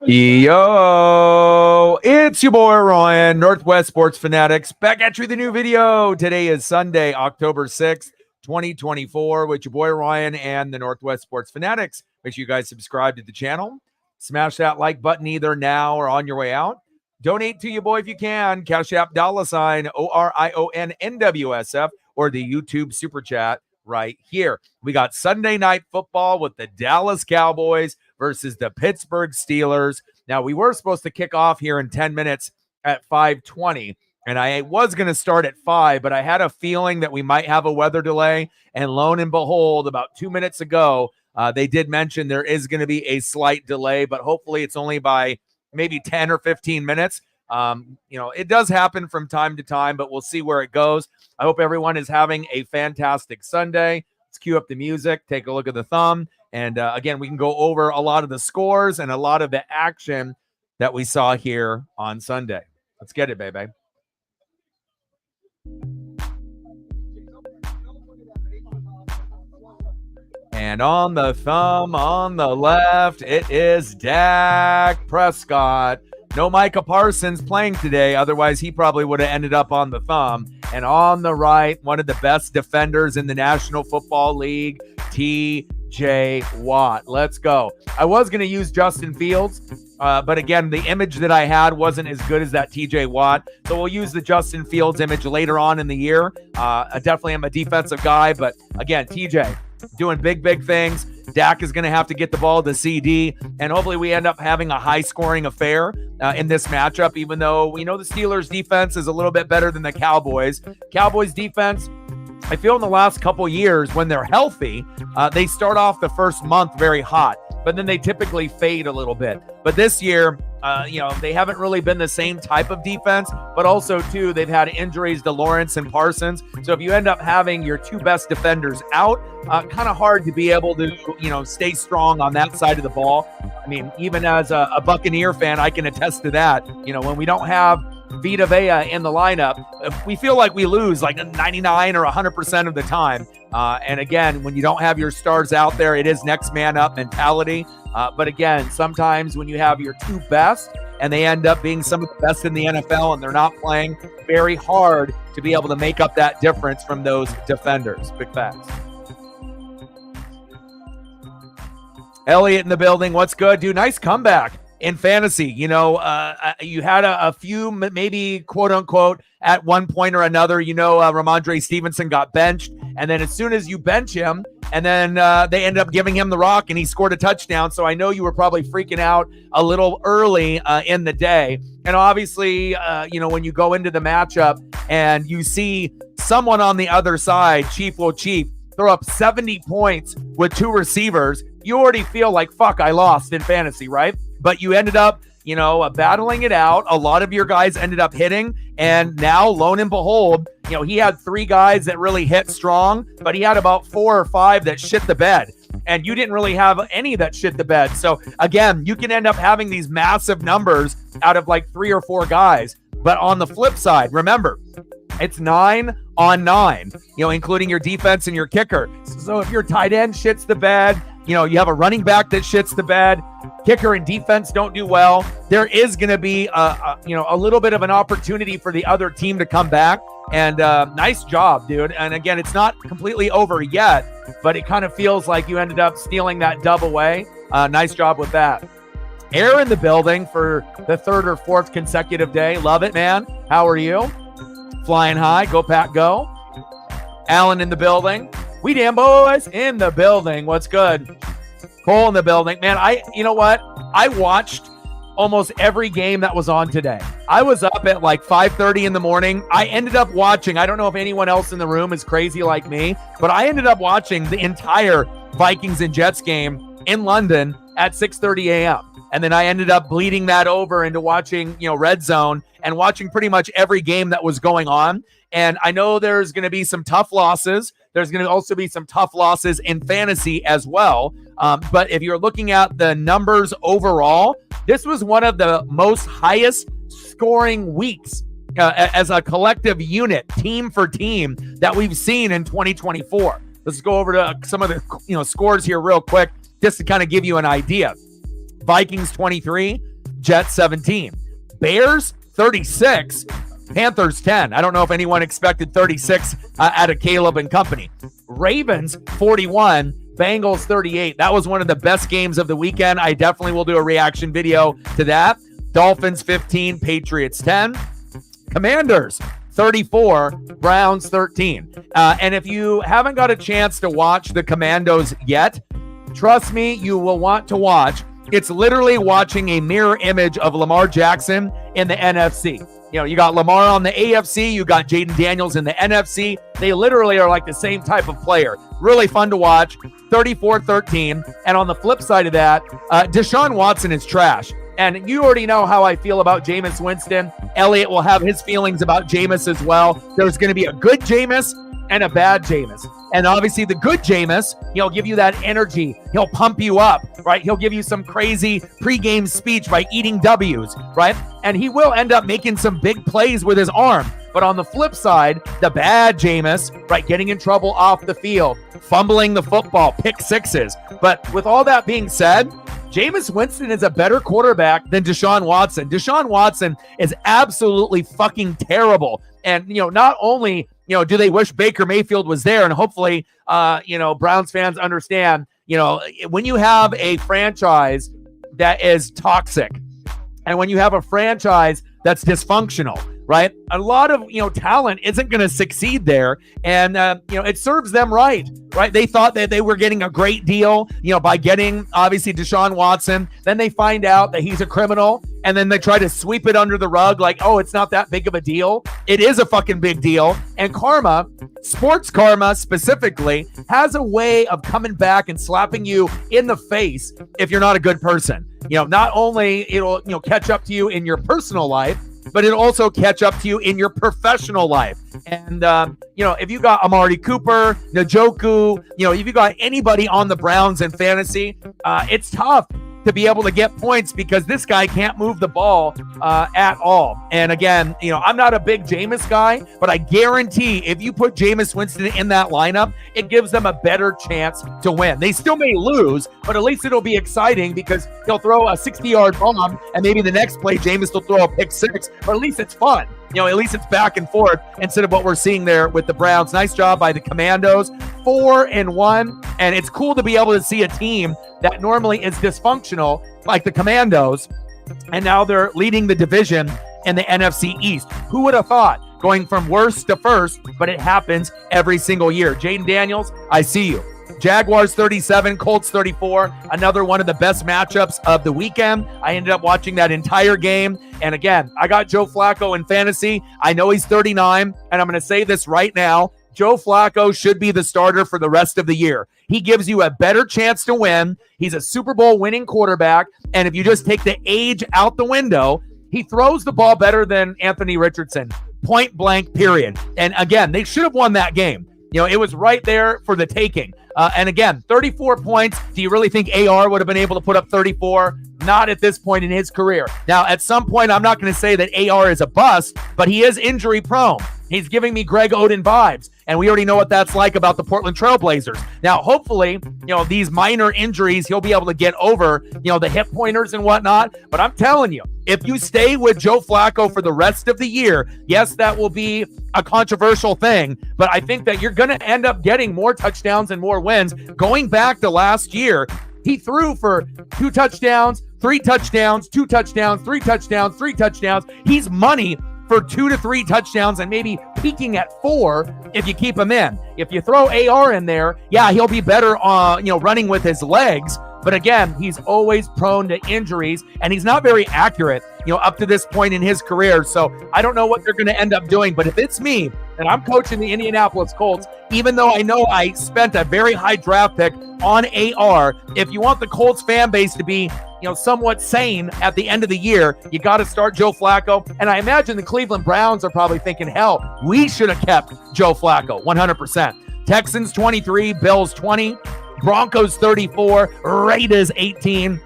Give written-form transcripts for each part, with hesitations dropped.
Yo, it's your boy Ryan, Northwest Sports Fanatics, back at you with a new video. Today is Sunday, October 6th, 2024, with your boy Ryan and the Northwest Sports Fanatics. Make sure you guys subscribe to the channel. Smash that like button either now or on your way out. Donate to your boy if you can. Cash App $ ORIONNWSF or the YouTube Super Chat right here. We got Sunday Night Football with the Dallas Cowboys versus the Pittsburgh Steelers. Now, we were supposed to kick off here in 10 minutes at 5:20, and I was going to start at 5, but I had a feeling that we might have a weather delay, and lo and behold, about 2 minutes ago, they did mention there is going to be a slight delay, but hopefully it's only by maybe 10 or 15 minutes. It does happen from time to time, but we'll see where it goes. I hope everyone is having a fantastic Sunday. Let's cue up the music, take a look at the thumb. And again, we can go over a lot of the scores and a lot of the action that we saw here on Sunday. Let's get it, baby. And on the thumb, on the left, it is Dak Prescott. No Micah Parsons playing today. Otherwise, he probably would have ended up on the thumb. And on the right, one of the best defenders in the National Football League, T.J. Watt. Let's go. I was going to use Justin Fields, but again, the image that I had wasn't as good as that T.J. Watt. So we'll use the Justin Fields image later on in the year. I definitely am a defensive guy, but again, T.J. doing big things. Dak is going to have to get the ball to CD, and hopefully we end up having a high-scoring affair in this matchup, even though we know the Steelers' defense is a little bit better than the Cowboys. Cowboys' defense, I feel in the last couple years, when they're healthy, they start off the first month very hot, but then they typically fade a little bit. But this year, they haven't really been the same type of defense, but also, too, they've had injuries to Lawrence and Parsons. So if you end up having your two best defenders out, kind of hard to be able to, stay strong on that side of the ball. I mean, even as a Buccaneer fan, I can attest to that. When we don't have Vita Vea in the lineup, we feel like we lose like 99 or 100% of the time. And again, when you don't have your stars out there, it is next man up mentality. But again, sometimes when you have your two best and they end up being some of the best in the NFL and they're not playing, very hard to be able to make up that difference from those defenders. Big facts. Elliot in the building. What's good, dude? Nice comeback in fantasy. You had a few, maybe quote unquote, at one point or another, Ramondre Stevenson got benched. And then as soon as you bench him, and then they ended up giving him the rock and he scored a touchdown. So I know you were probably freaking out a little early in the day. And obviously, when you go into the matchup and you see someone on the other side, Chief throw up 70 points with two receivers, you already feel like, fuck, I lost in fantasy, right? But you ended up, battling it out. A lot of your guys ended up hitting. And now, lo and behold, he had 3 guys that really hit strong, but he had about 4 or 5 that shit the bed. And you didn't really have any that shit the bed. So again, you can end up having these massive numbers out of like 3 or 4 guys. But on the flip side, remember, it's 9 on 9, including your defense and your kicker. So if your tight end shits the bed, you have a running back that shits the bed, kicker and defense don't do well, there is going to be a little bit of an opportunity for the other team to come back. And nice job, dude. And again, it's not completely over yet, but it kind of feels like you ended up stealing that dub away. Nice job with that. Air in the building for the 3rd or 4th consecutive day. Love it, man. How are you? Flying high. Go, Pack, go. Alan in the building. We damn boys in the building. What's good? Cole in the building. Man, you know what? I watched almost every game that was on today. I was up at like 5:30 in the morning. I ended up watching, I don't know if anyone else in the room is crazy like me, but I ended up watching the entire Vikings and Jets game in London at 6:30 a.m. And then I ended up bleeding that over into watching, Red Zone and watching pretty much every game that was going on. And I know there's going to be some tough losses. There's going to also be some tough losses in fantasy as well. But if you're looking at the numbers overall, this was one of the most highest scoring weeks as a collective unit, team for team, that we've seen in 2024. Let's go over to some of the scores here real quick, just to kind of give you an idea. Vikings 23, Jets 17. Bears 36, Panthers 10. I don't know if anyone expected 36 out of Caleb and company. Ravens 41, Bengals 38. That was one of the best games of the weekend. I definitely will do a reaction video to that. Dolphins 15, Patriots 10. Commanders 34, Browns 13. And if you haven't got a chance to watch the Commandos yet, trust me, you will want to watch. It's literally watching a mirror image of Lamar Jackson in the NFC. You know, you got Lamar on the AFC, you got Jaden Daniels in the NFC. They literally are like the same type of player. Really fun to watch, 34-13. And on the flip side of that, Deshaun Watson is trash. And you already know how I feel about Jameis Winston. Elliott will have his feelings about Jameis as well. There's going to be a good Jameis and a bad Jameis. And obviously the good Jameis, he'll give you that energy. He'll pump you up, right? He'll give you some crazy pregame speech by eating W's, right? And he will end up making some big plays with his arm. But on the flip side, the bad Jameis, right, getting in trouble off the field, fumbling the football, pick sixes. But with all that being said, Jameis Winston is a better quarterback than Deshaun Watson. Deshaun Watson is absolutely fucking terrible. And, not only, do they wish Baker Mayfield was there, and hopefully, Browns fans understand, when you have a franchise that is toxic and when you have a franchise that's dysfunctional, right? A lot of, talent isn't going to succeed there. And, it serves them right? They thought that they were getting a great deal, by getting, obviously, Deshaun Watson. Then they find out that he's a criminal. And then they try to sweep it under the rug like, oh, it's not that big of a deal. It is a fucking big deal. And karma, sports karma specifically, has a way of coming back and slapping you in the face if you're not a good person. Not only it'll, catch up to you in your personal life, but it'll also catch up to you in your professional life. And, if you got Amari Cooper, Njoku, if you got anybody on the Browns in fantasy, it's tough to be able to get points because this guy can't move the ball at all. And again, I'm not a big Jameis guy, but I guarantee if you put Jameis Winston in that lineup, it gives them a better chance to win. They still may lose, but at least it'll be exciting because he'll throw a 60-yard bomb and maybe the next play Jameis will throw a pick six, or at least it's fun. At least it's back and forth instead of what we're seeing there with the Browns. Nice job by the Commandos, 4-1. And it's cool to be able to see a team that normally is dysfunctional like the Commandos, and now they're leading the division in the NFC East. Who would have thought? Going from worst to first, but it happens every single year. Jaden Daniels, I see you. Jaguars 37, Colts 34. Another one of the best matchups of the weekend. I ended up watching that entire game. And again, I got Joe Flacco in fantasy. I know he's 39, and I'm going to say this right now. Joe Flacco should be the starter for the rest of the year. He gives you a better chance to win. He's a Super Bowl winning quarterback. And if you just take the age out the window, he throws the ball better than Anthony Richardson. Point blank, period. And again, they should have won that game. It was right there for the taking. And again, 34 points. Do you really think AR would have been able to put up 34? Not at this point in his career. Now, at some point, I'm not going to say that AR is a bust, but he is injury prone. He's giving me Greg Oden vibes, and we already know what that's like about the Portland Trail Blazers. Now, hopefully, these minor injuries, he'll be able to get over, the hip pointers and whatnot. But I'm telling you, if you stay with Joe Flacco for the rest of the year, yes, that will be a controversial thing, but I think that you're going to end up getting more touchdowns and more wins. Going back to last year, he threw for 2 touchdowns, 3 touchdowns, 2 touchdowns, 3 touchdowns, 3 touchdowns. He's money for 2 to 3 touchdowns and maybe peaking at 4 if you keep him in. If you throw AR in there, yeah, he'll be better running with his legs. But again, he's always prone to injuries, and he's not very accurate, up to this point in his career. So I don't know what they're going to end up doing. But if it's me and I'm coaching the Indianapolis Colts, even though I know I spent a very high draft pick on AR, if you want the Colts fan base to be, somewhat sane at the end of the year, you got to start Joe Flacco. And I imagine the Cleveland Browns are probably thinking, hell, we should have kept Joe Flacco 100%. Texans 23, Bills 20. Broncos 34, Raiders 18.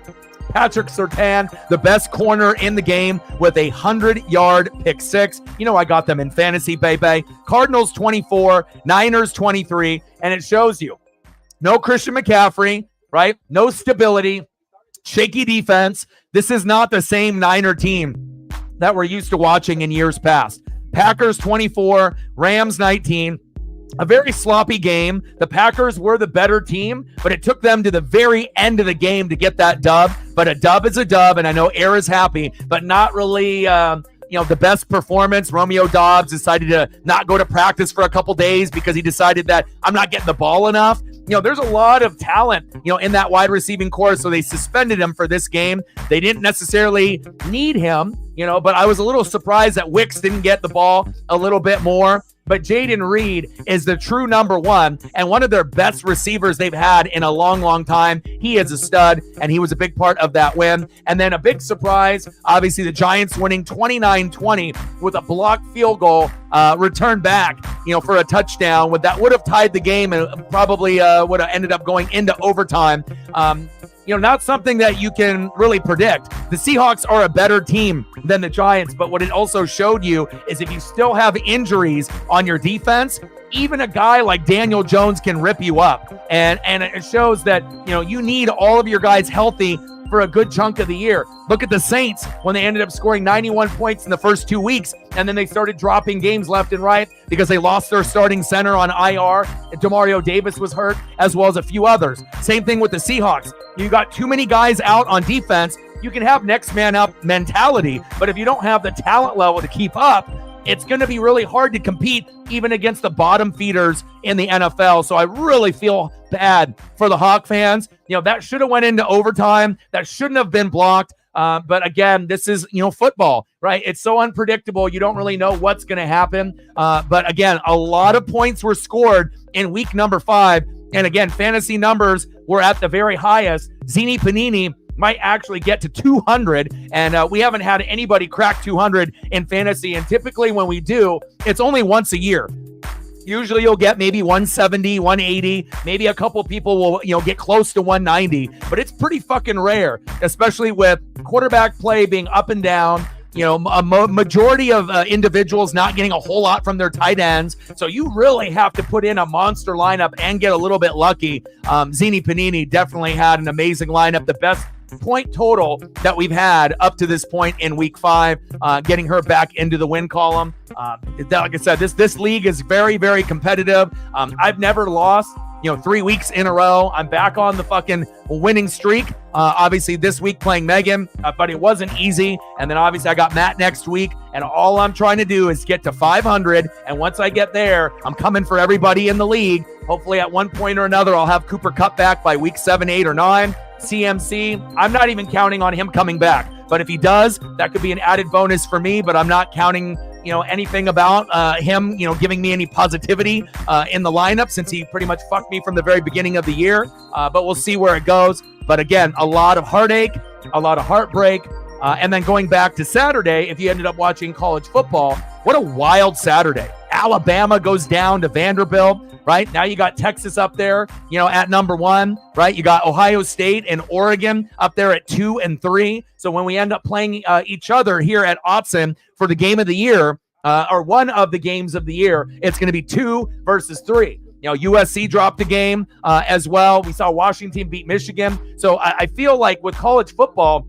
Patrick Surtain, the best corner in the game with a 100-yard pick six. I got them in fantasy, baby. Cardinals 24, Niners 23, and it shows you no Christian McCaffrey, right? No stability. shaky defense. This is not the same Niner team that we're used to watching in years past. Packers 24, Rams 19. A very sloppy game. The Packers were the better team, but it took them to the very end of the game to get that dub. But a dub is a dub, and I know Air is happy, but not really the best performance. Romeo Dobbs decided to not go to practice for a couple days because he decided that I'm not getting the ball enough. There's a lot of talent, in that wide receiving core, so they suspended him for this game. They didn't necessarily need him, but I was a little surprised that Wicks didn't get the ball a little bit more. But Jaden Reed is the true number one and one of their best receivers they've had in a long, long time. He is a stud, and he was a big part of that win. And then a big surprise, obviously the Giants winning 29-20 with a blocked field goal returned back, for a touchdown. That would have tied the game and probably would have ended up going into overtime. Not something that you can really predict. The Seahawks are a better team than the Giants, but what it also showed you is if you still have injuries on your defense, even a guy like Daniel Jones can rip you up. And it shows that, you need all of your guys healthy for a good chunk of the year. Look at the Saints when they ended up scoring 91 points in the first 2 weeks, and then they started dropping games left and right because they lost their starting center on IR. Demario Davis was hurt, as well as a few others. Same thing with the Seahawks. You got too many guys out on defense. You can have next man up mentality, but if you don't have the talent level to keep up, it's going to be really hard to compete even against the bottom feeders in the NFL. So I really feel bad for the Hawk fans. That should have went into overtime. That shouldn't have been blocked. But again, this is, football, right? It's so unpredictable. You don't really know what's going to happen. But again, a lot of points were scored in week number 5. And again, fantasy numbers were at the very highest. Zini Panini might actually get to 200, and we haven't had anybody crack 200 in fantasy, and typically when we do, it's only once a year. Usually you'll get maybe 170, 180, maybe a couple people will get close to 190, but it's pretty fucking rare, especially with quarterback play being up and down. A majority of individuals not getting a whole lot from their tight ends. So you really have to put in a monster lineup and get a little bit lucky. Zini Panini definitely had an amazing lineup. The best point total that we've had up to this point in week 5, getting her back into the win column. Like I said, this league is very, very competitive. I've never lost 3 weeks in a row. I'm back on the fucking winning streak. Obviously this week playing Megan, but it wasn't easy. And then obviously I got Matt next week, and all I'm trying to do is get to 500. And once I get there, I'm coming for everybody in the league. Hopefully at one point or another, I'll have Cooper Kupp back by week 7, 8, or 9. CMC, I'm not even counting on him coming back. But if he does, that could be an added bonus for me, but I'm not counting anything about him, giving me any positivity in the lineup, since he pretty much fucked me from the very beginning of the year. But we'll see where it goes. But again, a lot of heartache, a lot of heartbreak. And then going back to Saturday, if you ended up watching college football, what a wild Saturday. Alabama goes down to Vanderbilt, right? Now you got Texas up there, at number 1, right? You got Ohio State and Oregon up there at 2 and 3. So when we end up playing each other here at Autzen for the game of the year, or one of the games of the year, it's going to be 2 versus 3. USC dropped a game as well. We saw Washington beat Michigan. So I feel like with college football,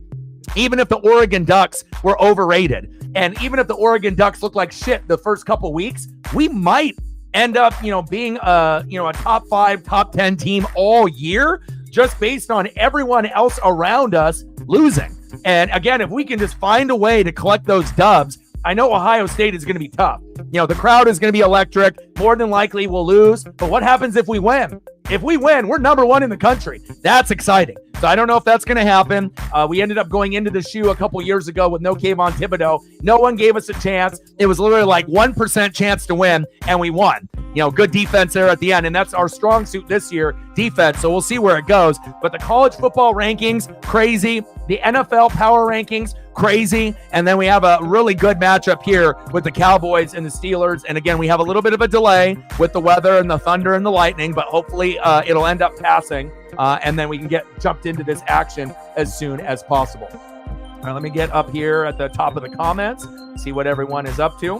even if the Oregon Ducks were overrated, and even if the Oregon Ducks look like shit the first couple weeks, we might end up, being a top 5, top 10 team all year, just based on everyone else around us losing. And again, if we can just find a way to collect those dubs, I know Ohio State is going to be tough. The crowd is going to be electric. More than likely we'll lose. But what happens if we win? If we win, we're number 1 in the country. That's exciting. So I don't know if that's going to happen. We ended up going into the shoe a couple years ago with no Kayvon Thibodeau. No one gave us a chance. It was literally like 1% chance to win, and we won. Good defense there at the end, and that's our strong suit this year, defense. So we'll see where it goes. But the college football rankings, crazy. The NFL power rankings, crazy. And then we have a really good matchup here with the Cowboys and the Steelers. And again, we have a little bit of a delay with the weather and the thunder and the lightning, but hopefully it'll end up passing. And then we can get jumped into this action as soon as possible. All right, let me get up here at the top of the comments, see what everyone is up to.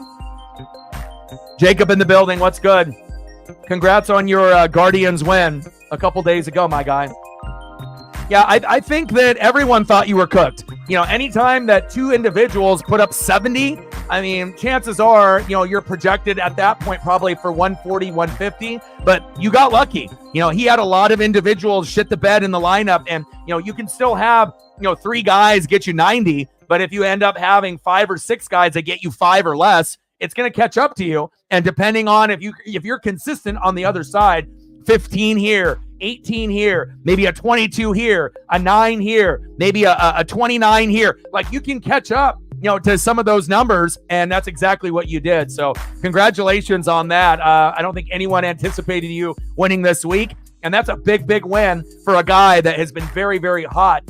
Jacob in the building, what's good? Congrats on your Guardians win a couple days ago, my guy. Yeah, I think that everyone thought you were cooked. Anytime that two individuals put up 70, I mean, chances are, you're projected at that point probably for 140, 150, but you got lucky. He had a lot of individuals shit the bed in the lineup, and, you can still have, 3 guys get you 90, but if you end up having 5 or 6 guys that get you 5 or less, it's going to catch up to you. And depending on if you're consistent on the other side, 15 here, 18 here, maybe a 22 here, a 9 here, maybe a 29 here. Like, you can catch up, to some of those numbers, and that's exactly what you did. So congratulations on that. I don't think anyone anticipated you winning this week, and that's a big, big win for a guy that has been very, very hot.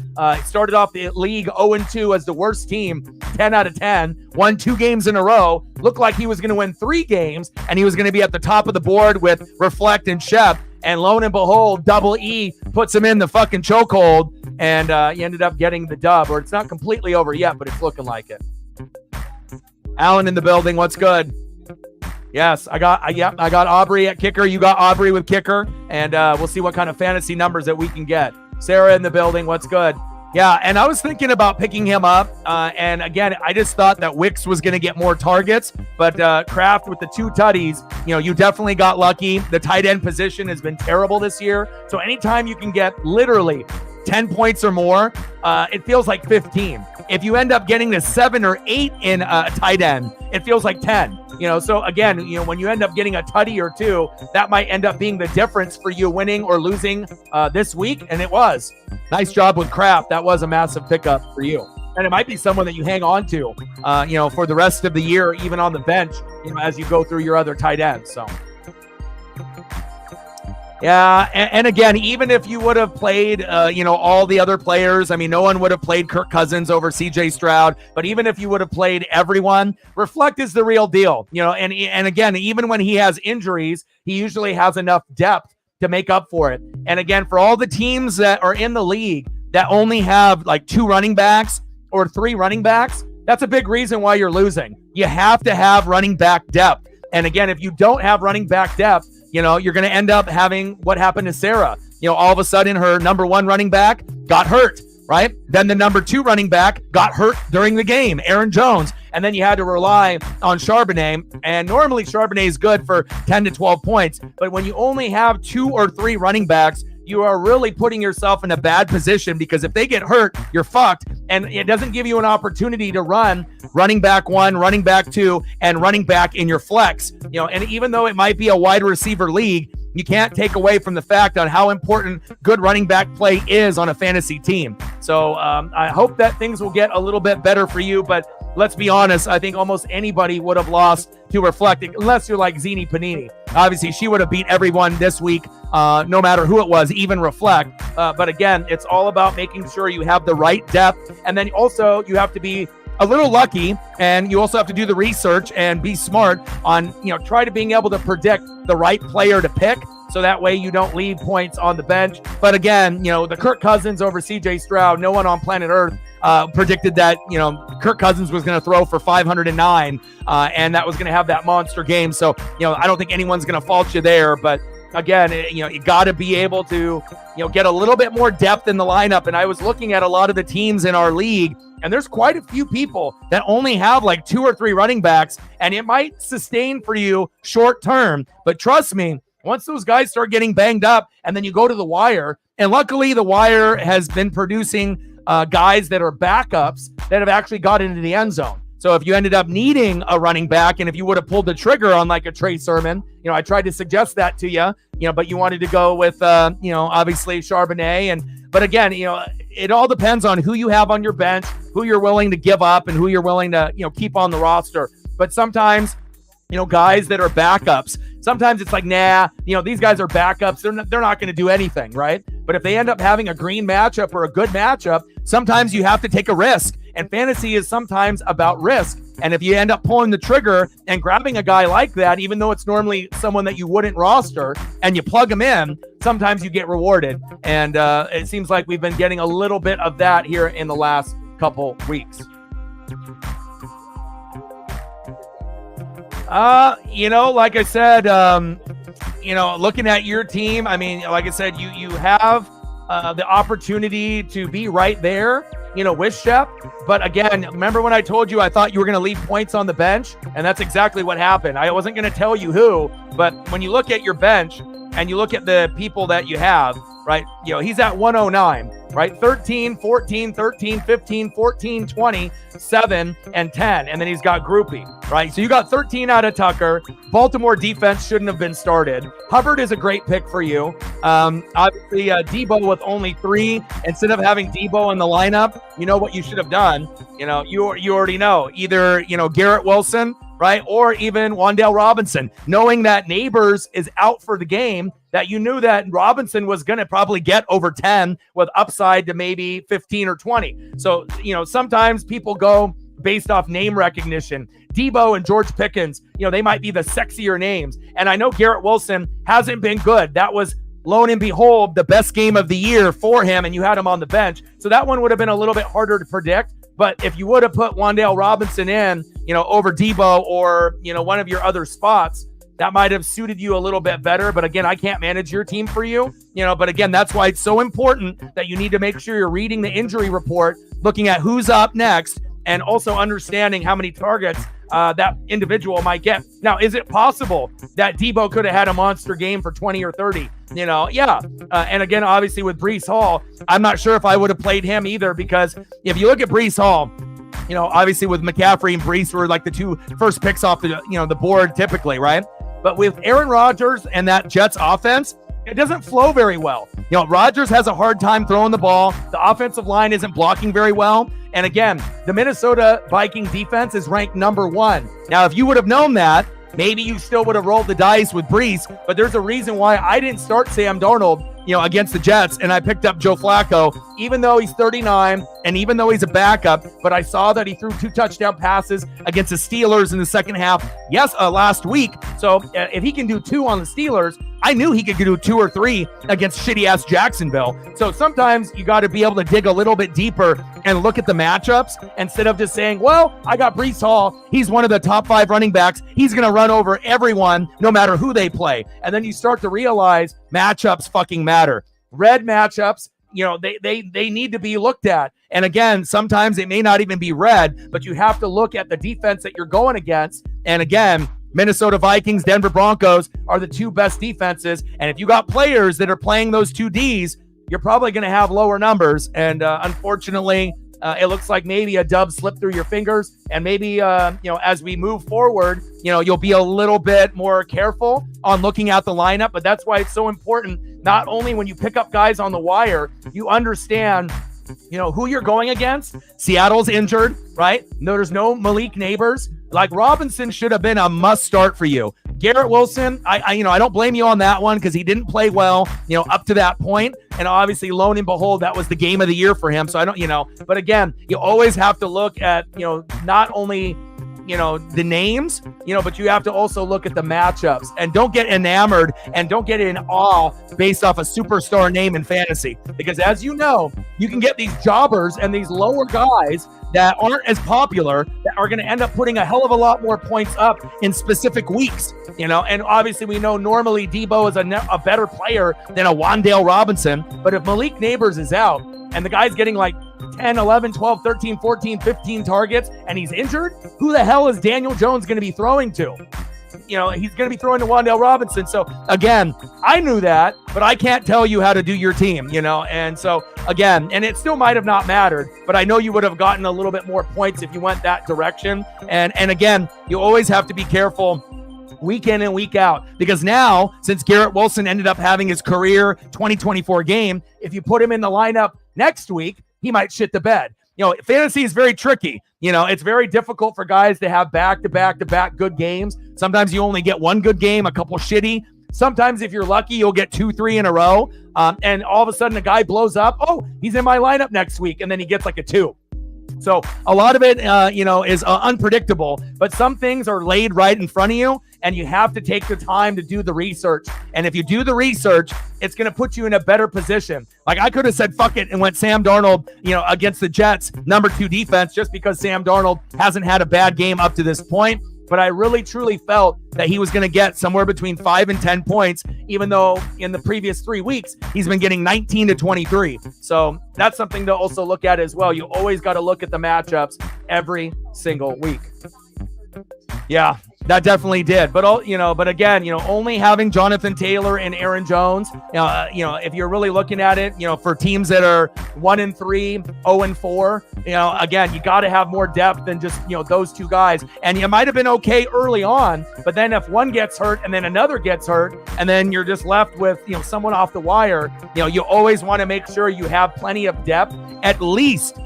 Started off the league 0-2 as the worst team, 10 out of 10, won 2 games in a row, looked like he was going to win 3 games, and he was going to be at the top of the board with Reflect and Shep. And lo and behold, Double E puts him in the fucking chokehold, and he ended up getting the dub. Or it's not completely over yet, but it's looking like it. Alan in the building, what's good? Yes, I got Aubrey at kicker. You got Aubrey with kicker, and we'll see what kind of fantasy numbers that we can get. Sarah in the building, what's good? Yeah, and I was thinking about picking him up, and again, I just thought that Wicks was going to get more targets, but Kraft with the 2 tutties, you definitely got lucky. The tight end position has been terrible this year, so anytime you can get literally 10 points or more, it feels like 15. If you end up getting to 7 or 8 in a tight end, it feels like 10. So again, when you end up getting a tutty or 2, that might end up being the difference for you winning or losing this week, and it was. Nice job with Kraft. That was a massive pickup for you. And it might be someone that you hang on to, for the rest of the year, even on the bench, as you go through your other tight ends. So. Yeah, and again, even if you would have played, all the other players, I mean, no one would have played Kirk Cousins over C.J. Stroud, but even if you would have played everyone, Reflect is the real deal, and again, even when he has injuries, he usually has enough depth to make up for it. And again, for all the teams that are in the league that only have like 2 running backs or 3 running backs, that's a big reason why you're losing. You have to have running back depth. And again, if you don't have running back depth, you're going to end up having what happened to Sarah. All of a sudden her number 1 running back got hurt, right? Then the number 2 running back got hurt during the game, Aaron Jones. And then you had to rely on Charbonnet. And normally Charbonnet is good for 10 to 12 points. But when you only have 2 or 3 running backs, you are really putting yourself in a bad position, because if they get hurt, you're fucked. And it doesn't give you an opportunity to run running back 1, running back 2, and running back in your flex. And even though it might be a wide receiver league, you can't take away from the fact on how important good running back play is on a fantasy team. So I hope that things will get a little bit better for you. But let's be honest, I think almost anybody would have lost to Reflect, unless you're like Zini Panini. Obviously, she would have beat everyone this week, no matter who it was, even Reflect. But again, it's all about making sure you have the right depth. And then also you have to be a little lucky, and you also have to do the research and be smart on, try to being able to predict the right player to pick, so that way you don't leave points on the bench. But again, the Kirk Cousins over CJ Stroud, no one on planet Earth predicted that, Kirk Cousins was going to throw for 509 and that was going to have that monster game. So, I don't think anyone's going to fault you there. But again, you got to be able to, get a little bit more depth in the lineup. And I was looking at a lot of the teams in our league, and there's quite a few people that only have like 2 or 3 running backs, and it might sustain for you short term. But trust me, once those guys start getting banged up, and then you go to the wire, and luckily the wire has been producing guys that are backups that have actually got into the end zone. So if you ended up needing a running back, and if you would have pulled the trigger on like a Trey Sermon, I tried to suggest that to you, but you wanted to go with, obviously Charbonnet. But again, it all depends on who you have on your bench, who you're willing to give up, and who you're willing to, keep on the roster. But sometimes, guys that are backups, sometimes it's like, nah, these guys are backups. They're not going to do anything, right? But if they end up having a green matchup or a good matchup, sometimes you have to take a risk. And fantasy is sometimes about risk. And if you end up pulling the trigger and grabbing a guy like that, even though it's normally someone that you wouldn't roster, and you plug him in, sometimes you get rewarded. And it seems like we've been getting a little bit of that here in the last couple weeks. Like I said, looking at your team, I mean, like I said, you have the opportunity to be right there, with Shep. But again, remember when I told you I thought you were going to leave points on the bench? And that's exactly what happened. I wasn't going to tell you who, but when you look at your bench and you look at the people that you have, right? He's at 109, right? 13, 14, 13, 15, 14, 20, 7, and 10. And then he's got Groupie, right? So you got 13 out of Tucker. Baltimore defense shouldn't have been started. Hubbard is a great pick for you. Obviously, Debo with only 3. Instead of having Debo in the lineup, you know what you should have done? You already know. Either, Garrett Wilson, right? Or even Wan'Dale Robinson, knowing that Neighbors is out for the game, that you knew that Robinson was going to probably get over 10 with upside to maybe 15 or 20. So, sometimes people go based off name recognition. Debo and George Pickens, they might be the sexier names. And I know Garrett Wilson hasn't been good. That was, lo and behold, the best game of the year for him, and you had him on the bench. So that one would have been a little bit harder to predict. But if you would have put Wan'Dale Robinson in, over Debo or, one of your other spots, that might have suited you a little bit better. But again, I can't manage your team for you, but again, that's why it's so important that you need to make sure you're reading the injury report, looking at who's up next, and also understanding how many targets that individual might get. Now, is it possible that Debo could have had a monster game for 20 or 30? Yeah. And again, obviously with Breece Hall, I'm not sure if I would have played him either, because if you look at Breece Hall, obviously with McCaffrey and Breece were like the 2 first picks off the board typically, right? But with Aaron Rodgers and that Jets offense, it doesn't flow very well. Rodgers has a hard time throwing the ball. The offensive line isn't blocking very well. And again, the Minnesota Viking defense is ranked number 1. Now, if you would have known that, maybe you still would have rolled the dice with Breece, but there's a reason why I didn't start Sam Darnold, against the Jets, and I picked up Joe Flacco, even though he's 39 and even though he's a backup. But I saw that he threw 2 touchdown passes against the Steelers in the second half, last week. So if he can do 2 on the Steelers, I knew he could do 2 or 3 against shitty-ass Jacksonville. So sometimes you got to be able to dig a little bit deeper and look at the matchups instead of just saying, well, I got Breece Hall. He's one of the top 5 running backs. He's going to run over everyone no matter who they play. And then you start to realize matchups fucking matter. Red matchups, they need to be looked at. And again, sometimes it may not even be red, but you have to look at the defense that you're going against. And again, Minnesota Vikings, Denver Broncos are the 2 best defenses. And if you got players that are playing those 2 Ds, you're probably going to have lower numbers. And unfortunately, it looks like maybe a dub slipped through your fingers. And maybe, as we move forward, you'll be a little bit more careful on looking at the lineup. But that's why it's so important, not only when you pick up guys on the wire, you understand who you're going against. Seattle's injured, right? No, there's no Malik Neighbors. Like, Robinson should have been a must start for you. Garrett Wilson, I don't blame you on that one because he didn't play well, up to that point. And obviously, lo and behold, that was the game of the year for him. So I don't, but again, you always have to look at, not only the names, but you have to also look at the matchups, and don't get enamored and don't get in awe based off a superstar name in fantasy. Because as you know, you can get these jobbers and these lower guys that aren't as popular that are going to end up putting a hell of a lot more points up in specific weeks, and obviously we know normally Debo is a better player than a Wan'Dale Robinson. But if Malik Neighbors is out and the guy's getting like 10, 11, 12, 13, 14, 15 targets, and he's injured, who the hell is Daniel Jones going to be throwing to? He's going to be throwing to Wan'Dale Robinson. So, again, I knew that, but I can't tell you how to do your team, And so, again, and it still might have not mattered, but I know you would have gotten a little bit more points if you went that direction. And again, you always have to be careful week in and week out, because now, since Garrett Wilson ended up having his career 2024 game, if you put him in the lineup next week, he might shit the bed. Fantasy is very tricky. It's very difficult for guys to have back-to-back-to-back good games. Sometimes you only get one good game, a couple shitty. Sometimes if you're lucky, you'll get 2-3 in a row. And all of a sudden a guy blows up. Oh, he's in my lineup next week. And then he gets like a 2. So a lot of it, is unpredictable, but some things are laid right in front of you, and you have to take the time to do the research. And if you do the research, it's going to put you in a better position. Like, I could have said, fuck it, and went Sam Darnold, against the Jets, number 2 defense, just because Sam Darnold hasn't had a bad game up to this point. but I really truly felt that he was going to get somewhere between 5 and 10 points, even though in the previous 3 weeks, he's been getting 19 to 23. So that's something to also look at as well. You always got to look at the matchups every single week. Yeah, that definitely did. But again, only having Jonathan Taylor and Aaron Jones, if you're really looking at it, for teams that are 1-3, 0-4, again, you got to have more depth than just, those two guys. And you might have been okay early on, but then if one gets hurt and then another gets hurt, and then you're just left with, someone off the wire, you always want to make sure you have plenty of depth, at least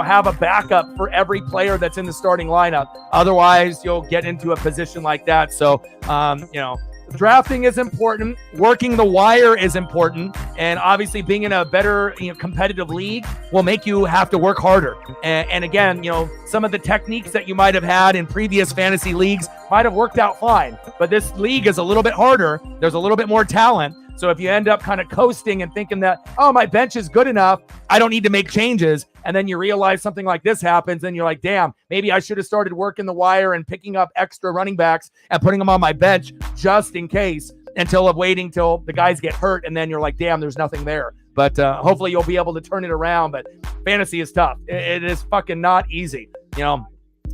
have a backup for every player that's in the starting lineup. Otherwise, you'll get into a position like that. So, drafting is important. Working the wire is important. And obviously being in a better competitive league will make you have to work harder. And again, some of the techniques that you might have had in previous fantasy leagues might have worked out fine. But this league is a little bit harder. There's a little bit more talent. So if you end up kind of coasting and thinking that, oh, my bench is good enough, I don't need to make changes, and then you realize something like this happens, and you're like, damn, maybe I should have started working the wire and picking up extra running backs and putting them on my bench just in case, instead of waiting till the guys get hurt, and then you're like, damn, there's nothing there. But hopefully you'll be able to turn it around. But fantasy is tough. It is fucking not easy.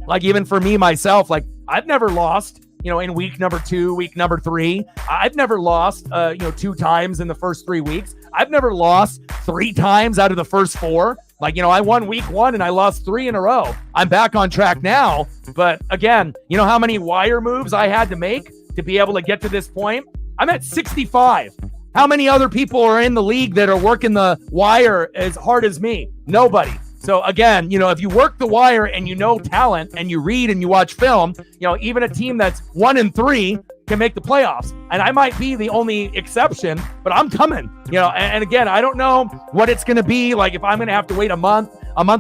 Like even for me, myself, like I've never lost in week number 2, week number 3. I've never lost, 2 times in the first 3 weeks. I've never lost 3 times out of the first 4. Like, I won week 1 and I lost 3 in a row. I'm back on track now. But again, you know how many wire moves I had to make to be able to get to this point? I'm at 65. How many other people are in the league that are working the wire as hard as me? Nobody. So again, if you work the wire and talent and you read and you watch film, even a team that's 1-3 can make the playoffs. And I might be the only exception, but I'm coming, and again, I don't know what it's going to be like if I'm going to have to wait a month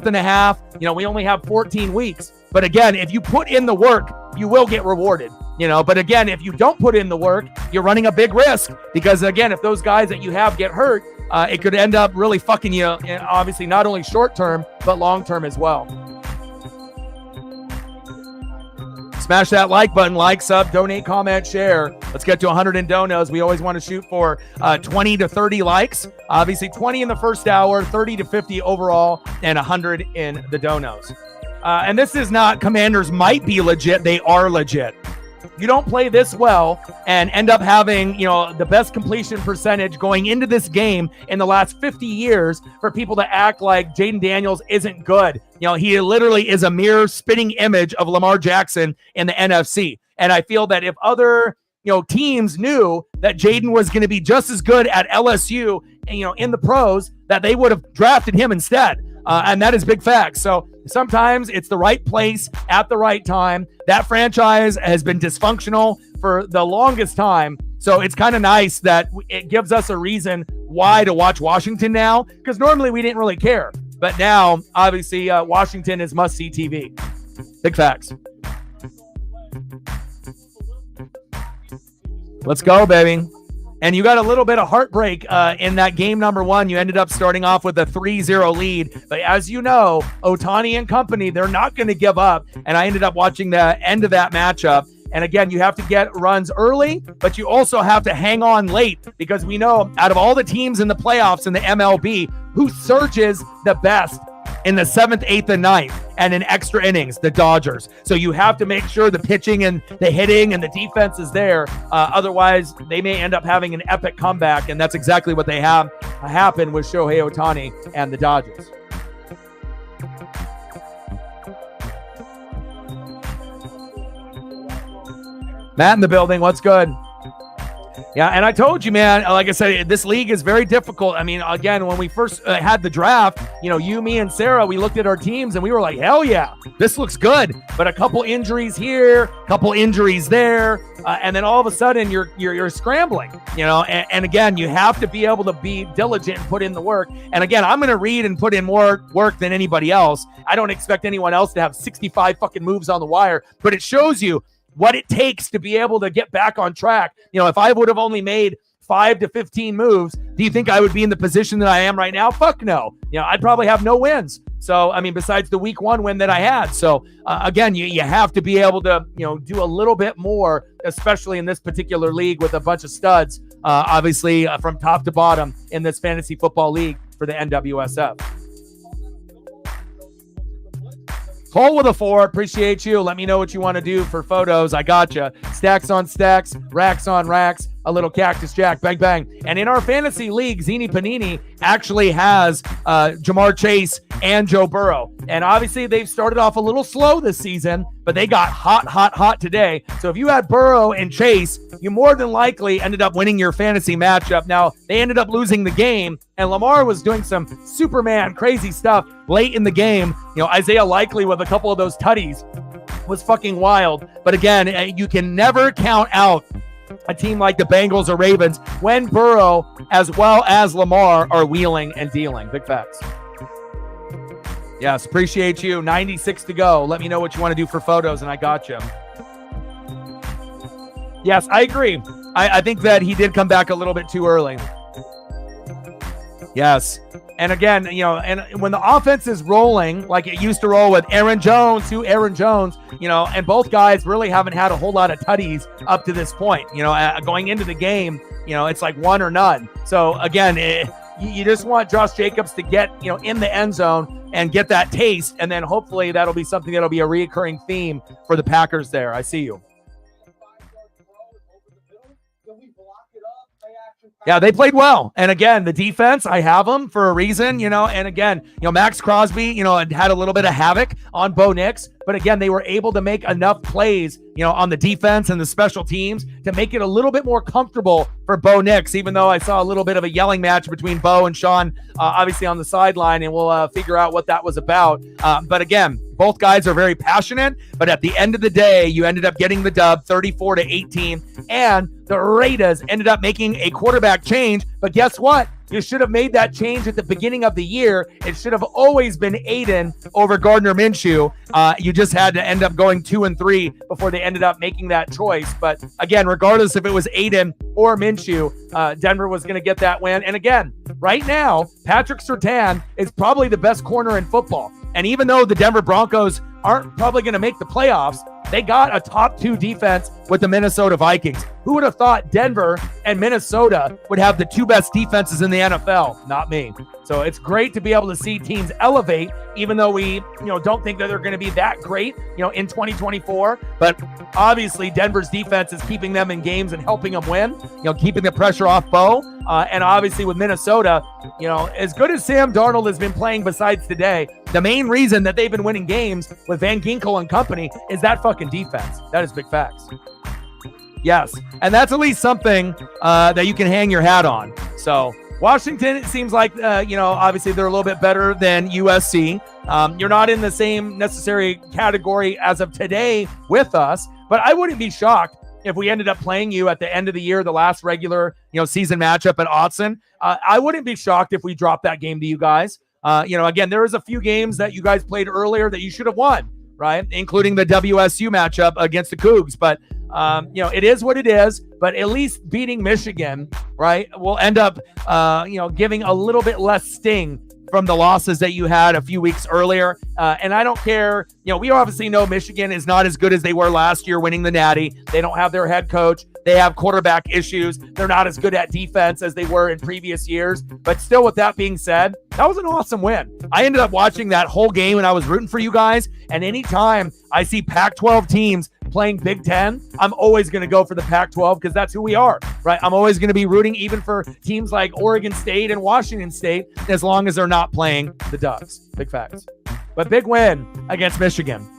and a half. We only have 14 weeks. But again, if you put in the work, you will get rewarded. But again, if you don't put in the work, you're running a big risk because again, if those guys that you have get hurt, it could end up really fucking you, obviously not only short term, but long term as well. Smash that like button, like, sub, donate, comment, share. Let's get to 100 in donos. We always want to shoot for 20 to 30 likes. Obviously 20 in the first hour, 30 to 50 overall, and 100 in the donos. And this is not Commanders might be legit. They are legit. You don't play this well and end up having, the best completion percentage going into this game in the last 50 years for people to act like Jaden Daniels isn't good. He literally is a mere spitting image of Lamar Jackson in the NFC. And I feel that if other, teams knew that Jaden was going to be just as good at LSU, in the pros, that they would have drafted him instead. And that is big facts. So sometimes it's the right place at the right time. That franchise has been dysfunctional for the longest time. So it's kind of nice that it gives us a reason why to watch Washington now, because normally we didn't really care. But now, obviously, Washington is must-see TV. Big facts. Let's go, baby. And you got a little bit of heartbreak in that game number 1. You ended up starting off with a 3-0 lead. But as you know, Ohtani and company, they're not going to give up. And I ended up watching the end of that matchup. And again, you have to get runs early, but you also have to hang on late because we know out of all the teams in the playoffs in the MLB, who surges the best in the 7th, 8th, and 9th, and in extra innings, the Dodgers. So you have to make sure the pitching and the hitting and the defense is there. Otherwise, they may end up having an epic comeback, and that's exactly what they have happen with Shohei Ohtani and the Dodgers. Matt in the building. What's good? Yeah, and I told you, man, like I said, this league is very difficult. I mean, again, when we first had the draft, you, me, and Sarah, we looked at our teams and we were like, hell yeah, this looks good. But a couple injuries here, couple injuries there, and then all of a sudden you're scrambling, and again, you have to be able to be diligent and put in the work. And again, I'm going to read and put in more work than anybody else. I don't expect anyone else to have 65 fucking moves on the wire, but it shows you what it takes to be able to get back on track. If I would have only made 5 to 15 moves, do you think I would be in the position that I am right now? Fuck no. I'd probably have no wins. So, I mean, besides the week 1 win that I had. So, again, you have to be able to, do a little bit more, especially in this particular league with a bunch of studs, obviously from top to bottom in this fantasy football league for the NWSF. Cole with a 4. Appreciate you. Let me know what you want to do for photos. I gotcha. Stacks on stacks, racks on racks, a little Cactus Jack, bang, bang. And in our fantasy league, Zini Panini actually has Jamar Chase and Joe Burrow. And obviously they've started off a little slow this season, but they got hot today. So if you had Burrow and Chase, you more than likely ended up winning your fantasy matchup. Now, they ended up losing the game, and Lamar was doing some Superman crazy stuff late in the game. Isaiah Likely with a couple of those tutties was fucking wild. But again, you can never count out a team like the Bengals or Ravens when Burrow as well as Lamar are wheeling and dealing. Big facts. Yes, appreciate you. 96 to go. Let me know what you want to do for photos, and I got you. Yes, I agree. I think that he did come back a little bit too early. Yes. And again, and when the offense is rolling like it used to roll with Aaron Jones, and both guys really haven't had a whole lot of tutties up to this point. Going into the game, it's like one or none. So again, you just want Josh Jacobs to get, in the end zone and get that taste. And then hopefully that'll be something that'll be a reoccurring theme for the Packers there. I see you. Yeah, they played well. And again, the defense, I have them for a reason, and again, Max Crosby, had a little bit of havoc on Bo Nix, but again, they were able to make enough plays, on the defense and the special teams to make it a little bit more comfortable for Bo Nix, even though I saw a little bit of a yelling match between Bo and Sean, obviously on the sideline, and we'll figure out what that was about. But again, both guys are very passionate, but at the end of the day, you ended up getting the dub 34-18, and the Raiders ended up making a quarterback change. But guess what? You should have made that change at the beginning of the year. It should have always been Aiden over Gardner Minshew. You just had to end up going 2-3 before they ended up making that choice. But again, regardless if it was Aiden or Minshew, Denver was going to get that win. And again, right now, Patrick Surtain is probably the best corner in football. And even though the Denver Broncos aren't probably going to make the playoffs, they got a top 2 defense with the Minnesota Vikings. Who would have thought Denver and Minnesota would have the 2 best defenses in the NFL? Not me. So it's great to be able to see teams elevate, even though we, don't think that they're going to be that great, in 2024. But obviously Denver's defense is keeping them in games and helping them win, keeping the pressure off Bo. And obviously with Minnesota, as good as Sam Darnold has been playing besides today, the main reason that they've been winning games with Van Ginkel and company is that fucking defense. That is big facts. Yes. And that's at least something that you can hang your hat on. So Washington, it seems like, obviously they're a little bit better than USC. You're not in the same necessary category as of today with us, but I wouldn't be shocked if we ended up playing you at the end of the year, the last regular, season matchup at Autzen. I wouldn't be shocked if we dropped that game to you guys. Again, there was a few games that you guys played earlier that you should have won, right? Including the WSU matchup against the Cougs. But, it is what it is. But at least beating Michigan, right, will end up, giving a little bit less sting from the losses that you had a few weeks earlier. And I don't care. We obviously know Michigan is not as good as they were last year winning the Natty. They don't have their head coach. They have quarterback issues. They're not as good at defense as they were in previous years. But still, with that being said, that was an awesome win. I ended up watching that whole game and I was rooting for you guys. And anytime I see Pac-12 teams playing Big Ten, I'm always going to go for the Pac-12 because that's who we are, right? I'm always going to be rooting even for teams like Oregon State and Washington State as long as they're not playing the Ducks. Big facts. But big win against Michigan.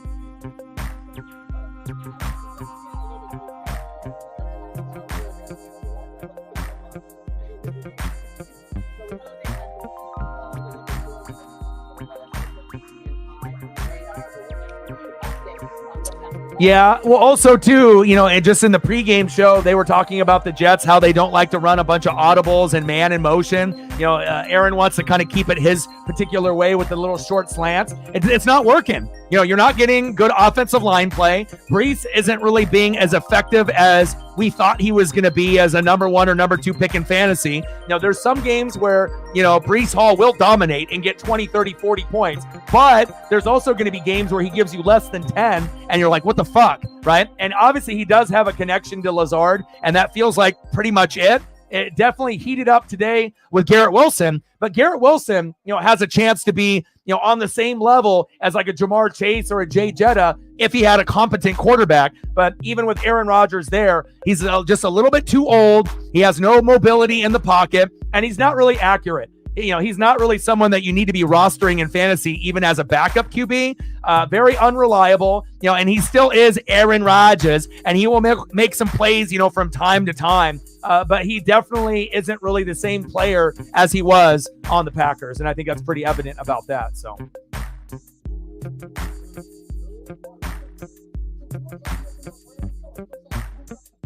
Yeah, well, also, too, and just in the pregame show, they were talking about the Jets, how they don't like to run a bunch of audibles and man in motion. Aaron wants to kind of keep it his particular way with the little short slants. It's not working. You're not getting good offensive line play. Breece isn't really being as effective as we thought he was going to be as a number 1 or number 2 pick in fantasy. Now, there's some games where, Breece Hall will dominate and get 20, 30, 40 points, but there's also going to be games where he gives you less than 10, and you're like, what the fuck, right? And obviously, he does have a connection to Lazard, and that feels like pretty much it. It definitely heated up today with Garrett Wilson, but Garrett Wilson, has a chance to be, on the same level as like a Jamar Chase or a Jay Jetta if he had a competent quarterback. But even with Aaron Rodgers there, he's just a little bit too old. He has no mobility in the pocket, and he's not really accurate. He's not really someone that you need to be rostering in fantasy, even as a backup QB. Very unreliable, and he still is Aaron Rodgers, and he will make some plays, from time to time. But he definitely isn't really the same player as he was on the Packers, and I think that's pretty evident about that. So.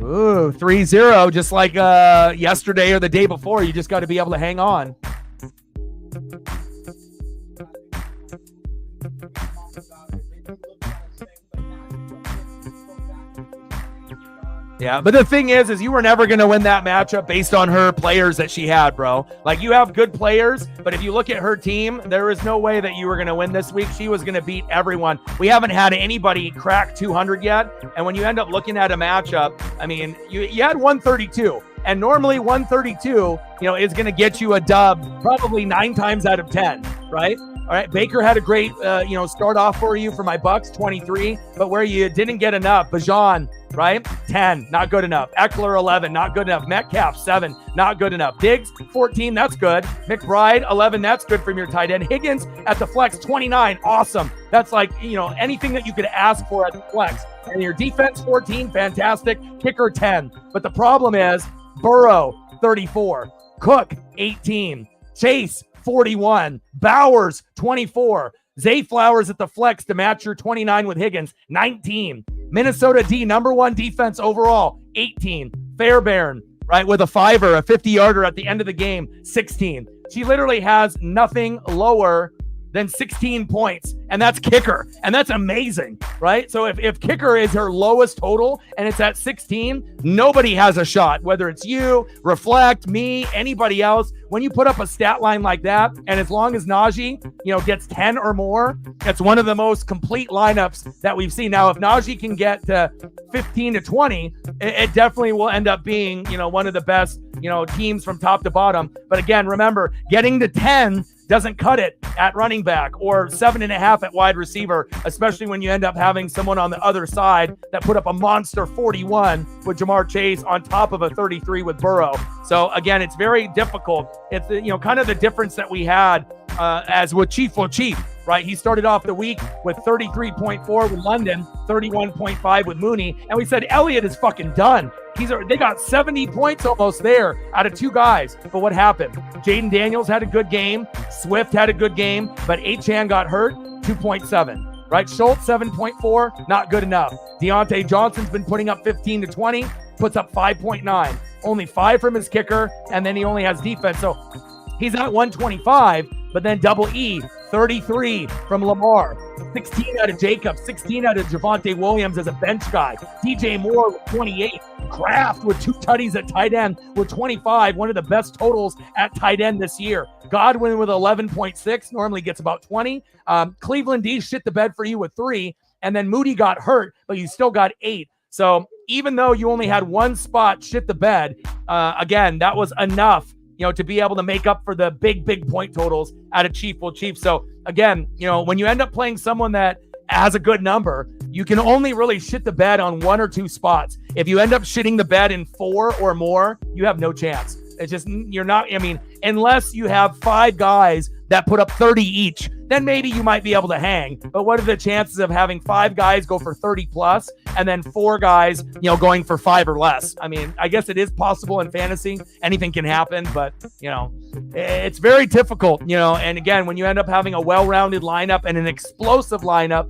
Ooh, 3-0, just like yesterday or the day before. You just got to be able to hang on. Yeah, but the thing is you were never going to win that matchup based on her players that she had, bro. Like, you have good players, but if you look at her team, there is no way that you were going to win this week. She was going to beat everyone. We haven't had anybody crack 200 yet, and when you end up looking at a matchup, I mean, you had 132, and normally 132, is going to get you a dub probably 9 times out of 10, right? All right, Baker had a great, start off for you for my Bucks, 23, but where you didn't get enough, Bajan, right? 10, not good enough. Eckler, 11, not good enough. Metcalf, 7, not good enough. Diggs, 14, that's good. McBride, 11, that's good from your tight end. Higgins at the flex, 29, awesome. That's like, anything that you could ask for at the flex. And your defense, 14, fantastic. Kicker, 10. But the problem is Burrow, 34. Cook, 18. Chase, 41. Bowers, 24. Zay Flowers at the flex to match your 29 with Higgins, 19. Minnesota D, number 1 defense overall, 18. Fairbairn, right, with a 5er, a 50-yarder at the end of the game, 16. She literally has nothing lower than 16 points, and that's kicker, and that's amazing, right? So if kicker is her lowest total and it's at 16, nobody has a shot, whether it's you, Reflect, me, anybody else. When you put up a stat line like that, and as long as Najee, gets 10 or more, it's one of the most complete lineups that we've seen. Now, if Najee can get to 15 to 20, it definitely will end up being, one of the best, teams from top to bottom. But again, remember, getting to 10 doesn't cut it at running back or 7.5 at wide receiver, especially when you end up having someone on the other side that put up a monster 41 with Jamar Chase on top of a 33 with Burrow. So again, it's very difficult. It's kind of the difference that we had as with Chief, right? He started off the week with 33.4 with London, 31.5 with Mooney, and we said Elliott is fucking done. They got 70 points almost there out of 2 guys. But what happened? Jaden Daniels had a good game. Swift had a good game, but Achane got hurt, 2.7. Right? Schultz, 7.4, not good enough. Deontay Johnson's been putting up 15 to 20, puts up 5.9. Only 5 from his kicker, and then he only has defense. So he's at 125, but then double E, 33 from Lamar, 16 out of Jacobs, 16 out of Javonte Williams as a bench guy, DJ Moore with 28, Kraft with 2 tutties at tight end with 25, one of the best totals at tight end this year. Godwin with 11.6, normally gets about 20. Cleveland D shit the bed for you with 3, and then Moody got hurt, but you still got 8. So even though you only had 1 spot shit the bed, again, that was enough to be able to make up for the big point totals out of Chief. So again, when you end up playing someone that has a good number, you can only really shit the bed on 1 or 2 spots. If you end up shitting the bed in 4 or more, you have no chance. It's just, unless you have 5 guys that put up 30 each, then maybe you might be able to hang. But what are the chances of having 5 guys go for 30 plus and then 4 guys, going for 5 or less? I mean, I guess it is possible in fantasy. Anything can happen, but, it's very difficult, and again, when you end up having a well-rounded lineup and an explosive lineup,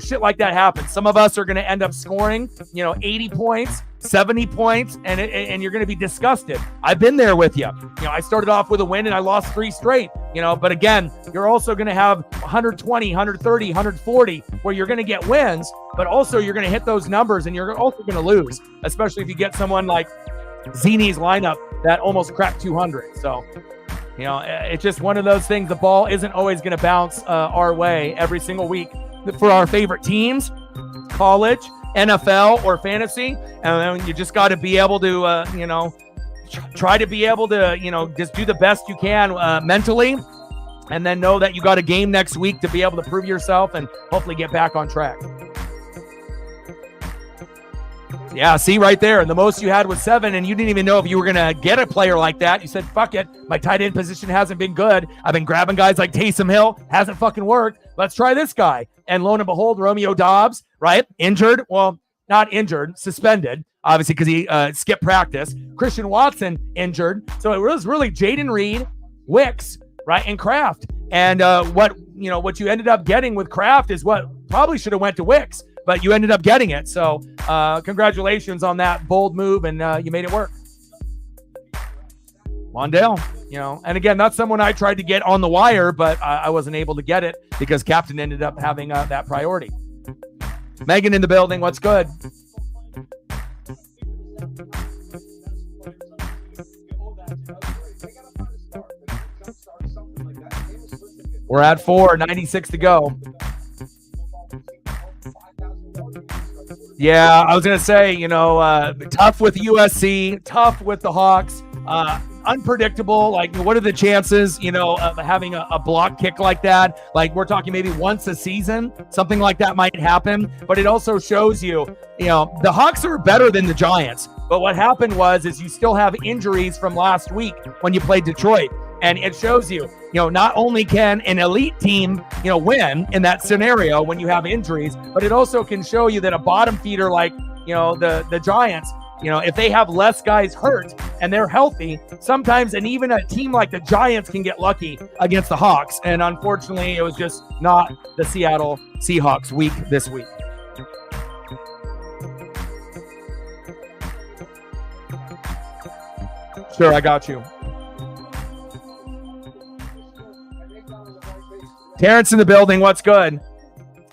shit like that happens. Some of us are going to end up scoring, 80 points, 70 points, and you're going to be disgusted. I've been there with you. I started off with a win and I lost 3 straight, but again, you're also going to have 120, 130, 140 where you're going to get wins, but also you're going to hit those numbers and you're also going to lose, especially if you get someone like Zini's lineup that almost cracked 200. So, it's just one of those things. The ball isn't always going to bounce our way every single week for our favorite teams, college, NFL, or fantasy. And you just got to be able to, try to be able to, just do the best you can mentally, and then know that you got a game next week to be able to prove yourself and hopefully get back on track. Yeah, see right there. And the most you had was 7, and you didn't even know if you were going to get a player like that. You said, fuck it. My tight end position hasn't been good. I've been grabbing guys like Taysom Hill. Hasn't fucking worked. Let's try this guy. And lo and behold, Romeo Doubs, right? Injured. Well, not injured, suspended, obviously, because he skipped practice. Christian Watson injured. So it was really Jaden Reed, Wicks, right, and Kraft. And what you ended up getting with Kraft is what probably should have went to Wicks, but you ended up getting it. So congratulations on that bold move, and you made it work. Mondale, and again, that's someone I tried to get on the wire, but I wasn't able to get it because Captain ended up having that priority. Megan in the building, what's good? We're at 4, 96 to go. Yeah, I was going to say, tough with USC, tough with the Hawks, unpredictable. Like, what are the chances, of having a block kick like that? Like, we're talking maybe once a season, something like that might happen. But it also shows you, the Hawks are better than the Giants. But what happened is you still have injuries from last week when you played Detroit. And it shows you, not only can an elite team, win in that scenario when you have injuries, but it also can show you that a bottom feeder like, the Giants, if they have less guys hurt and they're healthy, sometimes, and even a team like the Giants can get lucky against the Hawks. And unfortunately, it was just not the Seattle Seahawks week this week. Sure, I got you. Terrence in the building, what's good?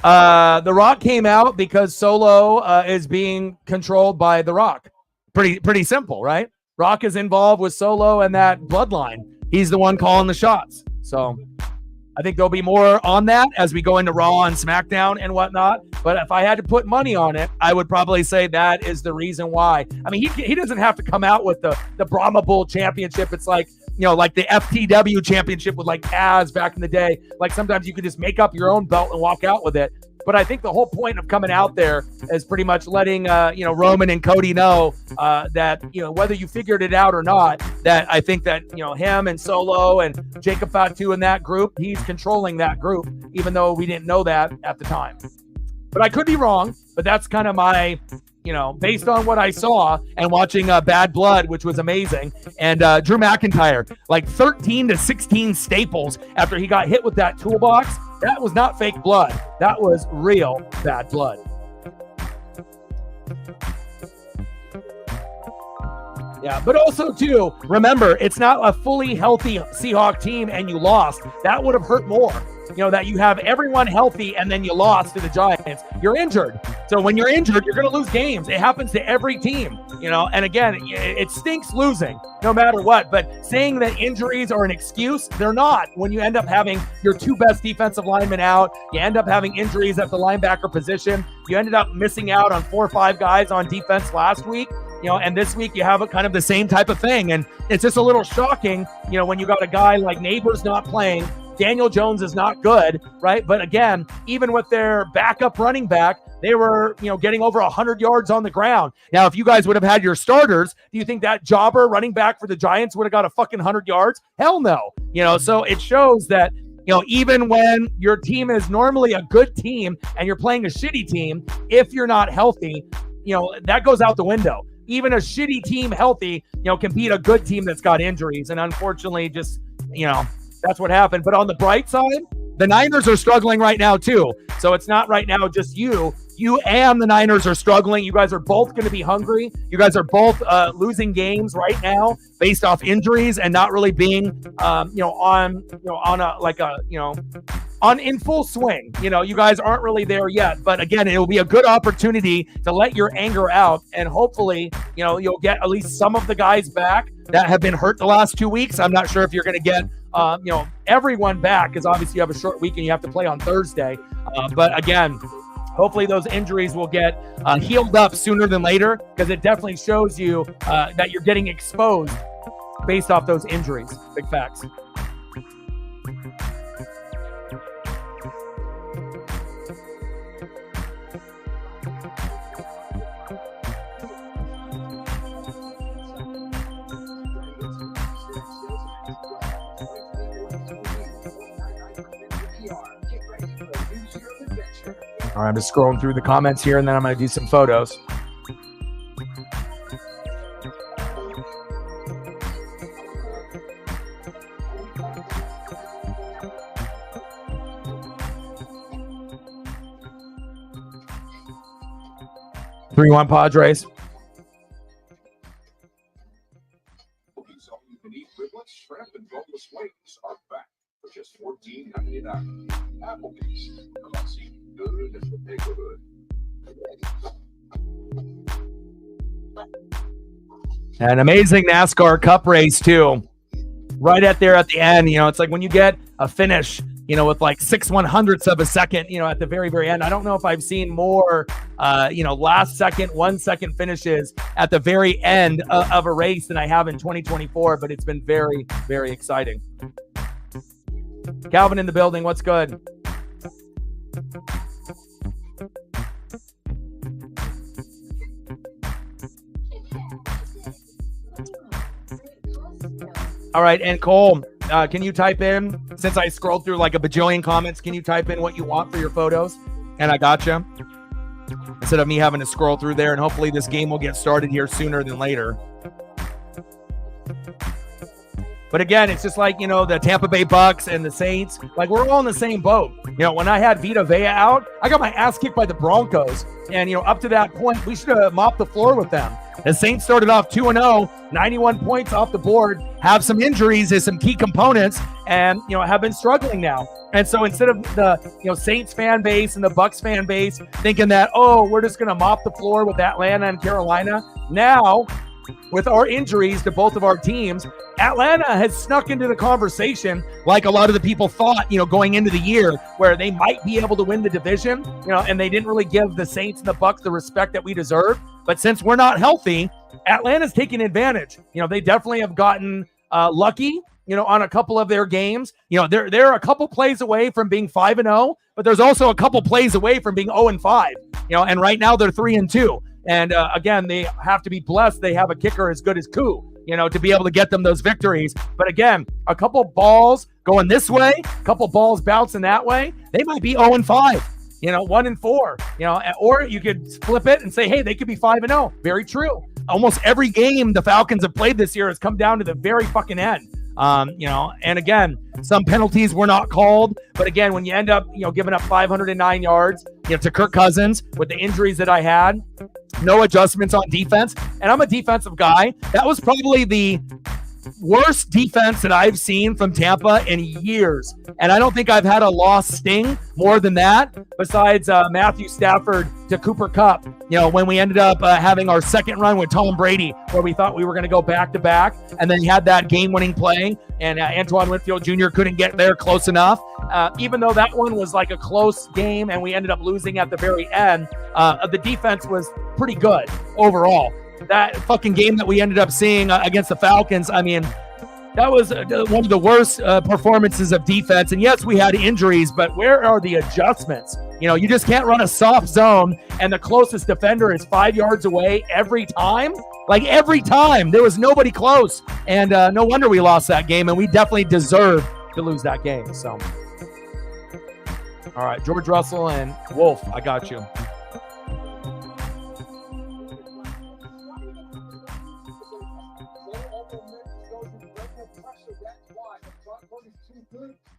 The Rock came out because Solo is being controlled by The Rock. Pretty simple, right? Rock is involved with Solo and that bloodline. He's the one calling the shots. So I think there'll be more on that as we go into Raw and SmackDown and whatnot. But if I had to put money on it, I would probably say that is the reason why. I mean, he doesn't have to come out with the Brahma Bull Championship. It's like, like the FTW championship with like Taz back in the day. Like sometimes you could just make up your own belt and walk out with it. But I think the whole point of coming out there is pretty much letting, Roman and Cody know that, whether you figured it out or not, that I think that, him and Solo and Jacob Fatu and that group, he's controlling that group, even though we didn't know that at the time. But I could be wrong, but that's kind of my, based on what I saw and watching Bad Blood, which was amazing. And Drew McIntyre, like 13 to 16 staples after he got hit with that toolbox. That was not fake blood. That was real bad blood. Yeah, but also, too, remember, it's not a fully healthy Seahawk team and you lost. That would have hurt more. That you have everyone healthy and then you lost to the Giants. You're injured. So when you're injured, you're going to lose games. It happens to every team, and again, it stinks losing no matter what. But saying that injuries are an excuse, they're not. When you end up having your 2 best defensive linemen out, you end up having injuries at the linebacker position. You ended up missing out on 4 or 5 guys on defense last week. And this week you have a kind of the same type of thing. And it's just a little shocking, when you got a guy like Neighbors not playing, Daniel Jones is not good, right? But again, even with their backup running back, they were, getting over 100 yards on the ground. Now, if you guys would have had your starters, do you think that jobber running back for the Giants would have got a fucking 100 yards? Hell no. So it shows that, even when your team is normally a good team and you're playing a shitty team, if you're not healthy, that goes out the window. Even a shitty team healthy, can beat a good team that's got injuries. And unfortunately, just, that's what happened. But on the bright side, the Niners are struggling right now too. So it's not right now just you. You and the Niners are struggling. You guys are both going to be hungry. You guys are both losing games right now based off injuries and not really being, in full swing. You guys aren't really there yet. But again, it will be a good opportunity to let your anger out, and hopefully, you'll get at least some of the guys back that have been hurt the last 2 weeks. I'm not sure if you're going to get, everyone back, because obviously you have a short week and you have to play on Thursday. But again, hopefully those injuries will get healed up sooner than later, because it definitely shows you that you're getting exposed based off those injuries. Big facts. All right, I'm just scrolling through the comments here, and then I'm going to do some photos. Three-one Padres. Shrimp and boneless wings are back for just $14.99. Applebee's, classy, good in the neighborhood. An amazing NASCAR Cup race too. Right at there at the end, it's like when you get a finish, with like 6/100ths of a second, at the very, very end. I don't know if I've seen more, last second, 1 second finishes at the very end of a race than I have in 2024, but it's been very, very exciting. Calvin in the building. What's good? All right. And Cole, can you type in, since I scrolled through like a bajillion comments, can you type in what you want for your photos? And I got you. Instead of me having to scroll through there, and hopefully this game will get started here sooner than later. But again, it's just like, the Tampa Bay Bucks and the Saints, like we're all in the same boat. When I had Vita Vea out, I got my ass kicked by the Broncos. And, up to that point, we should have mopped the floor with them. The Saints started off 2-0, 91 points off the board, have some injuries as some key components, and, have been struggling now. And so instead of the, Saints fan base and the Bucks fan base thinking that, we're just going to mop the floor with Atlanta and Carolina, now, with our injuries to both of our teams, Atlanta has snuck into the conversation like a lot of the people thought, going into the year, where they might be able to win the division, and they didn't really give the Saints and the Bucks the respect that we deserve. But since we're not healthy, Atlanta's taking advantage. They definitely have gotten lucky, on a couple of their games. They're a couple plays away from being 5-0, but there's also a couple plays away from being 0-5, and right now they're 3-2. And again, they have to be blessed. They have a kicker as good as Koo, to be able to get them those victories. But again, a couple balls going this way, a couple balls bouncing that way, they might be 0-5, 1-4, or you could flip it and say, hey, they could be 5-0. Very true. Almost every game the Falcons have played this year has come down to the very fucking end. And again, some penalties were not called, but again, when you end up, giving up 509 yards, to Kirk Cousins with the injuries that I had, no adjustments on defense. And I'm a defensive guy. That was probably the worst defense that I've seen from Tampa in years. And I don't think I've had a loss sting more than that, besides Matthew Stafford to Cooper Kupp, when we ended up having our second run with Tom Brady, where we thought we were going to go back-to-back, and then he had that game-winning play, and Antoine Winfield Jr. couldn't get there close enough. Even though that one was like a close game and we ended up losing at the very end, the defense was pretty good overall. That fucking game that we ended up seeing against the Falcons, I mean, that was one of the worst performances of defense. And yes, we had injuries, but where are the adjustments? You just can't run a soft zone and the closest defender is 5 yards away every time. Like every time, there was nobody close. And no wonder we lost that game, and we definitely deserved to lose that game. So, all right, George Russell and Wolf, I got you.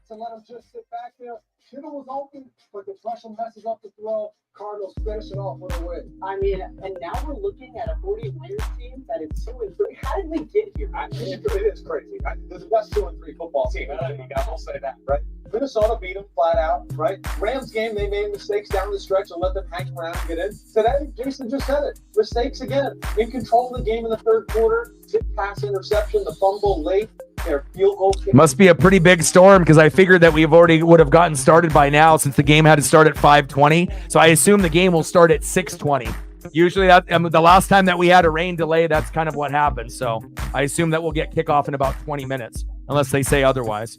To let him just sit back there Kittle was open, but the pressure messes up the throw. Cardinals finish it off with a win. I mean, and now we're looking at a 40-win team that is 2-3. How did we get here? It is crazy. They're the best 2-3 football team in the league. I will say that, right? Minnesota beat them flat out, right? Rams game, they made mistakes down the stretch and let them hang around and get in. Today, Jason just said it. Mistakes again. In control of the game in the third quarter. Tip pass interception, the fumble late. Their field goal kick. Must be a pretty big storm because I figured that we've already would have gotten started by now since the game had to start at 5:20. So I assume the game will start at 6:20. Usually the last time that we had a rain delay, that's kind of what happened. So I assume that we'll get kickoff in about 20 minutes, unless they say otherwise.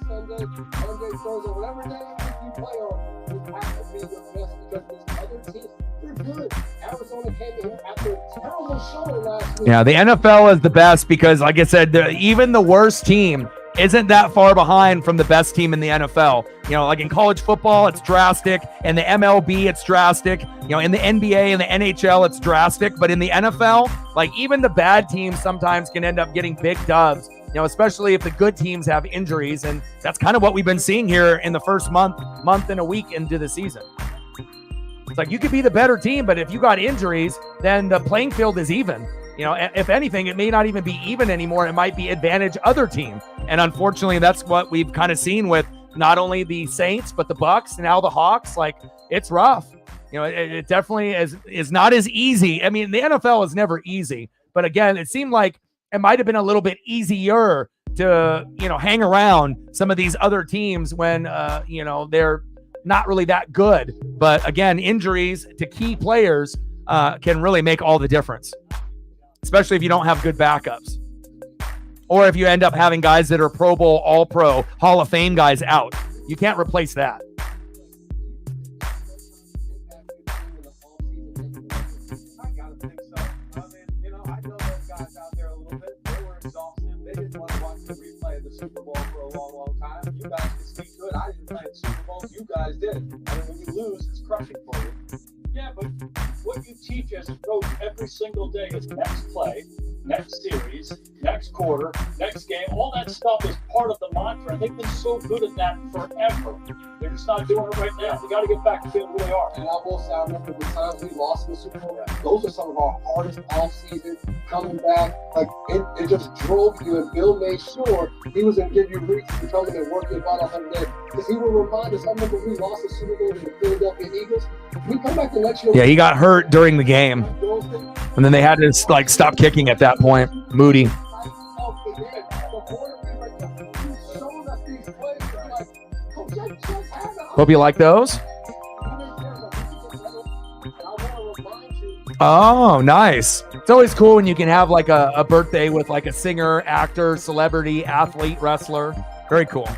Monday, Thursday, whatever day you play on, you have to be your best because these other teams, they're good. Arizona came in here after a terrible showing last week. Yeah, the NFL is the best because, like I said, even the worst team isn't that far behind from the best team in the NFL. You know, like in college football, it's drastic. In the MLB, it's drastic. You know, in the NBA and the NHL, it's drastic. But in the NFL, like even the bad teams sometimes can end up getting big dubs. You know, especially if the good teams have injuries. And that's kind of what we've been seeing here in the first month and a week into the season. It's like you could be the better team, but if you got injuries, then the playing field is even. You know, if anything, it may not even be even anymore. It might be advantage other team. And unfortunately, that's what we've kind of seen with not only the Saints, but the Bucks and now the Hawks. Like, it's rough. You know, it definitely is not as easy. I mean, the NFL is never easy. But again, it seemed like it might have been a little bit easier to, you know, hang around some of these other teams when, you know, they're not really that good. But again, injuries to key players can really make all the difference, especially if you don't have good backups. Or if you end up having guys that are Pro Bowl, All-Pro, Hall of Fame guys out. You can't replace that. Super Bowl for a long, long time. You guys can speak good. I didn't play the Super Bowl. You guys did. And when you lose, it's crushing for you. Yeah, but what you teach as a coach every single day is next play, next series, next quarter, next game. All that stuff is part of the mantra. They've been so good at that forever. They're just not doing it right now. They got to get back to being who they are. And I will say, I remember the times we lost in the Super Bowl. Those are some of our hardest off season coming back. Like it just drove you. And Bill made sure he was going to give you reasons to come in and work your butt off every day. Because he will remind us. I remember we lost the Super Bowl to the Philadelphia Eagles. We come back the next year. Yeah, he got hurt during the game, and then they had to like stop kicking at that point. Moody. Hope you like those. Oh, nice. It's always cool when you can have like a birthday with like a singer, actor, celebrity, athlete, wrestler. Very cool.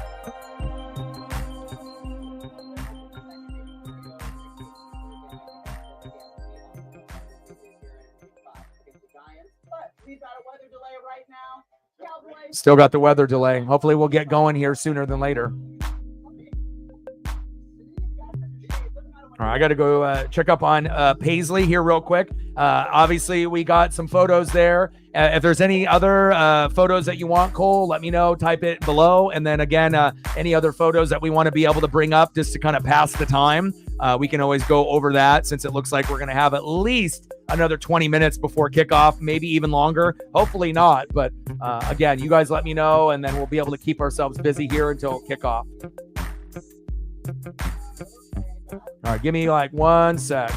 Still got the weather delay. Hopefully we'll get going here sooner than later. All right, I got to go check up on Paisley here real quick. Obviously, we got some photos there. If there's any other photos that you want, Cole, let me know. Type it below. And then again, any other photos that we want to be able to bring up just to kind of pass the time, we can always go over that since it looks like we're going to have at least another 20 minutes before kickoff, maybe even longer. Hopefully not. But again, you guys let me know, and then we'll be able to keep ourselves busy here until kickoff. All right, give me like 1 sec.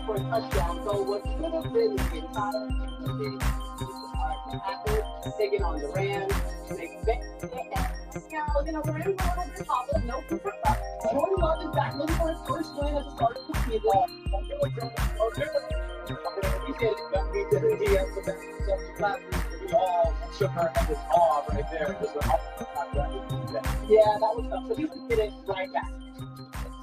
For a touchdown, so what could have been the entire taking on the Rams, Now, the Rams are a little bit tougher. No Cooper Cup. Jordan Love is back looking for his first win at the start of the season. We all shook our head with awe right there. Yeah, that was tough. So he can get it right back.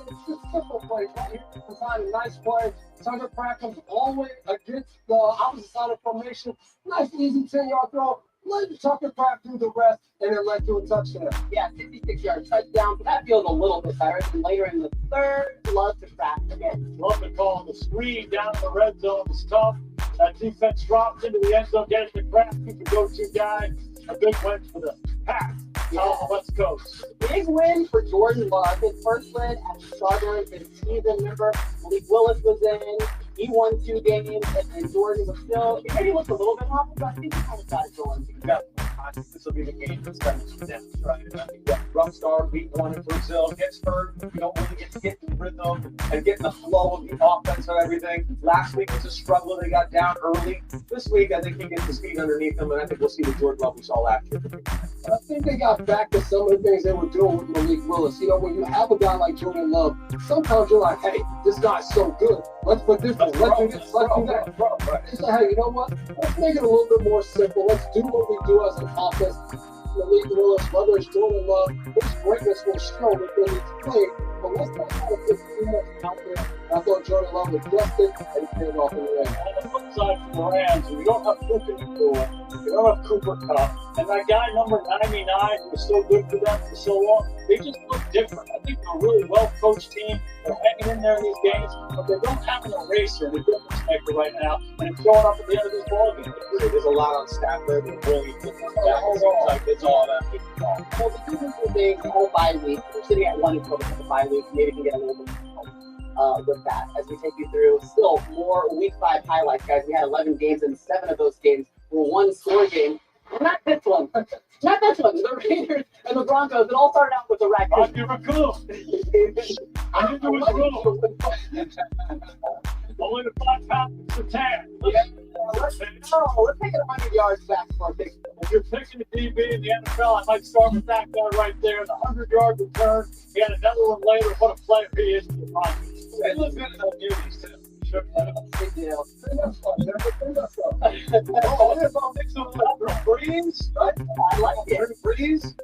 It's a simple play, right? Design a nice play. Tucker Pratt comes all the way against the opposite side of formation. Nice, easy 10-yard throw. Let Tucker Pratt do the rest, and it led to a touchdown. Yeah, 56-yard touchdown. But that feels a little bit better. And later in the third, Love to Pratt again. Love to call the screen down in the red zone was tough. That defense dropped into the end zone, getting the Pratt, he's the go-to guy. A big win for the Pack. On the West Coast. Big win for Jordan Love. His first win at the Southern this season. Remember, Malik Willis was in. He won 2 games, and then Jordan was still. He maybe looked a little bit off, but I think he kind of got it going. This will be the game that's going to them, right? And I think that rough start, week 1 in Brazil, gets hurt. You don't really get to get in the rhythm and get in the flow of the offense and everything. Last week was a struggle. They got down early. This week, I think he gets his feet underneath them, and I think we'll see the Jordan Love we saw last year. I think they got back to some of the things they were doing with Malik Willis. When you have a guy like Jordan Love, sometimes you're like, hey, this guy's so good. Let's put this in. Let's do this. Let's do that. They say, hey, you know what? Let's make it a little bit more simple. Let's do what we do as an offense. Malik Willis, whether it's Jordan Love, his greatness will show within his play. But let's not try to put too much out there. I thought Jordan Love was adjusted and he came off in the end. On the flip side for the Rams, we don't have Cooper anymore. We don't have Cooper Cup. And that guy number 99 who was so good for them for so long, they just look different. I think they're a really well-coached team. They're hanging in there in these games, but they don't have an eraser, the difference maker right now, and it's showing up at the end of this ballgame. There's a lot on staff there that really seems like it's all that big ball. Well, the two different things, the whole bye week. We're sitting at 1 for the bye week. Maybe we can get a little bit with that as we take you through still more week 5 highlights, guys. We had 11 games, and 7 of those games were one-score games. Not this one. Not this one. The Raiders and the Broncos. It all started out with the Raccoon. Rocky Raccoon. I knew it was wrong. Only the 5 pounds to 10. Let's take it 100 yards back for a big. If you're picking a DB in the NFL, I might start with that guy right there. The 100-yard return. He had another one later. What a player he is in the Broncos. They look good in those beauties, too. Big deal. Breeze, right? I like it. Breeze.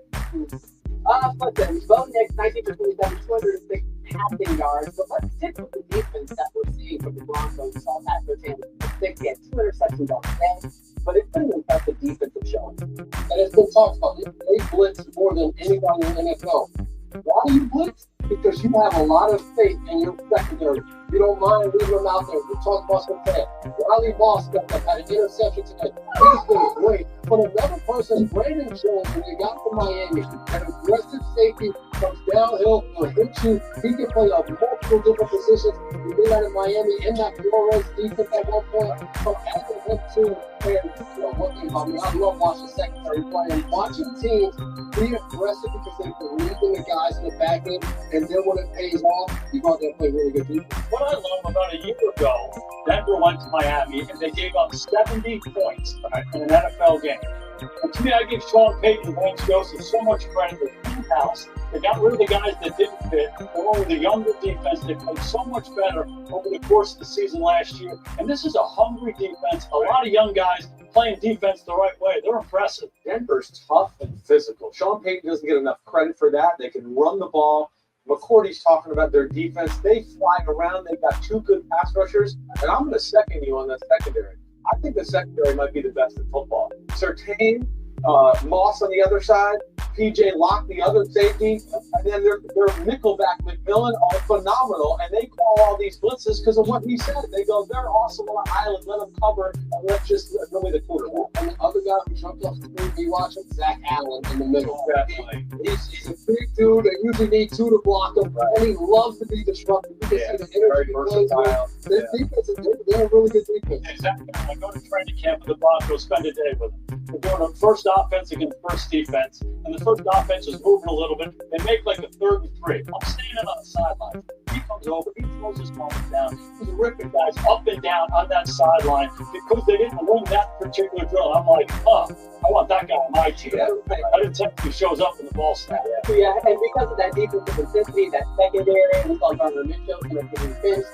But then, Bo Nix, 19 for 27, 206 passing yards. But let's stick with the defense that we're seeing from the Broncos. We saw Pat Surtain with 6, he had 2 interceptions on the day. But it's been an impressive defensive showing. And it's been talked about. They blitz more than anybody in the NFL. Why do you blitz? Because you have a lot of faith in your secondary. You don't mind leaving them out there. We talked about some today. Riley Moss stepped up, had an interception today. He's been great. But another person, Brandon Jones, who they got from Miami, an aggressive safety, comes downhill, will hit you. He can play on multiple different positions. We did that in Miami in that Flores defense at one point. So after him too, and one thing about me, I love watching secondary play and watching teams be aggressive because they believe in the guys in the back end, and then when it pays off, you go out there and play really good defense. What I love about a year ago, Denver went to Miami and they gave up 70 points in an NFL game. And to me, I give Sean Payton and Vance Joseph so much credit. They're in-house. They got rid of the guys that didn't fit. They went with a younger defense. They played so much better over the course of the season last year. And this is a hungry defense. A lot of young guys playing defense the right way. They're impressive. Denver's tough and physical. Sean Payton doesn't get enough credit for that. They can run the ball. McCourty's talking about their defense. They fly around. They've got 2 good pass rushers. And I'm going to second you on that secondary. I think the secondary might be the best in football. Surtain, Moss on the other side, PJ Locke, the other safety, and then their nickelback McMillan are phenomenal, and they call all these blitzes because of what he said. They go, they're awesome on the island, let them cover, and let's just really the quarterback. And the other guy who jumped off the screen, be watching Zach Allen in the middle. Definitely. He's a big dude. They usually need 2 to block him, and he loves to be disruptive. You can see the energy he plays with. Their defense is they're a really good defense. Exactly. I go to training camp with the Broncos, spend a day with them. We're doing a first offense against first defense, and the first offense is moving a little bit. They make like a 3rd and 3. I'm standing on the sideline. He comes over, he throws his helmet down. He's ripping guys up and down on that sideline because they didn't win that particular drill. I'm like, I want that guy on my team. I didn't think he shows up in the ball snap. Yeah, and because of that defensive consistency, that secondary, we saw Gardner Mitchell kind of getting benched,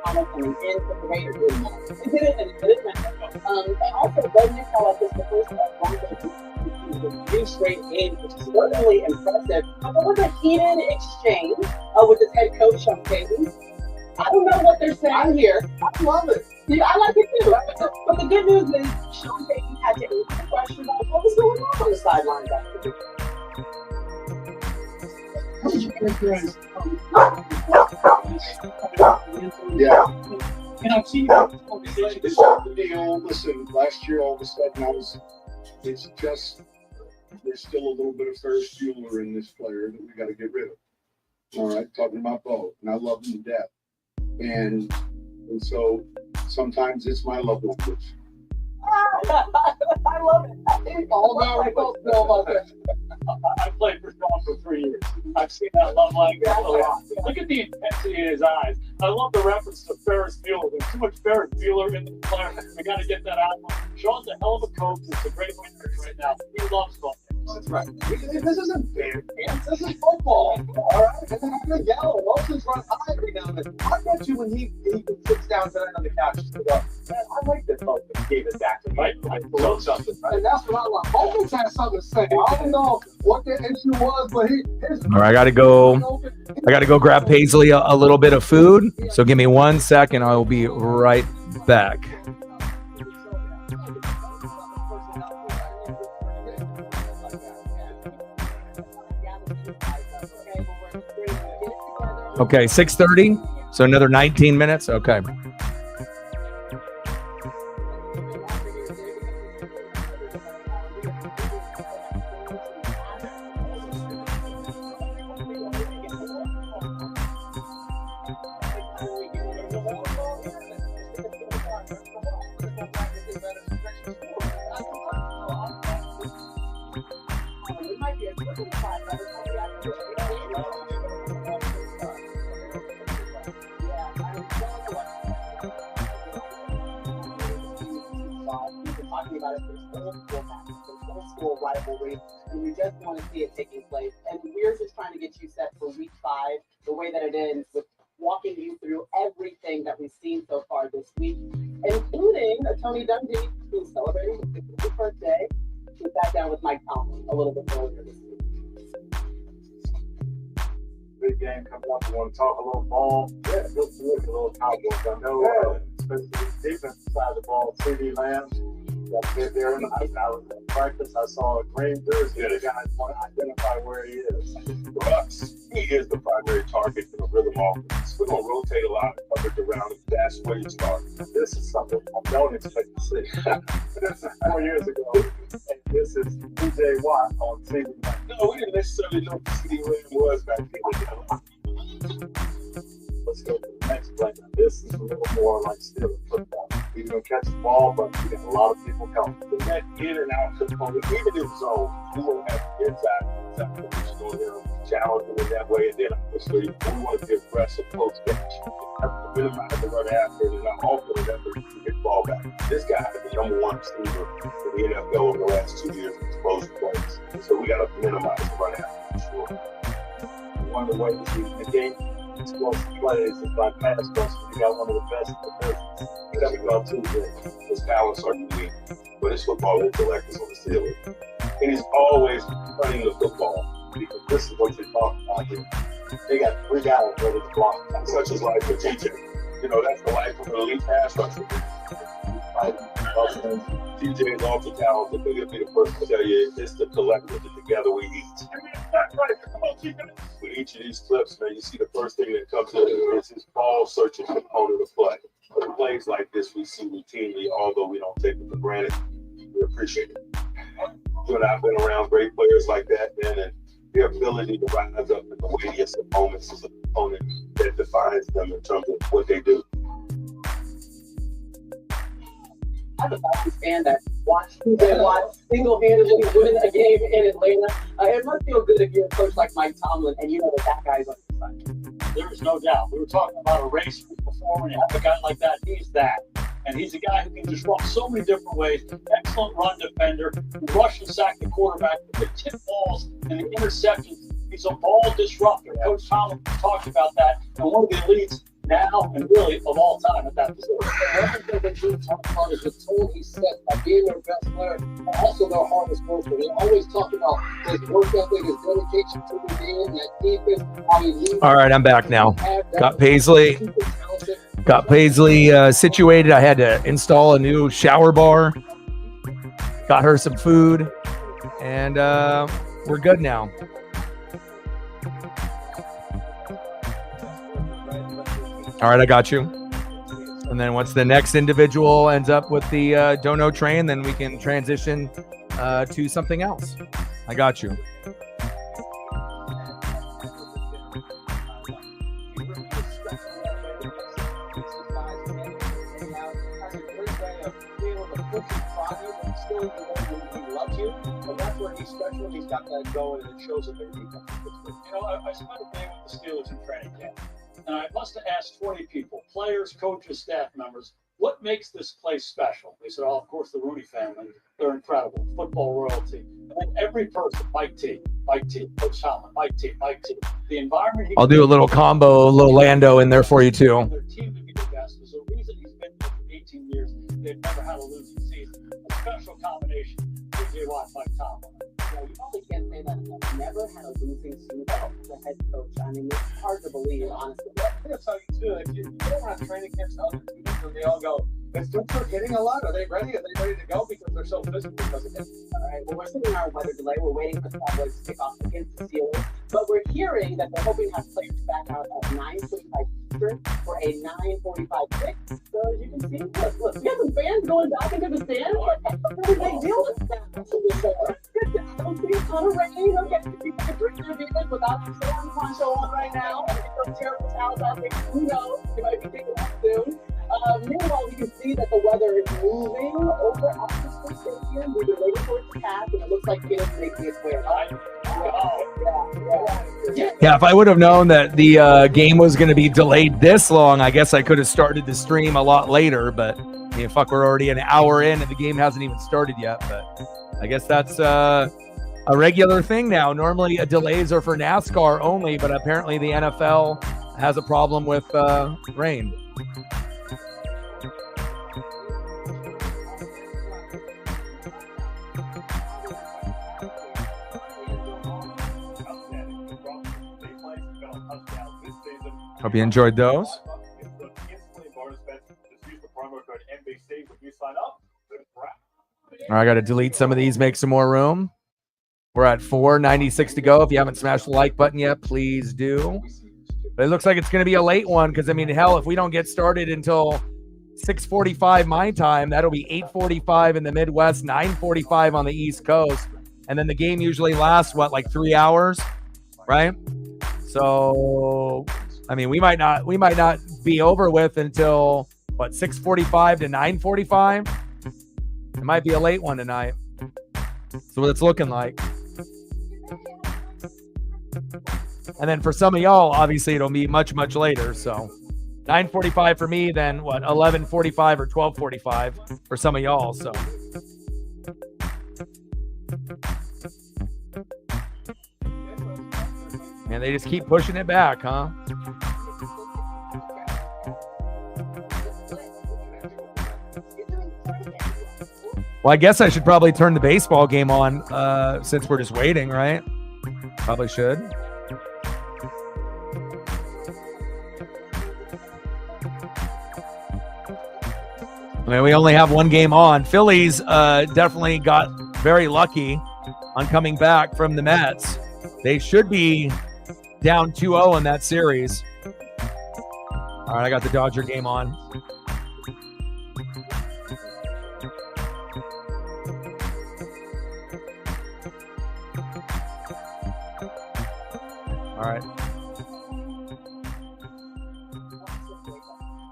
Connell coming in, so the Raiders doing that. They did it, and it didn't matter. And also, Douglas felt like this the first Broncos 3 straight games, which is certainly impressive. But there was a heated exchange with his head coach, Sean Payton. I don't know what they're saying here. I love it. Yeah, I like it too. But the good news is Sean Payton had to answer the question about what was going on the sidelines after the How would you characterize Yeah. And I've seen that conversation. Listen, last year all of a sudden it's just, there's still a little bit of Ferris Bueller in this player that we got to get rid of. All right, talking about Bo, and I love him to death. And so sometimes it's my love language. I love it. All about both know about that. I played for Sean for 3 years. I've seen that love language a lot. Look at the intensity in his eyes. I love the reference to Ferris Bueller. There's too much Ferris Bueller in the player. We got to get that out. Sean's a hell of a coach. It's a great winner right now. He loves football. That's right. This isn't band camp. This is football. All right. And then I'm going to yell. Emotions run high every now and then. I bet you when he sits down tonight on the couch, he's going to go, man, I like this moment that he gave it back to me. I wrote something. Right? And that's what I like. Always has something to say. I don't know what the issue was, but All right, I gotta go grab Paisley a little bit of food. So give me 1 second. I will be right back. Okay, 6:30. So another 19 minutes. Okay. Rivalry, and we just want to see it taking place. And we're just trying to get you set for week 5, the way that it ends, with walking you through everything that we've seen so far this week, including Tony Dungy, who's celebrating his 50th birthday. We sat down with Mike Tomlin a little bit earlier this week. Big game coming up. We want to talk a little ball. Yeah, good to look at a little Cowboys. I know, especially the defense side of the ball, CD Lamb. Got to get there. I was in practice. I saw a green jersey. The guys want to identify where he is. For us, he is the primary target for the rhythm offense. We're going to rotate a lot of coverage around him. That's where you start. This is something I don't expect to see. This is 4 years ago. And this is DJ Watt on CD Lamb. No, we didn't necessarily know who CD Lamb was back then. Let's go to the next play. Now, this is a little more like stealing football. He's going to catch the ball, but we got a lot of people coming. With that in and out component, even in zone, we won't have the inside position on him, challenge him in that way. And then, obviously, we want to be aggressive post catch. Have to minimize the run after, and not offer an effort to get the ball back. This guy is the number 1 receiver in the NFL over the last 2 years in explosive plays. So we got to minimize the run after for sure. One of the ways the game explosive plays is by pass rush. You got one of the best in the business. You got to go out to his talents are unique, but his football intellect is on the ceiling. And he's always running the football because this is what you're talking about here. They got 3 guys ready to block. Such as life for TJ. You know, that's the life of an elite pass rusher. TJ is also talented, but he'll be the first to tell you it's the collective, that together we eat. With each of these clips, man, you see the first thing that comes in is his ball searching component of play. But plays like this we see routinely, although we don't take it for granted. We appreciate it. You and I have been around great players like that, man, and their ability to rise up in the weightiest of moments is a component that defines them in terms of what they do. I'm a Falcons fan that watched TJ Watt single-handedly win a game in Atlanta. It must feel good if you're a coach like Mike Tomlin and you know that guy's on your side. There is no doubt. We were talking about a race before, when you have a guy like that, he's that. And he's a guy who can disrupt so many different ways. Excellent run defender, rush and sack the quarterback, the tip balls and the interceptions. He's a ball disruptor. Coach Tomlin talked about that, and one of the elites now and really of all time at that position. Everything that you talk about is the tone he set by being their best player, but also their hardest worker. They always talk about his work ethic, his dedication to the game, that defense, how he leads. All right, I'm back now. Got Paisley situated. I had to install a new shower bar. Got her some food, and we're good now. All right, I got you. And then once the next individual ends up with the dono train, then we can transition to something else. I got you. He's got that going, and it shows that they're defense. I spent a day with the Steelers in training camp, and I must have asked 20 people, players, coaches, staff members, what makes this place special? They said, of course, the Rooney family. They're incredible. Football royalty. And then every person, Mike T, Coach Tomlin, Mike T. The environment. I'll do a little combo, a little Lando in there for you, too. Their team to be the best. There's a reason he's been there for 18 years. They've never had a losing season. A special combination. P.J. Watt, Mike Tomlin. You probably can't say that enough. Never had a losing season as a head coach. I mean, it's hard to believe, honestly. That's how you do it. If you don't want to train against other teams, and they all go, is Pittsburgh hitting a lot? Are they ready? Are they ready to go? Because they're so physical because of it. All right, well, we're sitting in our weather delay. We're waiting for the Cowboys to kick off against the Steelers. But we're hearing that they're hoping to have players back out at 9:45 Eastern for a 9:45 kick. So as you can see, look, we got some fans going back into the stands. That's a really big deal with that. I don't see a ton of rain. Okay, people can drink their beers without the storm poncho on right now. There's some terrible towels out there. Who knows? They might be taking off soon. Meanwhile, we can see that the weather is moving over after the stadium. We've been waiting for it to pass, and it looks like it is making its way around. Yeah, if I would have known that the game was going to be delayed this long, I guess I could have started the stream a lot later. But, I mean, fuck, we're already an hour in, and the game hasn't even started yet. But I guess that's a regular thing now. Normally, delays are for NASCAR only, but apparently the NFL has a problem with rain. Hope you enjoyed those. All right, I got to delete some of these, make some more room. We're at 4:96 to go. If you haven't smashed the like button yet, please do. But it looks like it's going to be a late one because, I mean, hell, if we don't get started until 6:45 my time, that'll be 8:45 in the Midwest, 9:45 on the East Coast. And then the game usually lasts, like 3 hours, right? So, I mean, we might not be over with until, 6:45 to 9:45? It might be a late one tonight. So what it's looking like. And then for some of y'all, obviously it'll be much, much later. So 9:45 for me, then 11:45 or 12:45 for some of y'all. So man, they just keep pushing it back, huh? Well, I guess I should probably turn the baseball game on since we're just waiting, right? Probably should. I mean, we only have one game on. Phillies definitely got very lucky on coming back from the Mets. They should be down 2-0 in that series. All right, I got the Dodger game on. All right.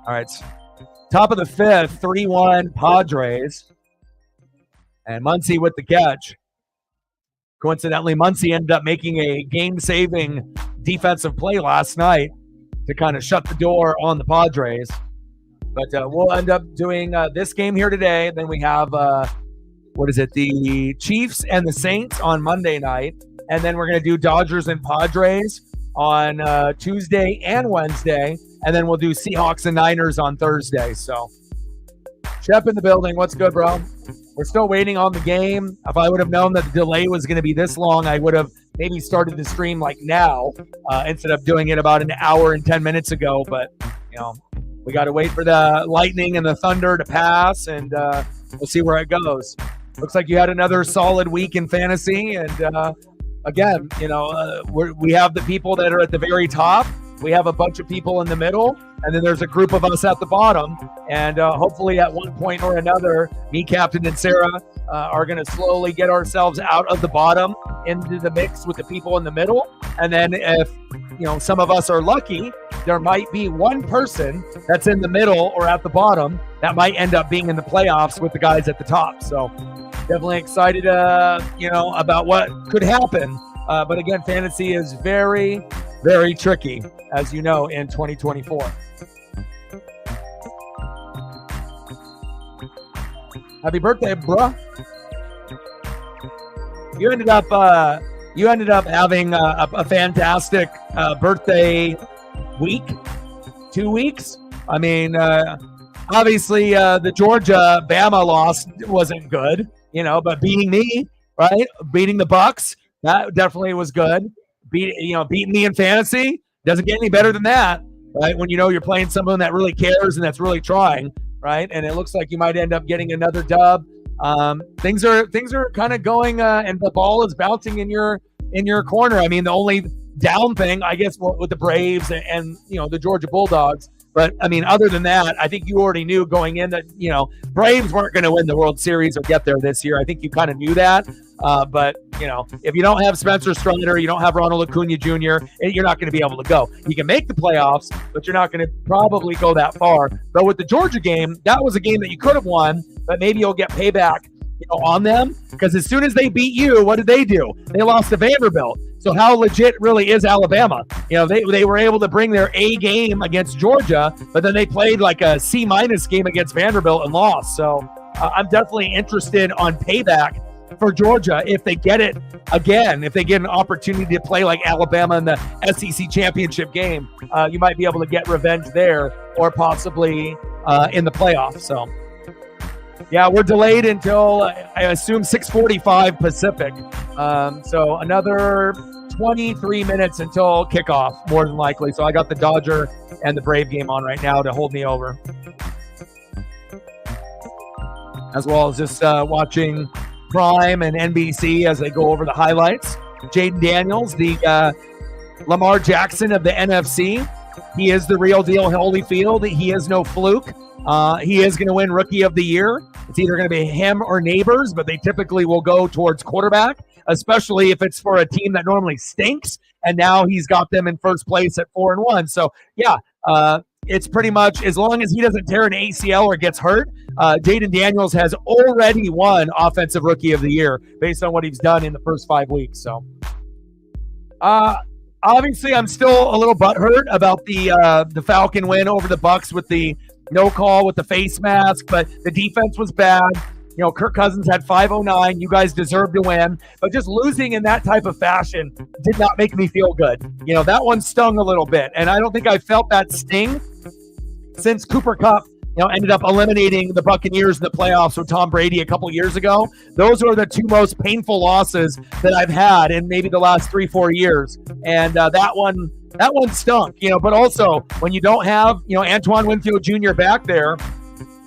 All right. Top of the fifth, 3-1 Padres. And Muncy with the catch. Coincidentally, Muncy ended up making a game-saving defensive play last night to kind of shut the door on the Padres. But we'll end up doing this game here today. Then we have, the Chiefs and the Saints on Monday night. And then we're going to do Dodgers and Padres on Tuesday and Wednesday. And then we'll do Seahawks and Niners on Thursday. So, Shep in the building. What's good, bro? We're still waiting on the game. If I would have known that the delay was going to be this long, I would have maybe started the stream like now instead of doing it about an hour and 10 minutes ago. But, we got to wait for the lightning and the thunder to pass, and we'll see where it goes. Looks like you had another solid week in fantasy. And, again, we have the people that are at the very top. We have a bunch of people in the middle, and then there's a group of us at the bottom. And hopefully at one point or another, me, Captain, and Sarah are going to slowly get ourselves out of the bottom into the mix with the people in the middle. And then if, some of us are lucky, there might be one person that's in the middle or at the bottom that might end up being in the playoffs with the guys at the top. So definitely excited, about what could happen. But again, fantasy is very, very tricky, as you know, in 2024. Happy birthday, bruh. You ended up having a fantastic birthday week, 2 weeks. I mean, obviously the Georgia-Bama loss wasn't good, but beating me, right? Beating the Bucks, that definitely was good. Beating me in fantasy doesn't get any better than that, right? When you're playing someone that really cares and that's really trying, right? And it looks like you might end up getting another dub. Things are kind of going, and the ball is bouncing in your corner. I mean, the only down thing, I guess, with the Braves and the Georgia Bulldogs. But I mean, other than that, I think you already knew going in that Braves weren't going to win the World Series or get there this year. I think you kind of knew that. But if you don't have Spencer Strider, you don't have Ronald Acuna Jr., you're not going to be able to go. You can make the playoffs, but you're not going to probably go that far. But with the Georgia game, that was a game that you could have won, but maybe you'll get payback on them, because as soon as they beat you, what did they do? They lost to Vanderbilt. So how legit really is Alabama? They were able to bring their A game against Georgia, but then they played like a C- game against Vanderbilt and lost. So I'm definitely interested on payback for Georgia if they get it again. If they get an opportunity to play like Alabama in the SEC championship game, you might be able to get revenge there, or possibly in the playoffs. So yeah, we're delayed until I assume 6:45 Pacific. So another 23 minutes until kickoff, more than likely. So I got the Dodger and the Brave game on right now to hold me over, as well as just watching Prime and NBC as they go over the highlights. Jaden Daniels, the Lamar Jackson of the NFC. He is the real deal, Holyfield. He is no fluke. He is going to win Rookie of the Year. It's either going to be him or Neighbors, but they typically will go towards quarterback, especially if it's for a team that normally stinks. And now he's got them in first place at 4-1. So, yeah, it's pretty much as long as he doesn't tear an ACL or gets hurt, Jaden Daniels has already won Offensive Rookie of the Year based on what he's done in the first 5 weeks. So, obviously, I'm still a little butthurt about the Falcon win over the Bucks with the no call with the face mask, but the defense was bad. Kirk Cousins had 509. You guys deserved to win, but just losing in that type of fashion did not make me feel good. That one stung a little bit, and I don't think I felt that sting since Cooper Kupp, ended up eliminating the Buccaneers in the playoffs with Tom Brady a couple years ago. Those are the two most painful losses that I've had in maybe the last 3-4 years, and that one stunk. But also when you don't have Antoine Winfield Jr. back there,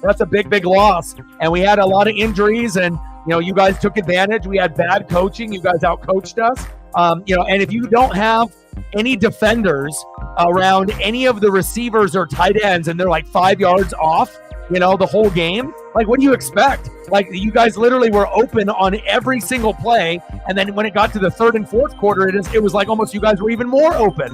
that's a big loss. And we had a lot of injuries, and you guys took advantage. We had bad coaching. You guys outcoached us. And if you don't have any defenders around any of the receivers or tight ends, and they're like 5 yards off, the whole game, like, what do you expect? Like, you guys literally were open on every single play, and then when it got to the third and fourth quarter, it was like almost you guys were even more open.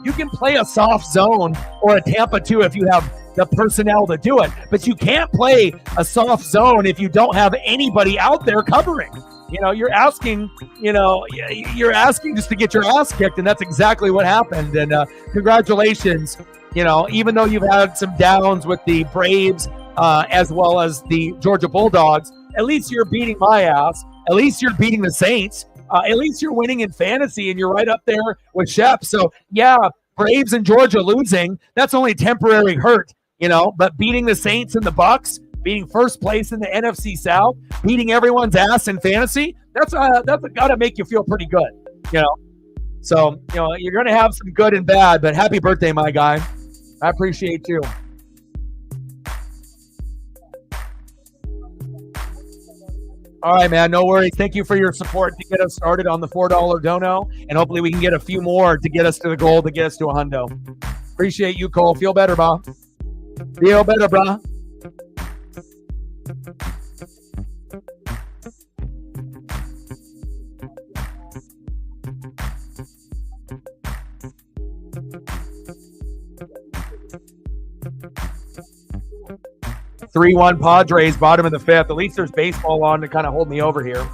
You can play a soft zone or a Tampa 2 if you have the personnel to do it, but you can't play a soft zone if you don't have anybody out there covering. you're asking, you're asking just to get your ass kicked, and that's exactly what happened. And congratulations, even though you've had some downs with the Braves as well as the Georgia Bulldogs, at least you're beating my ass. At least you're beating the Saints. At least you're winning in fantasy, and you're right up there with Shep. So, yeah, Braves and Georgia losing, that's only temporary hurt, but beating the Saints and the Bucks, beating first place in the NFC South, beating everyone's ass in fantasy, that's got to make you feel pretty good, So, you're going to have some good and bad, but happy birthday, my guy. I appreciate you. All right, man, no worries. Thank you for your support to get us started on the $4 dono, and hopefully we can get a few more to get us to the goal, to get us to a hundo. Appreciate you, Cole. Feel better, brah. Feel better, brah. Three-one Padres, bottom of the fifth. At least there's baseball on to kind of hold me over here.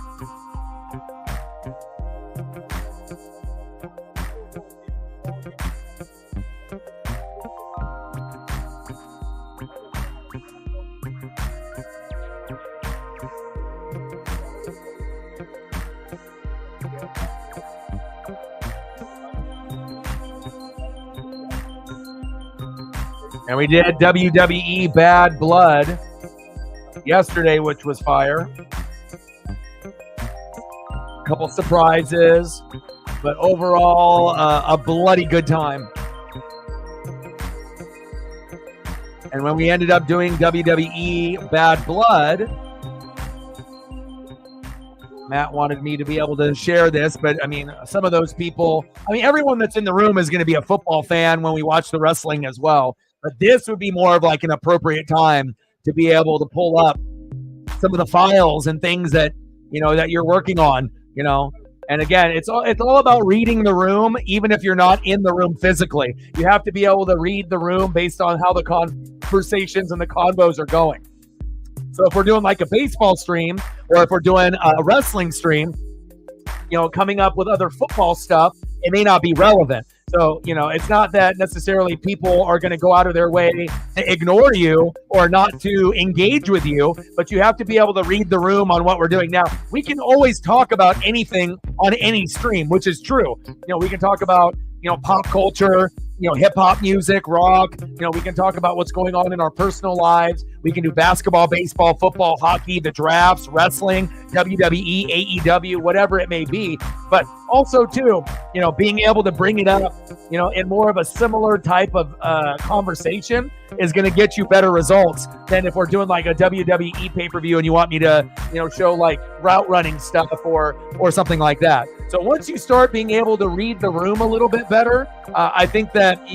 And we did WWE Bad Blood yesterday, which was fire. A couple surprises, but overall, a bloody good time. And when we ended up doing WWE Bad Blood, Matt wanted me to be able to share this, but some of those people, everyone that's in the room is going to be a football fan when we watch the wrestling as well. But this would be more of like an appropriate time to be able to pull up some of the files and things that, that you're working on, And again, it's all about reading the room, even if you're not in the room physically. You have to be able to read the room based on how the conversations and the convos are going. So if we're doing like a baseball stream, or if we're doing a wrestling stream, coming up with other football stuff, it may not be relevant. So, it's not that necessarily people are going to go out of their way to ignore you or not to engage with you, but you have to be able to read the room on what we're doing. Now, we can always talk about anything on any stream, which is true. We can talk about, pop culture, hip hop music, rock. We can talk about what's going on in our personal lives. We can do basketball, baseball, football, hockey, the drafts, wrestling, WWE, AEW, whatever it may be. But also too, being able to bring it up, in more of a similar type of conversation is going to get you better results than if we're doing like a WWE pay-per-view and you want me to, show like route running stuff or something like that. So once you start being able to read the room a little bit better, I think that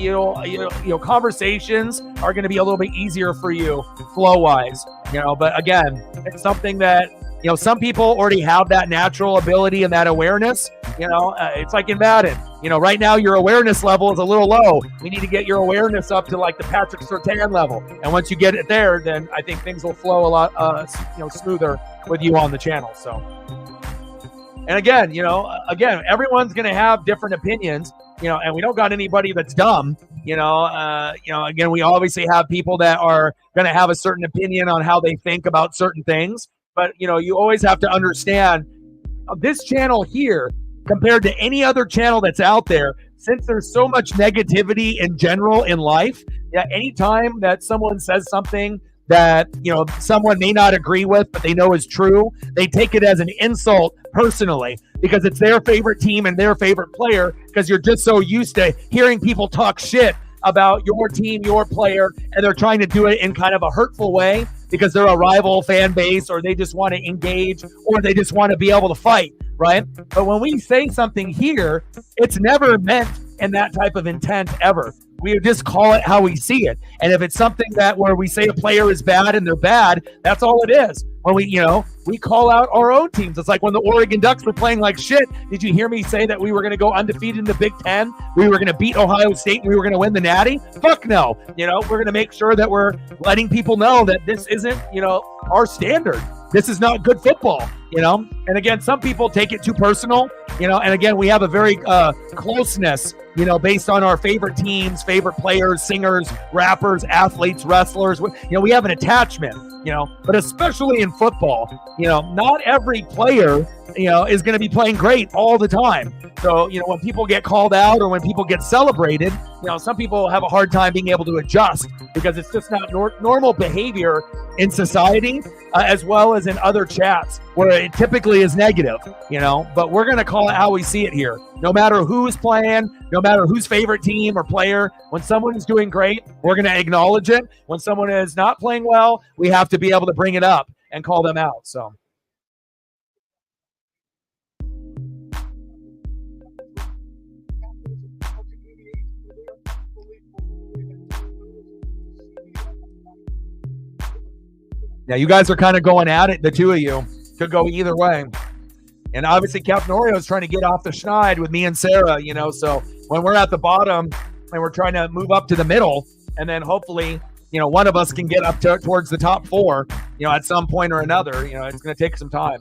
conversations are going to be a little bit easier for you flow-wise. But again, it's something that some people already have that natural ability and that awareness. It's like in Madden. Right now your awareness level is a little low. We need to get your awareness up to like the Patrick Surtain level. And once you get it there, then I think things will flow a lot smoother with you on the channel. So. And again, everyone's going to have different opinions, and we don't got anybody that's dumb, again, we obviously have people that are going to have a certain opinion on how they think about certain things. But, you always have to understand this channel here compared to any other channel that's out there, since there's so much negativity in general in life, anytime that someone says something that, someone may not agree with, but they know is true, they take it as an insult personally because it's their favorite team and their favorite player, because you're just so used to hearing people talk shit about your team, your player, and they're trying to do it in kind of a hurtful way because they're a rival fan base, or they just want to engage, or they just want to be able to fight, right? But when we say something here, it's never meant in that type of intent ever. We just call it how we see it. And if it's something that where we say a player is bad and they're bad, that's all it is. When we call out our own teams. It's like when the Oregon Ducks were playing like shit. Did you hear me say that we were going to go undefeated in the Big Ten? We were going to beat Ohio State and we were going to win the Natty? Fuck no. We're going to make sure that we're letting people know that this isn't, our standard. This is not good football. And again, some people take it too personal, and again, we have a very closeness, based on our favorite teams, favorite players, singers, rappers, athletes, wrestlers. We have an attachment, but especially in football, not every player, is going to be playing great all the time. So, when people get called out or when people get celebrated, some people have a hard time being able to adjust because it's just not normal behavior in society, as well as in other chats where it typically is negative, but we're going to call it how we see it here. No matter who's playing, no matter whose favorite team or player, when someone is doing great, we're going to acknowledge it. When someone is not playing well, we have to be able to bring it up and call them out. So. Yeah, you guys are kind of going at it, the two of you. Could go either way. And obviously, Captain Oreo is trying to get off the schneid with me and Sarah, so when we're at the bottom and we're trying to move up to the middle, and then hopefully, one of us can get up towards the top four, at some point or another, it's going to take some time.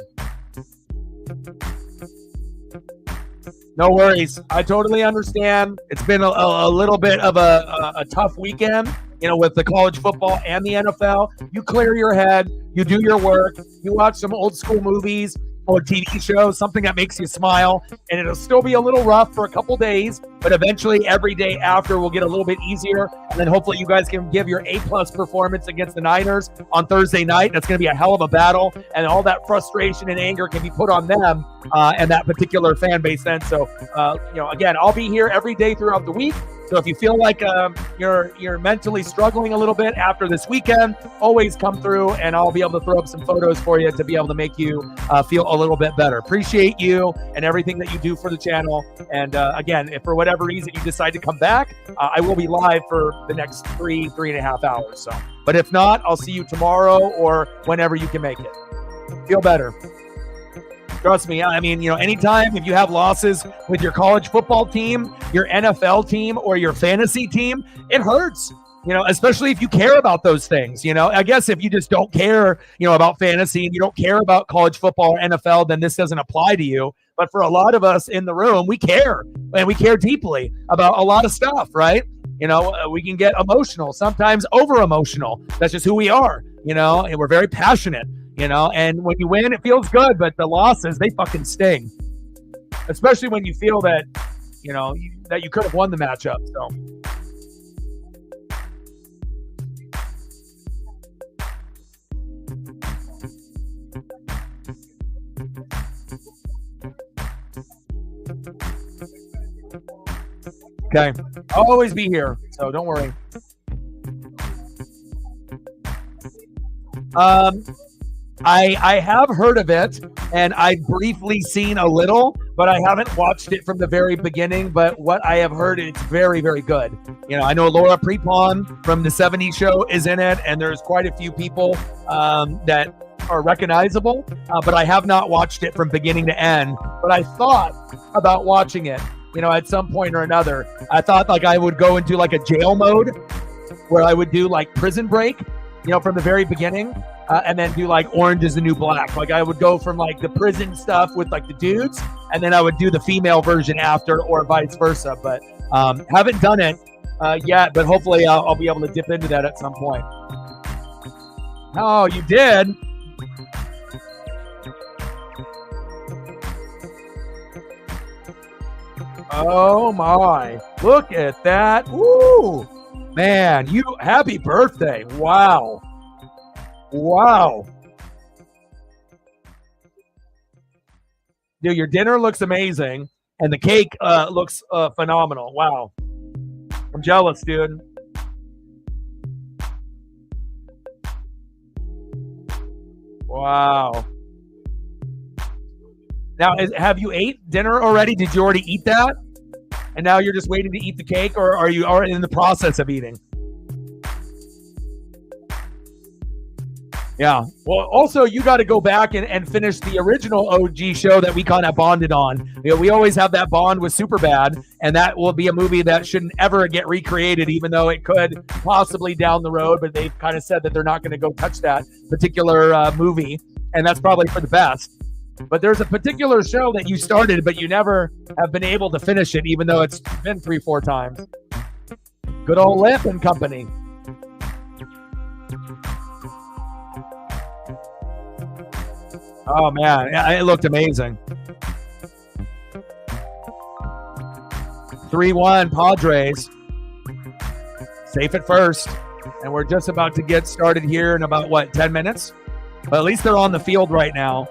No worries. I totally understand. It's been a little bit of a tough weekend, with the college football and the NFL. You clear your head, you do your work, you watch some old school movies or TV shows, something that makes you smile, and it'll still be a little rough for a couple days, but eventually every day after will get a little bit easier, and then hopefully you guys can give your A-plus performance against the Niners on Thursday night. That's going to be a hell of a battle, and all that frustration and anger can be put on them and that particular fan base then. So, again, I'll be here every day throughout the week. So if you feel like you're mentally struggling a little bit after this weekend, always come through and I'll be able to throw up some photos for you to be able to make you feel a little bit better. Appreciate you and everything that you do for the channel. And again, if for whatever reason you decide to come back, I will be live for the next 3.5 hours. So, but if not, I'll see you tomorrow or whenever you can make it. Feel better. Trust me. I mean, anytime if you have losses with your college football team, your NFL team, or your fantasy team, it hurts, especially if you care about those things. I guess if you just don't care, about fantasy and you don't care about college football or NFL, then this doesn't apply to you. But for a lot of us in the room, we care, and we care deeply about a lot of stuff, right? We can get emotional, sometimes over emotional. That's just who we are, and we're very passionate. And when you win, it feels good, but the losses, they fucking sting. Especially when you feel that, that you could have won the matchup. So. Okay. I'll always be here, so don't worry. I have heard of it, and I've briefly seen a little, but I haven't watched it from the very beginning. But what I have heard, it's very, very good. I know Laura Prepon from the 70s show is in it, and there's quite a few people that are recognizable, but I have not watched it from beginning to end. But I thought about watching it, at some point or another. I thought like I would go into like a jail mode where I would do like Prison Break, from the very beginning. And then do like Orange is the New Black. Like I would go from like the prison stuff with like the dudes, and then I would do the female version after, or vice versa. But haven't done it yet, but hopefully I'll be able to dip into that at some point. Oh, you did? Oh my, look at that. Woo, man, happy birthday. Wow. Wow. Dude, your dinner looks amazing, and the cake looks phenomenal. Wow. I'm jealous, dude. Wow. Now, have you ate dinner already? Did you already eat that? And now you're just waiting to eat the cake, or are you already in the process of eating? Yeah. Well, also, you got to go back and finish the original OG show that we kind of bonded on. We always have that bond with Superbad, and that will be a movie that shouldn't ever get recreated, even though it could possibly down the road. But they've kind of said that they're not going to go touch that particular movie, and that's probably for the best. But there's a particular show that you started, but you never have been able to finish it, even though it's been 3-4 times. Good old Lamp and Company. Oh, man. It looked amazing. 3-1 Padres. Safe at first. And we're just about to get started here in about, 10 minutes? But at least they're on the field right now.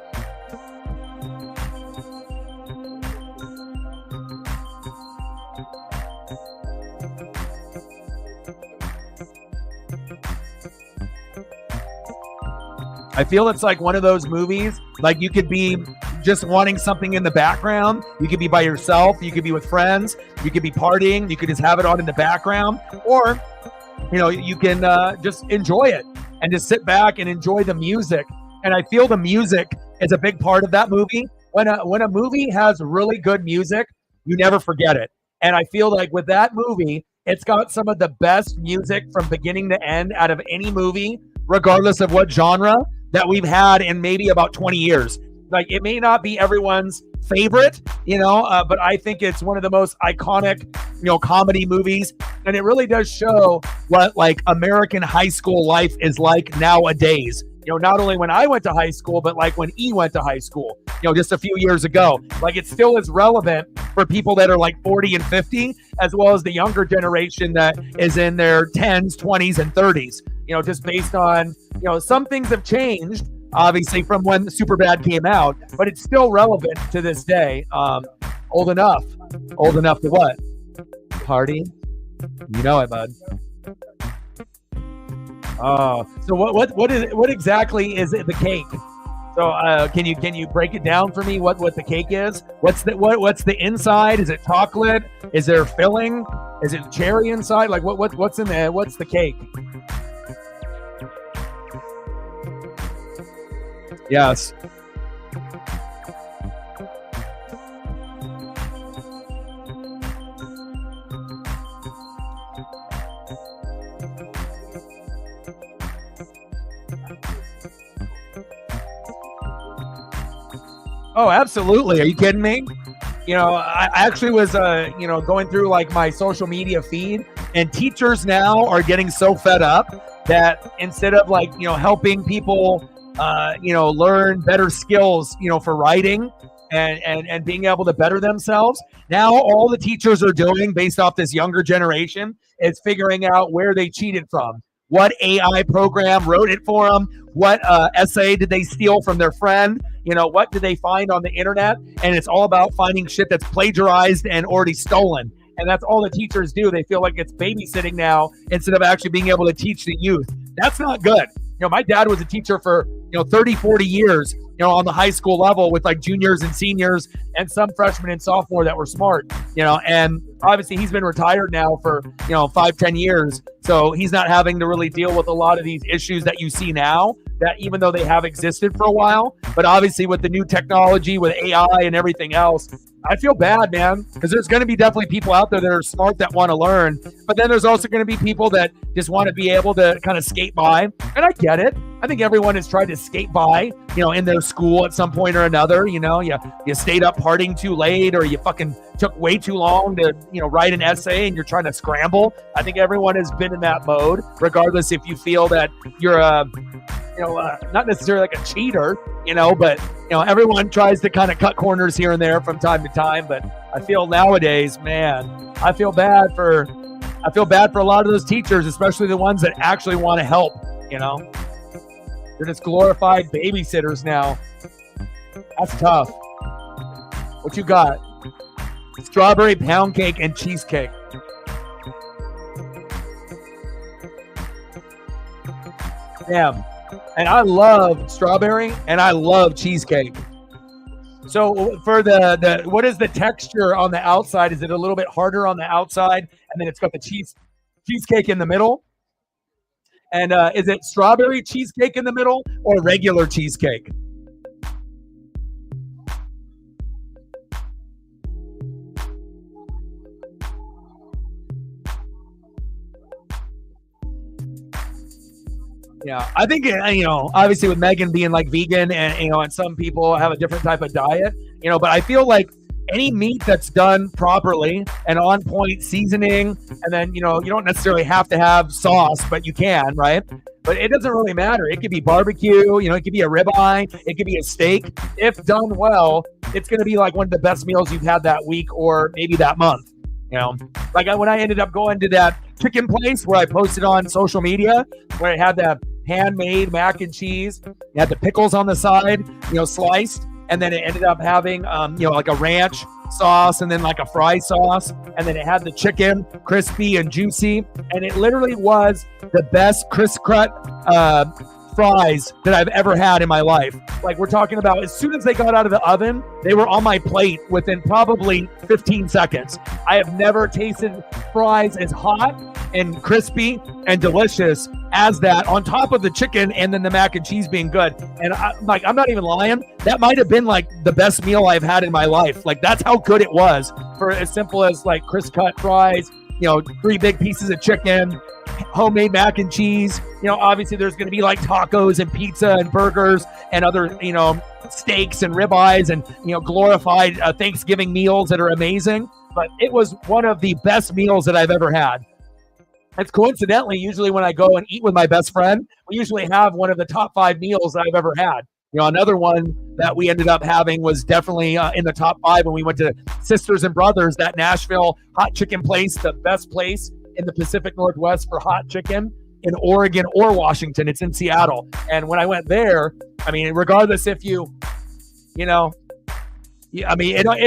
I feel it's like one of those movies, like you could be just wanting something in the background. You could be by yourself. You could be with friends. You could be partying. You could just have it on in the background. Or, you can just enjoy it and just sit back and enjoy the music. And I feel the music is a big part of that movie. When a movie has really good music, you never forget it. And I feel like with that movie, it's got some of the best music from beginning to end out of any movie, regardless of what genre, that we've had in maybe about 20 years. Like, it may not be everyone's favorite, but I think it's one of the most iconic, comedy movies. And it really does show what like American high school life is like nowadays. Not only when I went to high school, but like when E went to high school, just a few years ago. Like, it still is relevant for people that are like 40 and 50, as well as the younger generation that is in their 10s, 20s, and 30s. Just based on, some things have changed, obviously, from when Superbad came out, but it's still relevant to this day. Old enough to what? Party? You know it, bud. Oh, so what exactly is it? The cake? So can you break it down for me? What the cake is? What's the inside? Is it chocolate? Is there filling? Is it cherry inside? Like what's in there? What's the cake? Yes. Oh, absolutely. Are you kidding me? I actually was, going through like my social media feed, and teachers now are getting so fed up that instead of like, helping people, learn better skills, for writing and being able to better themselves, now all the teachers are doing based off this younger generation is figuring out where they cheated from. What AI program wrote it for them? What essay did they steal from their friend? What did they find on the internet? And it's all about finding shit that's plagiarized and already stolen. And that's all the teachers do. They feel like it's babysitting now instead of actually being able to teach the youth. That's not good. My dad was a teacher for, 30, 40 years, on the high school level with like juniors and seniors and some freshmen and sophomore that were smart, and obviously he's been retired now for, 5-10 years. So he's not having to really deal with a lot of these issues that you see now, that even though they have existed for a while, but obviously with the new technology, with AI and everything else, I feel bad, man, because there's going to be definitely people out there that are smart that want to learn, but then there's also going to be people that just want to be able to kind of skate by, and I get it. I think everyone has tried to skate by, in their school at some point or another. You stayed up partying too late, or you fucking took way too long to, write an essay and you're trying to scramble. I think everyone has been in that mode, regardless if you feel that you're not necessarily like a cheater, but everyone tries to kind of cut corners here and there from time to time. But I feel nowadays, man, I feel bad for a lot of those teachers, especially the ones that actually want to help. They're just glorified babysitters now. That's tough. What you got? Strawberry pound cake and cheesecake. Damn. And I love strawberry and I love cheesecake. So for the what is the texture on the outside? Is it a little bit harder on the outside, and then it's got the cheesecake in the middle? And is it strawberry cheesecake in the middle or regular cheesecake? Yeah, I think, obviously with Megan being like vegan and, and some people have a different type of diet, but I feel like any meat that's done properly and on point seasoning, and then, you don't necessarily have to have sauce, but you can, right? But it doesn't really matter. It could be barbecue, it could be a ribeye, it could be a steak. If done well, it's going to be like one of the best meals you've had that week or maybe that month. Like when I ended up going to that chicken place where I posted on social media, where it had the handmade mac and cheese, it had the pickles on the side, sliced, and then it ended up having, like a ranch sauce and then like a fry sauce, and then it had the chicken crispy and juicy, and it literally was the best crisp cut fries that I've ever had in my life. Like, we're talking about as soon as they got out of the oven, they were on my plate within probably 15 seconds. I have never tasted fries as hot and crispy and delicious as that, on top of the chicken and then the mac and cheese being good. And I'm not even lying. That might have been like the best meal I've had in my life. Like, that's how good it was, for as simple as like crisp cut fries, 3 big pieces of chicken, homemade mac and cheese. Obviously there's going to be like tacos and pizza and burgers and other, steaks and ribeyes and, glorified Thanksgiving meals that are amazing. But it was one of the best meals that I've ever had. It's coincidentally, usually when I go and eat with my best friend, we usually have one of the top 5 meals that I've ever had. Another one that we ended up having was definitely in the top 5 when we went to Sisters and Brothers, that Nashville hot chicken place, the best place in the Pacific Northwest for hot chicken in Oregon or Washington. It's in Seattle. And when I went there, I mean, regardless if it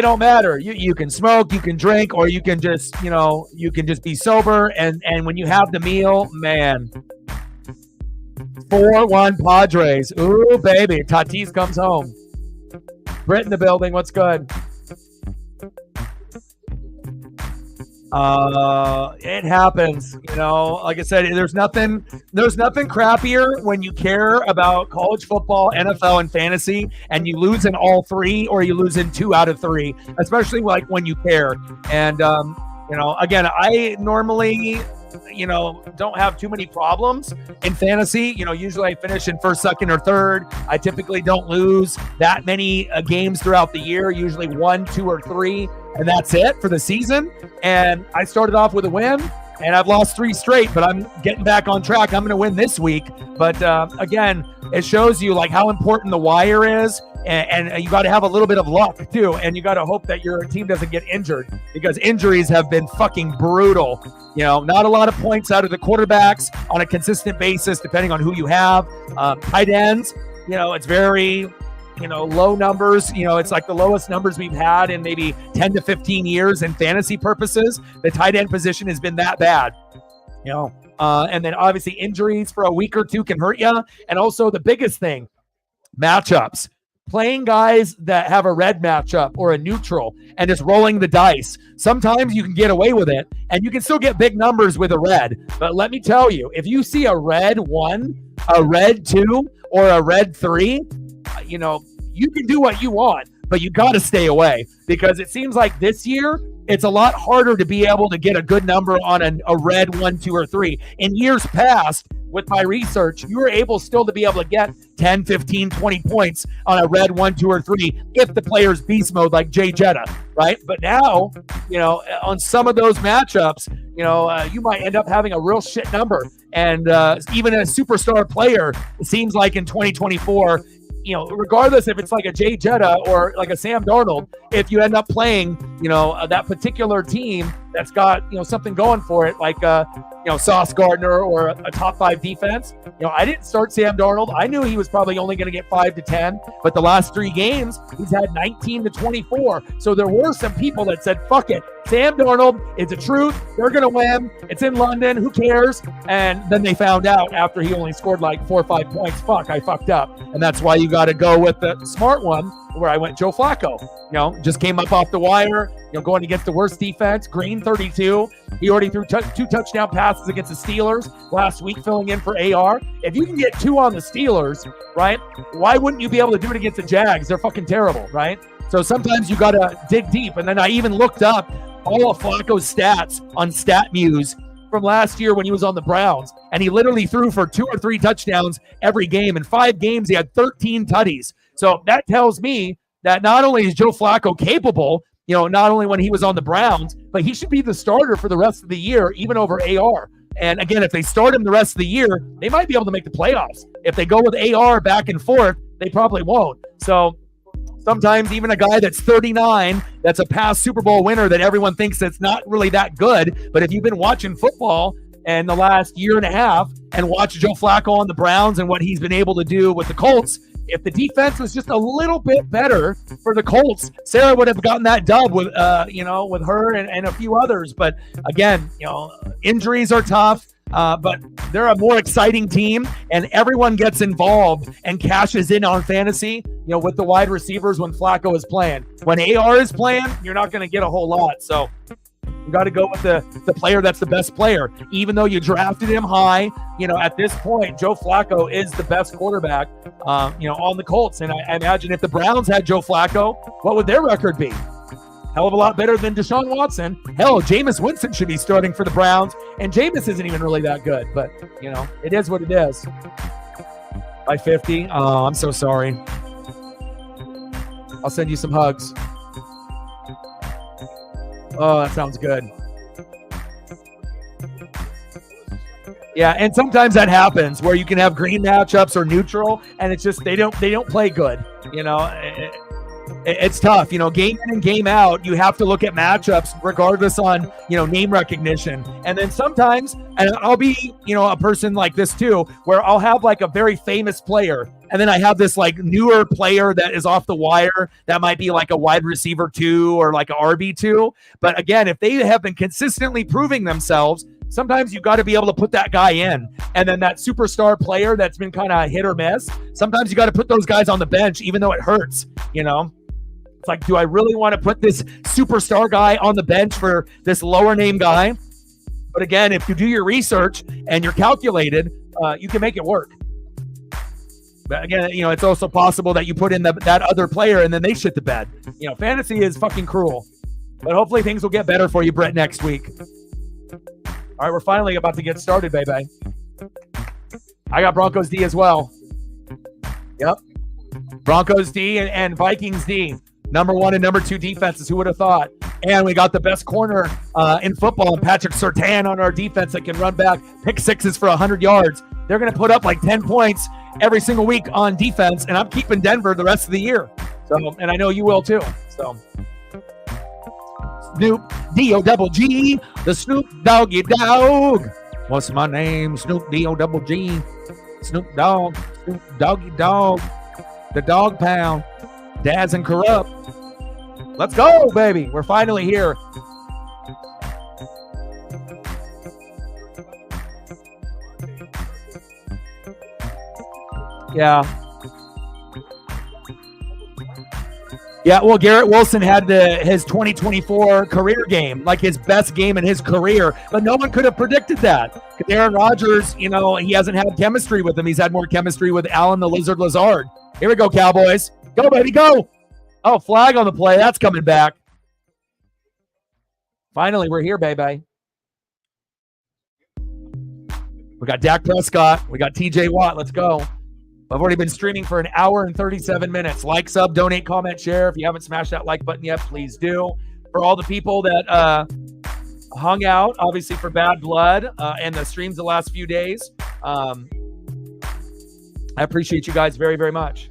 don't matter. You can smoke, you can drink, or you can just, you can just be sober. And when you have the meal, man, 4-1 Padres. Ooh, baby. Tatis comes home. Britt in the building. What's good? It happens, like I said, there's nothing crappier when you care about college football, NFL, and fantasy, and you lose in all 3, or you lose in 2 out of 3, especially like when you care. And, again, I normally, don't have too many problems in fantasy. Usually I finish in 1st, 2nd, or 3rd. I typically don't lose that many games throughout the year, usually 1, 2, or 3. And that's it for the season. And I started off with a win, and I've lost 3 straight, but I'm getting back on track. I'm going to win this week. But again, it shows you like how important the wire is. And you got to have a little bit of luck too. And you got to hope that your team doesn't get injured, because injuries have been fucking brutal. Not a lot of points out of the quarterbacks on a consistent basis, depending on who you have. Tight ends, it's very, low numbers. It's like the lowest numbers we've had in maybe 10 to 15 years in fantasy purposes. The tight end position has been that bad, and then obviously injuries for a week or 2 can hurt you. And also the biggest thing, matchups. Playing guys that have a red matchup or a neutral and just rolling the dice. Sometimes you can get away with it, and you can still get big numbers with a red. But let me tell you, if you see a red 1, a red 2, or a red 3, you can do what you want, but you got to stay away, because it seems like this year it's a lot harder to be able to get a good number on a red 1, 2, or 3. In years past, with my research, you were able still to be able to get 10, 15, 20 points on a red 1, 2, or 3 if the player's beast mode like Jay Jetta, right? But now, on some of those matchups, you might end up having a real shit number. And even a superstar player, it seems like in 2024, regardless if it's like a Jay Jetta or like a Sam Darnold, if you end up playing, that particular team that's got, something going for it, like, Sauce Gardner or a top 5 defense. I didn't start Sam Darnold. I knew he was probably only going to get 5 to 10, but the last 3 games, he's had 19 to 24. So there were some people that said, fuck it. Sam Darnold, it's the truth. They're going to win. It's in London. Who cares? And then they found out after he only scored like 4 or 5 points. Fuck, I fucked up. And that's why you got to go with the smart one, where I went Joe Flacco. Just came up off the wire, going against the worst defense. Green 32. He already threw 2 touchdown passes against the Steelers last week, filling in for AR. If you can get 2 on the Steelers, right, why wouldn't you be able to do it against the Jags? They're fucking terrible, right? So sometimes you got to dig deep. And then I even looked up all of Flacco's stats on StatMuse from last year when he was on the Browns, and he literally threw for 2 or 3 touchdowns every game. In 5 games, he had 13 tutties. So that tells me that not only is Joe Flacco capable, not only when he was on the Browns, but he should be the starter for the rest of the year, even over AR. And again, if they start him the rest of the year, they might be able to make the playoffs. If they go with AR back and forth, they probably won't. So sometimes even a guy that's 39, that's a past Super Bowl winner that everyone thinks that's not really that good. But if you've been watching football in the last year and a half and watch Joe Flacco on the Browns and what he's been able to do with the Colts, if the defense was just a little bit better for the Colts, Sarah would have gotten that dub with, with her and a few others. But again, injuries are tough. But they're a more exciting team, and everyone gets involved and cashes in on fantasy, with the wide receivers when Flacco is playing. When AR is playing, you're not going to get a whole lot. So you got to go with the player that's the best player. Even though you drafted him high, at this point, Joe Flacco is the best quarterback, on the Colts. And I imagine if the Browns had Joe Flacco, what would their record be? Hell of a lot better than Deshaun Watson. Hell, Jameis Winston should be starting for the Browns, and Jameis isn't even really that good. But, it is what it is. By 50. Oh, I'm so sorry. I'll send you some hugs. Oh, that sounds good. Yeah, and sometimes that happens where you can have green matchups or neutral, and it's just they don't play good. It's tough, game in and game out. You have to look at matchups regardless on, name recognition. And then sometimes, and I'll be, a person like this too, where I'll have like a very famous player. And then I have this like newer player that is off the wire that might be like a wide receiver 2 or like a RB2. But again, if they have been consistently proving themselves, sometimes you got to be able to put that guy in. And then that superstar player that's been kind of hit or miss, sometimes you got to put those guys on the bench, even though it hurts, It's like, do I really want to put this superstar guy on the bench for this lower name guy? But again, if you do your research and you're calculated, you can make it work. But again, it's also possible that you put in that other player and then they shit the bed. Fantasy is fucking cruel. But hopefully things will get better for you, Brett, next week. All right, we're finally about to get started, baby. I got Broncos D as well. Yep. Broncos D and Vikings D. Number 1 and number 2 defenses. Who would have thought? And we got the best corner in football, Patrick Surtain, on our defense that can run back, pick sixes for 100 yards. They're going to put up like 10 points every single week on defense, and I'm keeping Denver the rest of the year. So, and I know you will too. So, Snoop D-O-double-G, the Snoop Doggy Dog. What's my name? Snoop D-O-double-G. Snoop Dogg, Snoop Doggy Dog, the Dog Pound, Daz and Corrupt. Let's go, baby. We're finally here. Yeah. Yeah, well, Garrett Wilson had his 2024 career game, like his best game in his career, but no one could have predicted that. Because Aaron Rodgers, he hasn't had chemistry with him. He's had more chemistry with Allen the Lizard Lazard. Here we go, Cowboys. Go, baby, go. Oh, flag on the play. That's coming back. Finally, we're here, baby. We got Dak Prescott. We got TJ Watt. Let's go. I've already been streaming for 1 hour and 37 minutes. Like, sub, donate, comment, share. If you haven't smashed that like button yet, please do. For all the people that hung out, obviously for Bad Blood and the streams the last few days, I appreciate you guys very, very much.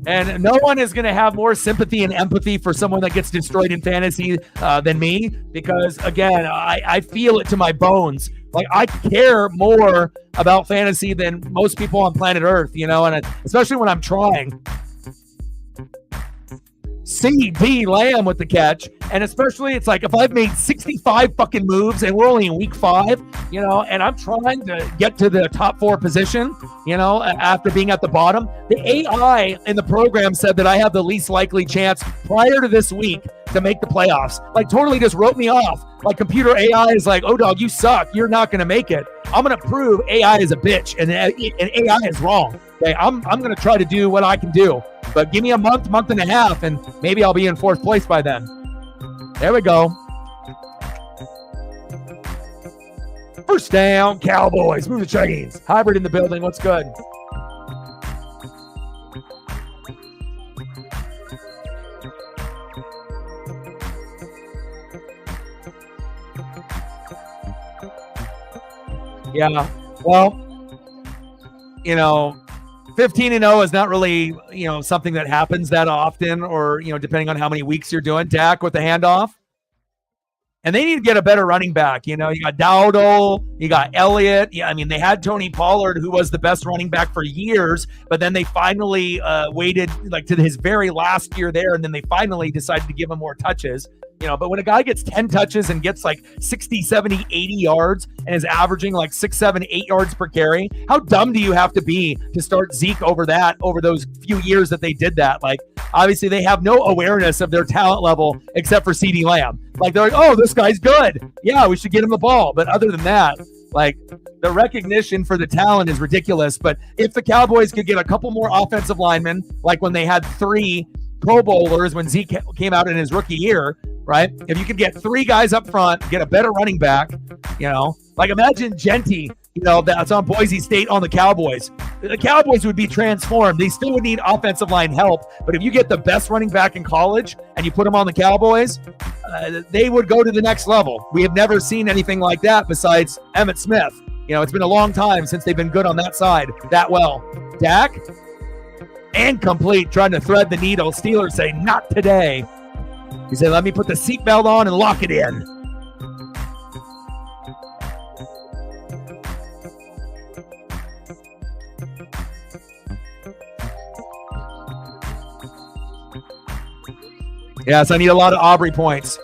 And no one is going to have more sympathy and empathy for someone that gets destroyed in fantasy than me, because, again, I feel it to my bones. Like, I care more about fantasy than most people on planet Earth, and especially when I'm trying. C.D. Lamb with the catch. And especially, it's like if I've made 65 fucking moves and we're only in week 5, and I'm trying to get to the top 4 position, after being at the bottom. The AI in the program said that I have the least likely chance prior to this week to make the playoffs. Like, totally just wrote me off. Like, computer AI is like, oh, dog, you suck. You're not going to make it. I'm going to prove AI is a bitch and AI is wrong. Okay, I'm going to try to do what I can do. But give me a month and a half, and maybe I'll be in 4th place by then. There we go. First down, Cowboys. Move the chains. Hybrid in the building. What's good? Yeah. Well, 15-0 is not really, something that happens that often, or, depending on how many weeks you're doing. Dak with the handoff. And they need to get a better running back. You got Dowdle, you got Elliott. Yeah, I mean, they had Tony Pollard, who was the best running back for years, but then they finally waited to his very last year there, and then they finally decided to give him more touches. But when a guy gets 10 touches and gets 60, 70, 80 yards and is averaging 6, 7, 8 yards per carry, how dumb do you have to be to start Zeke over those few years that they did that? Obviously they have no awareness of their talent level except for CeeDee Lamb. They're like, oh, this guy's good. Yeah, we should get him the ball. But other than that, the recognition for the talent is ridiculous. But if the Cowboys could get a couple more offensive linemen, like when they had 3 Pro Bowlers when Zeke came out in his rookie year, right? If you could get 3 guys up front, get a better running back, imagine Genty, that's on Boise State on the Cowboys. The Cowboys would be transformed. They still would need offensive line help, but if you get the best running back in college and you put him on the Cowboys, they would go to the next level. We have never seen anything like that besides Emmitt Smith. It's been a long time since they've been good on that side that well. Dak, incomplete, trying to thread the needle. Steelers say, not today. He said, let me put the seatbelt on and lock it in. Yes, I need a lot of Aubrey points.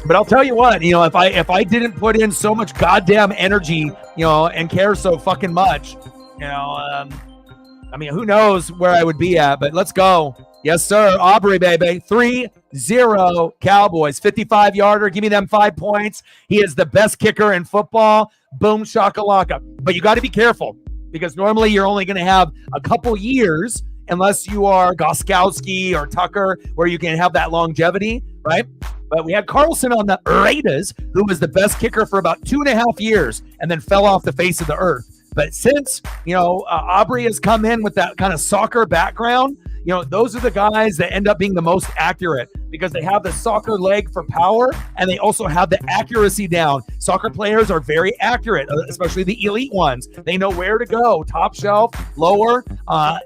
But I'll tell you what, if I didn't put in so much goddamn energy, and care so fucking much, who knows where I would be at, but let's go. Yes, sir. Aubrey, baby. 3-0 Cowboys. 55-yarder. Give me them 5 points. He is the best kicker in football. Boom, shakalaka. But you got to be careful because normally you're only going to have a couple years unless you are Goskowski or Tucker where you can have that longevity, right? But we had Carlson on the Raiders, who was the best kicker for about 2.5 years and then fell off the face of the earth. But since, Aubrey has come in with that kind of soccer background, those are the guys that end up being the most accurate because they have the soccer leg for power and they also have the accuracy down. Soccer players are very accurate, especially the elite ones. They know where to go, top shelf, lower,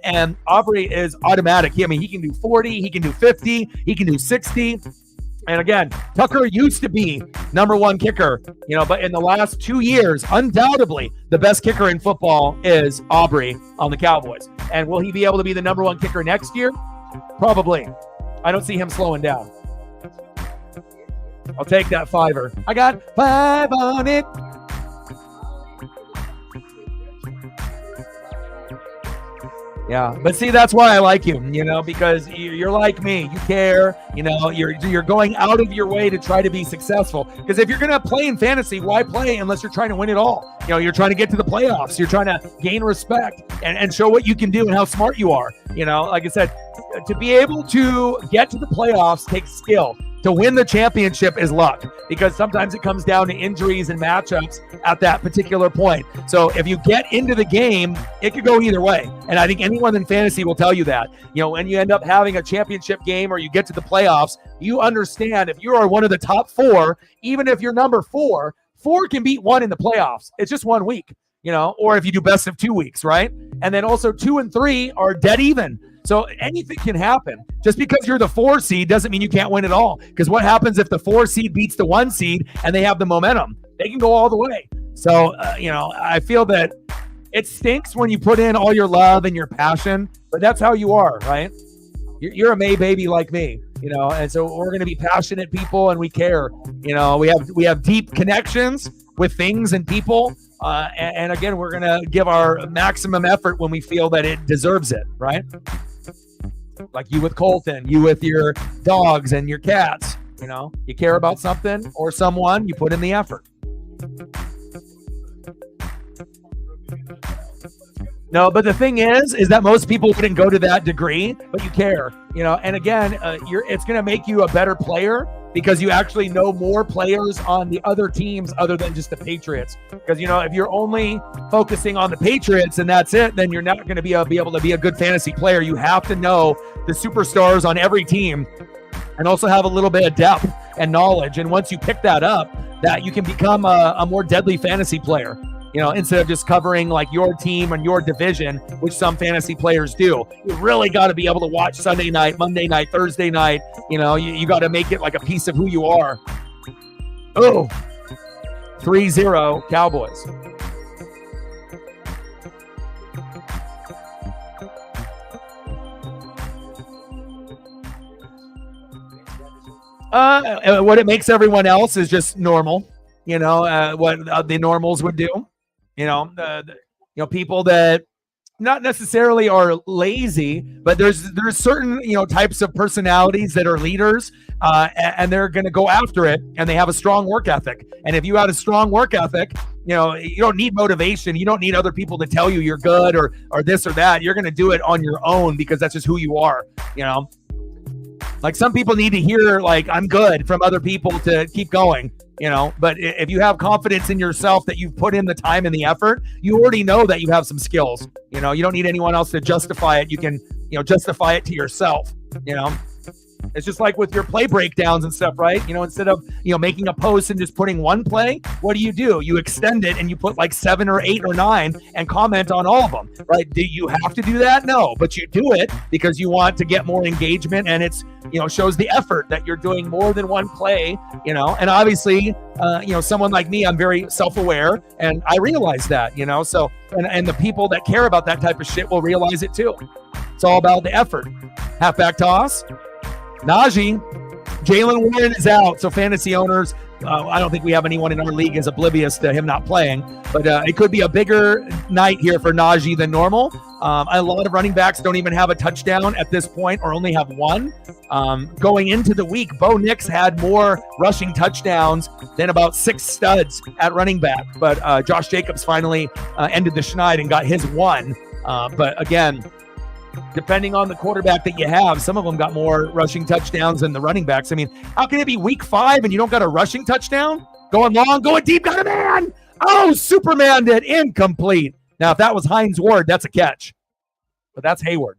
and Aubrey is automatic. He can do 40, he can do 50, he can do 60. And again, Tucker used to be number 1 kicker, but in the last 2 years, undoubtedly, the best kicker in football is Aubrey on the Cowboys. And will he be able to be the number 1 kicker next year? Probably. I don't see him slowing down. I'll take that $5. I got 5 on it. Yeah, but see, that's why I like you, because you're like me. You care, you're going out of your way to try to be successful. Because if you're going to play in fantasy, why play unless you're trying to win it all? You're trying to get to the playoffs. You're trying to gain respect and show what you can do and how smart you are. Like I said, to be able to get to the playoffs takes skill. To win the championship is luck because sometimes it comes down to injuries and matchups at that particular point. So if you get into the game, it could go either way. And I think anyone in fantasy will tell you that. When you end up having a championship game or you get to the playoffs, you understand if you are one of the top 4, even if you're number 4, 4 can beat 1 in the playoffs. It's just 1 week, or if you do best of 2 weeks, right? And then also 2 and 3 are dead even. So anything can happen. Just because you're the 4 seed doesn't mean you can't win it all. Because what happens if the 4 seed beats the 1 seed and they have the momentum? They can go all the way. So, I feel that it stinks when you put in all your love and your passion, but that's how you are, right? You're a May baby like me, and so we're going to be passionate people and we care. We have deep connections with things and people. And again, we're going to give our maximum effort when we feel that it deserves it, right? Like you with Colton, you with your dogs and your cats, you care about something or someone, you put in the effort. No, but the thing is that most people wouldn't go to that degree, but you care, and again, it's going to make you a better player. because you actually know more players on the other teams other than just the Patriots. Because, you know, if you're only focusing on the Patriots and that's it, then you're not going to be able to be a good fantasy player. You have to know the superstars on every team and also have a little bit of depth and knowledge. And once you pick that up, that you can become a more deadly fantasy player. You know, instead of just covering like your team and your division, which some fantasy players do. You really got to be able to watch Sunday night, Monday night, Thursday night. You know, you got to make it like a piece of who you are. Oh, 3-0 Cowboys. What it makes everyone else is just normal. You know, what the normals would do. You know, people that not necessarily are lazy, but there's certain, you know, types of personalities that are leaders, and they're going to go after it, and they have a strong work ethic. And if you have a strong work ethic, you know, you don't need motivation. You don't need other people to tell you you're good or this or that. You're going to do it on your own because that's just who you are. You know, like some people need to hear like I'm good from other people to keep going. You know, but if you have confidence in yourself that you've put in the time and the effort, you already know that you have some skills. You know, you don't need anyone else to justify it. You can, you know, justify it to yourself. You know, it's just like with your play breakdowns and stuff, right? You know, instead of, you know, making a post and just putting one play, what do? You extend it and you put like 7 or 8 or 9 and comment on all of them, right? Do you have to do that? No, but you do it because you want to get more engagement, and it's, you know, shows the effort that you're doing more than one play, you know. And obviously, you know, someone like me, I'm very self-aware, and I realize that, you know, so, and the people that care about that type of shit will realize it too. It's all about the effort. Halfback toss. Najee, Jalen Warren is out, so fantasy owners, I don't think we have anyone in our league is oblivious to him not playing, but it could be a bigger night here for Najee than normal. A lot of running backs don't even have a touchdown at this point, or only have one. Going into the week, Bo Nix had more rushing touchdowns than about 6 studs at running back, but Josh Jacobs finally ended the schneid and got his one. But again, depending on the quarterback that you have, some of them got more rushing touchdowns than the running backs. I mean, how can it be week 5 and you don't got a rushing touchdown? Going long, going deep, got a man. Oh, Superman did. Incomplete. Now, if that was Hines Ward, that's a catch. But that's Hayward.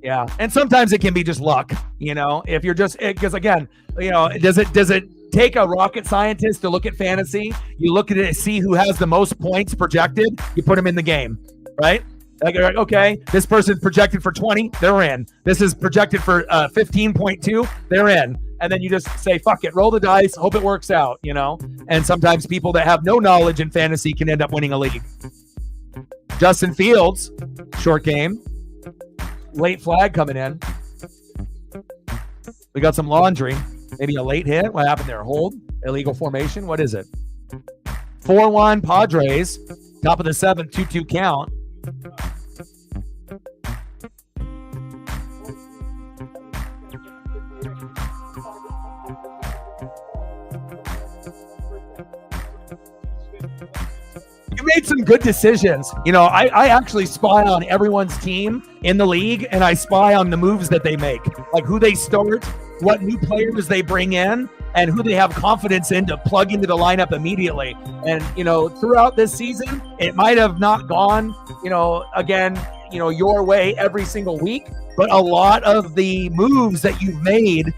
Yeah, and sometimes it can be just luck, you know, if you're just, because again, you know, does it take a rocket scientist to look at fantasy? You look at it and see who has the most points projected, you put them in the game, right? Like, okay, this person's projected for 20, they're in. This is projected for 15.2, they're in. And then you just say, fuck it, roll the dice, hope it works out, you know? And sometimes people that have no knowledge in fantasy can end up winning a league. Justin Fields, short game. Late flag coming in. We got some laundry. Maybe a late hit. What happened there? Hold. Illegal formation. What is it? 4-1 Padres. Top of the 7th. 2-2 count. You made some good decisions. You know, I actually spy on everyone's team in the league, and I spy on the moves that they make, like who they start, what new players they bring in, and who they have confidence in to plug into the lineup immediately. And, you know, throughout this season, it might have not gone, you know, again, you know, your way every single week, but a lot of the moves that you've made,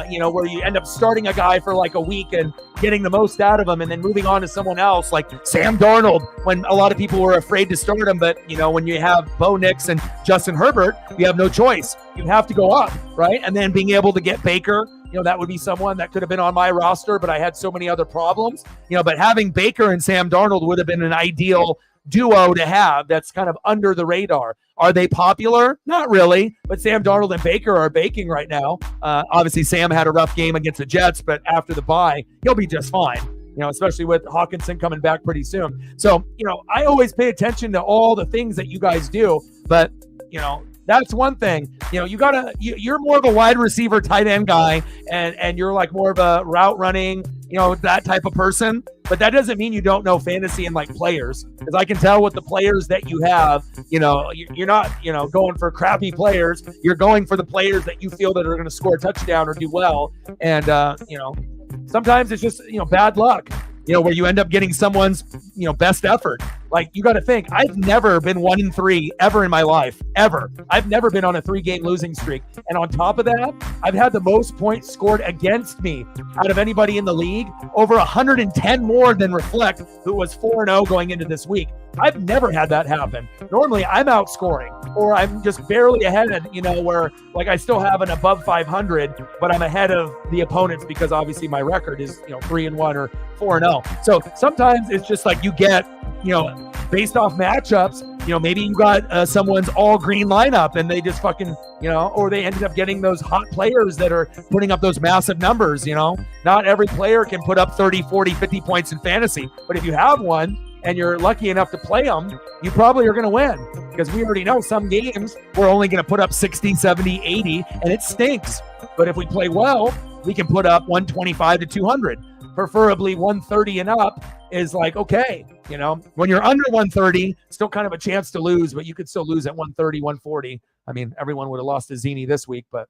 you know, where you end up starting a guy for like a week and getting the most out of him and then moving on to someone else, like Sam Darnold, when a lot of people were afraid to start him. But, you know, when you have Bo Nix and Justin Herbert, you have no choice. You have to go up, right? And then being able to get Baker, you know, that would be someone that could have been on my roster, but I had so many other problems, you know, but having Baker and Sam Darnold would have been an ideal duo to have that's kind of under the radar. Are they popular? Not really, but Sam Darnold and Baker are baking right now. Obviously, Sam had a rough game against the Jets, but after the bye, he'll be just fine, you know, especially with Hawkinson coming back pretty soon. So, you know, I always pay attention to all the things that you guys do, but, you know, that's one thing. You know, you're more of a wide receiver, tight end guy, and you're like more of a route running, you know, that type of person. But that doesn't mean you don't know fantasy and like players, because I can tell with the players that you have, you're not, going for crappy players. You're going for the players that you feel that are going to score a touchdown or do well. And, sometimes it's just, bad luck, where you end up getting someone's, best effort. Like, you got to think, I've never been 1-3 ever in my life, ever. I've never been on a 3-game losing streak. And on top of that, I've had the most points scored against me out of anybody in the league, over 110 more than Reflect, who was 4-0 going into this week. I've never had that happen. Normally, I'm outscoring, or I'm just barely ahead, where like I still have an above 500, but I'm ahead of the opponents because obviously my record is, 3-1 or 4-0. So sometimes it's just like you get, based off matchups, maybe you got someone's all green lineup and they just fucking, or they ended up getting those hot players that are putting up those massive numbers. Not every player can put up 30, 40, 50 points in fantasy, but if you have one and you're lucky enough to play them, you probably are going to win, because we already know some games we're only going to put up 60, 70, 80, and it stinks. But if we play well, we can put up 125 to 200. Preferably 130 and up is like, okay, when you're under 130, still kind of a chance to lose, but you could still lose at 130, 140. I mean, everyone would have lost to Zini this week, but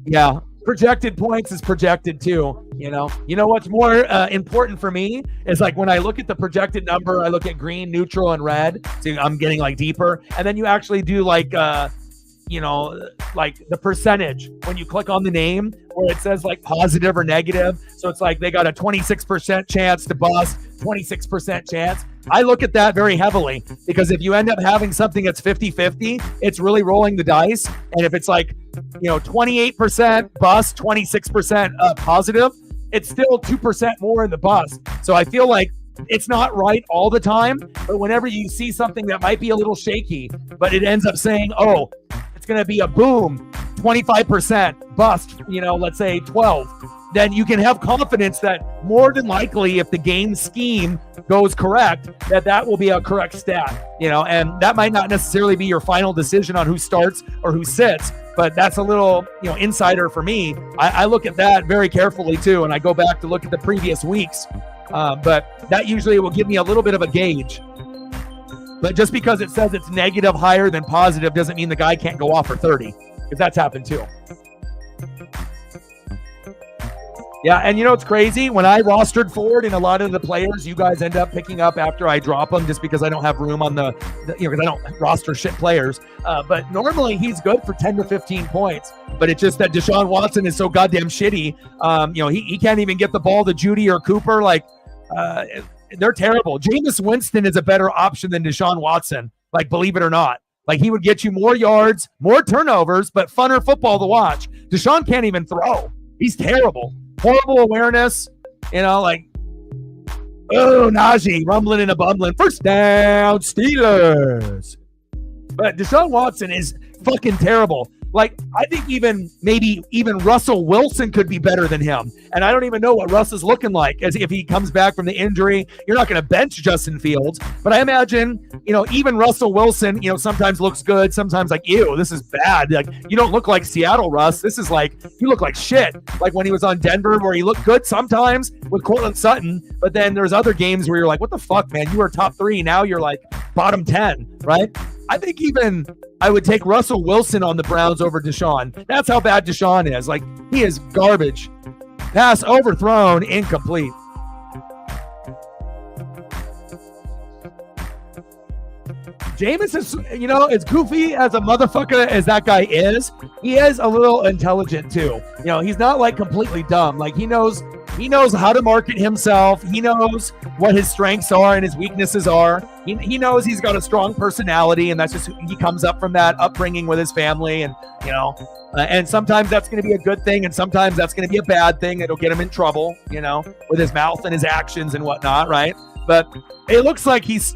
yeah, projected points is projected too. What's more important for me is like when I look at the projected number, I look at green, neutral, and red. So I'm getting like deeper, and then you actually do like like the percentage when you click on the name where it says like positive or negative. So it's like they got a 26% chance to bust, 26% chance. I look at that very heavily, because if you end up having something that's 50-50, it's really rolling the dice. And if it's like, 28% bust, 26% positive, it's still 2% more in the bust. So I feel like it's not right all the time, but whenever you see something that might be a little shaky, but it ends up saying, oh, it's going to be a boom, 25% bust, let's say 12, then you can have confidence that more than likely, if the game scheme goes correct, that will be a correct stat, and that might not necessarily be your final decision on who starts or who sits, but that's a little, insider for me. I look at that very carefully too, and I go back to look at the previous weeks. But that usually will give me a little bit of a gauge. But just because it says it's negative higher than positive doesn't mean the guy can't go off for 30, because that's happened too. Yeah, and it's crazy. When I rostered Ford, and a lot of the players you guys end up picking up after I drop them, just because I don't have room on because I don't roster shit players. But normally he's good for 10 to 15 points. But it's just that Deshaun Watson is so goddamn shitty. He can't even get the ball to Judy or Cooper. They're terrible. Jameis Winston is a better option than Deshaun Watson. Believe it or not. He would get you more yards, more turnovers, but funner football to watch. Deshaun can't even throw. He's terrible. Horrible awareness, Najee rumbling and a bumbling. First down, Steelers. But Deshaun Watson is fucking terrible. I think even Russell Wilson could be better than him. And I don't even know what Russ is looking like as if he comes back from the injury. You're not going to bench Justin Fields, but I imagine, even Russell Wilson, sometimes looks good. Sometimes ew, this is bad. You don't look like Seattle, Russ. This is you look like shit. When he was on Denver, where he looked good sometimes with Cortland Sutton, but then there's other games where you're like, what the fuck, man? You were top 3. Now you're bottom 10, right? I think even I would take Russell Wilson on the Browns over Deshaun. That's how bad Deshaun is. He is garbage. Pass overthrown, incomplete. Jameis is, as goofy as a motherfucker as that guy is, he is a little intelligent too. He's not completely dumb. He knows how to market himself. He knows what his strengths are and his weaknesses are. He knows he's got a strong personality, and that's just he comes up from that upbringing with his family, and and sometimes that's going to be a good thing, and sometimes that's going to be a bad thing. It'll get him in trouble, with his mouth and his actions and whatnot, right? But it looks like he's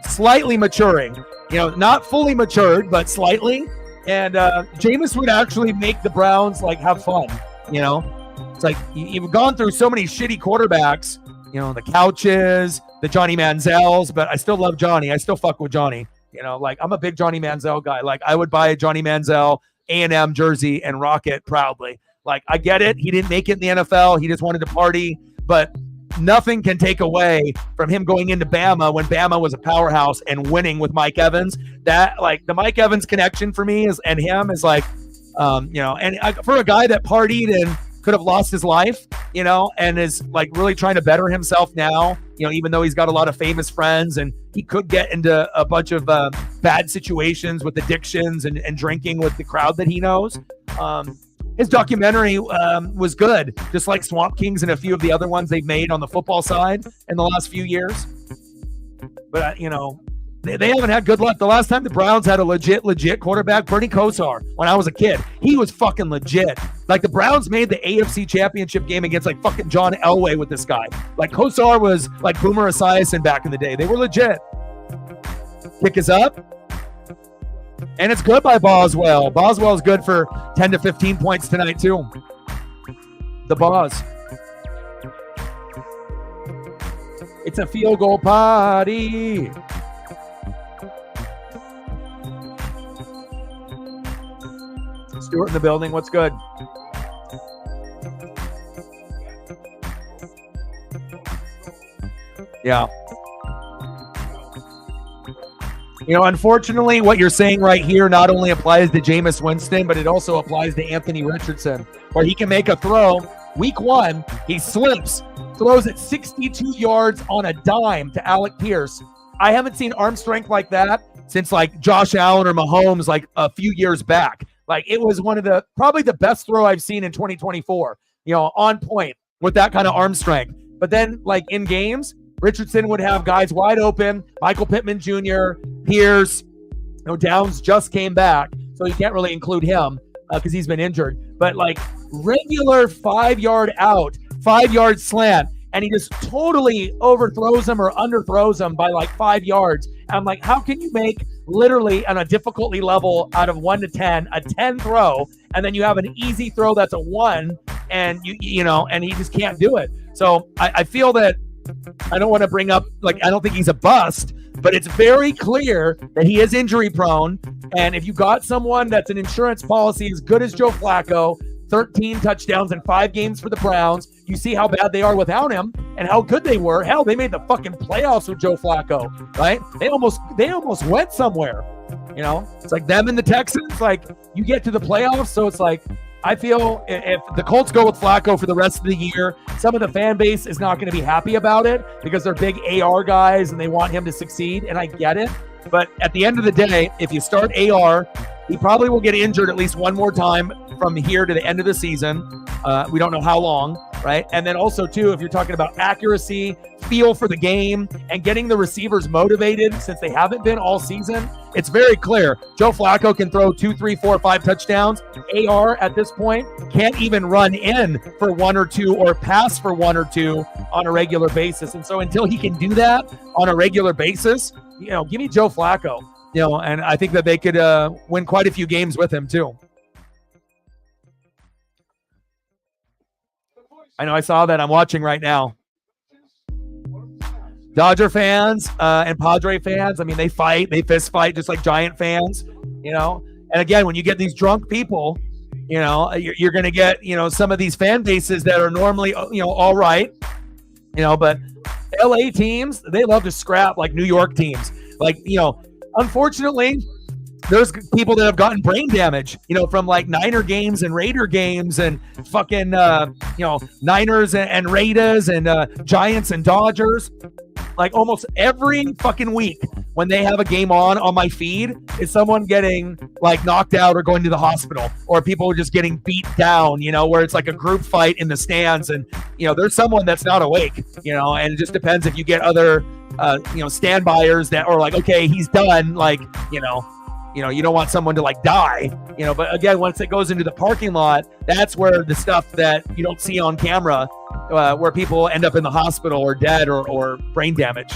slightly maturing, not fully matured, but slightly. And Jameis would actually make the Browns have fun. It's you've gone through so many shitty quarterbacks, the Couches, the Johnny Manziels, but I still love Johnny. I still fuck with Johnny. I'm a big Johnny Manziel guy. I would buy a Johnny Manziel A&M jersey and rock it proudly. Like, I get it. He didn't make it in the NFL. He just wanted to party. But nothing can take away from him going into Bama when Bama was a powerhouse and winning with Mike Evans. That, like, the Mike Evans connection for me is, and him is like, for a guy that partied and could have lost his life, and is like really trying to better himself now, even though he's got a lot of famous friends and he could get into a bunch of bad situations with addictions and drinking with the crowd that he knows. His documentary was good, just like Swamp Kings and a few of the other ones they've made on the football side in the last few years. But, they haven't had good luck. The last time the Browns had a legit quarterback, Bernie Kosar, when I was a kid, he was fucking legit. Like, the Browns made the AFC Championship game against, like, fucking John Elway with this guy. Like, Kosar was like Boomer Esiason back in the day. They were legit. Kick is up. And it's good by Boswell. Boswell's good for 10 to 15 points tonight, too. The Boz. It's a field goal party. Stewart in the building. What's good? Yeah. Unfortunately, what you're saying right here not only applies to Jameis Winston, but it also applies to Anthony Richardson, where he can make a throw. Week 1, he slips, throws it 62 yards on a dime to Alec Pierce. I haven't seen arm strength like that since like Josh Allen or Mahomes like a few years back. Like, it was probably the best throw I've seen in 2024, on point with that kind of arm strength. But then, like, in games, Richardson would have guys wide open. Michael Pittman Jr., Pierce, Downs just came back, so you can't really include him because he's been injured. But, like, regular 5-yard out, 5-yard slant, and he just totally overthrows him or underthrows him by, like, 5 yards. And I'm like, how can you make literally on a difficulty level out of 1 to 10, a 10 throw, and then you have an easy throw that's a 1, and and he just can't do it. So I feel that I don't want to bring up, like, I don't think he's a bust, but it's very clear that he is injury prone. And if you got someone that's an insurance policy as good as Joe Flacco, 13 touchdowns in 5 games for the Browns, you see how bad they are without him and how good they were. Hell, they made the fucking playoffs with Joe Flacco, right? They almost went somewhere. It's like them and the Texans, like, you get to the playoffs. So it's like, I feel if the Colts go with Flacco for the rest of the year, some of the fan base is not going to be happy about it because they're big AR guys and they want him to succeed, and I get it. But at the end of the day, if you start AR, he probably will get injured at least one more time from here to the end of the season. We don't know how long, right? And then also, too, if you're talking about accuracy, feel for the game, and getting the receivers motivated since they haven't been all season, it's very clear. Joe Flacco can throw 2, 3, 4, 5 touchdowns. AR at this point can't even run in for 1 or 2 or pass for 1 or 2 on a regular basis. And so until he can do that on a regular basis, give me Joe Flacco. And I think that they could win quite a few games with him too. I know I saw that. I'm watching right now. Dodger fans and Padre fans, I mean, they fight, they fist fight just like Giant fans, And again, when you get these drunk people, you're going to get, some of these fan bases that are normally, all right, but LA teams, they love to scrap like New York teams. Like, unfortunately, there's people that have gotten brain damage, from like Niner games and Raider games and fucking, Niners and Raiders and Giants and Dodgers. Like almost every fucking week when they have a game on my feed is someone getting like knocked out or going to the hospital, or people just getting beat down, where it's like a group fight in the stands and, there's someone that's not awake, and it just depends if you get other, stand buyers that are like, okay, he's done. Like, you don't want someone to like die, but again, once it goes into the parking lot, that's where the stuff that you don't see on camera, where people end up in the hospital or dead or brain damage.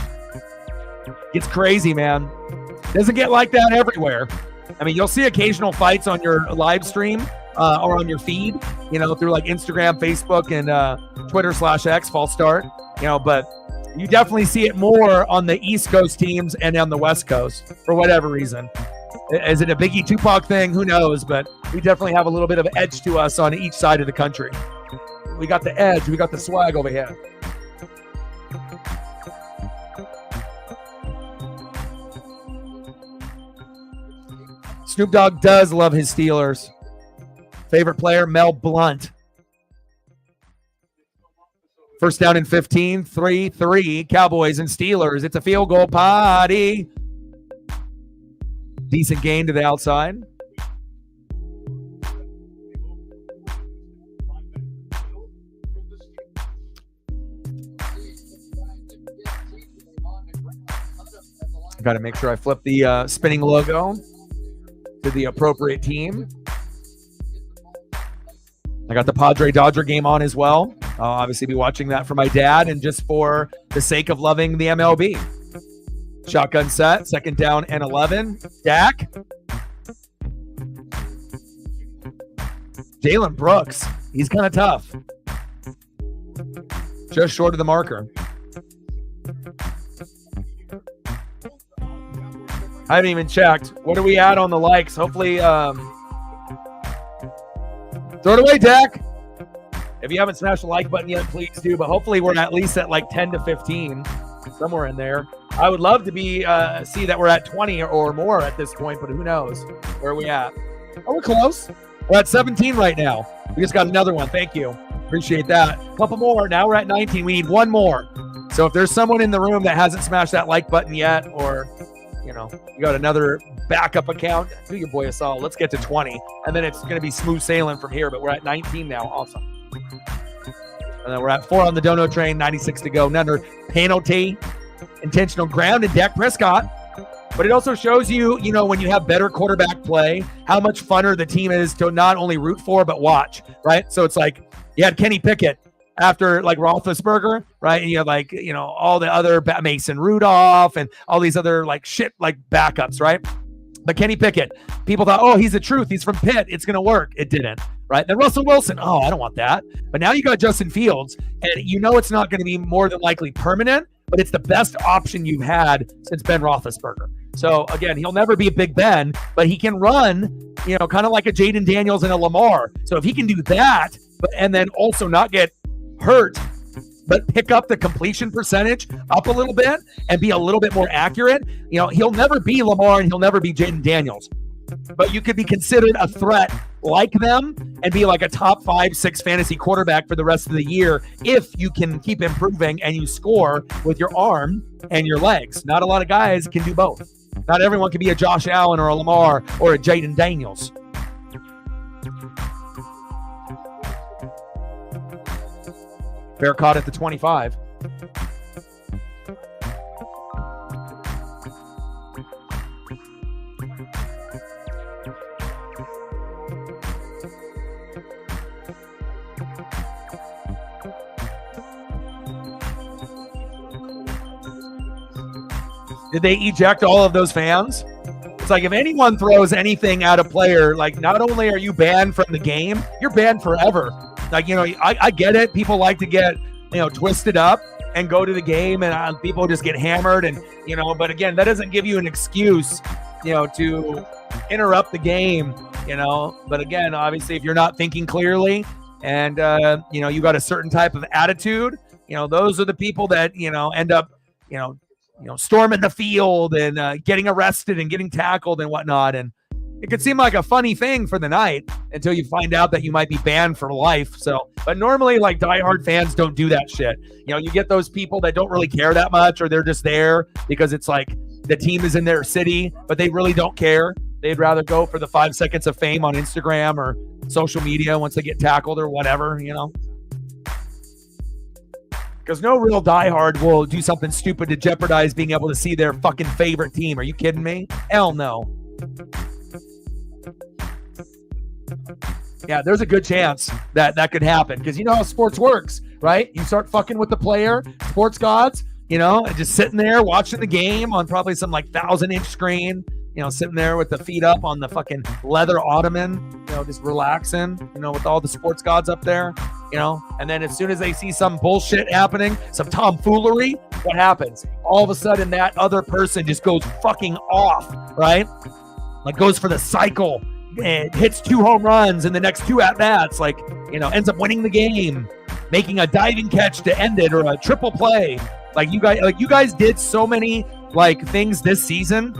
It's crazy, man. Doesn't get like that everywhere. I mean, you'll see occasional fights on your live stream or on your feed, through like Instagram, Facebook, and Twitter/X, false start, but you definitely see it more on the East Coast teams and on the West Coast for whatever reason. Is it a Biggie Tupac thing? Who knows? But we definitely have a little bit of edge to us on each side of the country. We got the edge. We got the swag over here. Snoop Dogg does love his Steelers. Favorite player, Mel Blount. First down and 15, 3-3, Cowboys and Steelers. It's a field goal party. Decent gain to the outside. Got to make sure I flip the spinning logo to the appropriate team. I got the Padre-Dodger game on as well. I'll obviously be watching that for my dad and just for the sake of loving the MLB. Shotgun set, second down and 11. Dak. Jalen Brooks. He's kind of tough. Just short of the marker. I haven't even checked. What are we at on the likes? Hopefully, throw it away, Dak. If you haven't smashed the like button yet, please do. But hopefully we're at least at like 10 to 15, somewhere in there. I would love to be see that we're at 20 or more at this point, but who knows? Where are we at? Oh, we're close. We're at 17 right now. We just got another one. Thank you. Appreciate that. A couple more. Now we're at 19. We need one more. So if there's someone in the room that hasn't smashed that like button yet, or you got another backup account, do your boy a solid. Let's get to 20, and then it's going to be smooth sailing from here. But we're at 19 now. Awesome. And then we're at 4 on the dono train, 96 to go. Another penalty, intentional ground, and Dak Prescott. But it also shows you, when you have better quarterback play, how much funner the team is to not only root for, but watch, right? So it's like you had Kenny Pickett after like Roethlisberger, right? And you have like, all the other Mason Rudolph and all these other like shit like backups, right? But Kenny Pickett, people thought, oh, he's the truth. He's from Pitt. It's going to work. It didn't, right? Then Russell Wilson, oh, I don't want that. But now you got Justin Fields, and it's not going to be more than likely permanent, but it's the best option you've had since Ben Roethlisberger. So, again, he'll never be a Big Ben, but he can run, kind of like a Jaden Daniels and a Lamar. So if he can do that, and then also not get hurt, but pick up the completion percentage up a little bit and be a little bit more accurate, he'll never be Lamar and he'll never be Jaden Daniels. But you could be considered a threat like them and be like a top 5-6 fantasy quarterback for the rest of the year if you can keep improving and you score with your arm and your legs. Not a lot of guys can do both. Not everyone can be a Josh Allen or a Lamar or a Jaden Daniels. Fair caught at the 25. Did they eject all of those fans? It's like if anyone throws anything at a player, like not only are you banned from the game, you're banned forever. Like, I get it. People like to get, twisted up and go to the game and people just get hammered and, but again, that doesn't give you an excuse, to interrupt the game, but again, obviously if you're not thinking clearly and, you got a certain type of attitude, those are the people that, end up, storming the field and getting arrested and getting tackled and whatnot. And it could seem like a funny thing for the night until you find out that you might be banned for life. So, but normally like diehard fans don't do that shit. You get those people that don't really care that much, or they're just there because it's like the team is in their city, but they really don't care. They'd rather go for the 5 seconds of fame on Instagram or social media once they get tackled or whatever, Because no real diehard will do something stupid to jeopardize being able to see their fucking favorite team. Are you kidding me? Hell no. Yeah, there's a good chance that could happen because you know how sports works, right? You start fucking with the player, sports gods, and just sitting there watching the game on probably some like 1,000-inch screen, sitting there with the feet up on the fucking leather ottoman, just relaxing, with all the sports gods up there, and then as soon as they see some bullshit happening, some tomfoolery, what happens? All of a sudden that other person just goes fucking off, right? Like goes for the cycle, hits 2 home runs in the next 2 at-bats, like, ends up winning the game, making a diving catch to end it, or a triple play. You guys did so many things this season,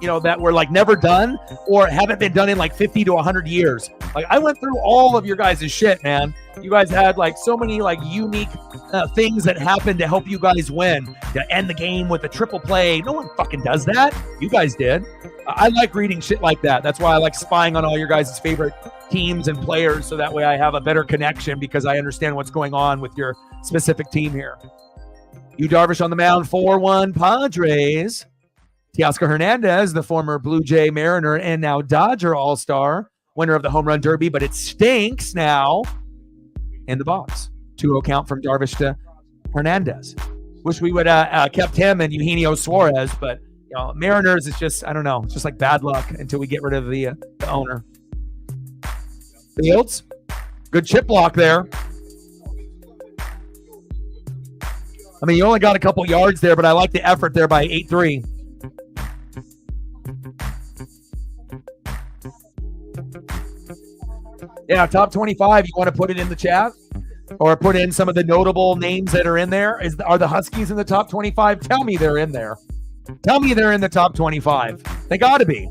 that were never done or haven't been done in 50 to 100 years. I went through all of your guys' shit, man. You guys had so many unique things that happened to help you guys win, to end the game with a triple play. No one fucking does that. You guys did. I like reading shit like that. That's why I like spying on all your guys' favorite teams and players, so that way I have a better connection because I understand what's going on with your specific team here. Yu Darvish on the mound, 4-1 Padres. Teoscar Hernandez, the former Blue Jay, Mariner, and now Dodger All-Star, winner of the Home Run Derby, but it stinks now in the box. 2-0 count from Darvish to Hernandez. Wish we would have kept him and Eugenio Suarez, but Mariners is just, I don't know, it's just bad luck until we get rid of the owner. Fields, good chip block there. I mean, you only got a couple yards there, but I like the effort there by 8-3. Yeah, top 25. You want to put it in the chat or put in some of the notable names that are in there? Are the Huskies in the top 25? Tell me they're in there. Tell me they're in the top 25. They got to be.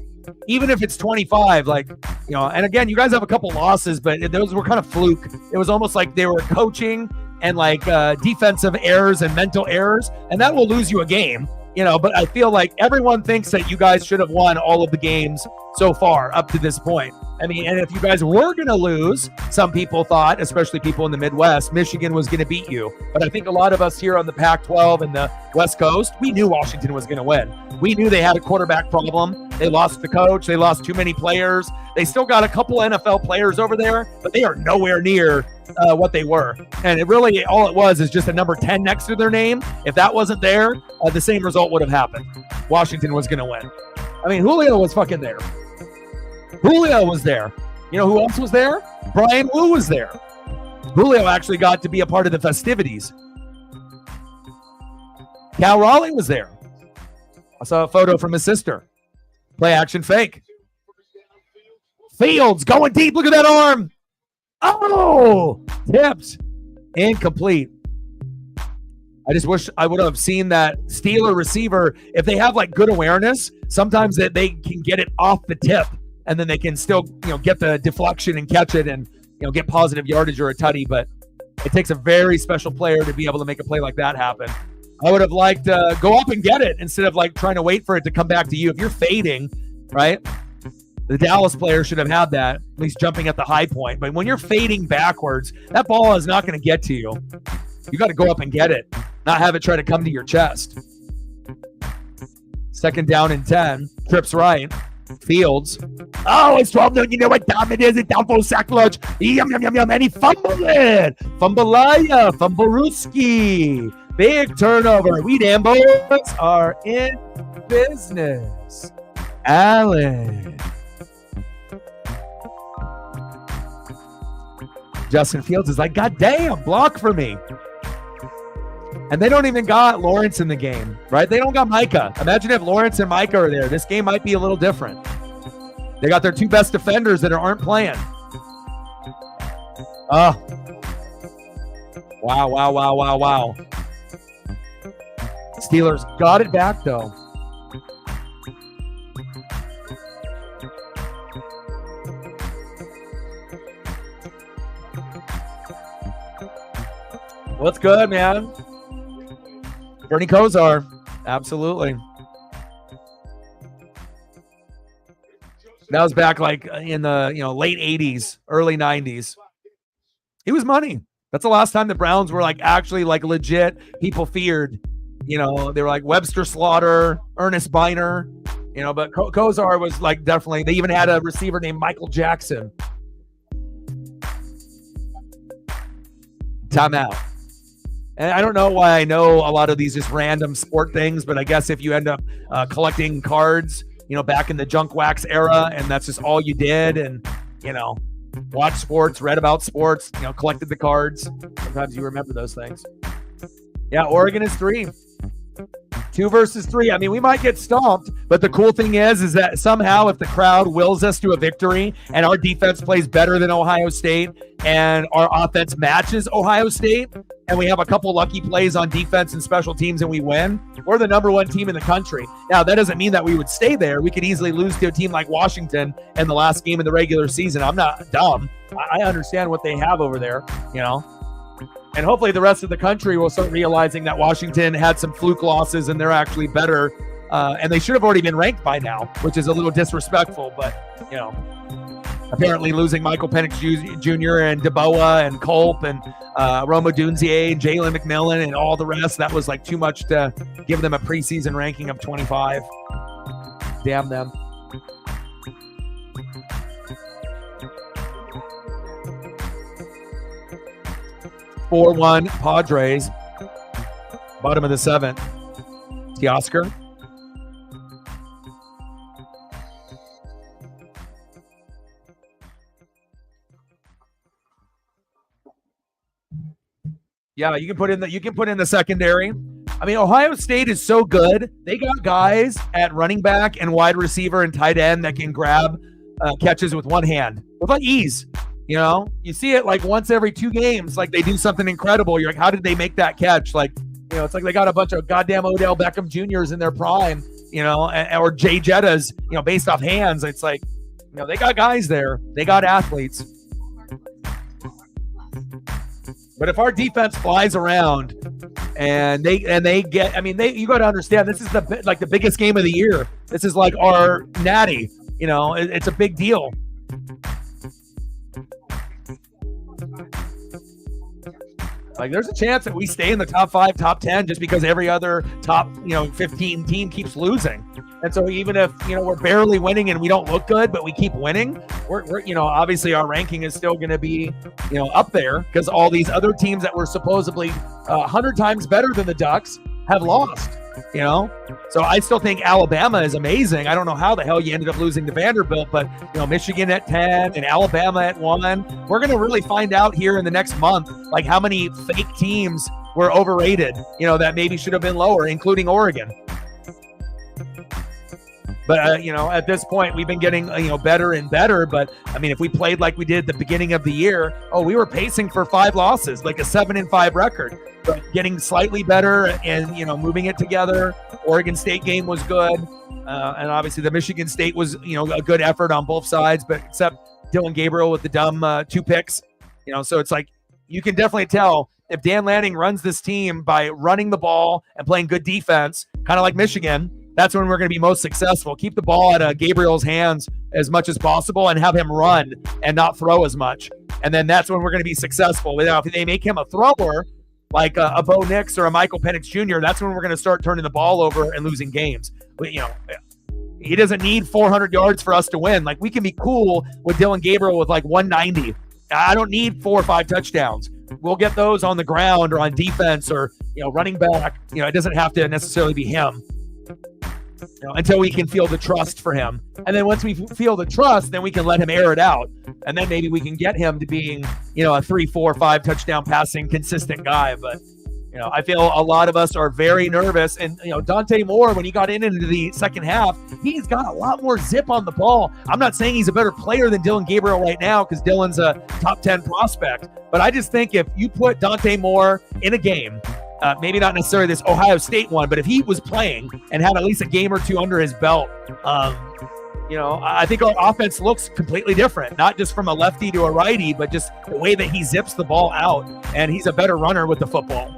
Even if it's 25, and again, you guys have a couple losses, but those were kind of fluke. It was almost like they were coaching and defensive errors and mental errors, and that will lose you a game. But I feel like everyone thinks that you guys should have won all of the games so far up to this point. I mean, and if you guys were going to lose, some people thought, especially people in the Midwest, Michigan was going to beat you. But I think a lot of us here on the Pac-12 and the West Coast, we knew Washington was going to win. We knew they had a quarterback problem. They lost the coach. They lost too many players. They still got a couple NFL players over there, but they are nowhere near what they were. And all it was is just a number 10 next to their name. If that wasn't there, the same result would have happened. Washington was going to win. I mean, Julio was fucking there. Julio was there. You know who else was there? Brian Wu was there. Julio actually got to be a part of the festivities. Cal Raleigh was there. I saw a photo from his sister. Play action fake. Fields going deep. Look at that arm. Oh, tipped. Incomplete. I just wish I would have seen that Steeler receiver. If they have good awareness, sometimes that they can get it off the tip, and then they can still get the deflection and catch it and get positive yardage or a tutty. But it takes a very special player to be able to make a play like that happen. I would have liked to go up and get it instead of trying to wait for it to come back to you. If you're fading, right? The Dallas player should have had that, at least jumping at the high point. But when you're fading backwards, that ball is not going to get to you. You got to go up and get it, not have it try to come to your chest. 2nd down and 10. Trips right. Fields. Oh, it's 12. You know what time it is? It's down for sack lunch. Yum, yum, yum, yum. And he fumbled it. Fumbleaya. Fumblerooski. Big turnover. We damn boys are in business. Allen. Justin Fields is like, God damn, block for me. And they don't even got Lawrence in the game, right? They don't got Micah. Imagine if Lawrence and Micah are there. This game might be a little different. They got their 2 best defenders that aren't playing. Oh. Wow, wow, wow, wow, wow. Steelers got it back, though. What's good, man? Bernie Kosar. Absolutely. That was back in the late 80s, early 90s. He was money. That's the last time the Browns were actually legit. People feared. They were Webster Slaughter, Ernest Biner, but Kosar was definitely. They even had a receiver named Michael Jackson. Timeout. And I don't know why I know a lot of these just random sport things, but I guess if you end up collecting cards, back in the junk wax era, and that's just all you did, and, watched sports, read about sports, collected the cards, sometimes you remember those things. Yeah, Oregon is 3. 2 versus 3. I mean, we might get stomped, but the cool thing is that somehow if the crowd wills us to a victory and our defense plays better than Ohio State and our offense matches Ohio State and we have a couple lucky plays on defense and special teams and we win, we're the number 1 team in the country. Now, that doesn't mean that we would stay there. We could easily lose to a team like Washington in the last game of the regular season. I'm not dumb. I understand what they have over there, you know. And hopefully the rest of the country will start realizing that Washington had some fluke losses and they're actually better. And they should have already been ranked by now, which is a little disrespectful. But, you know, apparently losing Michael Penix Jr. and DeBoa and Culp and Roma Dunzier and Jalen McMillan and all the rest, that was like too much to give them a preseason ranking of 25. Damn them. (4-1) Padres, bottom of the 7th. Teoscar. Yeah, you can put in the secondary. I mean, Ohio State is so good. They got guys at running back and wide receiver and tight end that can grab catches with one hand with like ease. You know, you see it like once every 2 games, like they do something incredible. You're like, how did they make that catch? Like, you know, it's like they got a bunch of goddamn Odell Beckham Jr.'s in their prime, you know, or Jay Jettas, you know, based off hands. It's like, you know, they got guys there. They got athletes. But if our defense flies around and they get, I mean, you got to understand, this is the biggest game of the year. This is like our natty, you know, it's a big deal. Like, there's a chance that we stay in the top 5, top 10 just because every other top, 15 team keeps losing. And so even if, we're barely winning and we don't look good, but we keep winning, we're obviously our ranking is still going to be, up there because all these other teams that were supposedly 100 times better than the Ducks have lost, So I still think Alabama is amazing. I don't know how the hell you ended up losing to Vanderbilt, but, Michigan at 10 and Alabama at 1. We're going to really find out here in the next month, like how many fake teams were overrated, that maybe should have been lower, including Oregon. But, at this point, we've been getting, better and better. But, I mean, if we played like we did at the beginning of the year, we were pacing for 5 losses, like a 7-5 record. But getting slightly better and, moving it together. Oregon State game was good. And obviously the Michigan State was, a good effort on both sides. But except Dylan Gabriel with the dumb 2 picks. So it's like you can definitely tell if Dan Lanning runs this team by running the ball and playing good defense, kind of like Michigan, that's when we're going to be most successful. Keep the ball out of Gabriel's hands as much as possible and have him run and not throw as much. And then that's when we're going to be successful. Now, if they make him a thrower, like a Bo Nix or a Michael Penix Jr., that's when we're going to start turning the ball over and losing games. But, he doesn't need 400 yards for us to win. Like, we can be cool with Dylan Gabriel with like 190. I don't need 4 or 5 touchdowns. We'll get those on the ground or on defense or, running back. It doesn't have to necessarily be him. Until we can feel the trust for him. And then once we feel the trust, then we can let him air it out. And then maybe we can get him to being, a 3, 4, 5 touchdown passing consistent guy. But, I feel a lot of us are very nervous. And, Dante Moore, when he got into the second half, he's got a lot more zip on the ball. I'm not saying he's a better player than Dylan Gabriel right now because Dylan's a top 10 prospect. But I just think if you put Dante Moore in a game, maybe not necessarily this Ohio State one, but if he was playing and had at least a game or 2 under his belt, I think our offense looks completely different, not just from a lefty to a righty, but just the way that he zips the ball out, and he's a better runner with the football.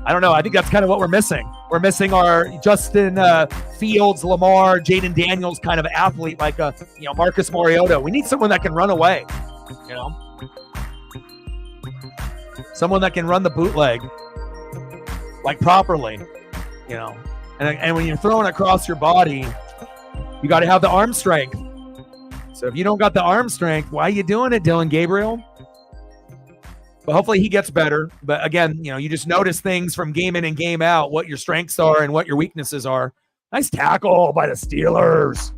I don't know. I think that's kind of what we're missing. We're missing our Justin Fields, Lamar, Jaden Daniels kind of athlete like Marcus Mariota. We need someone that can run away, someone that can run the bootleg. Like properly, and when you're throwing across your body, you got to have the arm strength. So if you don't got the arm strength, why are you doing it, Dylan Gabriel? But hopefully he gets better. But again, you just notice things from game in and game out, what your strengths are and what your weaknesses are. Nice tackle by the Steelers.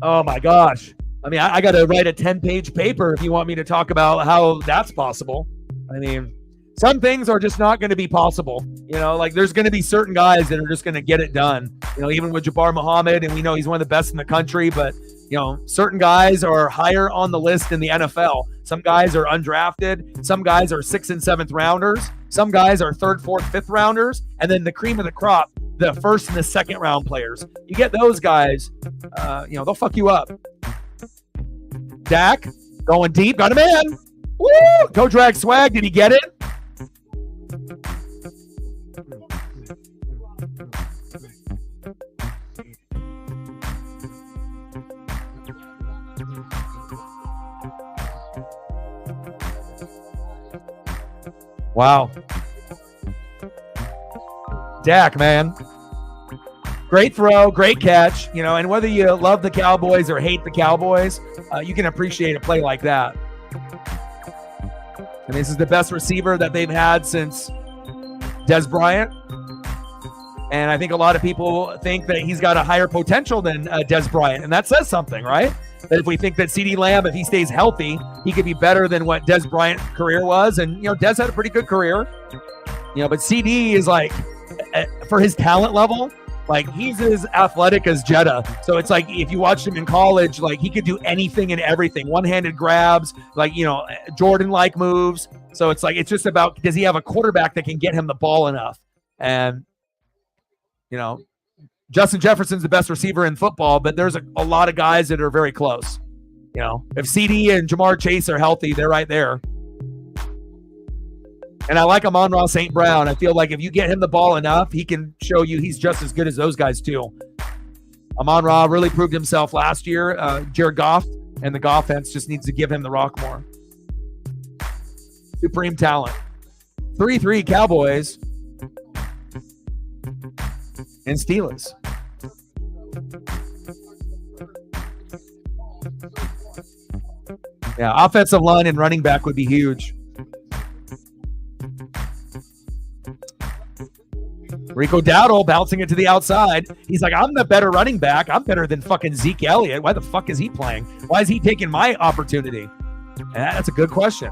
Oh my gosh. I mean, I got to write a 10-page paper if you want me to talk about how that's possible. I mean, some things are just not going to be possible. You know, like there's going to be certain guys that are just going to get it done. You know, even with Jabbar Muhammad, and we know he's one of the best in the country, but you know, certain guys are higher on the list in the NFL. Some guys are undrafted. Some guys are 6th and 7th rounders. Some guys are 3rd, 4th, 5th rounders. And then the cream of the crop, the 1st and the 2nd round players. You get those guys, you know, they'll fuck you up. Dak going deep, got him in. Woo! Go drag swag. Did he get it? Wow. Dak, man. Great throw, great catch, you know, and whether you love the Cowboys or hate the Cowboys, you can appreciate a play like that. And this is the best receiver that they've had since Dez Bryant. And I think a lot of people think that he's got a higher potential than Dez Bryant. And that says something, right? That if we think that CeeDee Lamb, if he stays healthy, he could be better than what Dez Bryant's career was. And, you know, Dez had a pretty good career. You know, but CD is like, for his talent level, like he's as athletic as Jetta. So it's like if you watched him in college, like he could do anything and everything. One-handed grabs, like, you know, Jordan-like moves. So it's like, it's just about, does he have a quarterback that can get him the ball enough? And, you know, Justin Jefferson's the best receiver in football, but there's a lot of guys that are very close. You know, if CD and Jamar Chase are healthy, they're right there. And I like Amon-Ra St. Brown. I feel like if you get him the ball enough, he can show you he's just as good as those guys too. Amon-Ra really proved himself last year. Jared Goff and the Goff fence just needs to give him the rock more. Supreme talent. 3-3 Cowboys and Steelers. Yeah, offensive line and running back would be huge. Rico Dowdle bouncing it to the outside. He's like, I'm the better running back. I'm better than fucking Zeke Elliott. Why the fuck is he playing? Why is he taking my opportunity? And that's a good question.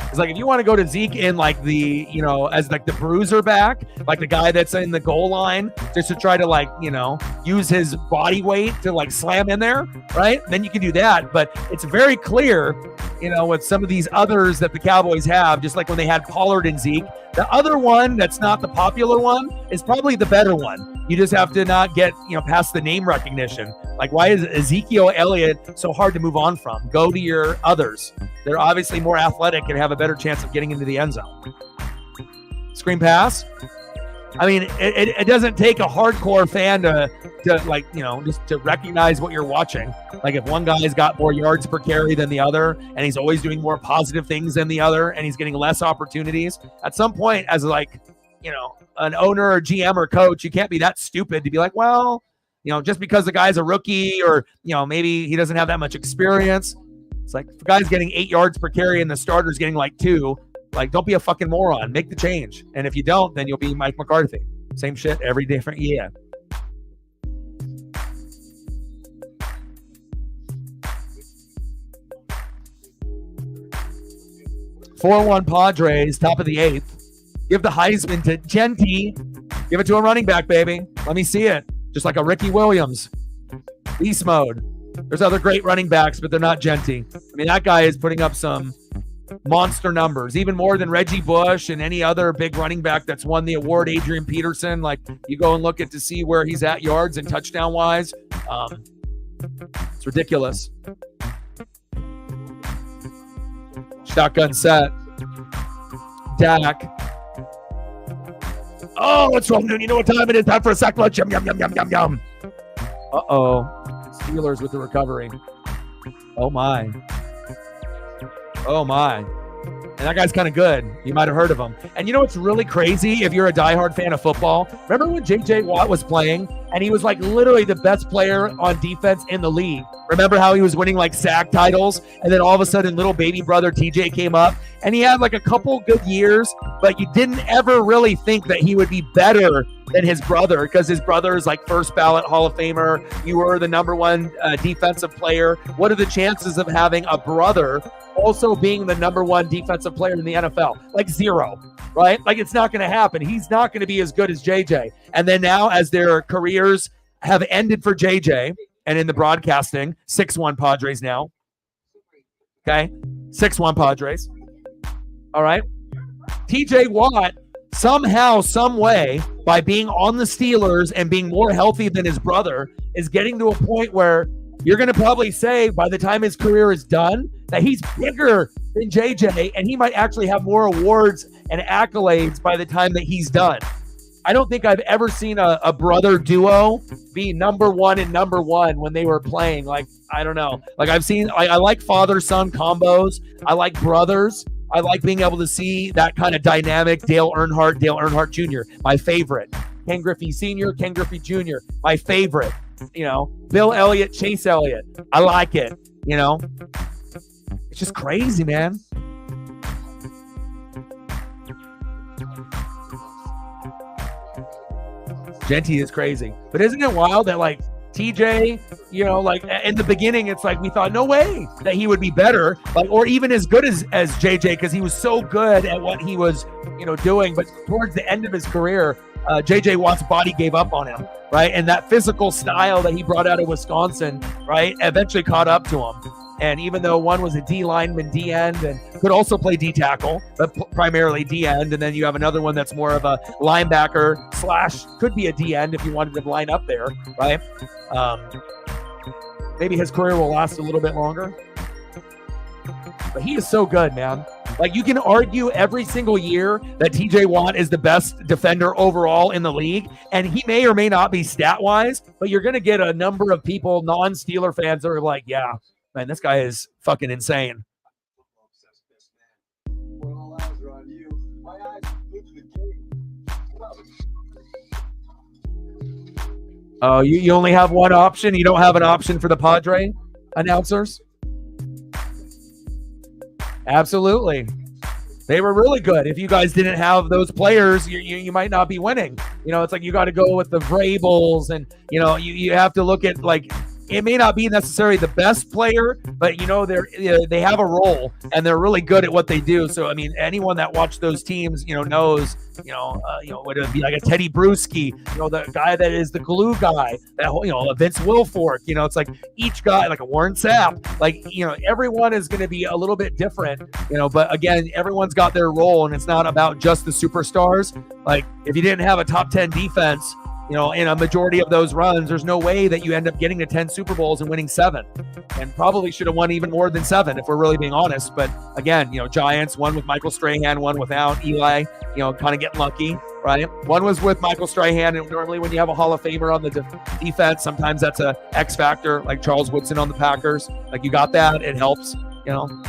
It's like, if you want to go to Zeke in like the, you know, as like the bruiser back, like the guy that's in the goal line, just to try to like, you know, use his body weight to like slam in there, right? Then you can do that. But it's very clear, you know, with some of these others that the Cowboys have, just like when they had Pollard and Zeke, the other one that's not the popular one is probably the better one. You just have to not get, you know, past the name recognition. Like, why is Ezekiel Elliott so hard to move on from? Go to your others. They're obviously more athletic and have a better chance of getting into the end zone. Screen pass. I mean, it doesn't take a hardcore fan to like, you know, just to recognize what you're watching. Like if one guy's got more yards per carry than the other, and he's always doing more positive things than the other, and he's getting less opportunities, at some point as like, you know, an owner or GM or coach, you can't be that stupid to be like, well, you know, just because the guy's a rookie or, you know, maybe he doesn't have that much experience. It's like if the guy's getting 8 yards per carry and the starter's getting like 2, like, don't be a fucking moron. Make the change. And if you don't, then you'll be Mike McCarthy. Same shit every different year. (4-1) Padres, top of the 8th. Give the Heisman to Genty. Give it to a running back, baby. Let me see it. Just like a Ricky Williams. Beast mode. There's other great running backs, but they're not Genty. I mean, that guy is putting up some monster numbers, even more than Reggie Bush and any other big running back that's won the award. Adrian Peterson, like you go and look at to see where he's at yards and touchdown wise. It's ridiculous. Shotgun set. Dak. Oh, what's wrong, dude? You know what time it is? Time for a sack lunch. Yum, yum, yum, yum, yum, yum. Uh-oh. Steelers with the recovery. Oh, my. Oh, my. And that guy's kind of good. You might have heard of him. And you know what's really crazy if you're a diehard fan of football? Remember when J.J. Watt was playing and he was like literally the best player on defense in the league? Remember how he was winning like sack titles? And then all of a sudden little baby brother TJ came up and he had like a couple good years, but you didn't ever really think that he would be better than his brother because his brother is like first ballot Hall of Famer. You were the number one defensive player. What are the chances of having a brother also being the number one defensive player in the NFL? Like 0. right? Like, it's not going to happen. He's not going to be as good as JJ. And then now, as their careers have ended for JJ, and in the broadcasting, 6-1 Padres now. Okay? 6-1 Padres. All right? TJ Watt, somehow, some way, by being on the Steelers and being more healthy than his brother, is getting to a point where you're going to probably say, by the time his career is done, that he's bigger than JJ, and he might actually have more awards and accolades by the time that he's done. I don't think I've ever seen a brother duo be number one and number one when they were playing. Like, I don't know. Like, I've seen, I like father-son combos. I like brothers. I like being able to see that kind of dynamic. Dale Earnhardt Jr., my favorite. Ken Griffey Sr., Ken Griffey Jr., my favorite. You know, Bill Elliott, Chase Elliott. I like it, you know. It's just crazy, man. Genty is crazy. But isn't it wild that, like, TJ, you know, like, in the beginning, it's like we thought, no way that he would be better, like, or even as good as JJ, because he was so good at what he was, you know, doing. But towards the end of his career, JJ Watt's body gave up on him, right? And that physical style that he brought out of Wisconsin, right, eventually caught up to him. And even though one was a D lineman, D end, and could also play D tackle, but primarily D end, and then you have another one that's more of a linebacker / could be a D end if you wanted to line up there, right? Maybe his career will last a little bit longer. But he is so good, man. Like, you can argue every single year that TJ Watt is the best defender overall in the league, and he may or may not be stat-wise, but you're going to get a number of people, non-Steeler fans, that are like, yeah, man, this guy is fucking insane. When all eyes are on you, my eyes are glued to the game. Oh, you only have one option? You don't have an option for the Padre announcers? Absolutely. They were really good. If you guys didn't have those players, you might not be winning. You know, it's like you got to go with the Vrabels, and, you know, you have to look at, like, it may not be necessarily the best player, but, you know, they have a role and they're really good at what they do. So, I mean, anyone that watched those teams, you know, knows, would it be like a Teddy Bruschi, you know, the guy that is the glue guy, that whole, you know, a Vince Wilfork, you know, it's like each guy, like a Warren Sapp, like, you know, everyone is going to be a little bit different, you know, but again, everyone's got their role, and it's not about just the superstars. Like, if you didn't have a top 10 defense, you know, in a majority of those runs, there's no way that you end up getting to 10 Super Bowls and winning 7, and probably should have won even more than 7 if we're really being honest. But again, you know, Giants, one with Michael Strahan, one without Eli, you know, kind of getting lucky, right? One was with Michael Strahan, and normally when you have a Hall of Famer on the defense, sometimes that's a X factor, like Charles Woodson on the Packers. Like, you got that, it helps, you know.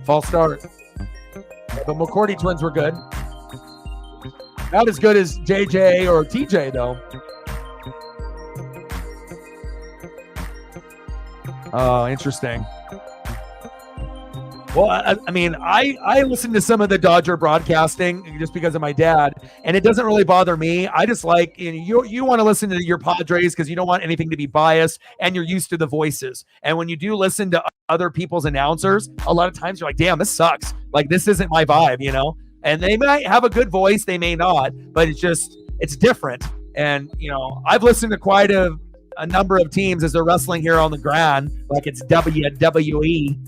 False start. The McCourty twins were good. Not as good as JJ or TJ, though. Oh, interesting. Well, I mean, I listen to some of the Dodger broadcasting just because of my dad, and it doesn't really bother me. I just like, you want to listen to your Padres because you don't want anything to be biased, and you're used to the voices. And when you do listen to other people's announcers, a lot of times you're like, damn, this sucks. Like, this isn't my vibe, you know? And they might have a good voice, they may not, but it's different. And, you know, I've listened to quite a number of teams as they're wrestling here on the ground, like it's WWE.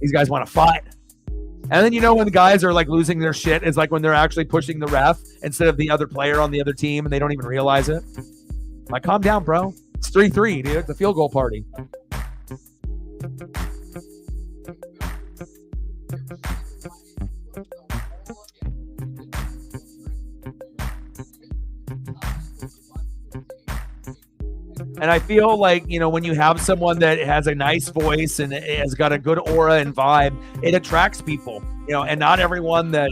These guys want to fight. And then, you know, when the guys are like losing their shit is like when they're actually pushing the ref instead of the other player on the other team, and they don't even realize it. Like, calm down, bro. It's 3-3, dude. It's a field goal party. And I feel like, you know, when you have someone that has a nice voice and has got a good aura and vibe, it attracts people, you know, and not everyone that,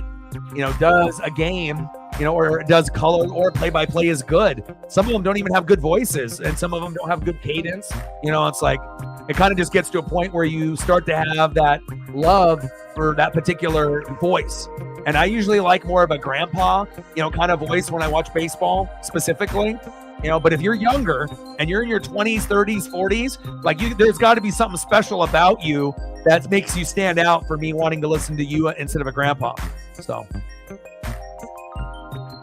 you know, does a game, you know, or does color or play-by-play is good. Some of them don't even have good voices, and some of them don't have good cadence. You know, it's like, it kind of just gets to a point where you start to have that love for that particular voice. And I usually like more of a grandpa, you know, kind of voice when I watch baseball specifically. But if you're younger and you're in your 20s, 30s, 40s, like there's got to be something special about you that makes you stand out for me wanting to listen to you instead of a grandpa. So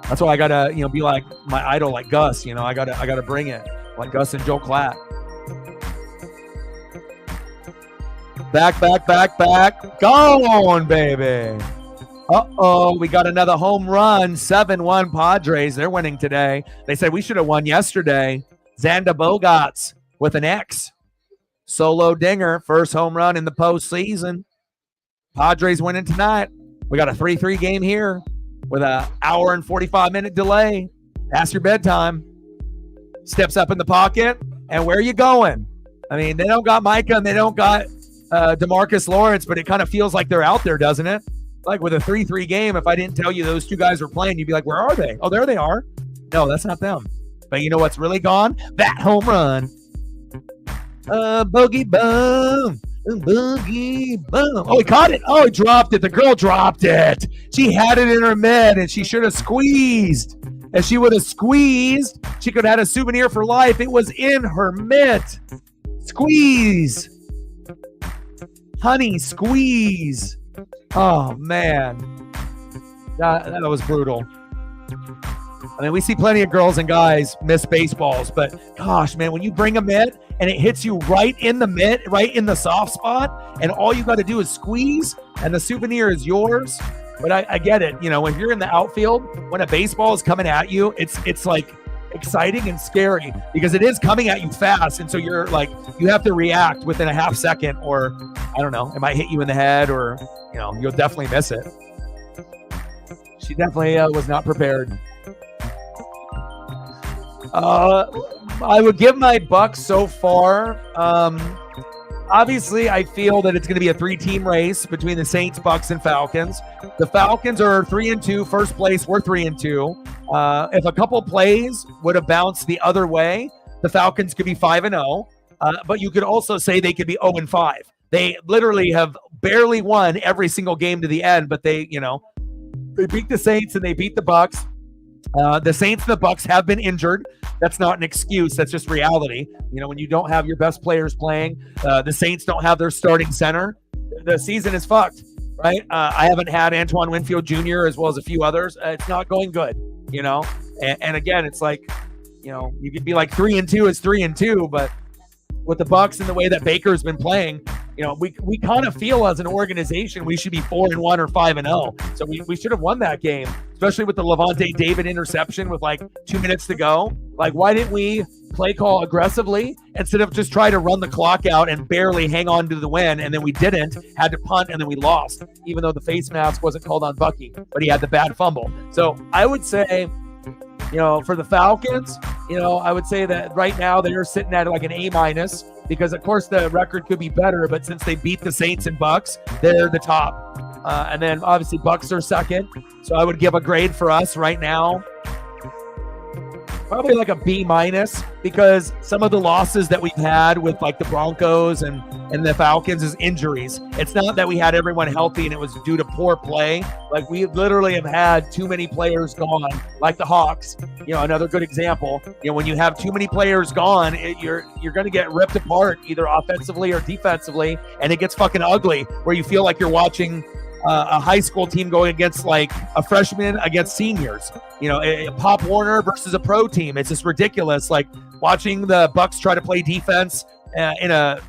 that's why I gotta, be like my idol, like Gus. I gotta bring it, like Gus and Joe Klatt. Back. Gone, baby. Uh-oh, we got another home run. 7-1 Padres. They're winning today. They said we should have won yesterday. Xander Bogaerts with an X. Solo dinger. First home run in the postseason. Padres winning tonight. We got a 3-3 game here with an hour and 45-minute delay. Past your bedtime. Steps up in the pocket. And where are you going? I mean, they don't got Micah and they don't got DeMarcus Lawrence, but it kind of feels like they're out there, doesn't it? Like with a 3-3 game, if I didn't tell you those two guys were playing, you'd be like, where are they? Oh, there they are. No, that's not them. But you know what's really gone? That home run. Boogie boom. Boogie boom. Oh, he caught it. Oh, he dropped it. The girl dropped it. She had it in her mid, and she should have squeezed. If she would have squeezed, she could have had a souvenir for life. It was in her mitt. Squeeze. Honey, squeeze. Oh, man. That was brutal. I mean, we see plenty of girls and guys miss baseballs, but gosh, man, when you bring a mitt and it hits you right in the mitt, right in the soft spot, and all you got to do is squeeze, and the souvenir is yours. But I get it. When you're in the outfield, when a baseball is coming at you, it's like exciting and scary because it is coming at you fast. And so you're like, you have to react within a half second, or I don't know, it might hit you in the head, or you'll definitely miss it. She definitely was not prepared. I would give my Bucks so far. Obviously, I feel that it's going to be a 3-team race between the Saints, Bucks, and Falcons. The Falcons are 3-2, first place. We're 3-2. If a couple plays would have bounced the other way, the Falcons could be 5-0. But you could also say they could be 0-5. They literally have barely won every single game to the end, but they beat the Saints and they beat the Bucks. The Saints and the Bucks have been injured. That's not an excuse. That's just reality. When you don't have your best players playing, the Saints don't have their starting center. The season is fucked, right? I haven't had Antoine Winfield Jr. as well as a few others. It's not going good, And again, it's like, you could be like 3-2 is 3-2, but with the Bucks and the way that Baker's been playing, we kind of feel as an organization we should be 4-1 or 5-0. So we should have won that game, especially with the Levante David interception with like 2 minutes to go. Like, why didn't we play call aggressively instead of just try to run the clock out and barely hang on to the win? And then we didn't, had to punt, and then we lost, even though the face mask wasn't called on Bucky, but he had the bad fumble. So I would say, for the Falcons, I would say that right now they're sitting at like an A- because, of course, the record could be better. But since they beat the Saints and Bucks, they're the top. And then, obviously, Bucks are second. So I would give a grade for us right now, probably like a B- because some of the losses that we've had with like the Broncos and the Falcons is injuries. It's not that we had everyone healthy and it was due to poor play. Like, we literally have had too many players gone, like the Hawks, another good example. When you have too many players gone, you're going to get ripped apart either offensively or defensively, and it gets fucking ugly where you feel like you're watching a high school team going against like a freshman against seniors, a Pop Warner versus a pro team. It's just ridiculous. Like watching the Bucks try to play defense in a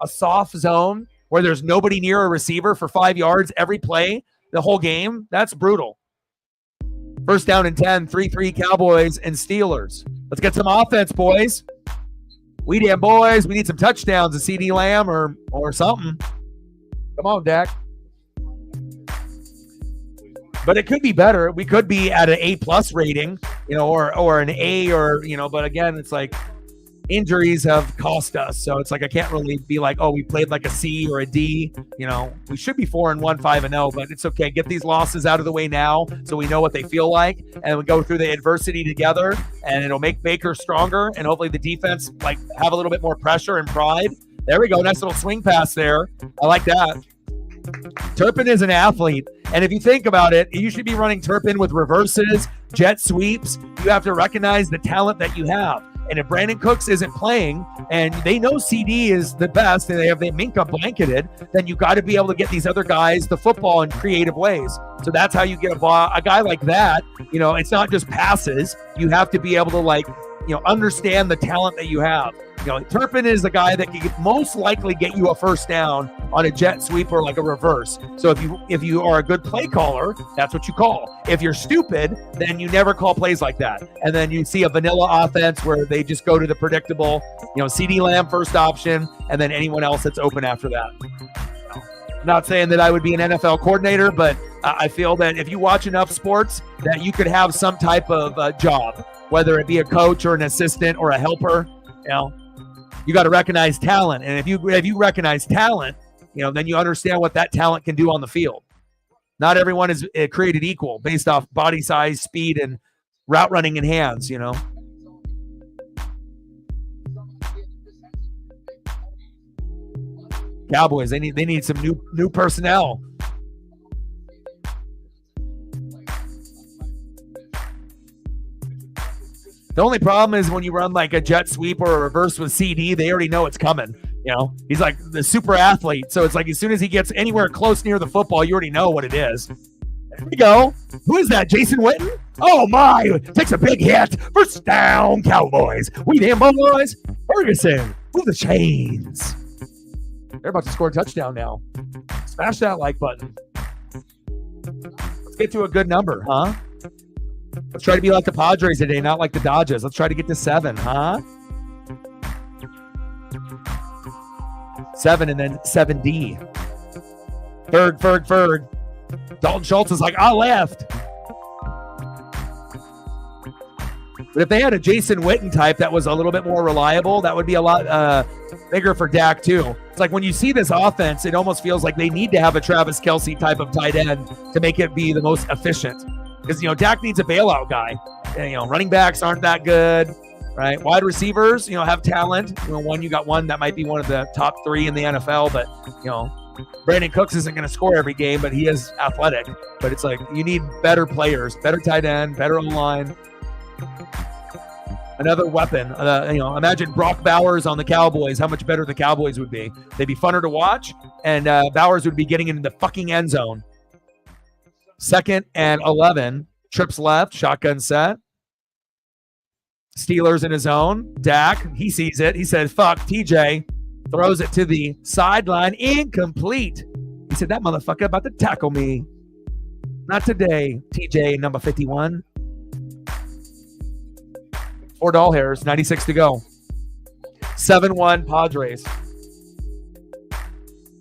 soft zone where there's nobody near a receiver for 5 yards every play, the whole game. That's brutal. First down and 10, 3-3 Cowboys and Steelers. Let's get some offense, boys. We damn boys. We need some touchdowns, a CD Lamb or something. Come on, Dak. But it could be better. We could be at an A+ rating, or an A, or but again, it's like injuries have cost us. So it's like I can't really be like, oh, we played like a C or a D. We should be 4-1, 5-0, but it's okay. Get these losses out of the way now so we know what they feel like, and we go through the adversity together, and it'll make Baker stronger, and hopefully the defense like have a little bit more pressure and pride. There we go. Nice little swing pass there. I like that. Turpin is an athlete. And if you think about it, you should be running Turpin with reverses, jet sweeps. You have to recognize the talent that you have. And if Brandon Cooks isn't playing and they know CD is the best and they have the Minka blanketed, then you got to be able to get these other guys the football in creative ways. So that's how you get a guy like that. You know, it's not just passes. You have to be able to understand the talent that you have. Turpin is the guy that can most likely get you a first down on a jet sweep or like a reverse. So if you are a good play caller, that's what you call. If you're stupid, then you never call plays like that. And then you see a vanilla offense where they just go to the predictable, CeeDee Lamb first option, and then anyone else that's open after that. I'm not saying that I would be an NFL coordinator, but I feel that if you watch enough sports, that you could have some type of job, whether it be a coach or an assistant or a helper. You got to recognize talent. And if you recognize talent, then you understand what that talent can do on the field. Not everyone is created equal based off body size, speed, and route running in hands, Cowboys, they need some new personnel. The only problem is when you run like a jet sweep or a reverse with CD, they already know it's coming. He's like the super athlete. So it's like as soon as he gets anywhere close near the football, you already know what it is. There we go. Who is that? Jason Witten? Oh my! Takes a big hit. First down, Cowboys. We damn boys. Ferguson, move the chains. They're about to score a touchdown now. Smash that like button. Let's get to a good number, huh? Let's try to be like the Padres today, not like the Dodgers. Let's try to get to 7, huh? 7 and then 7D. Ferg. Dalton Schultz is like, I left. But if they had a Jason Witten type that was a little bit more reliable, that would be a lot bigger for Dak too. It's like when you see this offense, it almost feels like they need to have a Travis Kelce type of tight end to make it be the most efficient. Because, Dak needs a bailout guy. And, running backs aren't that good, right? Wide receivers, have talent. You got one that might be one of the top 3 in the NFL, but, Brandon Cooks isn't going to score every game, but he is athletic. But it's like you need better players, better tight end, better O-line. Another weapon. Imagine Brock Bowers on the Cowboys, how much better the Cowboys would be. They'd be funner to watch, and Bowers would be getting into the fucking end zone. 2nd and 11. Trips left. Shotgun set. Steelers in his own. Dak, he sees it. He says, fuck, TJ. Throws it to the sideline. Incomplete. He said, that motherfucker about to tackle me. Not today, TJ, number 51. 4 doll hairs. 96 to go. 7-1 Padres.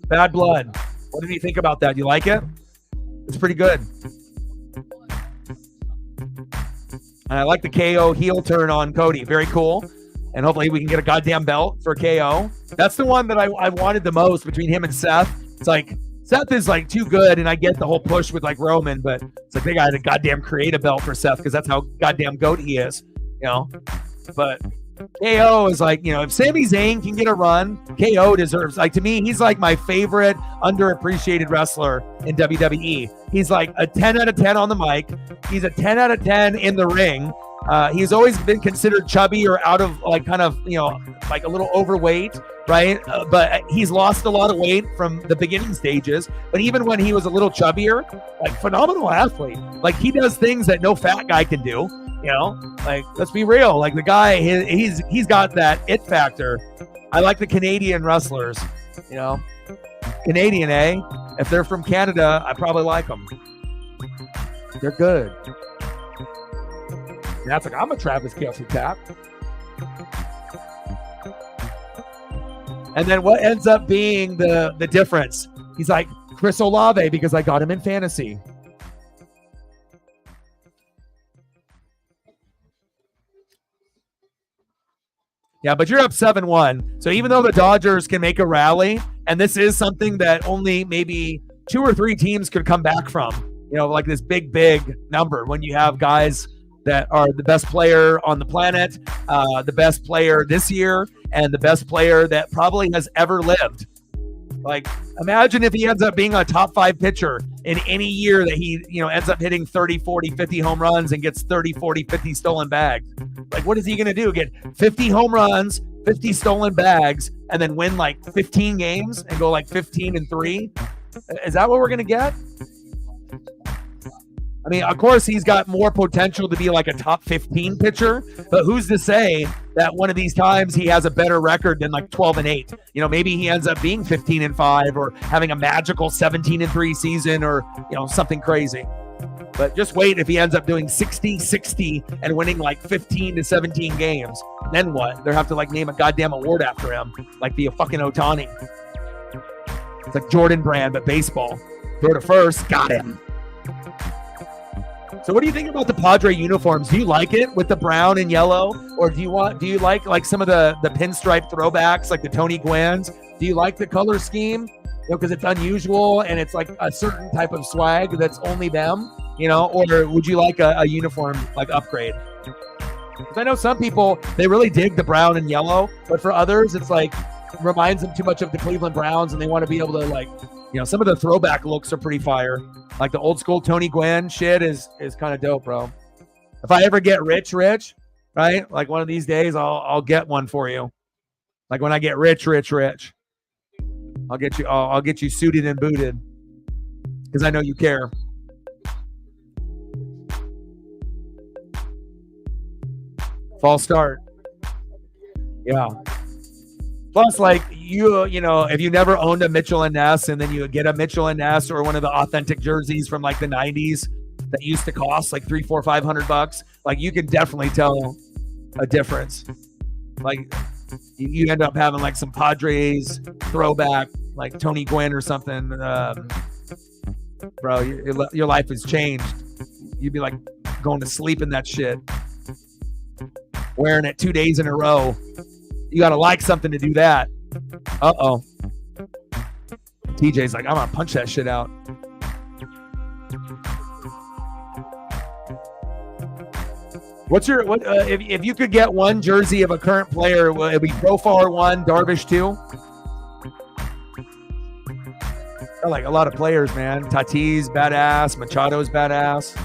Bad blood. What did you think about that? You like it? It's pretty good. And I like the KO heel turn on Cody. Very cool. And hopefully we can get a goddamn belt for KO. That's the one that I wanted the most between him and Seth. It's like Seth is like too good, and I get the whole push with like Roman, but it's like they got to goddamn create a belt for Seth because that's how goddamn goat he is, But KO is like, if Sami Zayn can get a run, KO deserves, like, to me, he's like my favorite underappreciated wrestler in WWE. He's like a 10 out of 10 on the mic. He's a 10 out of 10 in the ring. He's always been considered chubby or out of like kind of, like a little overweight, right? But he's lost a lot of weight from the beginning stages. But even when he was a little chubbier, like phenomenal athlete. Like he does things that no fat guy can do. Like let's be real. Like the guy, he's got that it factor. I like the Canadian wrestlers. Canadian, eh? If they're from Canada, I probably like them. They're good. And that's like I'm a Travis Kelce tap. And then what ends up being the difference? He's like Chris Olave because I got him in fantasy. Yeah, but you're up 7-1. So even though the Dodgers can make a rally, and this is something that only maybe 2 or 3 teams could come back from, like this big number when you have guys that are the best player on the planet, the best player this year, and the best player that probably has ever lived. Like, imagine if he ends up being a top 5 pitcher in any year that he, ends up hitting 30, 40, 50 home runs and gets 30, 40, 50 stolen bags. Like, what is he going to do? Get 50 home runs, 50 stolen bags, and then win like 15 games and go like 15-3? Is that what we're going to get? I mean, of course, he's got more potential to be like a top 15 pitcher, but who's to say that one of these times he has a better record than like 12-8? Maybe he ends up being 15-5 or having a magical 17-3 season or, something crazy. But just wait if he ends up doing 60-60 and winning like 15-17 games. Then what? They'll have to like name a goddamn award after him, like the fucking Ohtani. It's like Jordan Brand, but baseball. Throw to first, got him. So what do you think about the Padre uniforms? Do you like it with the brown and yellow? Or do you like some of the pinstripe throwbacks, like the Tony Gwynn's? Do you like the color scheme? Because it's unusual and it's like a certain type of swag that's only them, or would you like a uniform like upgrade? Because I know some people, they really dig the brown and yellow, but for others, it's like reminds them too much of the Cleveland Browns and they want to be able to like, some of the throwback looks are pretty fire. Like the old school Tony Gwynn shit is kind of dope, bro. If I ever get rich, right? Like one of these days, I'll get one for you. Like when I get rich, I'll get you suited and booted because I know you care. False start. Yeah. Plus, like if you never owned a Mitchell and Ness and then you get a Mitchell and Ness or one of the authentic jerseys from like the 90s that used to cost like $300, $400, $500, like you can definitely tell a difference. Like you end up having like some Padres throwback, like Tony Gwynn or something. Bro, your life has changed. You'd be like going to sleep in that shit, wearing it 2 days in a row. You got to like something to do that. Uh-oh. TJ's like, I'm going to punch that shit out. If you could get one jersey of a current player, will it be Profar 1, Darvish 2? I like a lot of players, man. Tatis, badass. Machado's badass.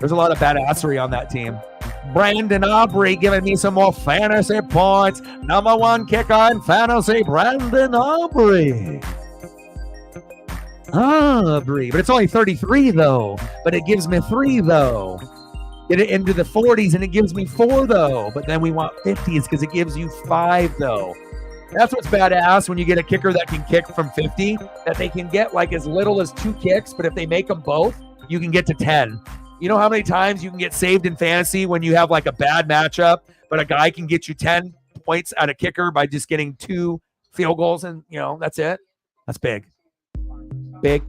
There's a lot of badassery on that team. Brandon Aubrey giving me some more fantasy points. Number 1 kicker in fantasy, Brandon Aubrey. But it's only 33 though. But it gives me 3 though. Get it into the 40s and it gives me 4 though. But then we want 50s because it gives you 5 though. That's what's badass when you get a kicker that can kick from 50, that they can get like as little as 2 kicks, but if they make them both, you can get to 10. You know how many times you can get saved in fantasy when you have like a bad matchup, but a guy can get you 10 points at a kicker by just getting 2 field goals and, that's it? That's big. Big.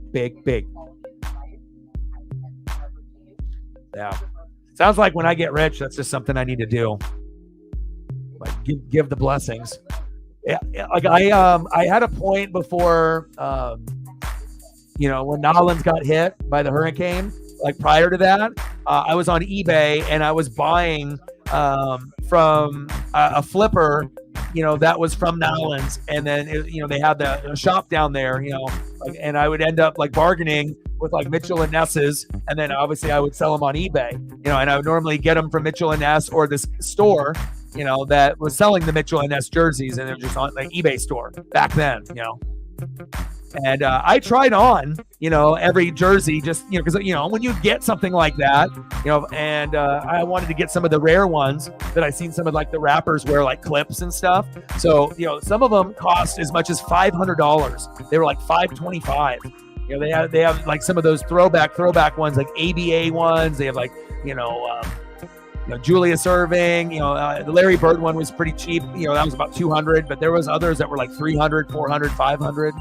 Yeah. Sounds like when I get rich, that's just something I need to do. Like give the blessings. Yeah. Like I had a point before, when Nolans got hit by the hurricane. Like prior to that, I was on eBay and I was buying from a flipper, that was from Nolans. And then, they had the shop down there, and I would end up like bargaining with like Mitchell and Ness's. And then obviously I would sell them on eBay, and I would normally get them from Mitchell and Ness or this store, that was selling the Mitchell and Ness jerseys. And they're just on like eBay store back then, And I tried on, every jersey just, because, when you get something like that, and I wanted to get some of the rare ones that I seen some of like the rappers wear like clips and stuff. So, some of them cost as much as $500. They were like $525. They have like some of those throwback ones, like ABA ones. They have like, Julius Erving, the Larry Bird one was pretty cheap. That was about $200, but there was others that were like $300, $400, $500.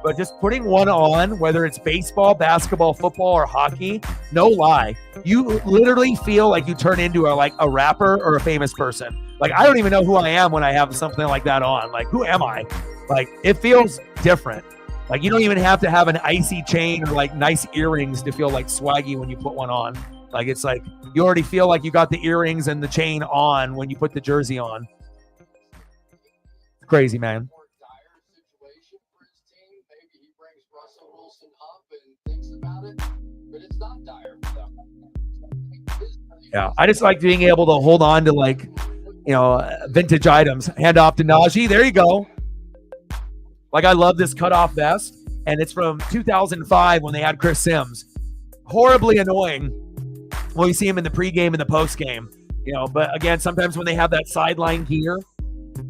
But just putting one on, whether it's baseball, basketball, football, or hockey, no lie, you literally feel like you turn into a rapper or a famous person. Like, I don't even know who I am when I have something like that on. Like, who am I? Like, it feels different. Like, you don't even have to have an icy chain or like nice earrings to feel like swaggy when you put one on. Like, it's like you already feel like you got the earrings and the chain on when you put the jersey on. Crazy, man. vision for his team. Maybe he brings Russell Wilson up and thinks about it, but it's not dire. Yeah, I just like being able to hold on to, like, you know, vintage items. Hand off to Najee. There you go. Like, I love this cutoff vest, and it's from 2005 when they had Chris Sims. Horribly annoying when you see him in the pregame and the postgame. You know, but again, sometimes when they have that sideline gear,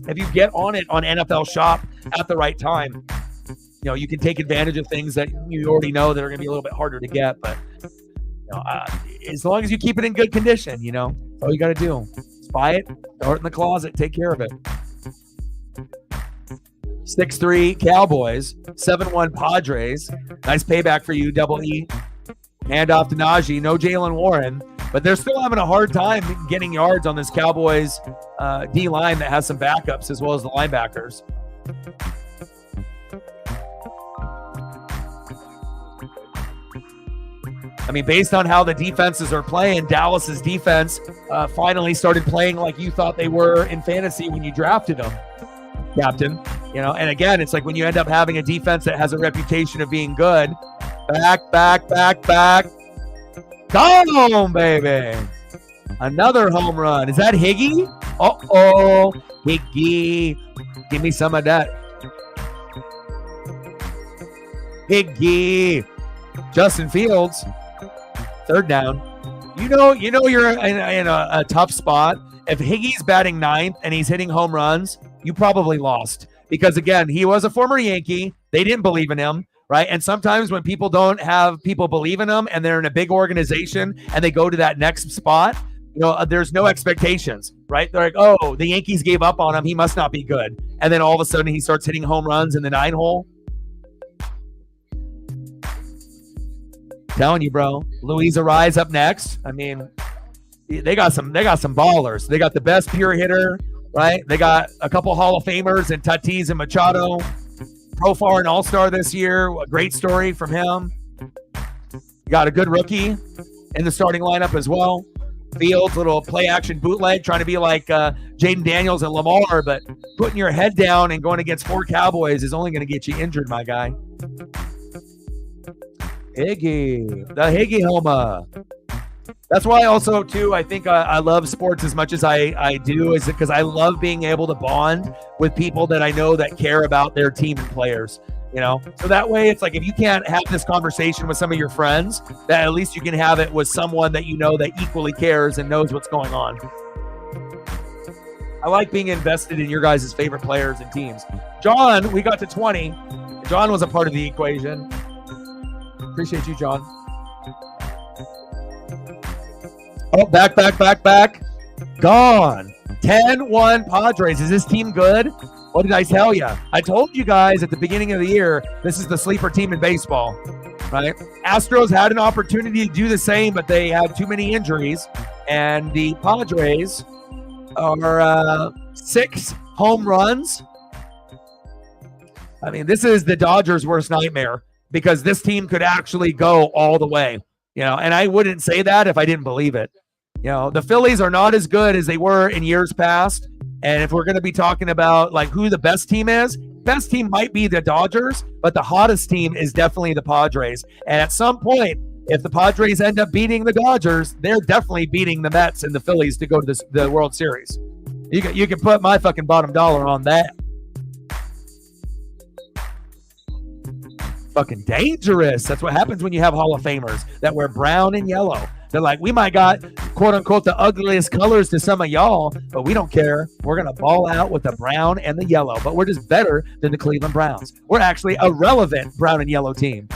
if you get on it on NFL Shop at the right time, you know, you can take advantage of things that you already know that are going to be a little bit harder to get. But you know, as long as you keep it in good condition, you know, that's all you got to do. Just buy it, throw it in the closet, take care of it. 6-3 Cowboys, 7-1 Padres. Nice payback for you, Double E. Hand off to Najee. No Jalen Warren, but they're still having a hard time getting yards on this Cowboys D line that has some backups as well as the linebackers. I mean, based on how the defenses are playing, Dallas's defense finally started playing like you thought they were in fantasy when you drafted them, Captain. You know, and again, it's like when you end up having a defense that has a reputation of being good. Back. Gone, baby. Another home run. Is that Higgy? Uh-oh. Higgy. Give me some of that. Higgy. Justin Fields. Third down. You know you're in a tough spot. If Higgy's batting ninth and he's hitting home runs, you probably lost. Because, again, he was a former Yankee. They didn't believe in him, right? And sometimes when people don't have people believe in them and they're in a big organization and they go to that next spot, you know, there's no expectations, right? They're like, oh, the Yankees gave up on him. He must not be good. And then all of a sudden he starts hitting home runs in the 9-hole. Telling you, bro. Luis Arise up next. I mean, they got some ballers. They got the best pure hitter, right? They got a couple Hall of Famers in Tatis and Machado. Profar and All-Star this year. A great story from him. You got a good rookie in the starting lineup as well. Fields, little play-action bootleg, trying to be like Jaden Daniels and Lamar, but putting your head down and going against 4 Cowboys is only going to get you injured, my guy. Higgy. The Higgy Homa. That's why also, too, I think I love sports as much as I do, is because I love being able to bond with people that I know that care about their team and players, you know? So that way, it's like if you can't have this conversation with some of your friends, that at least you can have it with someone that you know that equally cares and knows what's going on. I like being invested in your guys' favorite players and teams. John, we got to 20. John was a part of the equation. Appreciate you, John. Oh, back. Gone. 10-1 Padres. Is this team good? What did I tell you? I told you guys at the beginning of the year, this is the sleeper team in baseball, right? Astros had an opportunity to do the same, but they had too many injuries. And the Padres are 6 home runs. I mean, this is the Dodgers' worst nightmare because this team could actually go all the way, you know, and I wouldn't say that if I didn't believe it. You know, the Phillies are not as good as they were in years past. And if we're going to be talking about like who the best team is, best team might be the Dodgers, but the hottest team is definitely the Padres. And at some point, if the Padres end up beating the Dodgers, they're definitely beating the Mets and the Phillies to go to the World Series. You can put my fucking bottom dollar on that. Fucking dangerous. That's what happens when you have Hall of Famers that wear brown and yellow. They're like, we might got, quote unquote, the ugliest colors to some of y'all, but we don't care. We're going to ball out with the brown and the yellow, but we're just better than the Cleveland Browns. We're actually a relevant brown and yellow team.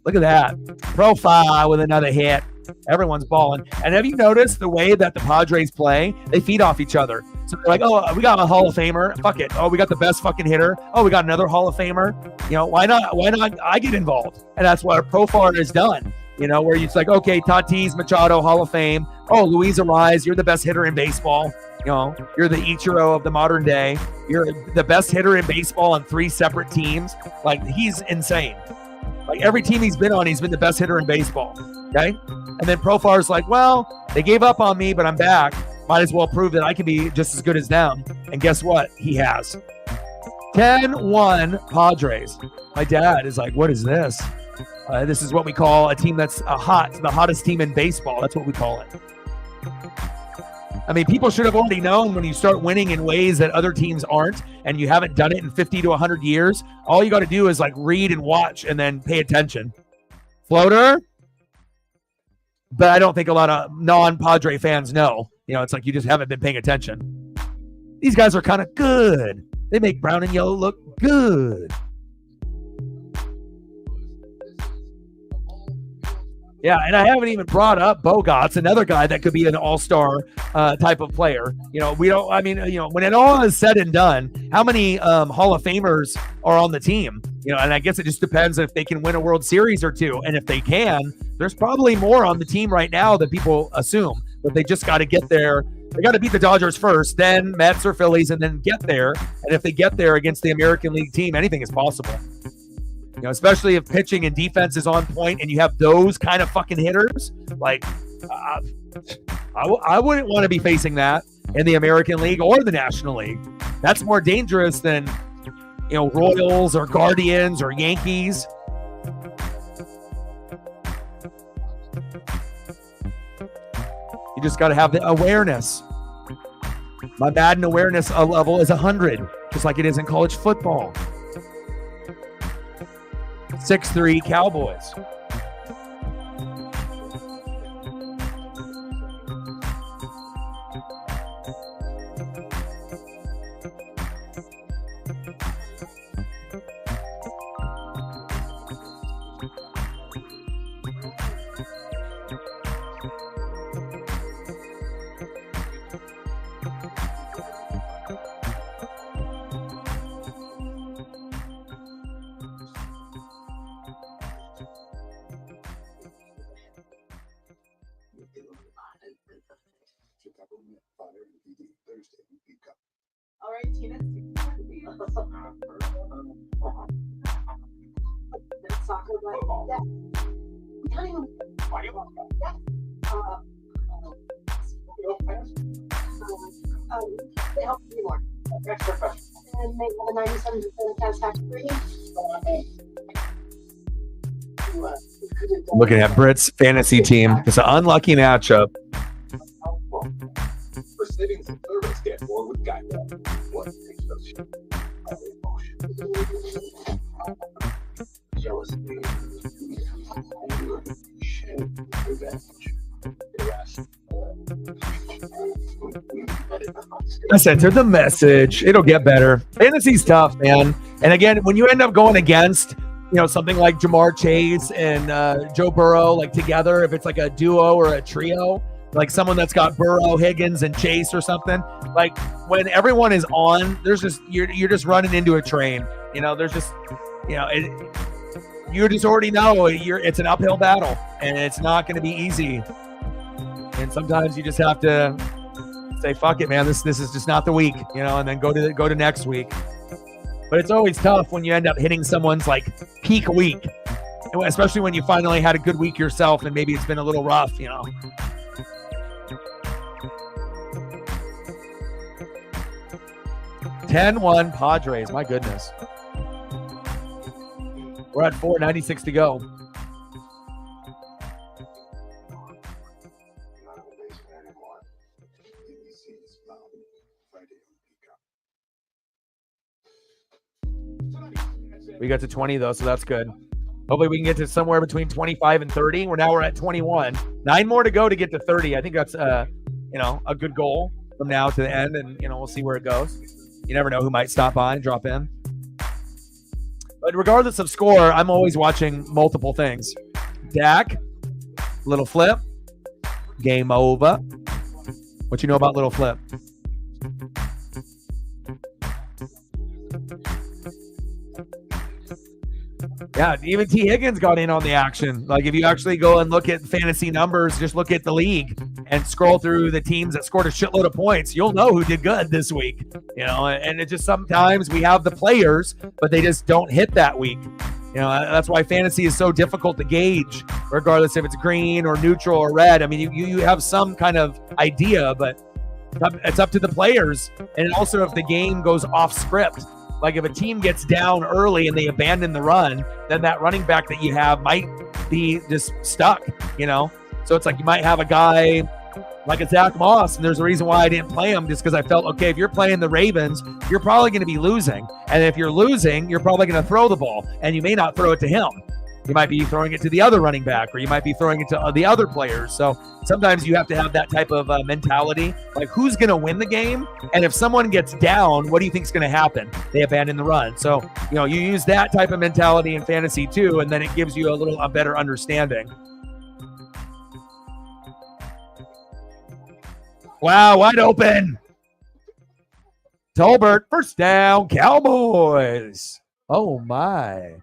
Look at that. Profile with another hit. Everyone's balling. And have you noticed the way that the Padres play? They feed off each other. So they're like, oh, we got a Hall of Famer. Fuck it. Oh, we got the best fucking hitter. Oh, we got another Hall of Famer. You know, why not I get involved? And that's what Profar has done. You know, where it's like, okay, Tatis, Machado, Hall of Fame. Oh, Luis Arise, you're the best hitter in baseball. You know, you're the Ichiro of the modern day. You're the best hitter in baseball on 3 separate teams. Like, he's insane. Like, every team he's been on, he's been the best hitter in baseball. Okay? And then Profar's like, well, they gave up on me, but I'm back. Might as well prove that I can be just as good as them. And guess what? He has. 10-1 Padres. My dad is like, what is this? This is what we call a team that's the hottest team in baseball. That's what we call it. I mean, people should have already known when you start winning in ways that other teams aren't, and you haven't done it in 50 to 100 years. All you got to do is like read and watch and then pay attention. Floater. But I don't think a lot of non-Padre fans know. You know, it's like you just haven't been paying attention. These guys are kind of good. They make brown and yellow look good. Yeah, and I haven't even brought up Bogarts, another guy that could be an all-star type of player. You know, when it all is said and done, how many Hall of Famers are on the team? You know, and I guess it just depends if they can win a World Series or two. And if they can, there's probably more on the team right now than people assume. But they just got to get there. They got to beat the Dodgers first, then Mets or Phillies, and then get there. And if they get there against the American League team, anything is possible. You know, especially if pitching and defense is on point and you have those kind of fucking hitters. Like, I wouldn't want to be facing that in the American League or the National League. That's more dangerous than, you know, Royals or Guardians or Yankees. You just got to have the awareness. My Madden awareness level is 100, just like it is in college football. 6-3 Cowboys. All right, Tina. Soccer, but yeah. We can't even. Yeah. They help me more. Extra question. And make the 97% cash tax free. Looking at Britt's fantasy team. It's an unlucky matchup. For savings and service, get more with Geico. What makes those jealousy, Just enter the message. It'll get better. Fantasy's tough, man. And again, when you end up going against, you know, something like Jamar Chase and Joe Burrow, like together, if it's like a duo or a trio, like someone that's got Burrow, Higgins, and Chase or something, like when everyone is on, there's just you're just running into a train. You know, there's just, you know, you just already know it's an uphill battle and it's not going to be easy. And sometimes you just have to say, "Fuck it, man. This is just not the week," you know, and then go to next week. But it's always tough when you end up hitting someone's like peak week, especially when you finally had a good week yourself and maybe it's been a little rough, you know. (10-1) Padres. My goodness. We're at 4:96 to go. We got to 20 though, so that's good. Hopefully we can get to somewhere between 25 and 30. We're at 21. 9 more to go to get to 30. I think that's a good goal from now to the end, and we'll see where it goes. You never know who might stop by and drop in. But regardless of score, I'm always watching multiple things. Dak, little flip, game over. What you know about little flip? Yeah, even T. Higgins got in on the action. Like, if you actually go and look at fantasy numbers, just look at the league and scroll through the teams that scored a shitload of points, you'll know who did good this week. And it just sometimes we have the players, but they just don't hit that week. That's why fantasy is so difficult to gauge, regardless if it's green or neutral or red. I mean, you have some kind of idea, but it's up to the players. And also if the game goes off script. Like if a team gets down early and they abandon the run, then that running back that you have might be just stuck, you know? So it's like you might have a guy like a Zach Moss, and there's a reason why I didn't play him, just because I felt, okay, if you're playing the Ravens, you're probably going to be losing. And if you're losing, you're probably going to throw the ball, and you may not throw it to him. You might be throwing it to the other running back, or you might be throwing it to the other players. So sometimes you have to have that type of mentality, like who's going to win the game? And if someone gets down, what do you think is going to happen? They abandon the run. So, you know, you use that type of mentality in fantasy too, and then it gives you a better understanding. Wow, wide open. Tolbert, first down, Cowboys. Oh, my.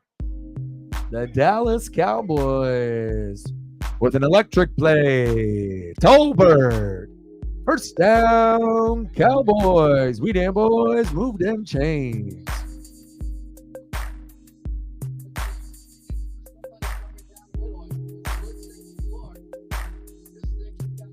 The Dallas Cowboys with an electric play. Tolbert, first down, Cowboys. We damn boys, move them chains.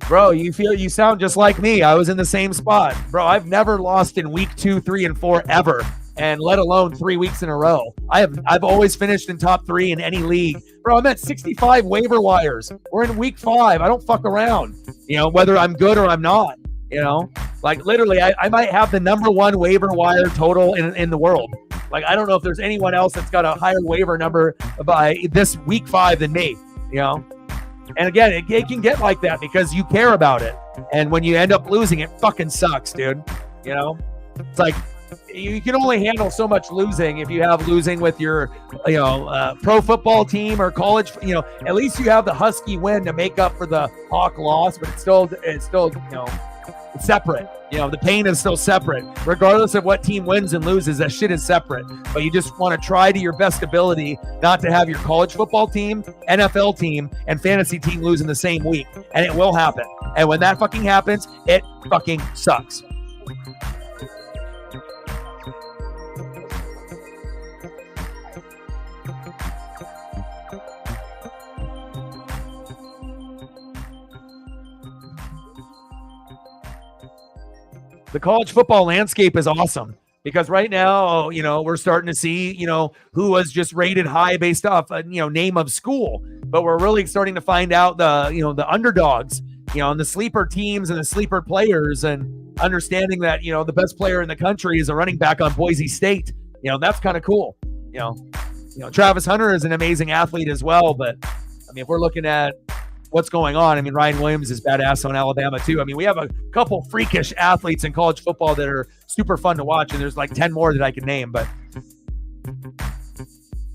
Bro, you sound just like me. I was in the same spot. Bro, I've never lost in week 2, 3, and 4 ever, and let alone 3 weeks in a row. I've always finished in top 3 in any league. Bro, I'm at 65 waiver wires. We're in week 5. I don't fuck around, you know, whether I'm good or I'm not, you know. Like, literally, I might have the number 1 waiver wire total in the world. Like, I don't know if there's anyone else that's got a higher waiver number by this week 5 than me, you know. And again, it can get like that because you care about it. And when you end up losing, it fucking sucks, dude. You know? It's like you can only handle so much losing if you have losing with your, pro football team or college. You know, at least you have the Husky win to make up for the Hawk loss, but it's still, it's separate. You know, the pain is still separate. Regardless of what team wins and loses, that shit is separate. But you just want to try to your best ability not to have your college football team, NFL team, and fantasy team lose in the same week. And it will happen. And when that fucking happens, it fucking sucks. The college football landscape is awesome because right now, you know, we're starting to see, you know, who was just rated high based off, name of school. But we're really starting to find out the underdogs, you know, and the sleeper teams and the sleeper players, and understanding that, you know, the best player in the country is a running back on Boise State. You know, that's kind of cool. You know, Travis Hunter is an amazing athlete as well. But I mean, if we're looking at what's going on, I mean, Ryan Williams is badass on Alabama too. I mean, we have a couple freakish athletes in college football that are super fun to watch, and there's like 10 more that I can name. But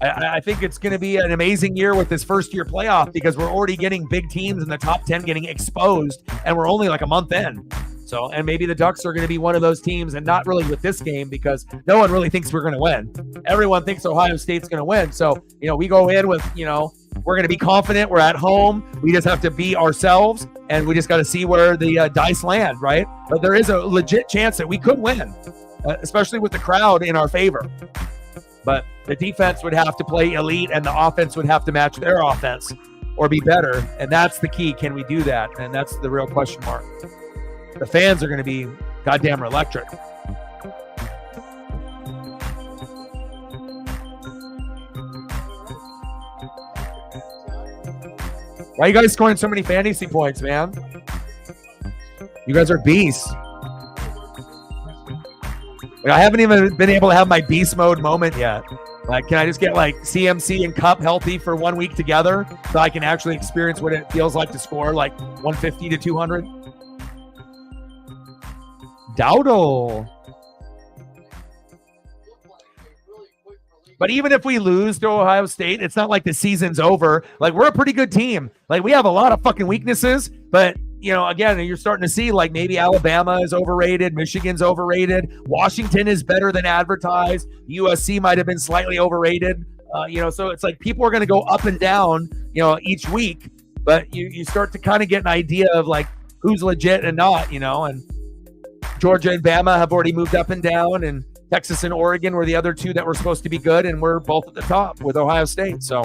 I think it's going to be an amazing year with this first-year playoff because we're already getting big teams in the top 10 getting exposed, and we're only like a month in. So, and maybe the Ducks are going to be one of those teams, and not really with this game because no one really thinks we're going to win. Everyone thinks Ohio State's going to win. So, you know, we go in with, you know, we're going to be confident. We're at home. We just have to be ourselves, and we just got to see where the dice land, right? But there is a legit chance that we could win, especially with the crowd in our favor. But the defense would have to play elite, and the offense would have to match their offense or be better, and that's the key. Can we do that? And that's the real question mark. The fans are going to be goddamn electric. Why are you guys scoring so many fantasy points, man? You guys are beasts. Like, I haven't even been able to have my beast mode moment yet. Like, can I just get like CMC and Cup healthy for 1 week together so I can actually experience what it feels like to score like 150 to 200? Dowdle. But even if we lose to Ohio State, it's not like the season's over. Like, we're a pretty good team. Like, we have a lot of fucking weaknesses, but, you know, again, you're starting to see, like, maybe Alabama is overrated, Michigan's overrated, Washington is better than advertised, USC might have been slightly overrated, so it's like people are going to go up and down, each week, but you start to kind of get an idea of, like, who's legit and not, and Georgia and Bama have already moved up and down, and Texas and Oregon were the other two that were supposed to be good, and we're both at the top with Ohio State. So,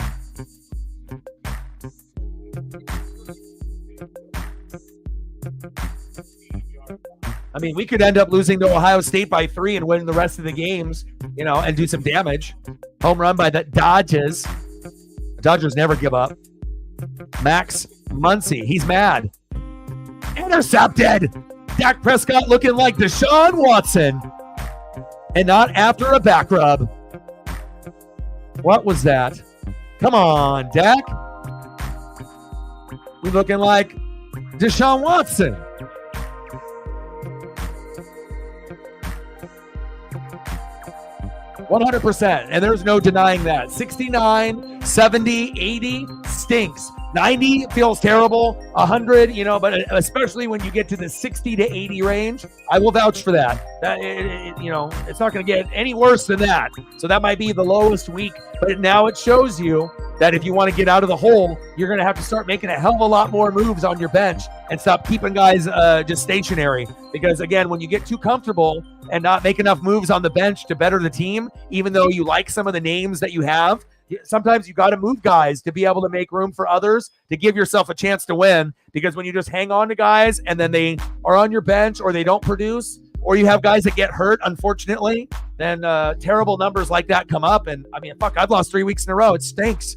I mean, we could end up losing to Ohio State by 3 and win the rest of the games, and do some damage. Home run by the Dodgers. The Dodgers never give up. Max Muncy, he's mad. Intercepted. Dak Prescott looking like Deshaun Watson. And not after a back rub. What was that? Come on, Dak. We're looking like Deshaun Watson. %, and there's no denying that. 69, 70, 80 stinks. 90 feels terrible. 100, but especially when you get to the 60 to 80 range, I will vouch for that. It's not going to get any worse than that. So that might be the lowest week, but now it shows you that if you want to get out of the hole, you're going to have to start making a hell of a lot more moves on your bench and stop keeping guys just stationary. Because again, when you get too comfortable and not make enough moves on the bench to better the team, even though you like some of the names that you have, sometimes you got to move guys to be able to make room for others to give yourself a chance to win. Because when you just hang on to guys and then they are on your bench or they don't produce, or you have guys that get hurt, unfortunately, then terrible numbers like that come up. And I mean, fuck, I've lost 3 weeks in a row. It stinks.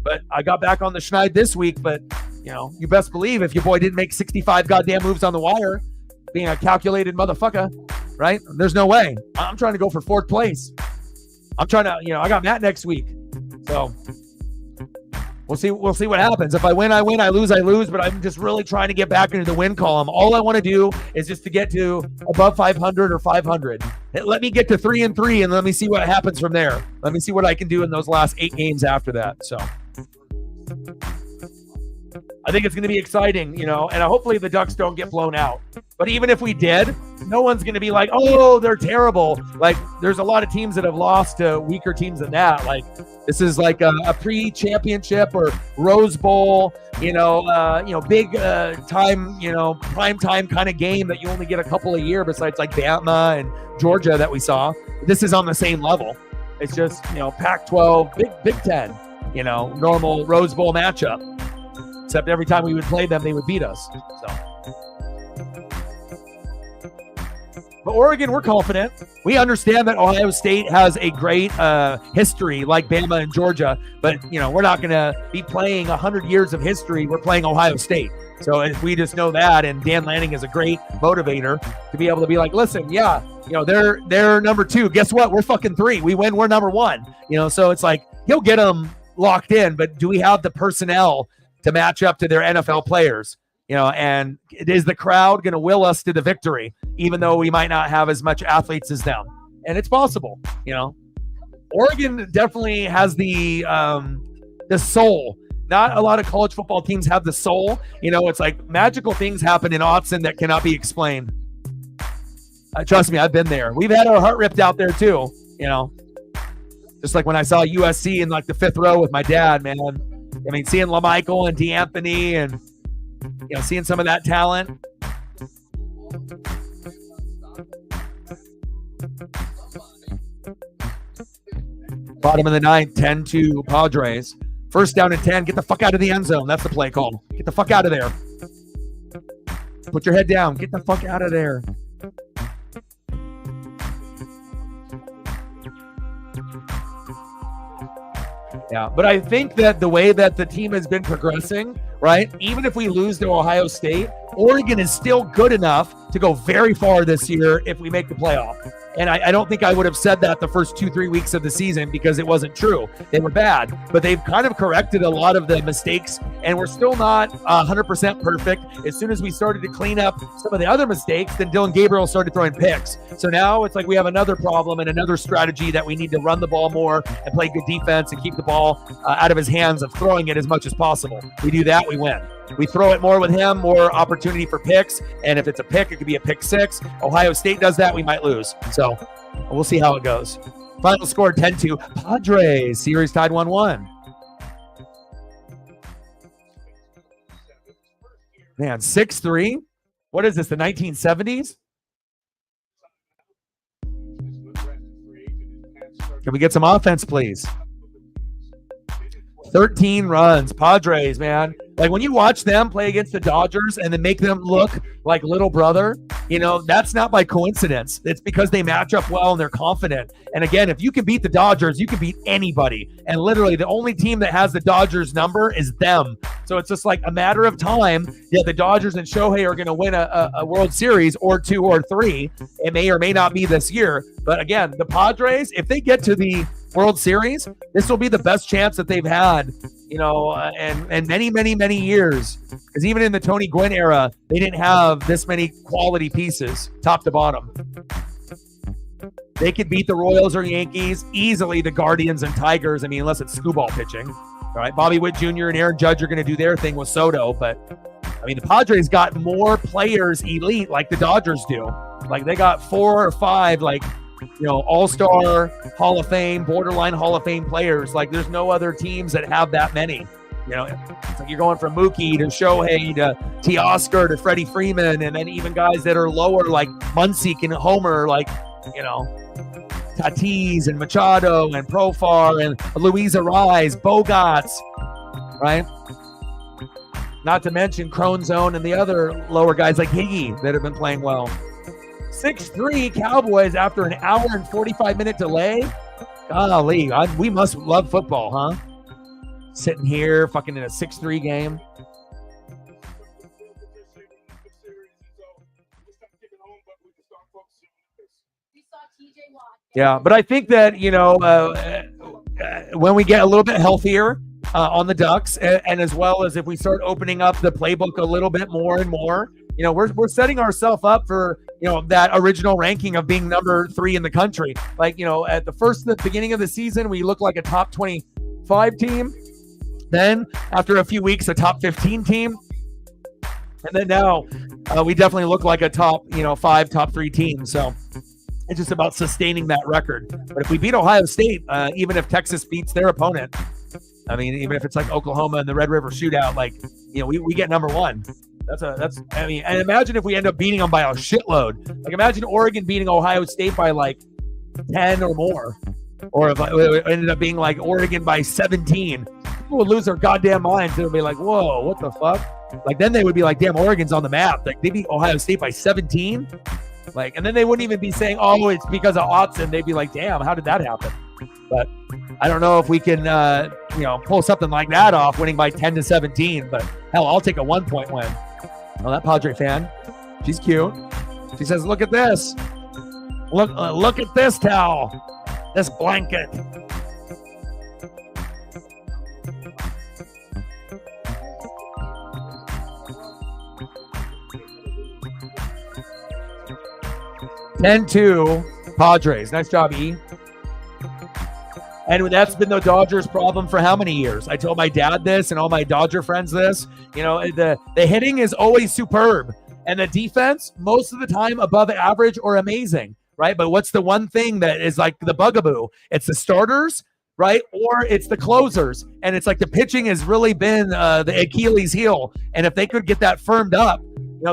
But I got back on the schneid this week. But, you best believe if your boy didn't make 65 goddamn moves on the wire, being a calculated motherfucker, right? There's no way. I'm trying to go for 4th place. I'm trying to, I got Matt next week. So we'll see what happens. If I win, I win. I lose, I lose. But I'm just really trying to get back into the win column. All I want to do is just to get to above 500 or 500. Let me get to 3-3 and let me see what happens from there. Let me see what I can do in those last 8 games after that. So I think it's going to be exciting, and hopefully the Ducks don't get blown out. But even if we did, no one's going to be like, oh, they're terrible. Like, there's a lot of teams that have lost to weaker teams than that. Like, this is like a pre-championship or Rose Bowl, big time, prime time kind of game that you only get a couple a year besides like Bama and Georgia that we saw. This is on the same level. It's just, Pac-12, Big Ten, normal Rose Bowl matchup. Except every time we would play them, they would beat us. So, but Oregon, we're confident. We understand that Ohio State has a great history like Bama and Georgia, but, we're not going to be playing 100 years of history. We're playing Ohio State. So if we just know that, and Dan Lanning is a great motivator to be able to be like, listen, yeah, they're number 2. Guess what? We're fucking 3. We win. We're number 1. So it's like he'll get them locked in, but do we have the personnel to match up to their NFL players? And is the crowd going to will us to the victory, even though we might not have as much athletes as them? And it's possible. Oregon definitely has the soul. Not a lot of college football teams have the soul. It's like magical things happen in Autzen that cannot be explained. Trust me, I've been there. We've had our heart ripped out there too. Just like when I saw USC in like the 5th row with my dad, man. I mean, seeing LaMichael and DeAnthony and, seeing some of that talent. Bottom of the 9th, 10-2 Padres. First down and 10. Get the fuck out of the end zone. That's the play call. Get the fuck out of there. Put your head down. Get the fuck out of there. Yeah, but I think that the way that the team has been progressing, right, even if we lose to Ohio State, Oregon is still good enough to go very far this year if we make the playoff. And I don't think I would have said that the first 2-3 weeks of the season because it wasn't true. They were bad, but they've kind of corrected a lot of the mistakes, and we're still not 100% perfect. As soon as we started to clean up some of the other mistakes, then Dylan Gabriel started throwing picks. So now it's like we have another problem and another strategy that we need to run the ball more and play good defense and keep the ball out of his hands of throwing it as much as possible. We do that, we win. We throw it more with him, more opportunity for picks. And if it's a pick, it could be a pick 6. Ohio State does that, we might lose. So we'll see how it goes. Final score 10-2. Padres, series tied 1-1. Man, 6-3? What is this, the 1970s? Can we get some offense, please? 13 runs. Padres, man. Like when you watch them play against the Dodgers and then make them look like little brother, that's not by coincidence. It's because they match up well and they're confident. And again, if you can beat the Dodgers, you can beat anybody. And literally the only team that has the Dodgers number is them. So it's just like a matter of time that the Dodgers and Shohei are going to win a World Series or 2 or 3. It may or may not be this year. But again, the Padres, if they get to the World Series, this will be the best chance that they've had, and many, many, many years. Because even in the Tony Gwynn era, they didn't have this many quality pieces, top to bottom. They could beat the Royals or Yankees, easily the Guardians and Tigers. I mean, unless it's screwball pitching. All right, Bobby Witt Jr. and Aaron Judge are going to do their thing with Soto. But, I mean, the Padres got more players elite like the Dodgers do. Like, they got 4 or 5, all-star, Hall of Fame, borderline Hall of Fame players. Like, there's no other teams that have that many. It's like you're going from Mookie to Shohei to Teoscar to Freddie Freeman, and then even guys that are lower like Muncy and Homer, Tatis and Machado and Profar and Luis Ariz, Bogarts, right? Not to mention Cronzone and the other lower guys like Higgy that have been playing well. 6-3 Cowboys after an hour and 45-minute delay. Golly, we must love football, huh? Sitting here fucking in a 6-3 game. Yeah, but I think that, when we get a little bit healthier on the Ducks, and as well as if we start opening up the playbook a little bit more and more, we're setting ourselves up for, that original ranking of being number 3 in the country. Like, at the beginning of the season, we looked like a top 25 team. Then after a few weeks, a top 15 team. And then now we definitely look like a top, 5, top 3 team. So it's just about sustaining that record. But if we beat Ohio State, even if Texas beats their opponent, I mean, even if it's like Oklahoma and the Red River Shootout, we get number 1. And imagine if we end up beating them by a shitload. Like, imagine Oregon beating Ohio State by 10 or more. Or if it ended up being like Oregon by 17. People would lose their goddamn minds. They would be like, whoa, what the fuck? Then they would be like, damn, Oregon's on the map. They beat Ohio State by 17. And then they wouldn't even be saying, oh, it's because of Autzen. They'd be like, damn, how did that happen? But I don't know if we can, pull something like that off, winning by 10 to 17. But hell, I'll take a 1-point win. Oh, that Padre fan, she's cute. She says, look at this. Look at this towel. This blanket. (10-2) Padres. Nice job, E. And that's been the Dodgers' problem for how many years? I told my dad this and all my Dodger friends this. The hitting is always superb. And the defense, most of the time, above average or amazing, right? But what's the one thing that is like the bugaboo? It's the starters, right? Or it's the closers. And it's like the pitching has really been the Achilles heel. And if they could get that firmed up,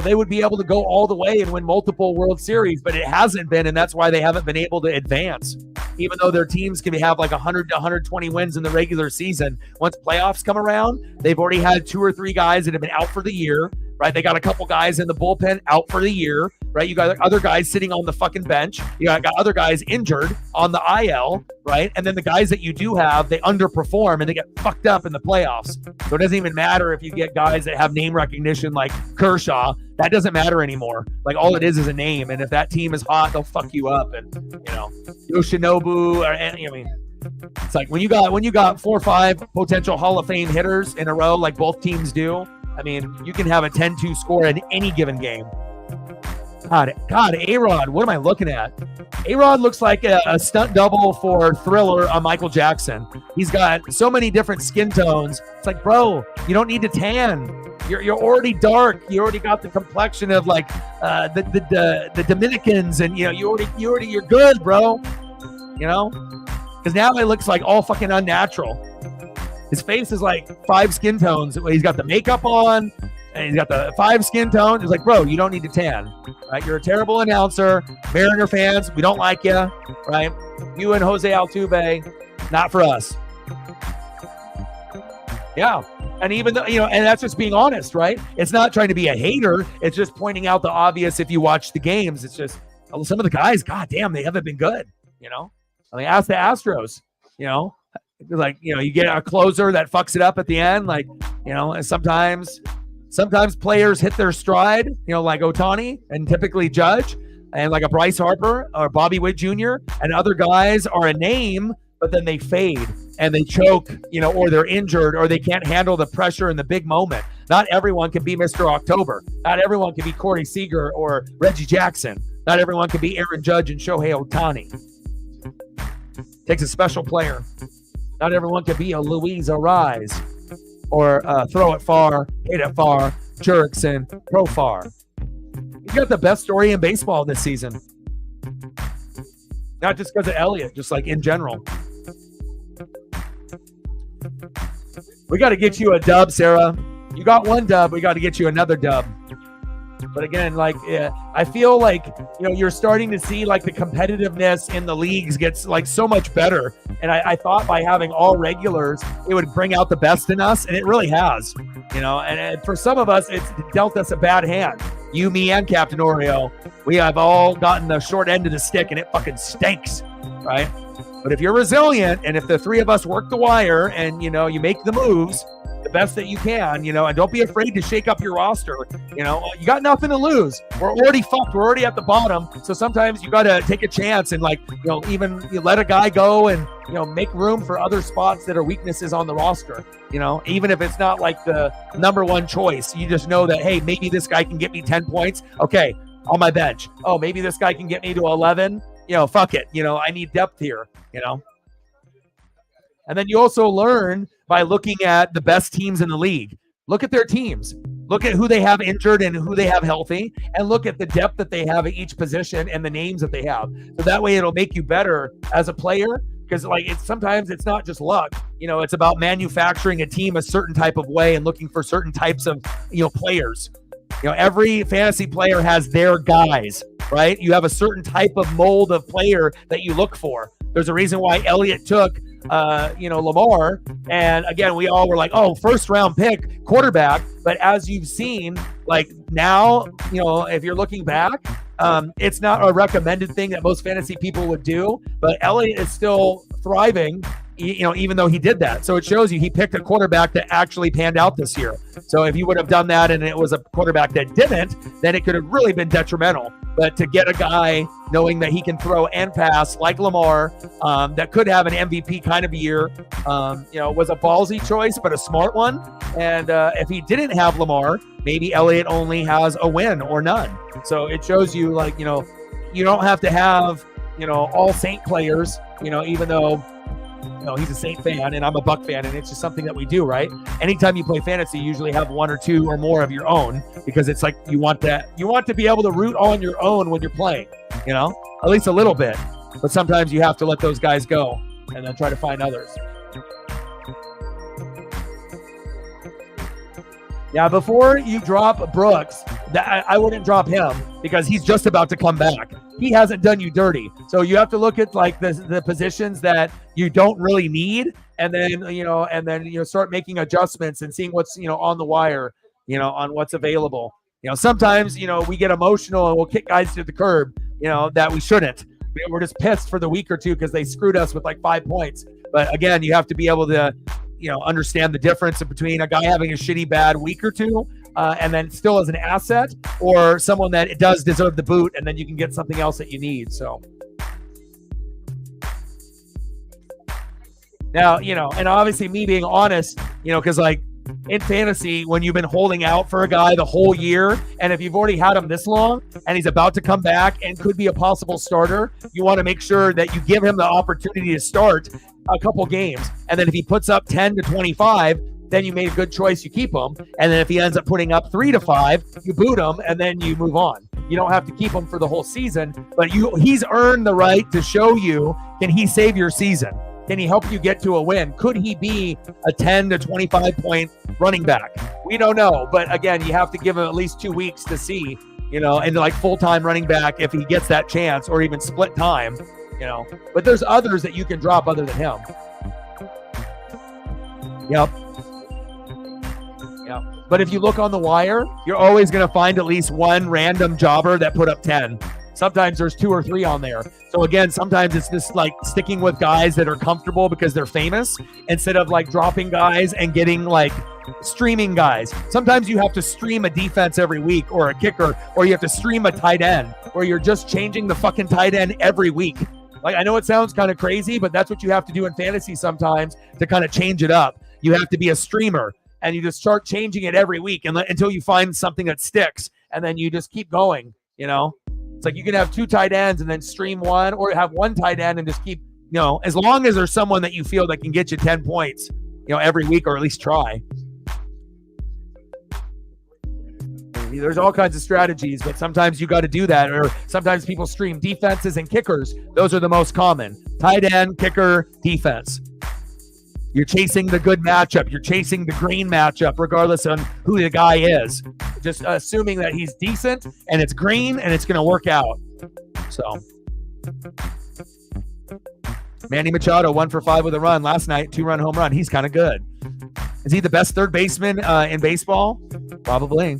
they would be able to go all the way and win multiple World Series, but it hasn't been, and that's why they haven't been able to advance. Even though their teams can have 100 to 120 wins in the regular season, once playoffs come around, they've already had 2 or 3 guys that have been out for the year, right? They got a couple guys in the bullpen out for the year, right? You got other guys sitting on the fucking bench. You got other guys injured on the IL, right? And then the guys that you do have, they underperform and they get fucked up in the playoffs. So it doesn't even matter if you get guys that have name recognition like Kershaw. That doesn't matter anymore. All it is a name. And if that team is hot, they'll fuck you up. And, Yoshinobu, it's like when you got 4 or 5 potential Hall of Fame hitters in a row, like both teams do, you can have a 10-2 score in any given game. God, A-Rod, what am I looking at? A-Rod looks like a stunt double for Thriller on Michael Jackson. He's got so many different skin tones. It's like, bro, you don't need to tan. You're already dark. You already got the complexion of the Dominicans, and you're good, bro. Because now it looks like all fucking unnatural. His face is like 5 skin tones. He's got the makeup on, and he's got the 5 skin tones. It's like, bro, you don't need to tan. Right? You're a terrible announcer. Mariner fans, we don't like you. Right? You and Jose Altuve, not for us. Yeah. And even though, and that's just being honest, right? It's not trying to be a hater. It's just pointing out the obvious. If you watch the games, it's just some of the guys, God damn, they haven't been good. I mean, ask the Astros, like, you get a closer that fucks it up at the end. Like, and sometimes players hit their stride, like Ohtani and typically Judge and like a Bryce Harper or Bobby Witt Jr. and other guys are a name, but then they fade and they choke, or they're injured or they can't handle the pressure in the big moment. Not everyone can be Mr. October. Not everyone can be Corey Seager or Reggie Jackson. Not everyone can be Aaron Judge and Shohei Ohtani. Takes a special player. Not everyone can be a Luis Arise or throw it far, hit it far, jerks and Profar. He's got the best story in baseball this season. Not just because of Elliott, just like in general. We got to get you a dub, Sarah. You got one dub. We got to get you another dub. But again, like, I feel like, you're starting to see like the competitiveness in the leagues gets like so much better. And I thought by having all regulars, it would bring out the best in us. And it really has, and for some of us, it's dealt us a bad hand. You, me, and Captain Oreo, we have all gotten the short end of the stick and it fucking stinks, right? But if you're resilient and if the three of us work the wire and, you make the moves, the best that you can, and don't be afraid to shake up your roster. You got nothing to lose. We're already fucked. We're already at the bottom. So sometimes you got to take a chance and even you let a guy go and, make room for other spots that are weaknesses on the roster. Even if it's not like the number one choice, you just know that, hey, maybe this guy can get me 10 points. Okay, on my bench. Oh, maybe this guy can get me to 11. Fuck it. I need depth here, And then you also learn by looking at the best teams in the league. Look at their teams. Look at who they have injured and who they have healthy, and look at the depth that they have at each position and the names that they have. So that way it'll make you better as a player, because sometimes it's not just luck. It's about manufacturing a team a certain type of way and looking for certain types of, players. Every fantasy player has their guys, right? You have a certain type of mold of player that you look for. There's a reason why Elliott took Lamar. And again, we all were like, oh, first round pick quarterback. But as you've seen, like now, if you're looking back, it's not a recommended thing that most fantasy people would do, but Elliott is still thriving, even though he did that. So it shows you he picked a quarterback that actually panned out this year. So if you would have done that and it was a quarterback that didn't, then it could have really been detrimental. But to get a guy knowing that he can throw and pass like Lamar, that could have an MVP kind of year, was a ballsy choice, but a smart one. And if he didn't have Lamar, maybe Elliott only has a win or none. So it shows you, like, you don't have to have, all Saint players, even though, he's a Saint fan and I'm a Buck fan, and it's just something that we do, right? Anytime you play fantasy, you usually have one or two or more of your own, because it's like you want to be able to root on your own when you're playing, at least a little bit. But sometimes you have to let those guys go and then try to find others. Yeah, before you drop Brooks, I wouldn't drop him because he's just about to come back. He hasn't done you dirty. So you have to look at like the positions that you don't really need, and then start making adjustments and seeing what's on the wire, on what's available. Sometimes we get emotional and we'll kick guys to the curb, that we shouldn't. We're just pissed for the week or two because they screwed us with like 5 points. But again, you have to be able to understand the difference between a guy having a shitty bad week or two and then still as an asset, or someone that it does deserve the boot, and then you can get something else that you need. So now, and obviously me being honest, because like in fantasy, when you've been holding out for a guy the whole year, and if you've already had him this long and he's about to come back and could be a possible starter, you want to make sure that you give him the opportunity to start a couple games. And then if he puts up 10 to 25, then you made a good choice. You keep him. And then if he ends up putting up 3 to 5, you boot him and then you move on. You don't have to keep him for the whole season, but he's earned the right to show you, can he save your season? Can he help you get to a win? Could he be a 10 to 25 point running back? We don't know. But again, you have to give him at least 2 weeks to see, and like full-time running back if he gets that chance, or even split time, But there's others that you can drop other than him. Yep. Yeah. But if you look on the wire, you're always going to find at least one random jobber that put up 10. Sometimes there's 2 or 3 on there. So again, sometimes it's just like sticking with guys that are comfortable because they're famous instead of like dropping guys and getting like streaming guys. Sometimes you have to stream a defense every week or a kicker, or you have to stream a tight end, or you're just changing the fucking tight end every week. Like, I know it sounds kind of crazy, but that's what you have to do in fantasy sometimes to kind of change it up. You have to be a streamer and you just start changing it every week until you find something that sticks, and then you just keep going, you know? It's like you can have 2 tight ends and then stream one, or have 1 tight end and just keep, you know, as long as there's someone that you feel that can get you 10 points, you know, every week, or at least try. There's all kinds of strategies, but sometimes you got to do that. Or sometimes people stream defenses and kickers. Those are the most common. Tight end, kicker, defense. You're chasing the good matchup. You're chasing the green matchup, regardless of who the guy is. Just assuming that he's decent and it's green and it's going to work out. So, Manny Machado, 1 for 5 with a run last night, 2-run home run. He's kind of good. Is he the best third baseman in baseball? Probably.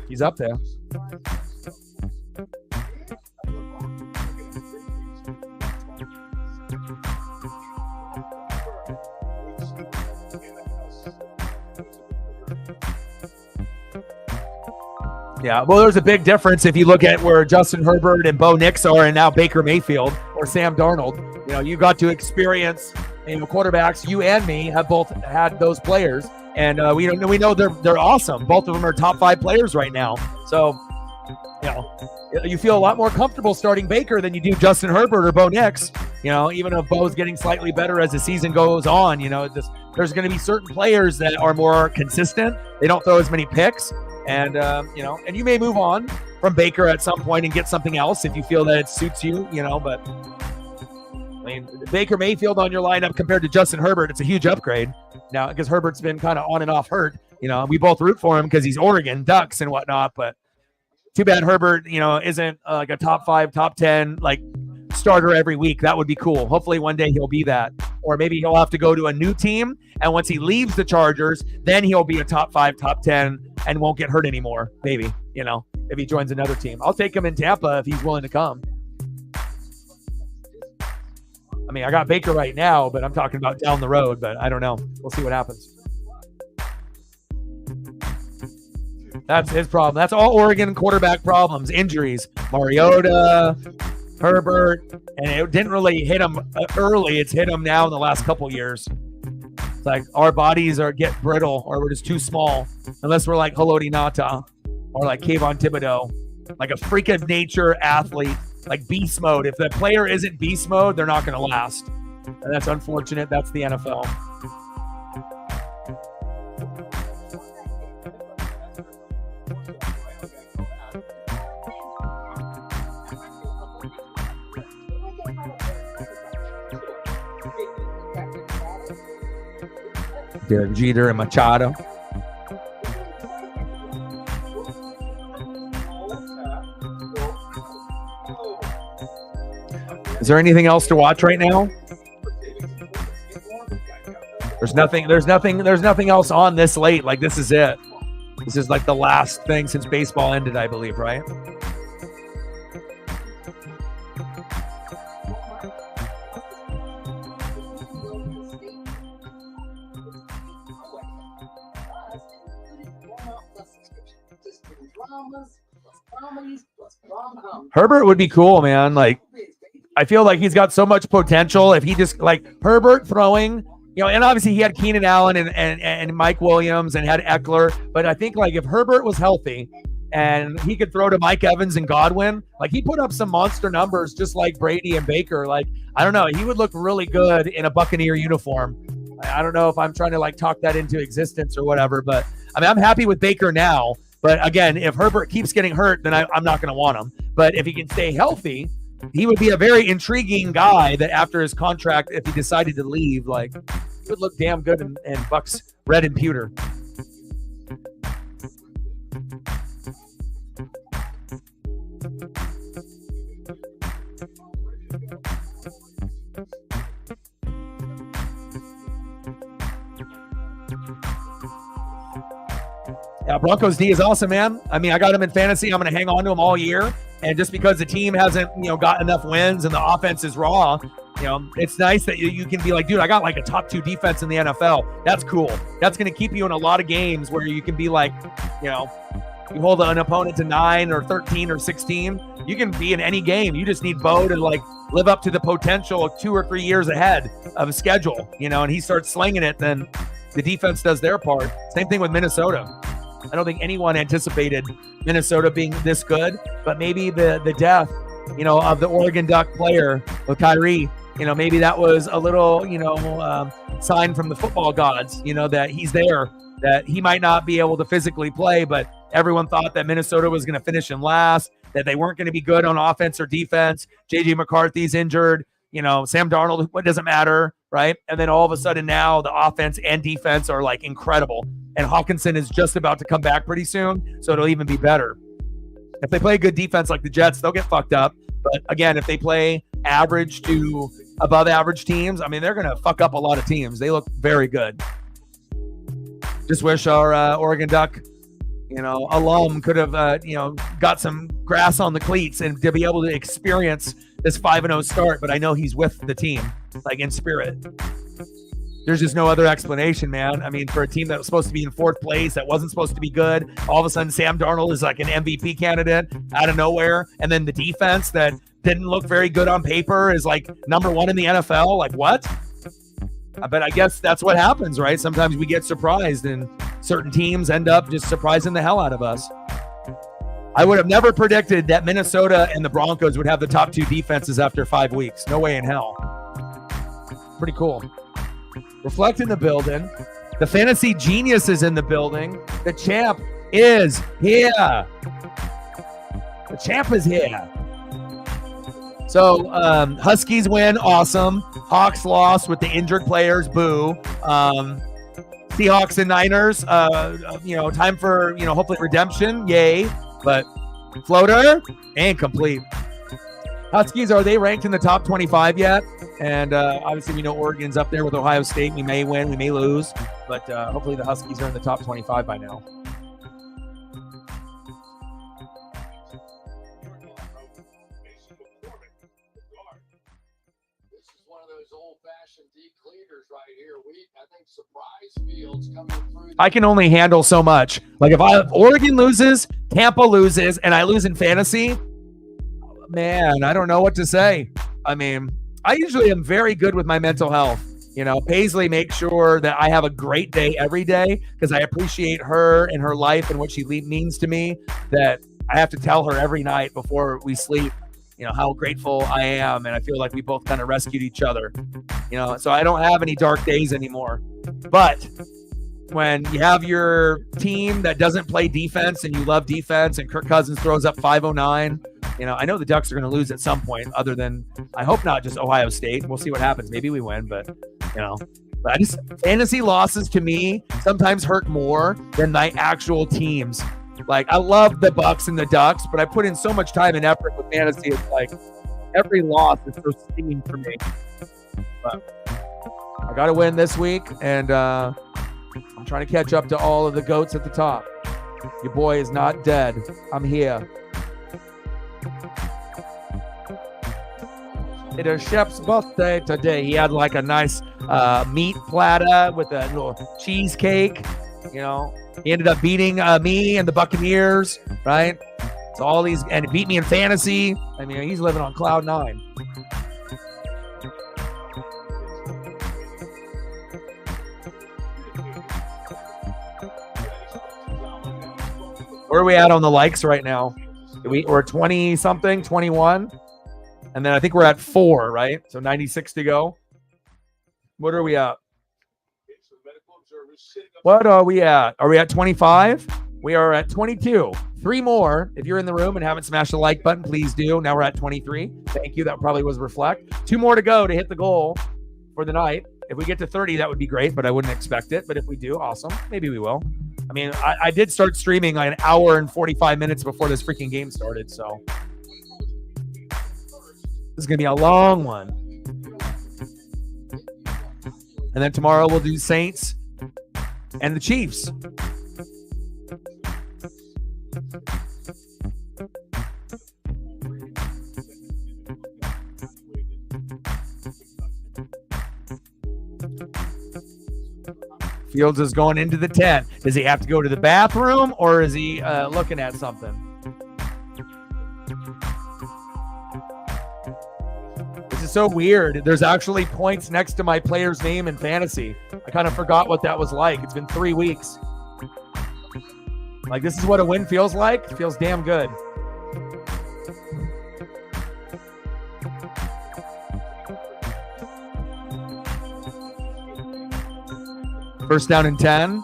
He's up there. Yeah, well, there's a big difference if you look at where Justin Herbert and Bo Nix are, and now Baker Mayfield or Sam Darnold. You know, you got to experience, you know, quarterbacks. You and me have both had those players, and we know they're awesome. Both of them are top 5 players right now. So, you know, you feel a lot more comfortable starting Baker than you do Justin Herbert or Bo Nix. You know, even if Bo's getting slightly better as the season goes on, you know, there's going to be certain players that are more consistent. They don't throw as many picks. And, you know, and you may move on from Baker at some point and get something else if you feel that it suits you, you know, but I mean, Baker Mayfield on your lineup compared to Justin Herbert, it's a huge upgrade now, because Herbert's been kind of on and off hurt. You know, we both root for him because he's Oregon Ducks and whatnot, but too bad Herbert, you know, isn't like a top 5, top 10, like starter every week. That would be cool. Hopefully one day he'll be that, or maybe he'll have to go to a new team. And once he leaves the Chargers, then he'll be a top 5, top 10 and won't get hurt anymore. Maybe, you know, if he joins another team. I'll take him in Tampa if he's willing to come. I mean, I got Baker right now, but I'm talking about down the road, but I don't know. We'll see what happens. That's his problem. That's all Oregon quarterback problems. Injuries. Mariota, Herbert, and it didn't really hit him early. It's hit him now in the last couple years. It's like our bodies get brittle, or we're just too small, unless we're like Haloti Ngata or like Kayvon Thibodeau, like a freak of nature athlete, like beast mode. If the player isn't beast mode, they're not going to last. And that's unfortunate. That's the NFL. Derek Jeter and Machado. Is there anything else to watch right now? There's nothing else on this late. Like, this is it. This is like the last thing since baseball ended, I believe, right? Herbert would be cool, man. Like, I feel like he's got so much potential if he just, like, Herbert throwing, you know, and obviously he had Keenan Allen and Mike Williams and had Eckler, but I think, like, if Herbert was healthy and he could throw to Mike Evans and Godwin, like, he put up some monster numbers just like Brady and Baker. Like, I don't know, he would look really good in a Buccaneer uniform. I don't know if I'm trying to, like, talk that into existence or whatever, but I mean, I'm happy with Baker now. But again, if Herbert keeps getting hurt, then I'm not going to want him. But if he can stay healthy, he would be a very intriguing guy that after his contract, if he decided to leave, like, he would look damn good in Bucks red and pewter. Yeah, Broncos D is awesome, man. I mean, I got him in fantasy. I'm going to hang on to him all year. And just because the team hasn't, got enough wins and the offense is raw, it's nice that you can be like, dude, I got like a top 2 defense in the NFL. That's cool. That's going to keep you in a lot of games where you can be like, you hold an opponent to 9 or 13 or 16. You can be in any game. You just need Bo to like live up to the potential of 2 or 3 years ahead of a schedule, and he starts slinging it, then the defense does their part. Same thing with Minnesota. I don't think anyone anticipated Minnesota being this good, but maybe the death, of the Oregon Duck player with Kyrie, maybe that was a little, sign from the football gods, that he's there, that he might not be able to physically play, but everyone thought that Minnesota was going to finish in last, that they weren't going to be good on offense or defense. JJ McCarthy's injured, Sam Darnold, what doesn't matter, right? And then all of a sudden now the offense and defense are like incredible. And Hawkinson is just about to come back pretty soon, so it'll even be better. If they play good defense like the Jets, they'll get fucked up. But again, if they play average to above average teams, I mean, they're going to fuck up a lot of teams. They look very good. Just wish our Oregon Duck, alum could have, got some grass on the cleats and to be able to experience this 5-0 start. But I know he's with the team, like in spirit. There's just no other explanation, man. I mean, for a team that was supposed to be in 4th place, that wasn't supposed to be good, all of a sudden Sam Darnold is like an MVP candidate out of nowhere. And then the defense that didn't look very good on paper is like number 1 in the NFL. Like, what? But I guess that's what happens, right? Sometimes we get surprised and certain teams end up just surprising the hell out of us. I would have never predicted that Minnesota and the Broncos would have the top 2 defenses after 5 weeks. No way in hell. Pretty cool. Reflect in the building. The fantasy genius is in the building. The champ is here. The champ is here. So Huskies win. Awesome. Hawks lost with the injured players. Boo. Seahawks and Niners. Time for, hopefully redemption. Yay. But floater and complete. Huskies, are they ranked in the top 25 yet? And obviously we know Oregon's up there with Ohio State. We may win, we may lose, but hopefully the Huskies are in the top 25 by now. This is one of those old-fashioned decleaters right here. I think surprise fields coming through. I can only handle so much. Like if Oregon loses, Tampa loses, and I lose in fantasy, man, I don't know what to say. I mean, I usually am very good with my mental health. Paisley makes sure that I have a great day every day because I appreciate her and her life and what she means to me, that I have to tell her every night before we sleep, how grateful I am. And I feel like we both kind of rescued each other, so I don't have any dark days anymore. But when you have your team that doesn't play defense and you love defense and Kirk Cousins throws up 509, I know the Ducks are going to lose at some point, other than, I hope not just Ohio State. We'll see what happens. Maybe we win, but I just, fantasy losses to me sometimes hurt more than my actual teams. Like, I love the Bucks and the Ducks, but I put in so much time and effort with fantasy. It's like every loss is so stinging for me. But I got to win this week, and I'm trying to catch up to all of the goats at the top. Your boy is not dead. I'm here. It is Shep's birthday today. He had like a nice meat platter with a little cheesecake. He ended up beating me and the Buccaneers, right? So all these, and beat me in fantasy. I mean, he's living on cloud 9. Where are we at on the likes right now? We're 20 something, 21. And then I think we're at 4, right? So 96 to go. What are we at? What are we at? Are we at 25? We are at 22. 3 more. If you're in the room and haven't smashed the like button, please do. Now we're at 23. Thank you. That probably was reflect. 2 more to go to hit the goal for the night. If we get to 30, that would be great, but I wouldn't expect it. But if we do, awesome. Maybe we will. I mean, I did start streaming like an hour and 45 minutes before this freaking game started, so this is going to be a long one. And then tomorrow we'll do Saints and the Chiefs. Fields is going into the 10. Does he have to go to the bathroom, or is he looking at something? This is so weird. There's actually points next to my player's name in fantasy. I kind of forgot what that was like. It's been 3 weeks. Like, this is what a win feels like. It feels damn good. First down and 10.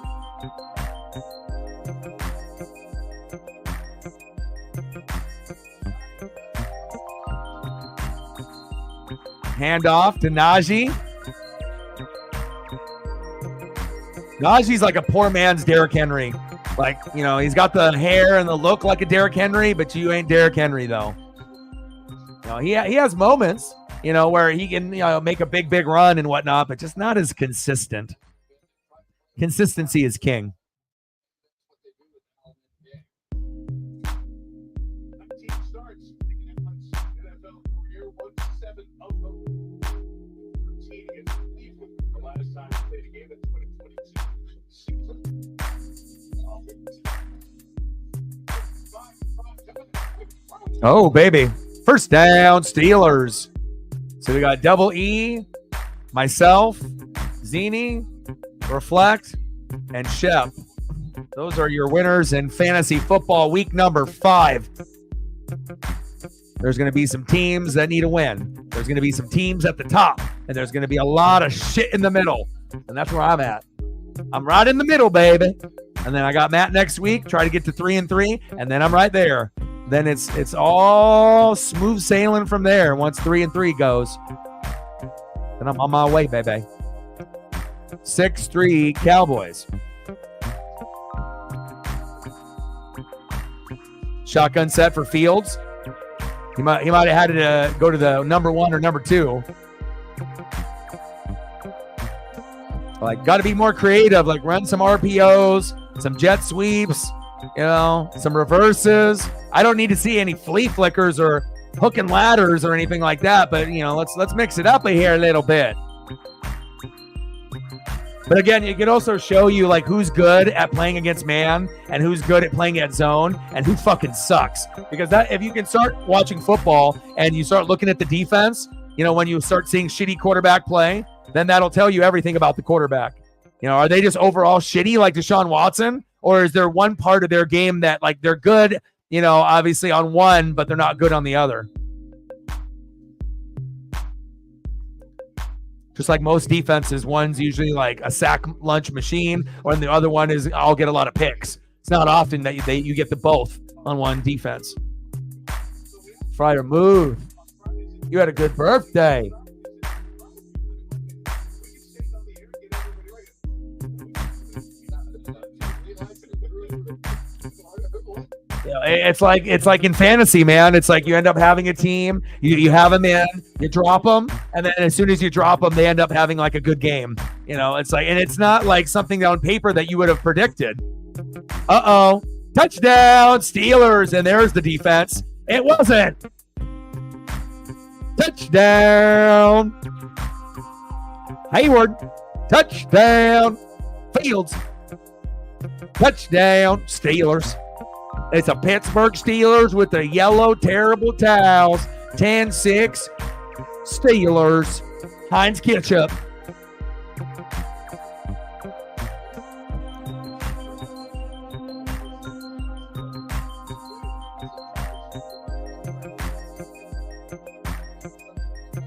Handoff to Najee. Najee's like a poor man's Derrick Henry. Like, you know, he's got the hair and the look like a Derrick Henry, but you ain't Derrick Henry, though. You know, he has moments, you know, where he can, you know, make a big run and whatnot, but just not as consistent. Consistency is king. Oh, baby. First down, Steelers. So we got Double E, myself, Zini, Reflect, and Shep. Those are your winners in fantasy football week number 5. There's going to be some teams that need a win. There's going to be some teams at the top, and there's going to be a lot of shit in the middle. And that's where I'm at. I'm right in the middle, baby. And then I got Matt next week, try to get to 3-3, and then I'm right there. Then it's all smooth sailing from there once 3-3 goes. Then I'm on my way, baby. 6-3 Cowboys. Shotgun set for Fields. He might have had to go to the number 1 or number 2. Like, got to be more creative. Like, run some RPOs, some jet sweeps, you know, some reverses. I don't need to see any flea flickers or hook and ladders or anything like that. But, you know, let's mix it up here a little bit. But again, it can also show you like who's good at playing against man and who's good at playing at zone and who fucking sucks. Because that, if you can start watching football and you start looking at the defense, you know, when you start seeing shitty quarterback play, then that'll tell you everything about the quarterback. You know, are they just overall shitty like Deshaun Watson? Or is there one part of their game that like they're good, you know, obviously on one, but they're not good on the other? Just like most defenses, one's usually like a sack lunch machine, or the other one is I'll get a lot of picks. It's not often that you get the both on one defense. Fryer, move. You had a good birthday. You know, it's like in fantasy, man. It's like you end up having a team, you have them in, you drop them, and then as soon as you drop them, they end up having like a good game. You know, it's like, and it's not like something on paper that you would have predicted. Touchdown, Steelers, and there's the defense. It wasn't. Touchdown, Hayward. Touchdown, Fields. Touchdown, Steelers. It's a Pittsburgh Steelers with the yellow terrible towels. 10-6 Steelers. Heinz ketchup.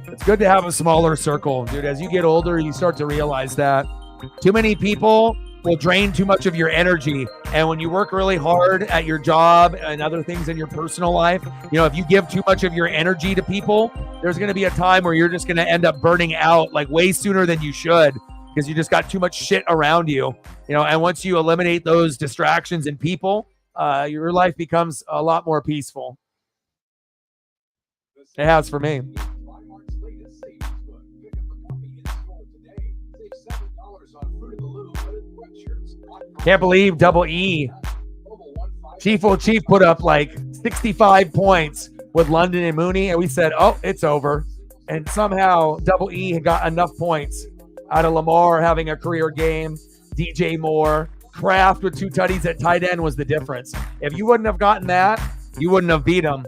It's good to have a smaller circle, dude. As you get older, you start to realize that too many people will drain too much of your energy. And when you work really hard at your job and other things in your personal life, you know, if you give too much of your energy to people, there's going to be a time where you're just going to end up burning out like way sooner than you should, because you just got too much shit around you, you know. And once you eliminate those distractions in people, your life becomes a lot more peaceful. It has for me. Can't believe Double E. Chief put up like 65 points with London and Mooney, and we said, oh, it's over. And somehow Double E got enough points out of Lamar having a career game, DJ Moore, Kraft with 2 tutties at tight end was the difference. If you wouldn't have gotten that, you wouldn't have beat them.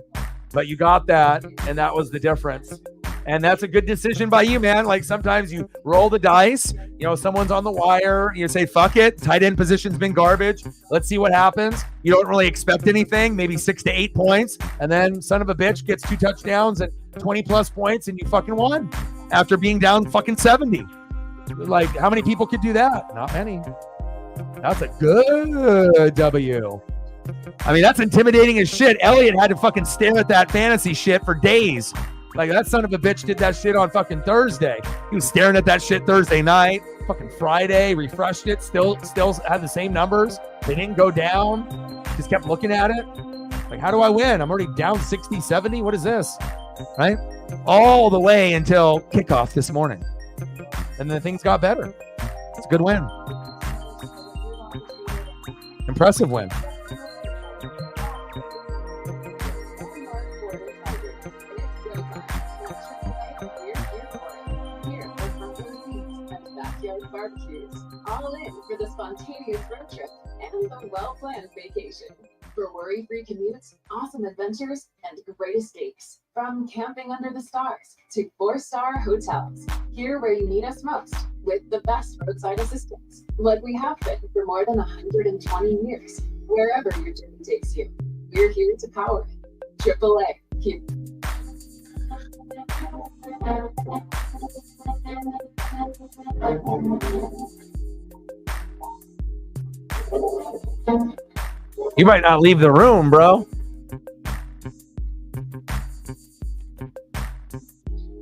But you got that, and that was the difference. And that's a good decision by you, man. Like sometimes you roll the dice, someone's on the wire, you say, fuck it, tight end position's been garbage. Let's see what happens. You don't really expect anything, maybe 6 to 8 points. And then son of a bitch gets 2 touchdowns and 20 plus points and you fucking won after being down fucking 70. Like how many people could do that? Not many. That's a good W. I mean, that's intimidating as shit. Elliott had to fucking stare at that fantasy shit for days. Like that son of a bitch did that shit on fucking Thursday. He was staring at that shit Thursday night, fucking Friday, refreshed it, still had the same numbers. They didn't go down. Just kept looking at it. Like, how do I win? I'm already down 60, 70. What is this? Right? All the way until kickoff this morning. And then things got better. It's a good win. Impressive win. Barbecues, all in for the spontaneous road trip and the well-planned vacation. For worry-free commutes, awesome adventures, and great escapes. From camping under the stars to 4-star hotels, here where you need us most, with the best roadside assistance, like we have been for more than 120 years. Wherever your journey takes you, we're here to power it. AAA, here. You might not leave the room, bro.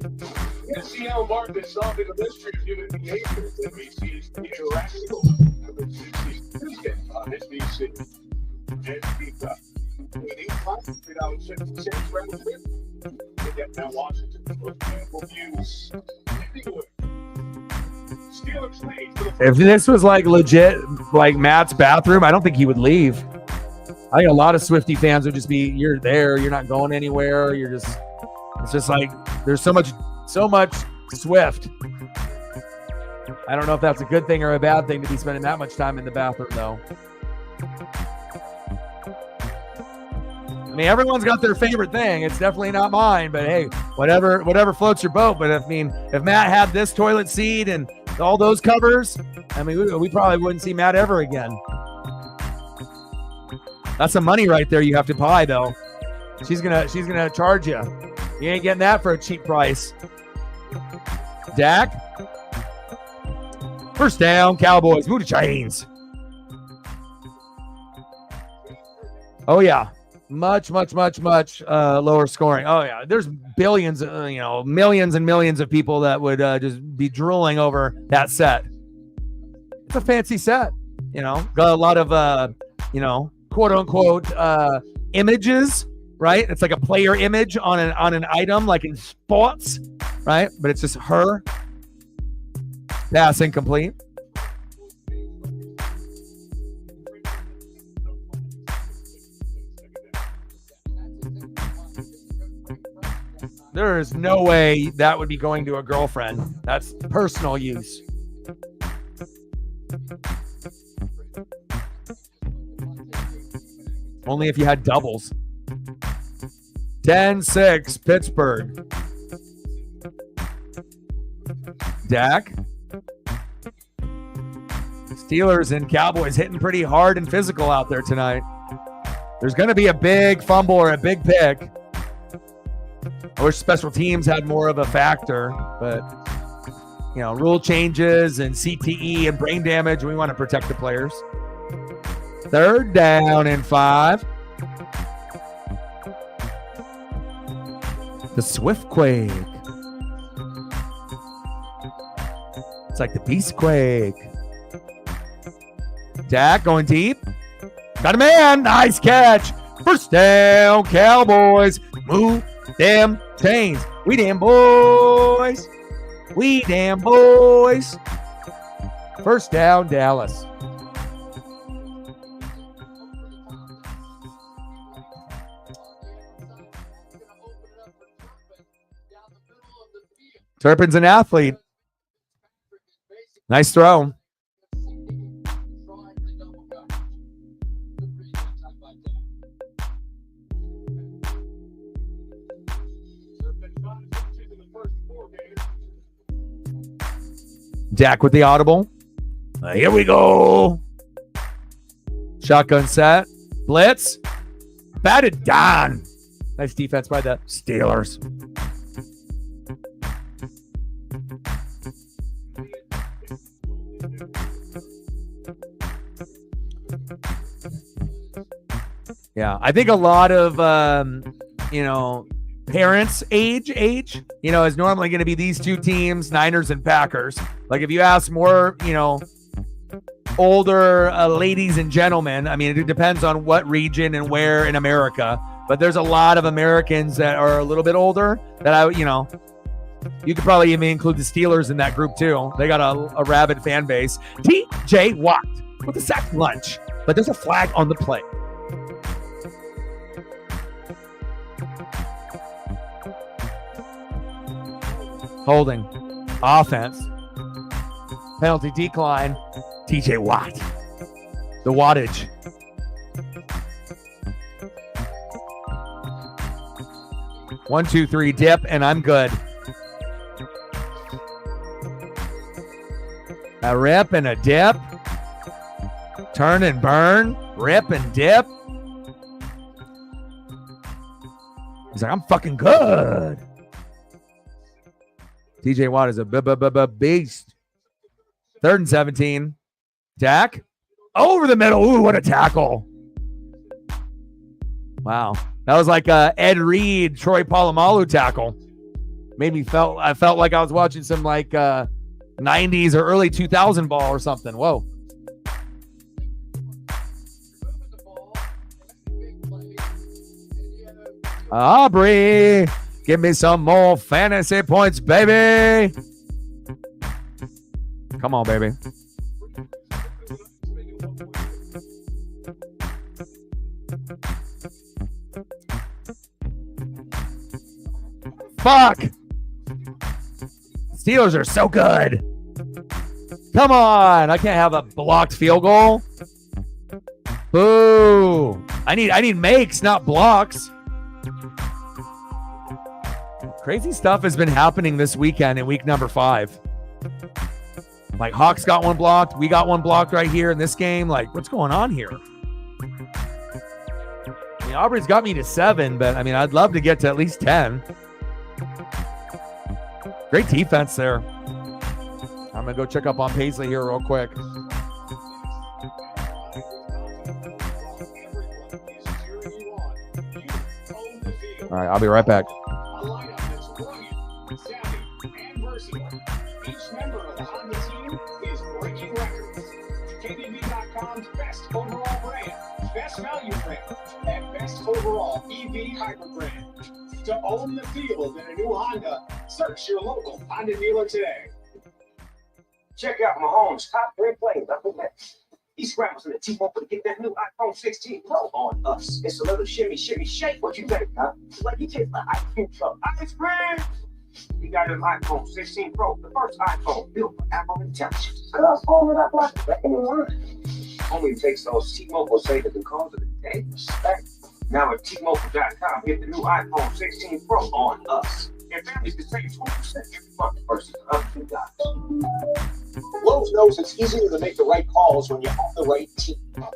And see how Mark is solving the mystery of human behavior. NBC's irrational. Tuesday on NBC. NBC. Meeting plus 3.66 revenue. They get down Washington. Beautiful views. Anywhere. Steelers lead for the If this was like legit, like Matt's bathroom, I don't think he would leave. I think a lot of Swiftie fans would just be, you're there, you're not going anywhere. It's just like, there's so much Swift. I don't know if that's a good thing or a bad thing to be spending that much time in the bathroom, though. I mean, everyone's got their favorite thing. It's definitely not mine, but hey, whatever floats your boat. But if Matt had this toilet seat and all those covers, I mean, we probably wouldn't see Matt ever again. That's some money right there you have to buy, though. She's gonna charge you. You ain't getting that for a cheap price. Dak. First down, Cowboys. Move the chains. Oh yeah. Much lower scoring. Oh yeah, there's billions, millions and millions of people that would just be drooling over that set. It's a fancy set, got a lot of quote unquote images, right? It's like a player image on an item, like in sports, right? But it's just her. Pass incomplete. There is no way that would be going to a girlfriend. That's personal use. Only if you had doubles. 10-6, Pittsburgh. Dak. Steelers and Cowboys hitting pretty hard and physical out there tonight. There's going to be a big fumble or a big pick. I wish special teams had more of a factor, but rule changes and CTE and brain damage, we want to protect the players. 3rd down and 5. The Swift Quake. It's like the Beast Quake. Dak going deep. Got a man. Nice catch. First down, Cowboys. Move them chains. We damn boys. We damn boys. First down, Dallas. Turpin's an athlete. Nice throw. Dak with the audible. Here we go. Shotgun set. Blitz. Batted down. Nice defense by the Steelers. Yeah, I think a lot of, parents age, is normally going to be these two teams, Niners and Packers. Like if you ask more, older ladies and gentlemen, I mean, it depends on what region and where in America, but there's a lot of Americans that are a little bit older that you could probably even include the Steelers in that group too. They got a rabid fan base. TJ Watt with a sack lunch, but there's a flag on the play. Holding. Offense. Penalty decline. TJ Watt. The wattage. One, two, three, dip, and I'm good. A rip and a dip. Turn and burn. Rip and dip. He's like, I'm fucking good. TJ Watt is a beast. 3rd and 17. Dak. Over the middle. Ooh, what a tackle. Wow. That was like a Ed Reed, Troy Polamalu tackle. I felt like I was watching some like 90s or early 2000 ball or something. Whoa. Aubrey. Give me some more fantasy points, baby. Come on, baby. Fuck. Steelers are so good. Come on. I can't have a blocked field goal. Boo. I need makes, not blocks. Crazy stuff has been happening this weekend in week number 5. Like Hawks got one blocked. We got one blocked right here in this game. Like, what's going on here? I mean, Aubrey's got me to 7, but I mean, I'd love to get to at least 10. Great defense there. I'm going to go check up on Paisley here real quick. All right, I'll be right back. Each member of the Honda team is breaking records. KBB.com's best overall brand, best value brand, and best overall EV hybrid brand. To own the field in a new Honda, search your local Honda dealer today. Check out Mahomes' top 3 plays. I think that he scrambles in the T-Mobile to get that new iPhone 16 Pro on us. It's a little shimmy, shake. What you think, huh? It's like you taste like ice cream truck. Ice cream! He got an iPhone 16 Pro, the first iPhone built for Apple Intelligence. Cause all of that block for anyone. Only takes those T-Mobile savings and calls of the day. Respect. Now at T-Mobile.com, get the new iPhone 16 Pro on us. And families can save 20% every month versus other $2. Lowe's knows it's easier to make the right calls when you have the right team. But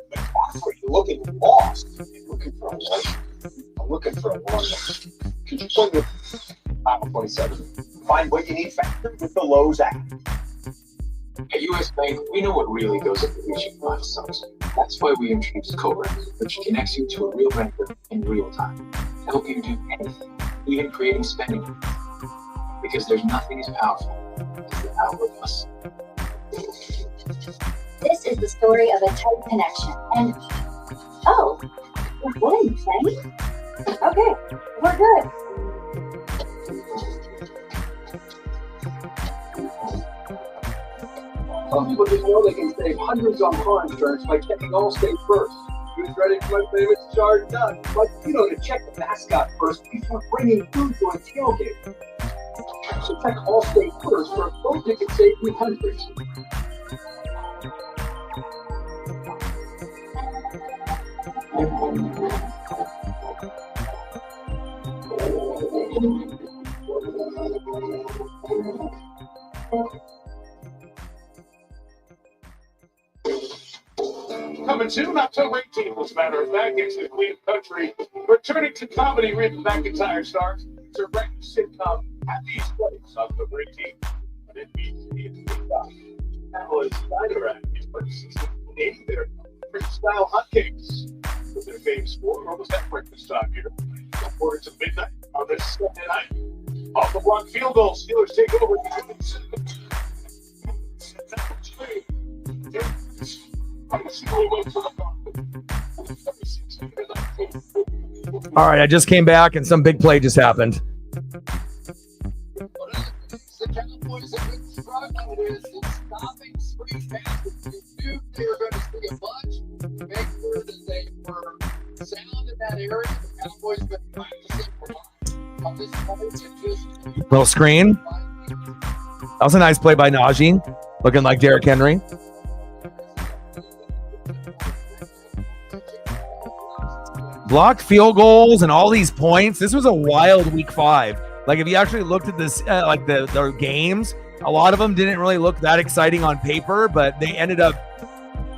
are you looking lost? You're looking for a light. I'm looking for a one. Could you point me aisle 27? Find what you need faster with the Lowe's app. At US Bank, we know what really goes into reaching milestones. That's why we introduced Cobra, which connects you to a real banker in real time to help you do anything, even creating spending habits. Because there's nothing as powerful as the power of us. This is the story of a tight connection. And, oh, we're going, Fanny? Okay, we're good. Some people just know they can save hundreds on car insurance by checking Allstate first. Who's ready for my favorite Jar Done? But you know, to check the mascot first before bringing food to a tailgate. So check Allstate first for a quote that can save you hundreds. coming soon, October 18th, as a matter of fact, it's the Queen Country. Returning to comedy, Rhythm McIntyre stars. It's a regular sitcom at these places, October 18th. But it means Cowboys Spider Act in their style hotcakes with their famous sport. We're almost at breakfast time here. Quarter to midnight on this Sunday night. Off the block field goal, Steelers take over. All right, I just came back and some big play just happened. The Cowboys have been struggling with stopping screen passes. They knew they were going to see a bunch to make sure that they were sound in that area. The Cowboys have been practicing for on this point and just Little screen. That was a nice play by Najee, looking like Derrick Henry. Blocked field goals and all these points. This was a wild week 5. Like, if you actually looked at this, like the games, a lot of them didn't really look that exciting on paper, but they ended up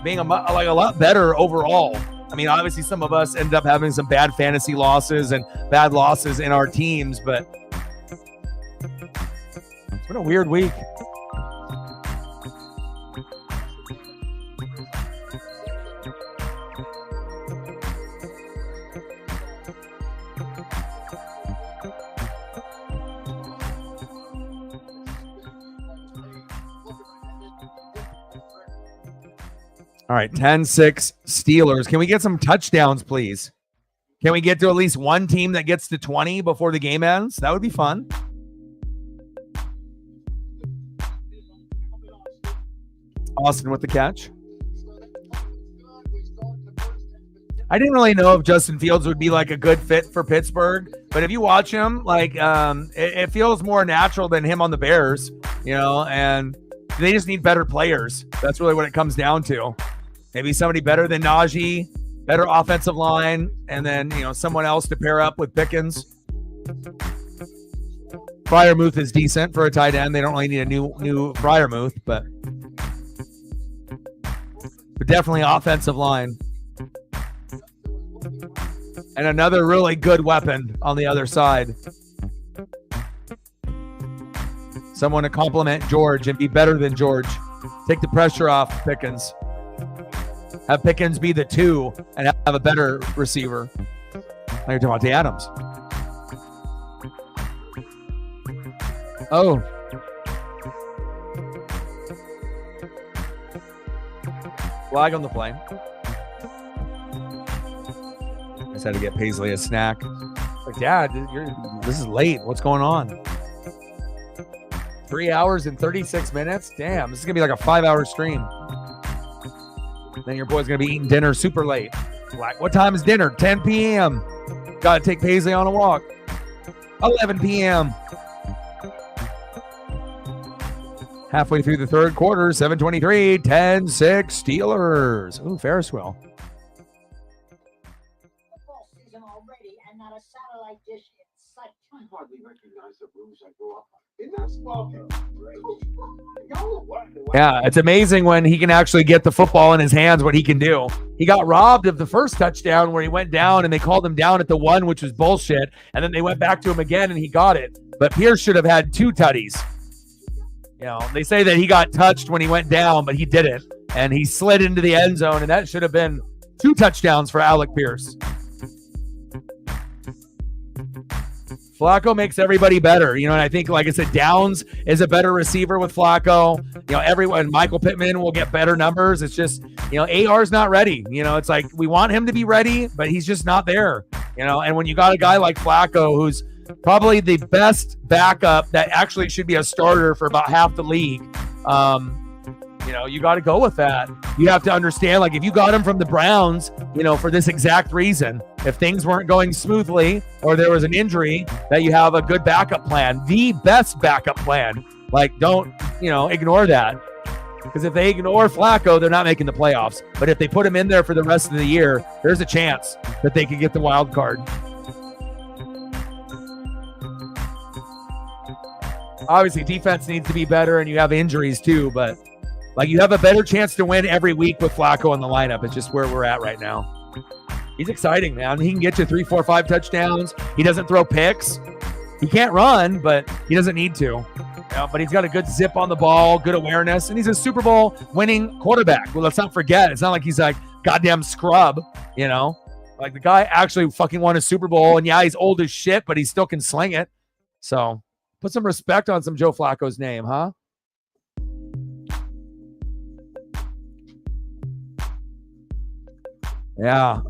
being a lot better overall. I mean, obviously some of us ended up having some bad fantasy losses and bad losses in our teams, but it's been a weird week. All right, 10-6 Steelers. Can we get some touchdowns, please? Can we get to at least one team that gets to 20 before the game ends? That would be fun. Austin with the catch. I didn't really know if Justin Fields would be like a good fit for Pittsburgh, but if you watch him, like it feels more natural than him on the Bears, you know, and they just need better players. That's really what it comes down to. Maybe somebody better than Najee, better offensive line, and then, you know, someone else to pair up with Pickens. Freiermuth is decent for a tight end. They don't really need a new Freiermuth, but definitely offensive line. And another really good weapon on the other side. Someone to complement George and be better than George. Take the pressure off Pickens. Have Pickens be the 2 and have a better receiver. Now you're talking about the Adams. Oh. Flag on the play. I just had to get Paisley a snack. Like, Dad, this is late. What's going on? 3 hours and 36 minutes? Damn, this is going to be like a 5-hour stream. Then your boy's going to be eating dinner super late. Like, what time is dinner? 10 p.m. Got to take Paisley on a walk. 11 p.m. Halfway through the third quarter, 7:23, 10-6 Steelers. Ooh, Ferris wheel. Football season already and not a satellite dish in sight. I hardly recognize the rooms I grew up on. Isn't that small? Yeah, it's amazing when he can actually get the football in his hands, what he can do. He got robbed of the first touchdown where he went down and they called him down at the 1, which was bullshit. And then they went back to him again and he got it. But Pierce should have had 2 tutties. You know, they say that he got touched when he went down, but he didn't. And he slid into the end zone, and that should have been 2 touchdowns for Alec Pierce. Flacco makes everybody better, you know, and I think, like I said, Downs is a better receiver with Flacco. You know, everyone, Michael Pittman will get better numbers. It's just, you know, AR's not ready. You know, it's like we want him to be ready, but he's just not there, you know, and when you got a guy like Flacco, who's probably the best backup that actually should be a starter for about half the league, you know, you got to go with that. You have to understand, like, if you got him from the Browns, you know, for this exact reason, if things weren't going smoothly or there was an injury, that you have a good backup plan, the best backup plan. Like, don't, you know, ignore that. Because if they ignore Flacco, they're not making the playoffs. But if they put him in there for the rest of the year, there's a chance that they could get the wild card. Obviously, defense needs to be better, and you have injuries too, but Like, you have a better chance to win every week with Flacco in the lineup. It's just where we're at right now. He's exciting, man. He can get you 3, 4, 5 touchdowns. He doesn't throw picks. He can't run, but he doesn't need to. But he's got a good zip on the ball, good awareness, and he's a Super Bowl winning quarterback. Well, let's not forget, it's not like he's like goddamn scrub, Like, the guy actually fucking won a Super Bowl, and yeah, he's old as shit, but he still can sling it. So put some respect on some Joe Flacco's name, huh? Yeah.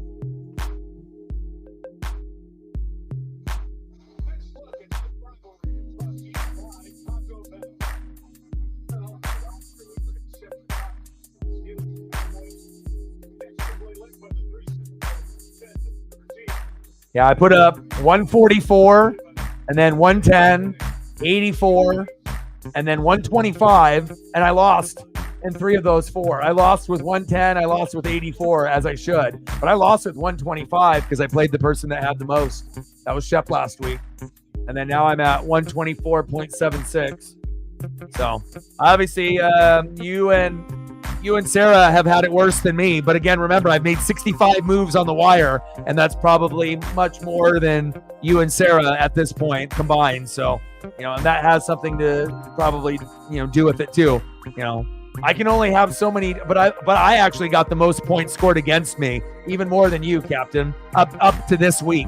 Yeah, I put up 144 and then 110, 84, and then 125, and I lost in 3 of those 4. I lost with 110, I lost with 84, as I should. But I lost with 125 because I played the person that had the most. That was Shep last week. And then now I'm at 124.76. So, obviously, you and Sarah have had it worse than me. But again, remember, I've made 65 moves on the wire, and that's probably much more than you and Sarah at this point combined. So, and that has something to probably, do with it too. I can only have so many, but I actually got the most points scored against me, even more than you, Captain, up to this week.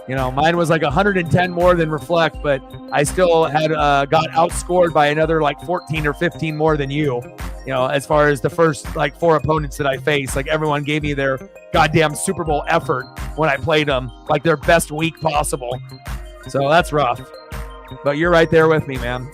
Mine was like 110 more than Reflect, but I still had got outscored by another like 14 or 15 more than you. As far as the first like 4 opponents that I faced, like everyone gave me their goddamn Super Bowl effort when I played them, like their best week possible. So that's rough, but you're right there with me, man.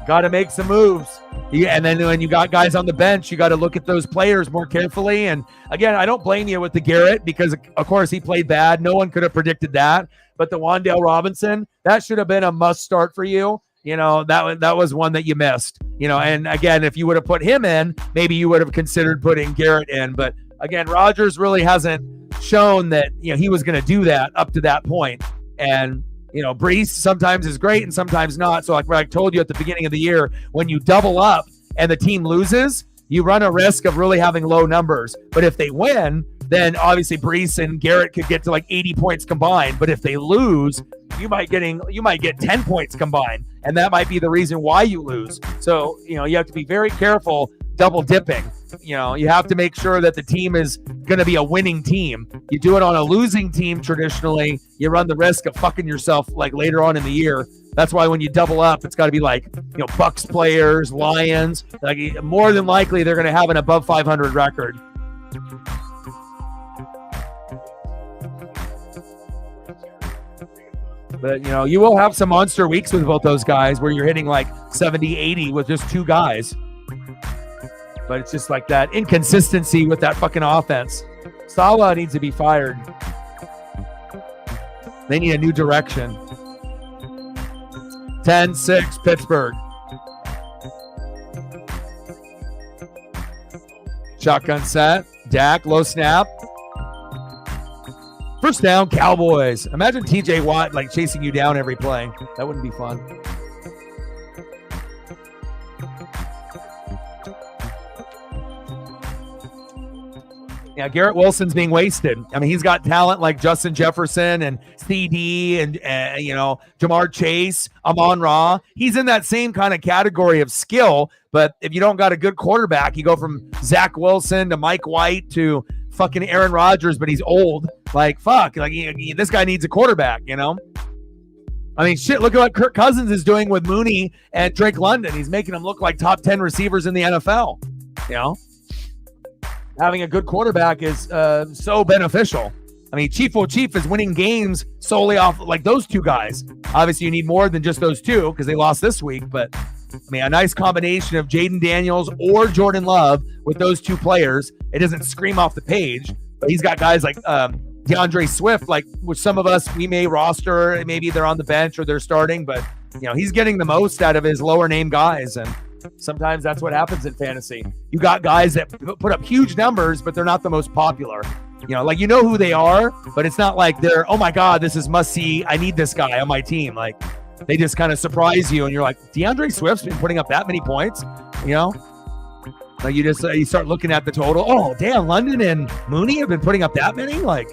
Got to make some moves. And then when you got guys on the bench, you got to look at those players more carefully. And again, I don't blame you with the Garrett because, of course, he played bad. No one could have predicted that. But the Wan'Dale Robinson, that should have been a must start for you. That was one that you missed. And again, if you would have put him in, maybe you would have considered putting Garrett in. But again, Rodgers really hasn't shown that he was going to do that up to that point. And Brees sometimes is great and sometimes not. So like I told you at the beginning of the year, when you double up and the team loses, you run a risk of really having low numbers. But if they win, then obviously Brees and Garrett could get to like 80 points combined. But if they lose, you might get 10 points combined. And that might be the reason why you lose. So, you have to be very careful double dipping. You have to make sure that the team is going to be a winning team. You do it on a losing team traditionally, you run the risk of fucking yourself like later on in the year. That's why when you double up, it's got to be like, Bucks players, Lions, like more than likely they're going to have an above 500 record. But, you will have some monster weeks with both those guys where you're hitting like 70, 80 with just 2 guys. But it's just like that inconsistency with that fucking offense. Salah needs to be fired. They need a new direction. 10-6 Pittsburgh. Shotgun set. Dak, low snap. First down, Cowboys. Imagine TJ Watt like chasing you down every play. That wouldn't be fun. Yeah, Garrett Wilson's being wasted. I mean, he's got talent like Justin Jefferson and CD and Jamar Chase, Amon-Ra. He's in that same kind of category of skill, but if you don't got a good quarterback, you go from Zach Wilson to Mike White to fucking Aaron Rodgers, but he's old. Like, fuck. Like, this guy needs a quarterback, I mean, shit, look at what Kirk Cousins is doing with Mooney and Drake London. He's making them look like top 10 receivers in the NFL, Having a good quarterback is so beneficial. I mean, Chief is winning games solely off like those 2 guys. Obviously, you need more than just those 2 because they lost this week. But, I mean, a nice combination of Jaden Daniels or Jordan Love with those 2 players. It doesn't scream off the page, but he's got guys like DeAndre Swift, like which some of us, we may roster. Maybe they're on the bench or they're starting, but, he's getting the most out of his lower name guys. And sometimes that's what happens in fantasy. You got guys that put up huge numbers, but they're not the most popular. Like who they are, but it's not like they're, oh my God, this is must see. I need this guy on my team. Like They just kind of surprise you, and you're like, DeAndre Swift's been putting up that many points, you know? Like you start looking at the total. Oh, damn, London and Mooney have been putting up that many? Like,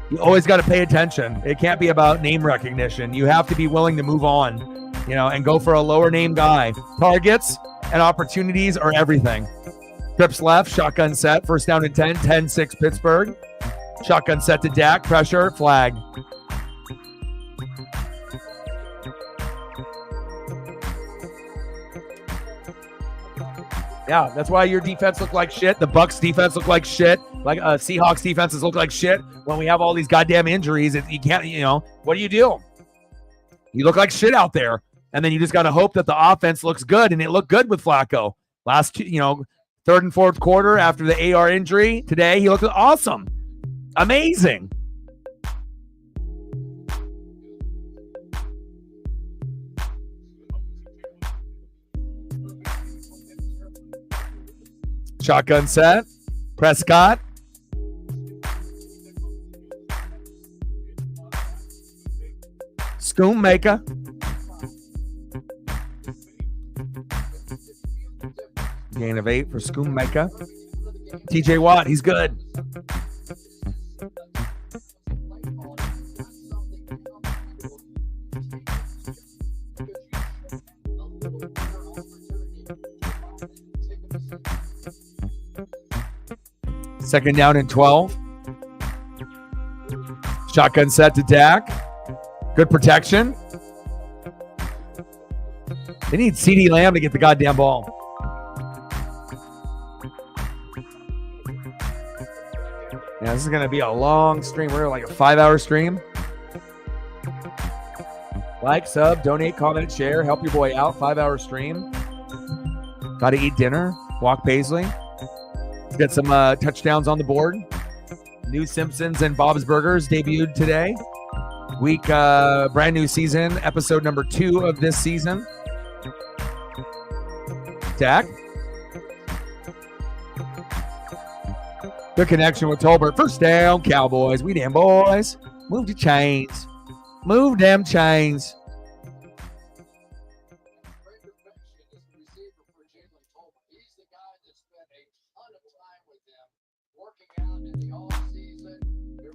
you always got to pay attention. It can't be about name recognition. You have to be willing to move on, you know, and go for a lower name guy. Targets and opportunities are everything. Trips left, shotgun set, first down and 10, 10-6 Pittsburgh. Shotgun set to Dak, pressure, flag. Yeah, that's why your defense looked like shit. The Bucs defense looked like shit. Like Seahawks defenses look like shit. When we have all these goddamn injuries, you can't, you know, what do? You look like shit out there. And then you just got to hope that the offense looks good. And it looked good with Flacco. Third and fourth quarter after the AR injury. Today, he looked awesome. Amazing. Shotgun set. Prescott. Schoonmaker. Gain of 8 for Schoonmaker. TJ Watt, he's good. Second down and 12. Shotgun set to Dak. Good protection. They need CeeDee Lamb to get the goddamn ball. Yeah, this is going to be a long stream. We're like a 5-hour stream. Like, sub, donate, comment, share. Help your boy out. 5-hour stream. Got to eat dinner. Walk Paisley. Let's get some touchdowns on the board. New Simpsons and Bob's Burgers debuted today. Brand new season. Episode number 2 of this season. Dak. Good connection with Tolbert. First down, Cowboys. We damn boys. Move the chains. Move them chains.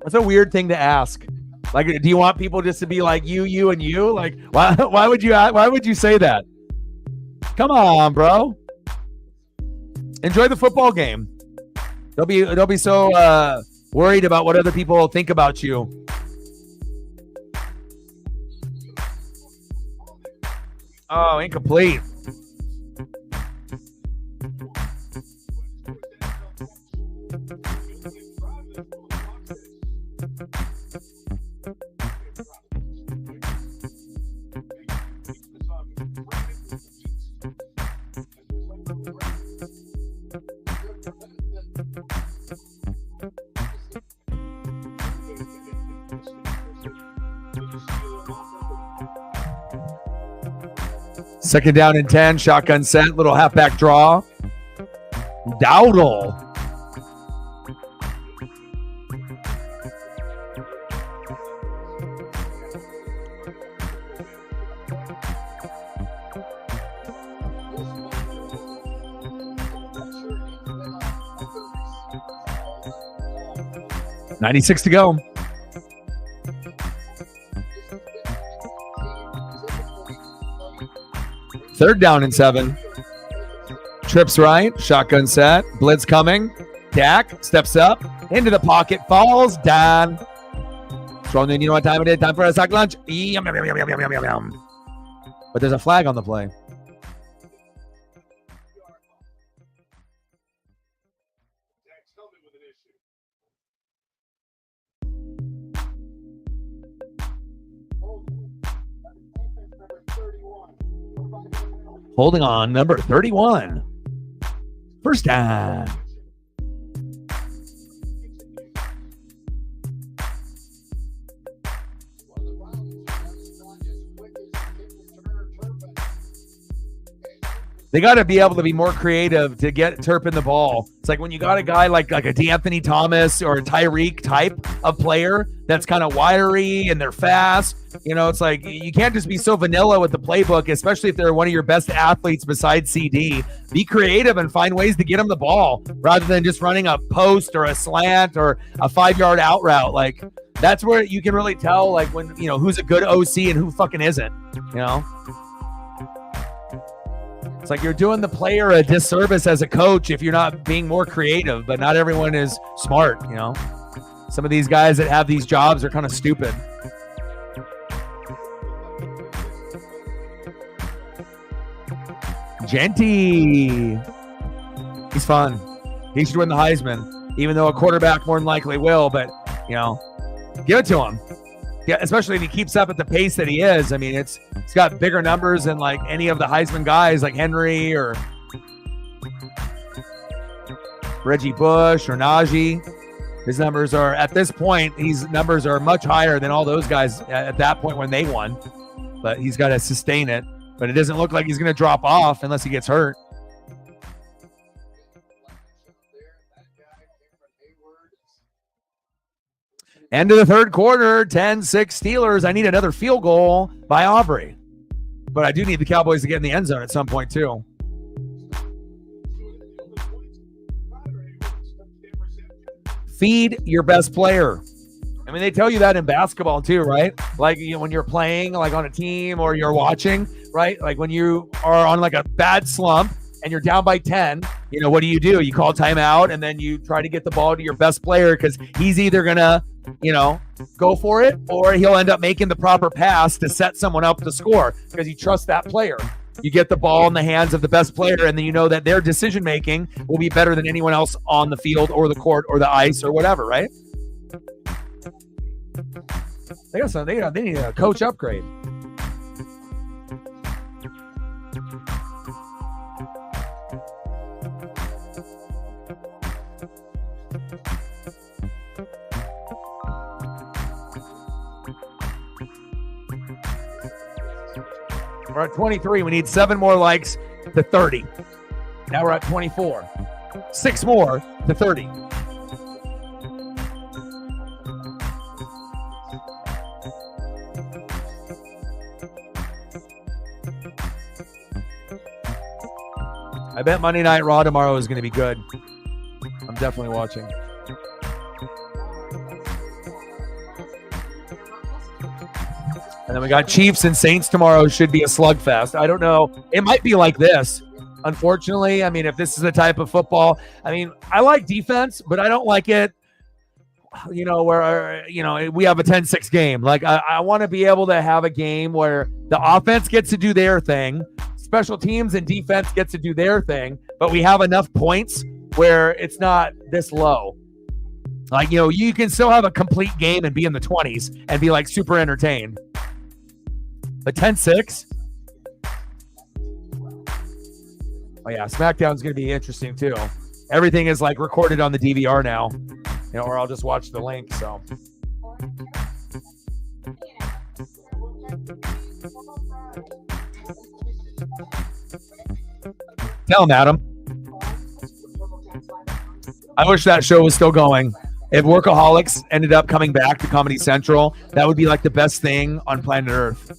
That's a weird thing to ask. Like, do you want people just to be like you, and you? Like, why would you say that? Come on, bro. Enjoy the football game. Don't be so worried about what other people think about you. Oh, incomplete. Second down and 10, shotgun set, little halfback draw. Dowdle. .96 to go. Third down and 7. Trips right. Shotgun set. Blitz coming. Dak steps up. Into the pocket. Falls down. Strong, you know what time it is? Time for a sack lunch. Yum, yum, yum, yum, yum, yum, yum, yum. But there's a flag on the play. Holding on, number 31. First down. They got to be able to be more creative to get Turpin the ball. It's like when you got a guy like a D'Anthony Thomas or a Tyreek type of player that's kind of wiry and they're fast. It's like you can't just be so vanilla with the playbook, especially if they're one of your best athletes besides CD. Be creative and find ways to get them the ball rather than just running a post or a slant or a 5-yard out route. Like that's where you can really tell like when, who's a good OC and who fucking isn't, It's like you're doing the player a disservice as a coach if you're not being more creative, but not everyone is smart, Some of these guys that have these jobs are kind of stupid. Genty. He's fun. He should win the Heisman, even though a quarterback more than likely will, but, give it to him. Yeah, especially if he keeps up at the pace that he is. I mean, he's got bigger numbers than like any of the Heisman guys like Henry or Reggie Bush or Najee. His numbers are, at this point, these numbers are much higher than all those guys at that point when they won. But he's got to sustain it. But it doesn't look like he's going to drop off unless he gets hurt. End of the third quarter, 10-6 Steelers. I need another field goal by Aubrey. But I do need the Cowboys to get in the end zone at some point, too. Feed your best player. I mean, they tell you that in basketball, too, right? Like when you're playing like on a team or you're watching, right? Like when you are on like a bad slump and you're down by 10, what do? You call timeout and then you try to get the ball to your best player because he's either going to, go for it or he'll end up making the proper pass to set someone up to score because you trust that player. You get the ball in the hands of the best player and then you know that their decision-making will be better than anyone else on the field or the court or the ice or whatever, right? They need a coach upgrade. We're at 23. We need 7 more likes to 30. Now we're at 24. 6 more to 30. I bet Monday Night Raw tomorrow is going to be good. I'm definitely watching. And then we got Chiefs and Saints tomorrow. Should be a slugfest. I don't know. It might be like this. Unfortunately, I mean, if this is the type of football, I mean, I like defense, but I don't like it, where, we have a 10-6 game. Like, I want to be able to have a game where the offense gets to do their thing, special teams and defense gets to do their thing, but we have enough points where it's not this low. Like, you can still have a complete game and be in the 20s and be, like, super entertained. But 10-6? Oh, yeah. SmackDown's going to be interesting, too. Everything is, like, recorded on the DVR now. Or I'll just watch the link, so. Tell him, Adam. I wish that show was still going. If Workaholics ended up coming back to Comedy Central, that would be, like, the best thing on planet Earth.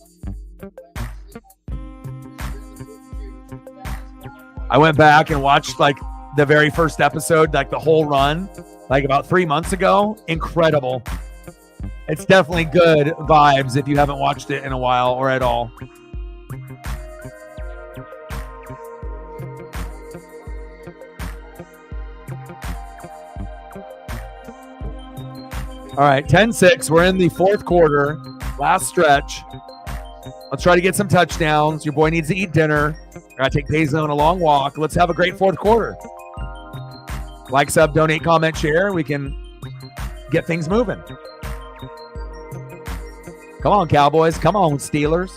I went back and watched like the very first episode, like the whole run, like about 3 months ago. Incredible. It's definitely good vibes if you haven't watched it in a while or at all. All right, 10-6. We're in the fourth quarter, last stretch. Let's try to get some touchdowns. Your boy needs to eat dinner. I gotta take Paisley on a long walk. Let's have a great fourth quarter. Like, sub, donate, comment, share. We can get things moving. Come on, Cowboys. Come on, Steelers.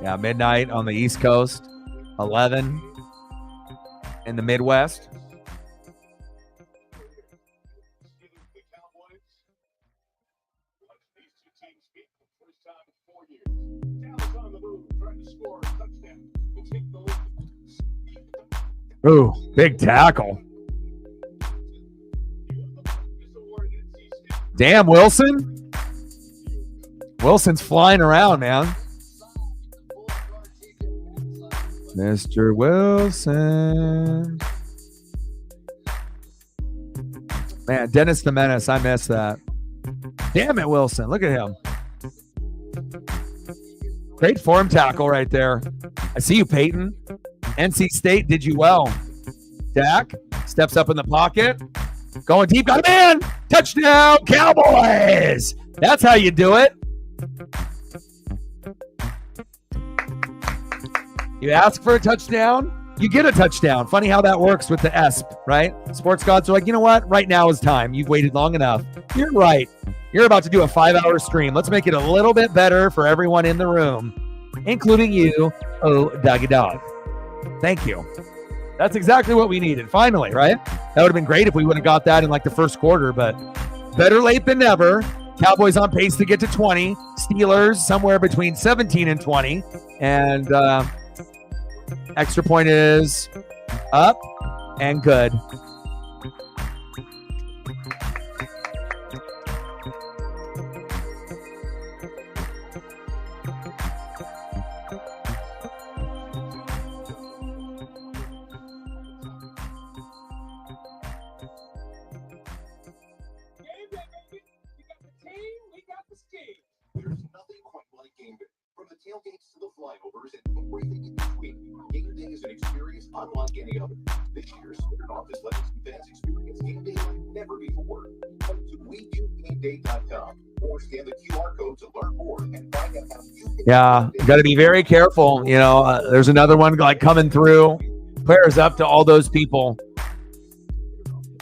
Yeah, midnight on the East Coast. 11 in the Midwest. Ooh, big tackle. Damn, Wilson. Wilson's flying around, man. Mr. Wilson. Man, Dennis the Menace, I missed that. Damn it, Wilson. Look at him. Great form tackle right there. I see you, Peyton. NC State did you well. Dak steps up in the pocket. Going deep. Got a man. Touchdown, Cowboys. That's how you do it. You ask for a touchdown, you get a touchdown. Funny how that works with the ESP, right? Sports gods are like, you know what? Right now is time. You've waited long enough. You're right. You're about to do a 5-hour stream. Let's make it a little bit better for everyone in the room, including you, oh, Doggy Dog. Thank you. That's exactly what we needed, finally, right? That would have been great if we would have got that in like the first quarter, but better late than never. Cowboys on pace to get to 20. Steelers somewhere between 17 and 20. And extra point is up and good. There's nothing quite like game day. From the tailgates to the flyovers and everything in between, game day is an experience unlike any other. This year started off as letting some fans experience game day like never before. Come to WeDoGameDay.com or scan the QR code to learn more and find out how you can. Yeah, got to be very careful. You know, there's another one like coming through. Prayers up to all those people.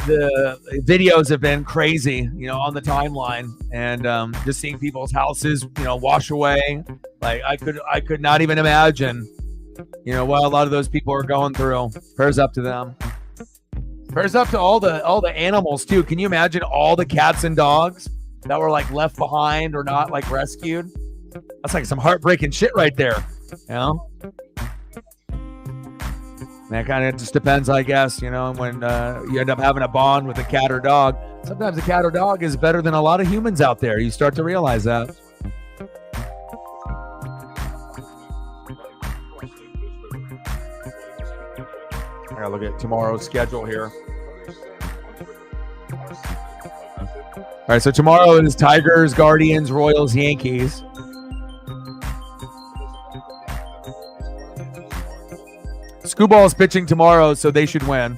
The videos have been crazy, you know, on the timeline, and just seeing people's houses, you know, wash away. Like I could not even imagine, you know, what a lot of those people are going through. Prayers up to them. Prayers up to all the animals too. Can you imagine all the cats and dogs that were like left behind or not like rescued? That's like some heartbreaking shit right there, you know. That kind of just depends, I guess, you know, when you end up having a bond with a cat or dog. Sometimes a cat or dog is better than a lot of humans out there. You start to realize that. I gotta look at tomorrow's schedule here. All right, so tomorrow is Tigers, Guardians, Royals, Yankees. Scooball is pitching tomorrow, so they should win.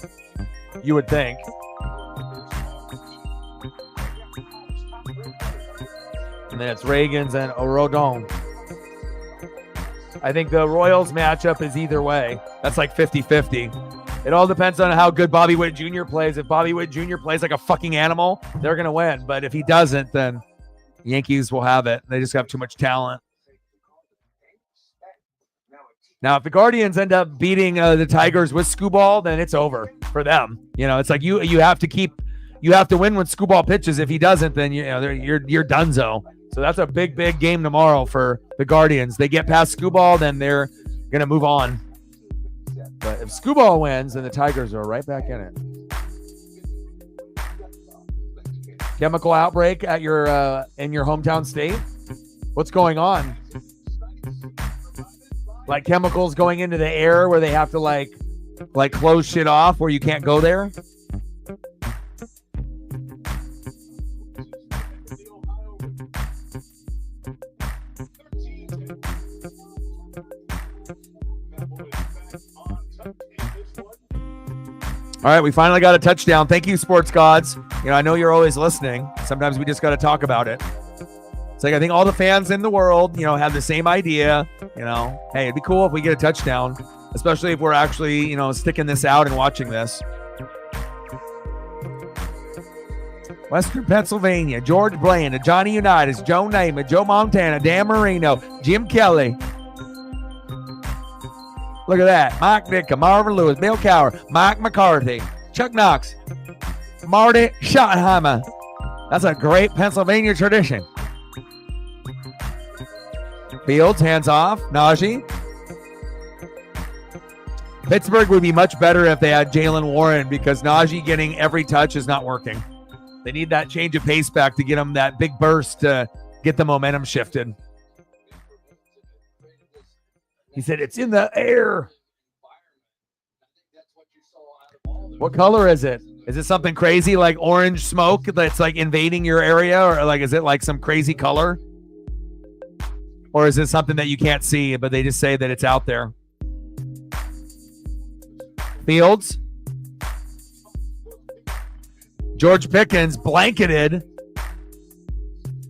You would think. And then it's Reagans and Rodon. I think the Royals matchup is either way. That's like 50-50. It all depends on how good Bobby Witt Jr. plays. If Bobby Witt Jr. plays like a fucking animal, they're going to win. But if he doesn't, then Yankees will have it. They just have too much talent. Now, if the Guardians end up beating the Tigers with Scooball, then it's over for them. You know, it's like you have to win when Scooball pitches. If he doesn't, then you're donezo. So that's a big game tomorrow for the Guardians. They get past Scooball, then they're gonna move on. But if Scooball wins, then the Tigers are right back in it. Chemical outbreak at your in your hometown state? What's going on? Like chemicals going into the air where they have to like close shit off where you can't go there? All right, we finally got a touchdown. Thank you, sports gods. You know, I know you're always listening. Sometimes we just got to talk about it. It's like I think all the fans in the world, you know, have the same idea. You know, hey, it'd be cool if we get a touchdown, especially if we're actually, you know, sticking this out and watching this. Western Pennsylvania, George Bland, Johnny Unitas, Joe Namath, Joe Montana, Dan Marino, Jim Kelly. Look at that. Mike Ditka, Marvin Lewis, Bill Cowher, Mike McCarthy, Chuck Knox, Marty Schottenheimer. That's a great Pennsylvania tradition. Fields, hands off. Najee. Pittsburgh would be much better if they had Jalen Warren, because Najee getting every touch is not working. They need that change of pace back to get them that big burst to get the momentum shifted. He said, it's in the air. What color is it? Is it something crazy like orange smoke that's like invading your area? Or like, is it like some crazy color? Or is it something that you can't see, but they just say that it's out there? Fields. George Pickens blanketed.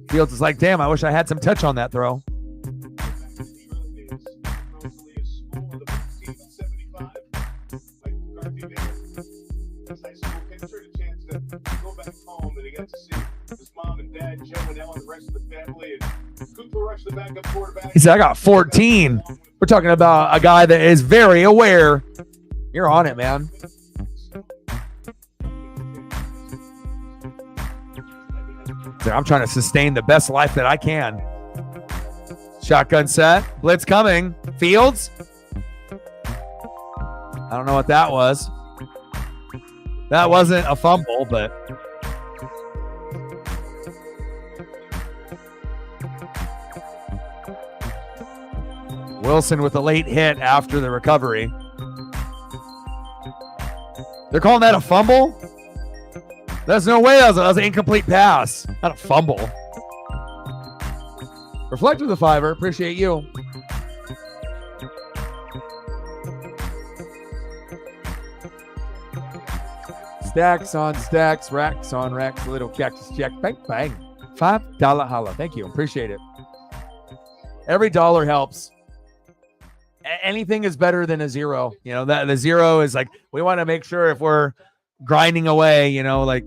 Fields is like, damn, I wish I had some touch on that throw. He said, I got 14. We're talking about a guy that is very aware. You're on it, man. I'm trying to sustain the best life that I can. Shotgun set. Blitz coming. Fields. I don't know what that was. That wasn't a fumble, but... Wilson with a late hit after the recovery. They're calling that a fumble? There's no way that was an incomplete pass. Not a fumble. Reflect with the fiver. Appreciate you. Stacks on stacks, racks on racks, little cactus check. Bang, bang. $5 holla. Thank you. Appreciate it. Every dollar helps. Anything is better than a zero. You know, that the zero is like, we want to make sure if we're grinding away, you know, like.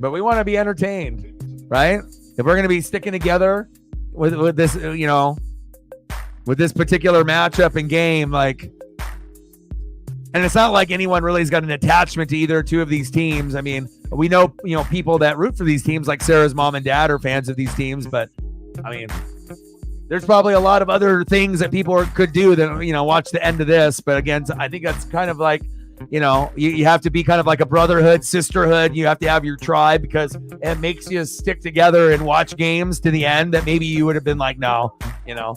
But we want to be entertained, right? If we're going to be sticking together with this, you know, with this particular matchup and game, like, and it's not like anyone really has got an attachment to either two of these teams. I mean, we know, you know, people that root for these teams, like Sarah's mom and dad are fans of these teams, but I mean, there's probably a lot of other things that people could do that, you know, watch the end of this. But again, I think that's kind of like, you know, you have to be kind of like a brotherhood, sisterhood. You have to have your tribe because it makes you stick together and watch games to the end that maybe you would have been like, no, you know,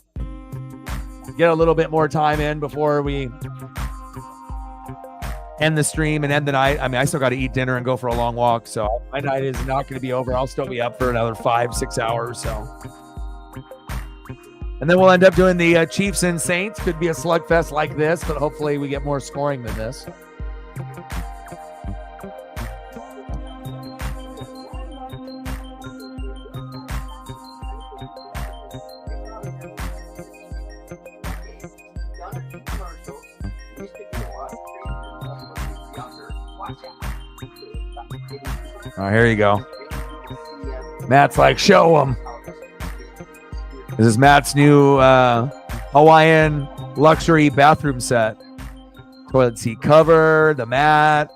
get a little bit more time in before we end the stream and end the night. I mean, I still got to eat dinner and go for a long walk. So my night is not going to be over. I'll still be up for another 5-6 hours. So, and then we'll end up doing the Chiefs and Saints. Could be a slugfest like this, but hopefully we get more scoring than this. All right, here you go. Matt's like, show him. This is Matt's new Hawaiian luxury bathroom set. Toilet seat cover, the mat.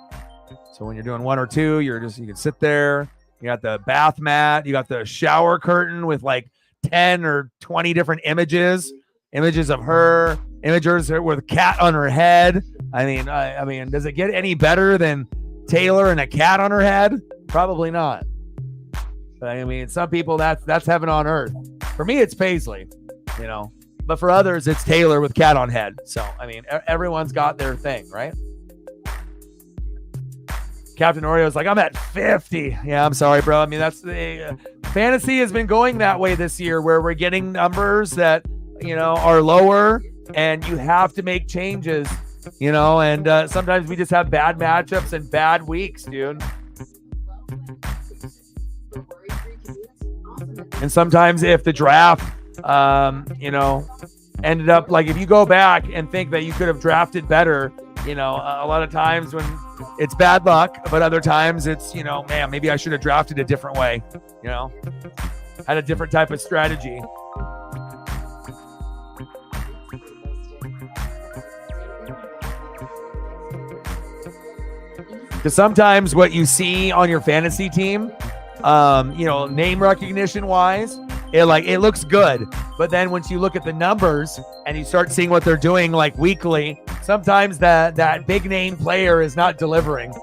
So when you're doing one or two, you can sit there. You got the bath mat. You got the shower curtain with like 10 or 20 different images of her, images with a cat on her head. I mean, does it get any better than Taylor and a cat on her head? Probably not. But I mean, some people that's heaven on earth. For me, it's Paisley, you know. But for others, it's Taylor with cat on head. So, I mean, everyone's got their thing, right? Captain Oreo's like, I'm at 50. Yeah, I'm sorry, bro. I mean, that's the fantasy has been going that way this year where we're getting numbers that, you know, are lower and you have to make changes, you know, and sometimes we just have bad matchups and bad weeks, dude. And sometimes if the draft, you know, ended up like if you go back and think that you could have drafted better, you know, a lot of times when it's bad luck, but other times it's, you know, man, maybe I should have drafted a different way, you know, had a different type of strategy. Because sometimes what you see on your fantasy team name recognition wise, it looks good. But then once you look at the numbers and you start seeing what they're doing like weekly, sometimes that big name player is not delivering.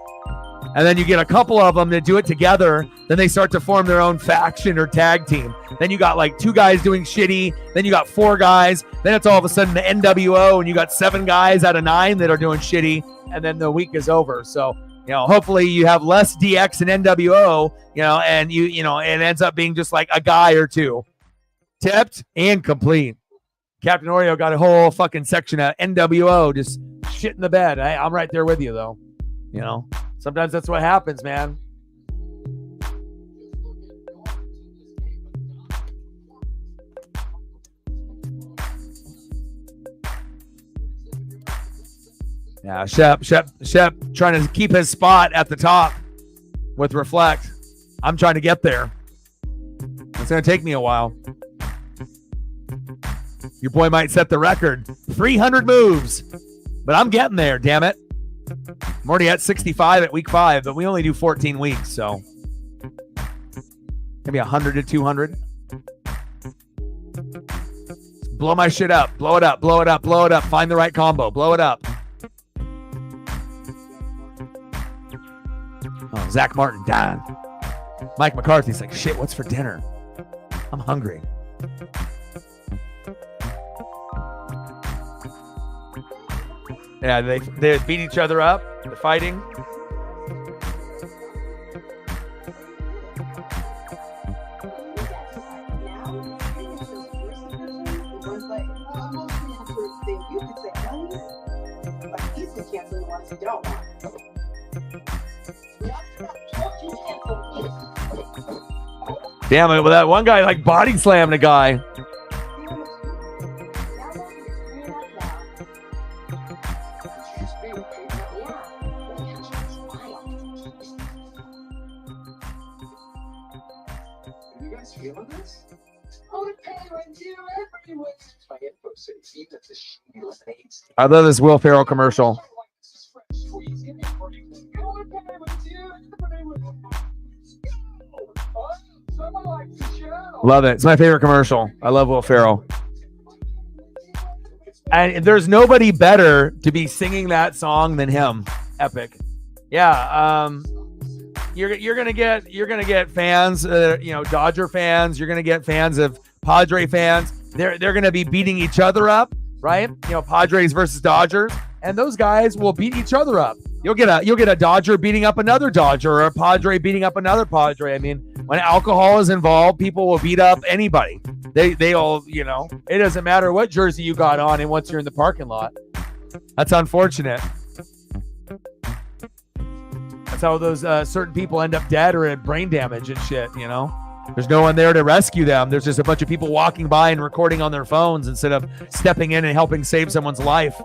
And then you get a couple of them that do it together. Then they start to form their own faction or tag team. Then you got like 2 guys doing shitty. Then you got 4 guys. Then it's all of a sudden the NWO and you got 7 guys out of 9 that are doing shitty. And then the week is over. So, hopefully you have less DX and NWO, and it ends up being just like a guy or 2. Tipped and complete. Captain Oreo got a whole fucking section of NWO just shit in the bed. I'm right there with you though. Sometimes that's what happens, man. Yeah, Shep trying to keep his spot at the top with Reflect. I'm trying to get there. It's going to take me a while. Your boy might set the record. 300 moves. But I'm getting there, damn it. I'm already at 65 at week 5, but we only do 14 weeks, so maybe 100 to 200. Blow my shit up. Blow it up. Blow it up. Blow it up. Find the right combo. Blow it up. Oh, Zach Martin died. Mike McCarthy's like, shit, what's for dinner? I'm hungry. Yeah, they beat each other up. They're fighting. Damn it, with that one guy like body slamming a guy. I love this Will Ferrell commercial. Love it. It's my favorite commercial. I love Will Ferrell. And there's nobody better to be singing that song than him. Epic. Yeah. You're gonna get fans, Dodger fans. You're gonna get fans of Padre fans. They're gonna be beating each other up, right? Padres versus Dodgers, and those guys will beat each other up. You'll get a Dodger beating up another Dodger, or a Padre beating up another Padre. I mean, when alcohol is involved, people will beat up anybody. They all, it doesn't matter what jersey you got on and once you're in the parking lot. That's unfortunate. That's how those certain people end up dead or had brain damage and shit, There's no one there to rescue them. There's just a bunch of people walking by and recording on their phones instead of stepping in and helping save someone's life.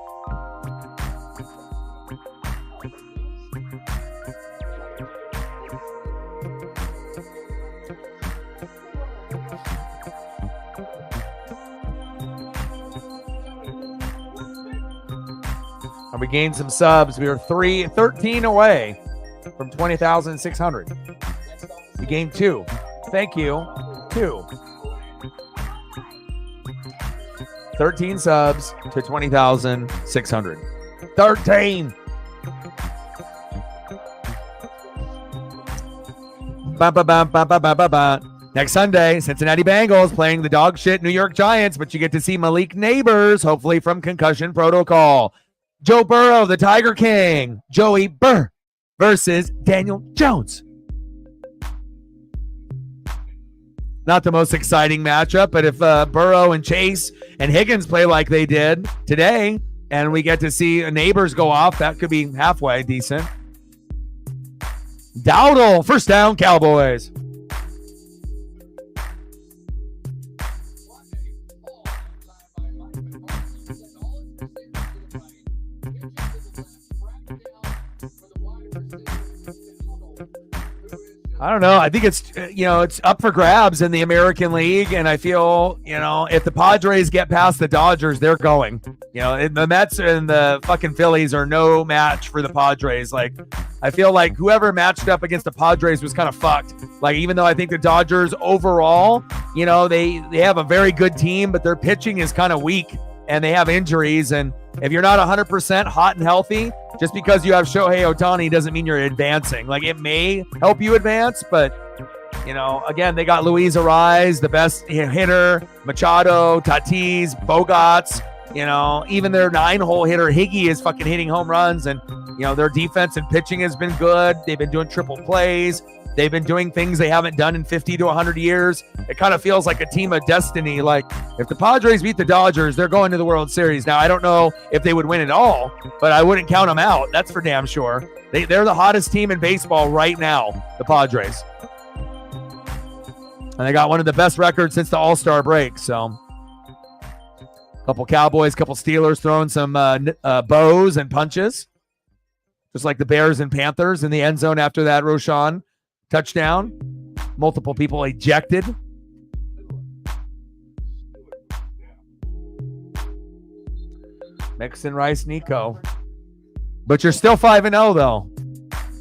And we gained some subs. We were 13 away from 20,600. We gained 2. Thank you. 2. 13 subs to 20,600. 13. Next Sunday, Cincinnati Bengals playing the dog shit New York Giants, but you get to see Malik Neighbors, hopefully from concussion protocol. Joe Burrow, the Tiger King. Joey Burr versus Daniel Jones. Not the most exciting matchup, but if Burrow and Chase and Higgins play like they did today, and we get to see Neighbors go off, that could be halfway decent. Dowdle, first down, Cowboys. I don't know. I think it's up for grabs in the American League, and I feel, if the Padres get past the Dodgers, they're going. You know, the Mets and the fucking Phillies are no match for the Padres. Like, I feel like whoever matched up against the Padres was kind of fucked. Like, even though I think the Dodgers overall, you know, they have a very good team, but their pitching is kind of weak and they have injuries. And if you're not 100% hot and healthy, just because you have Shohei Ohtani doesn't mean you're advancing. Like, it may help you advance, but, you know, again, they got Luis Ariz, the best hitter, Machado, Tatis, Bogarts. You know, even their 9-hole hitter Higgy is fucking hitting home runs, and you know their defense and pitching has been good. They've been doing triple plays. They've been doing things they haven't done in 50 to 100 years. It kind of feels like a team of destiny. Like, if the Padres beat the Dodgers, they're going to the World Series. Now, I don't know if they would win it all, but I wouldn't count them out. That's for damn sure. They're the hottest team in baseball right now, the Padres. And they got one of the best records since the All-Star break, so... Couple Cowboys, couple Steelers throwing some bows and punches, just like the Bears and Panthers in the end zone after that Roshan touchdown. Multiple people ejected. Mixon, Rice, Nico. But you're still 5-0, though.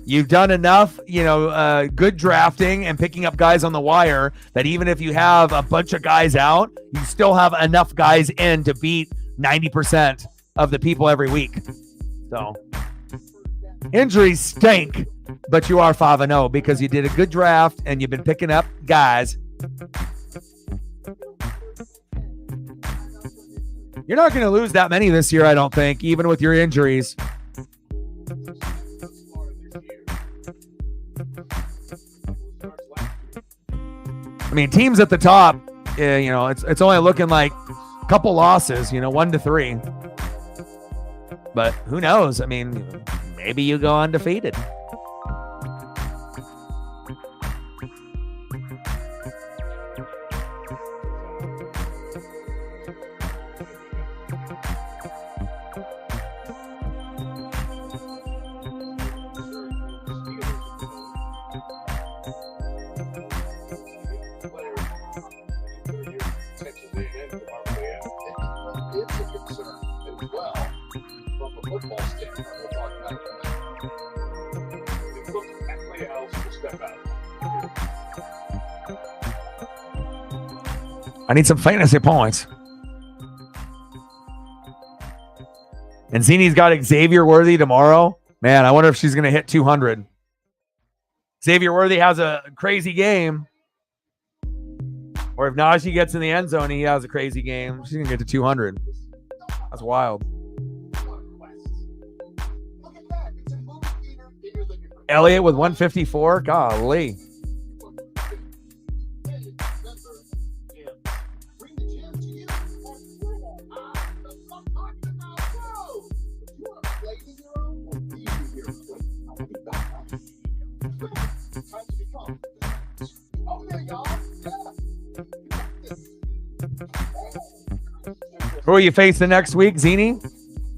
You've done enough, you know, good drafting and picking up guys on the wire that even if you have a bunch of guys out, you still have enough guys in to beat 90% of the people every week. So injuries stink, but you are 5-0 because you did a good draft and you've been picking up guys. You're not going to lose that many this year, I don't think, even with your injuries. I mean, teams at the top, you know, it's only looking like a couple losses, you know, 1-3. But who knows? I mean, maybe you go undefeated. I need some fantasy points. And Zini's got Xavier Worthy tomorrow. Man, I wonder if she's going to hit 200. Xavier Worthy has a crazy game. Or if Najee gets in the end zone, he has a crazy game. She's going to get to 200. That's wild. Elliott with 154. Golly. Who are you facing next week, Zini?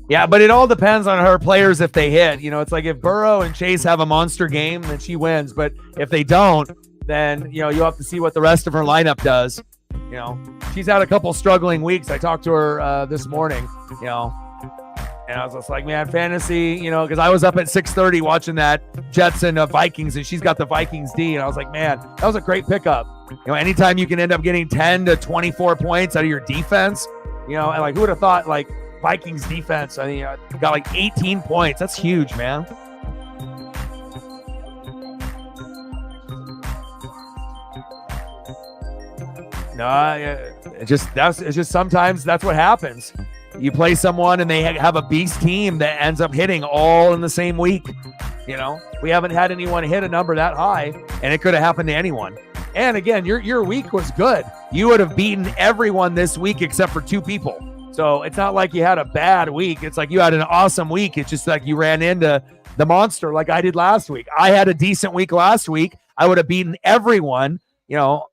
Yeah, but it all depends on her players if they hit. You know, it's like if Burrow and Chase have a monster game, then she wins. But if they don't, then, you know, you'll have to see what the rest of her lineup does. You know, she's had a couple struggling weeks. I talked to her this morning, you know, and I was just like, man, fantasy, you know, because I was up at 6:30 watching that Jets and Vikings, and she's got the Vikings D. And I was like, man, that was a great pickup. You know, anytime you can end up getting 10 to 24 points out of your defense, you know, and like who would have thought like Vikings defense, I mean, got like 18 points. That's huge, man. No, it's just sometimes that's what happens. You play someone and they have a beast team that ends up hitting all in the same week. You know, we haven't had anyone hit a number that high, and it could have happened to anyone. And again, your week was good. You would have beaten everyone this week except for 2 people. So it's not like you had a bad week. It's like you had an awesome week. It's just like you ran into the monster like I did last week. I had a decent week last week. I would have beaten everyone, you know,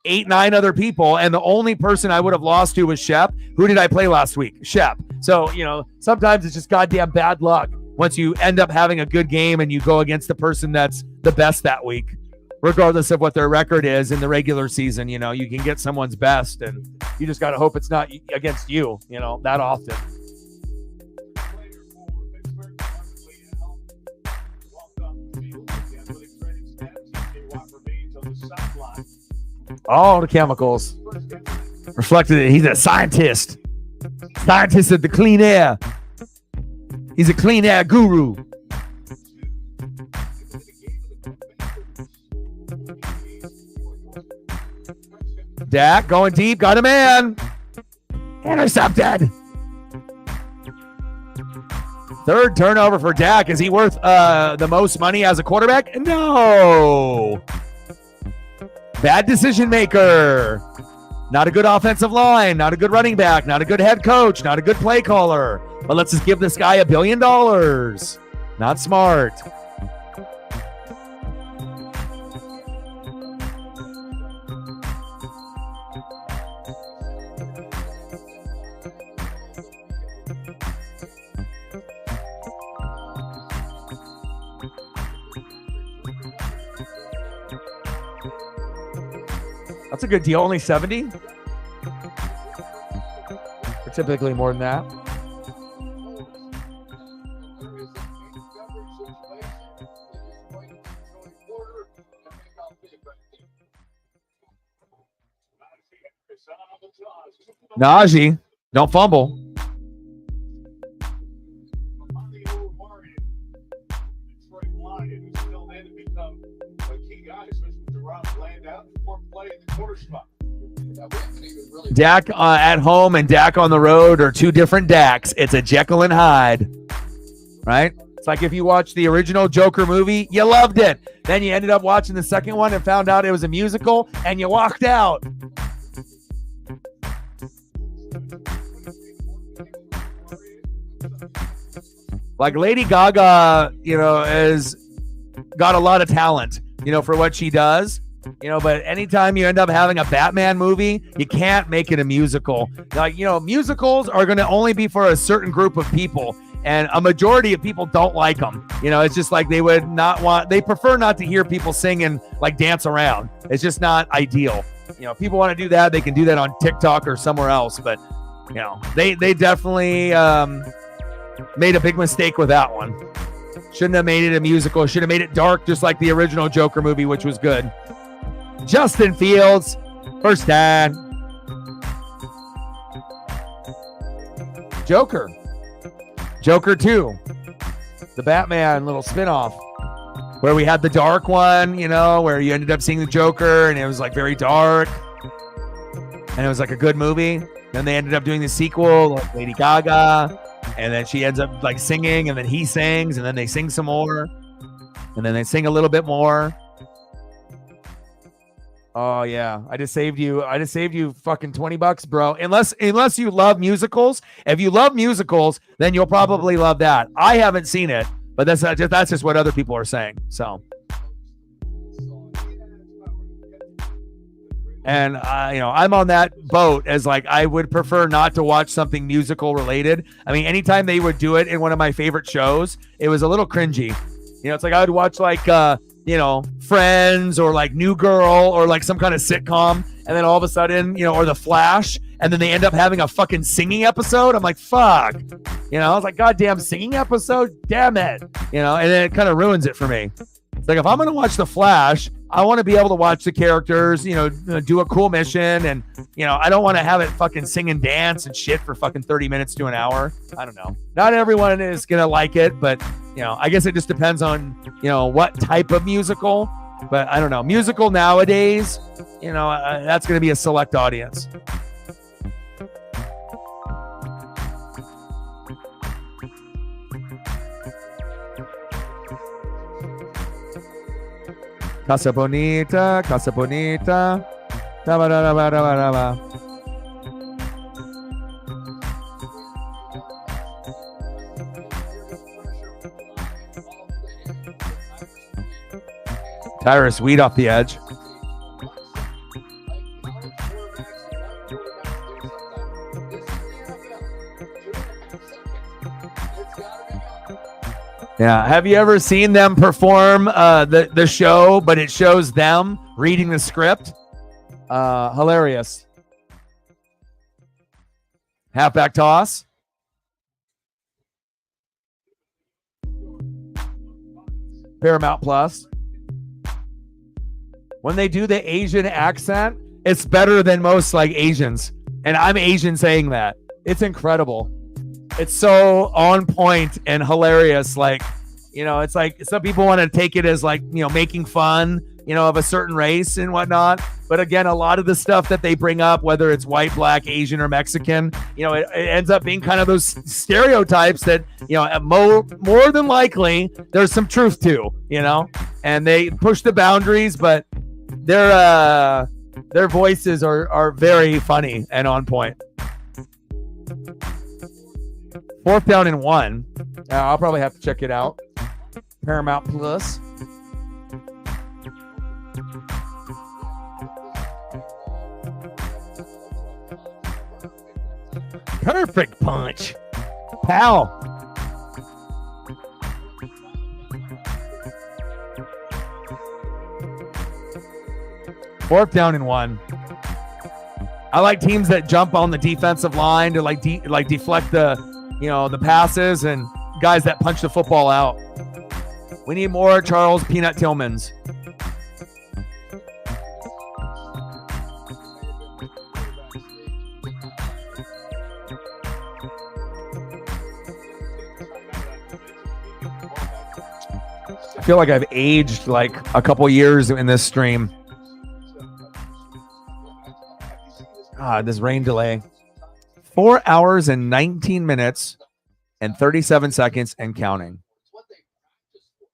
8, 9 other people. And the only person I would have lost to was Shep. Who did I play last week? Shep. So, you know, sometimes it's just goddamn bad luck once you end up having a good game and you go against the person that's the best that week. Regardless of what their record is in the regular season, you know, you can get someone's best, and you just got to hope it's not against you, you know, that often. sideline. All the chemicals reflected. He's a scientist. Scientist of the clean air. He's a clean air guru. Dak going deep. Got a man. Intercepted. Third turnover for Dak. Is he worth the most money as a quarterback? No. Bad decision maker. Not a good offensive line. Not a good running back. Not a good head coach. Not a good play caller. But let's just give this guy $1 billion. Not smart. That's a good deal. Only 70? Or typically more than that. Najee, don't fumble. Dak at home and Dak on the road are two different Daks. It's a Jekyll and Hyde, right? It's like if you watched the original Joker movie, you loved it. Then you ended up watching the second one and found out it was a musical and you walked out. Like Lady Gaga, has got a lot of talent, for what she does. But anytime you end up having a Batman movie, you can't make it a musical. Like, musicals are going to only be for a certain group of people, and a majority of people don't like them. It's just like they prefer not to hear people sing and like dance around. It's just not ideal. If people want to do that, they can do that on TikTok or somewhere else. But, they definitely made a big mistake with that one. Shouldn't have made it a musical. Should have made it dark, just like the original Joker movie, which was good. Justin Fields, first down. Joker 2, the Batman little spinoff, where we had the dark one, where you ended up seeing the Joker and it was like very dark and it was like a good movie. Then they ended up doing the sequel, like Lady Gaga, and then she ends up like singing, and then he sings, and then they sing some more, and then they sing a little bit more. Oh yeah, I just saved you fucking $20, bro. Unless you love musicals. If you love musicals, then you'll probably love that. I haven't seen it, but that's just what other people are saying. So, and I'm on that boat as like I would prefer not to watch something musical related. I mean, anytime they would do it in one of my favorite shows, it was a little cringy. It's like I would watch like Friends or like New Girl or like some kind of sitcom, and then all of a sudden, or The Flash, and then they end up having a fucking singing episode. I'm like, fuck. I was like, goddamn singing episode? Damn it. And then it kind of ruins it for me. It's like if I'm going to watch The Flash, I want to be able to watch the characters, do a cool mission, and, I don't want to have it fucking sing and dance and shit for fucking 30 minutes to an hour. I don't know. Not everyone is going to like it, but, I guess it just depends on, what type of musical. But I don't know. Musical nowadays, that's going to be a select audience. Casa Bonita, Casa Bonita. Da-ba-da-da-ba-da-ba-da-ba. Tyrus Wheat off the edge. Yeah. Have you ever seen them perform the show, but it shows them reading the script? Hilarious. Halfback toss. Paramount Plus. when they do the Asian accent, it's better than most like Asians. And I'm Asian saying that. It's incredible. It's so on point and hilarious. Like, you know, it's like some people want to take it as like, you know, making fun, you know, of a certain race and whatnot. But again, a lot of the stuff that they bring up, whether it's white, black, Asian, or Mexican, you know, it ends up being kind of those stereotypes that, you know, more than likely there's some truth to, you know, and they push the boundaries, but their voices are very funny and on point. 4th down and 1. I'll probably have to check it out. Paramount Plus. Perfect punch. Pow. Fourth down and 1. I like teams that jump on the defensive line to like deflect the passes, and guys that punch the football out. We need more Charles Peanut Tillmans. I feel like I've aged like a couple years in this stream. This rain delay. 4 hours and 19 minutes and 37 seconds and counting. What they practice for.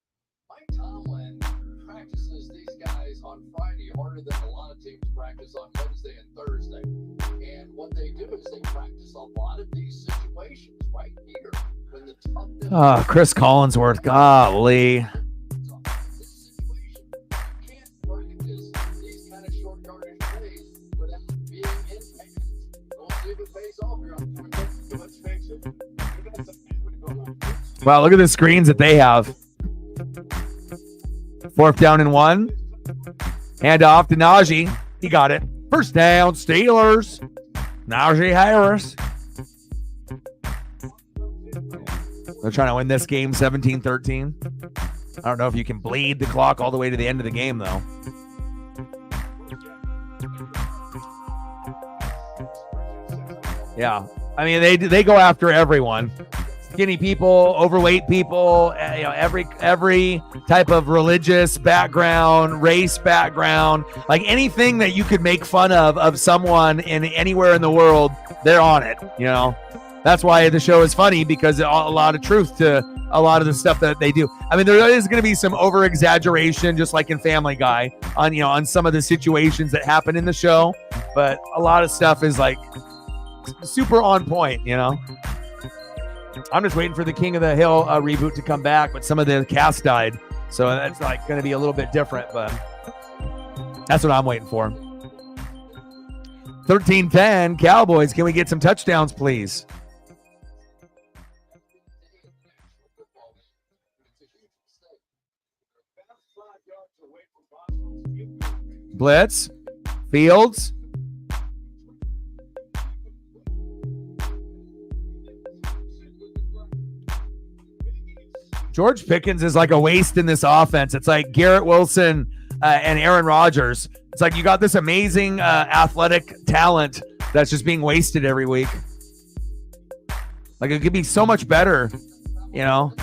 Mike Tomlin practices these guys on Friday harder than a lot of teams practice on Wednesday and Thursday. And what they do is they practice a lot of these situations right here. When the tough Chris Collinsworth, golly. Wow, look at the screens that they have. 4th down and 1. Hand off to Najee. He got it. First down, Steelers. Najee Harris. They're trying to win this game 17-13. I don't know if you can bleed the clock all the way to the end of the game, though. Yeah. I mean, they go after everyone. Skinny people, overweight people, you know, every type of religious background, race background, like anything that you could make fun of someone in anywhere in the world, they're on it, you know. That's why the show is funny, because a lot of truth to a lot of the stuff that they do. I mean, there is going to be some over exaggeration, just like in Family Guy, on some of the situations that happen in the show, but a lot of stuff is like super on point, you know. I'm just waiting for the King of the Hill reboot to come back, but some of the cast died, so that's like going to be a little bit different, but that's what I'm waiting for. 13-10, Cowboys. Can we get some touchdowns, please? Blitz. Fields. George Pickens is like a waste in this offense. It's like Garrett Wilson and Aaron Rodgers. It's like you got this amazing athletic talent that's just being wasted every week. Like it could be so much better, you know.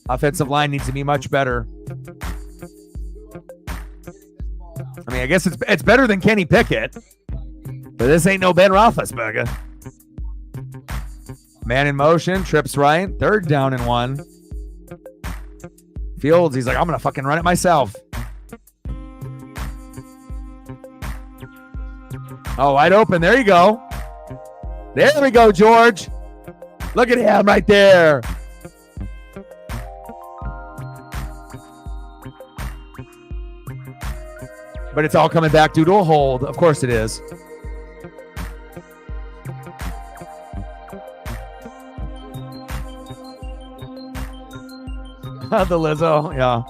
Offensive line needs to be much better. I mean, I guess it's better than Kenny Pickett, but this ain't no Ben Roethlisberger. Man in motion, trips right, 3rd down and 1. Fields, he's like, I'm going to fucking run it myself. Oh, wide open. There you go. There we go, George. Look at him right there. But it's all coming back due to a hold. Of course it is. The Lizzo, yeah.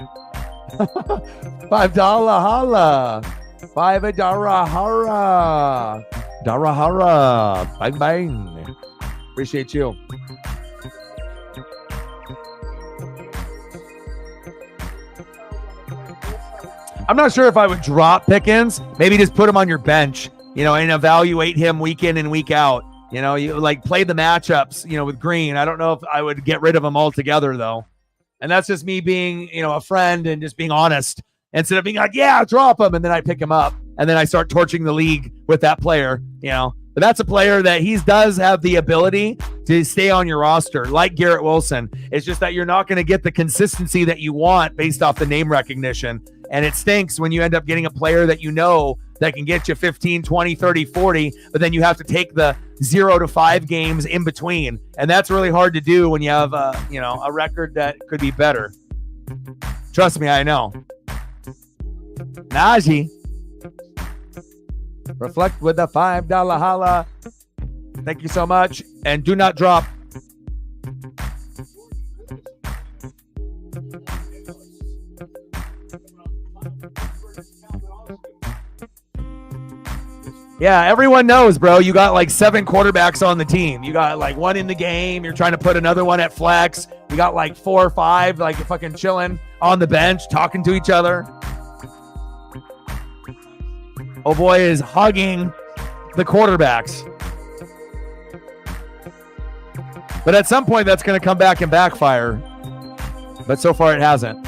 $5 holla. $5 hara. Dara hara. Bang bang. Appreciate you. I'm not sure if I would drop Pickens. Maybe just put him on your bench, and evaluate him week in and week out. You like play the matchups, with Green. I don't know if I would get rid of him altogether, though. And that's just me being, a friend and just being honest instead of being like, yeah, drop him. And then I pick him up and then I start torching the league with that player, But that's a player that he does have the ability to stay on your roster, like Garrett Wilson. It's just that you're not going to get the consistency that you want based off the name recognition. And it stinks when you end up getting a player that that can get you 15, 20, 30, 40, but then you have to take the 0 to 5 games in between. And that's really hard to do when you have a record that could be better. Trust me, I know. Najee. Reflect with the $5 holla. Thank you so much. And do not drop. Yeah, everyone knows, bro. You got like 7 quarterbacks on the team. You got like 1 in the game. You're trying to put another one at flex. You got like 4 or 5 like fucking chilling on the bench, talking to each other. Oh boy is hugging the quarterbacks. But at some point, that's going to come back and backfire. But so far, it hasn't.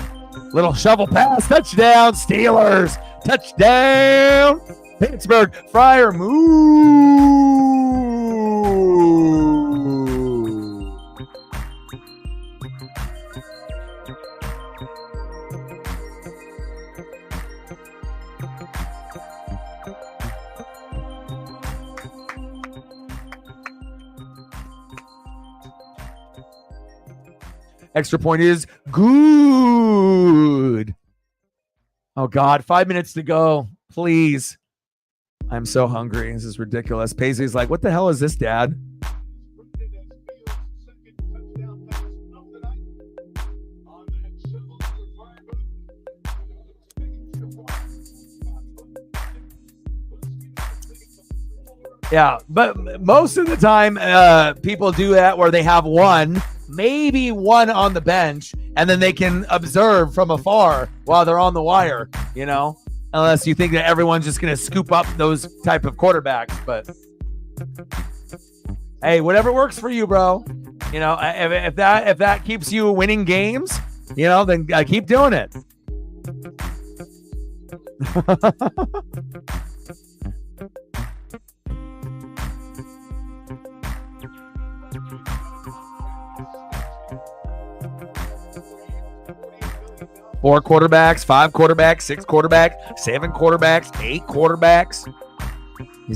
Little shovel pass. Touchdown, Steelers. Touchdown, Pittsburgh. Fryer move. Extra point is good. Oh, God. 5 minutes to go. Please. I'm so hungry. This is ridiculous. Paisley's like, what the hell is this, Dad? Yeah, but most of the time, people do that where they have maybe one on the bench, and then they can observe from afar while they're on the wire, unless you think that everyone's just going to scoop up those type of quarterbacks. But hey, whatever works for you, bro. If that keeps you winning games, then keep doing it. 4 quarterbacks, 5 quarterbacks, 6 quarterbacks, 7 quarterbacks, 8 quarterbacks.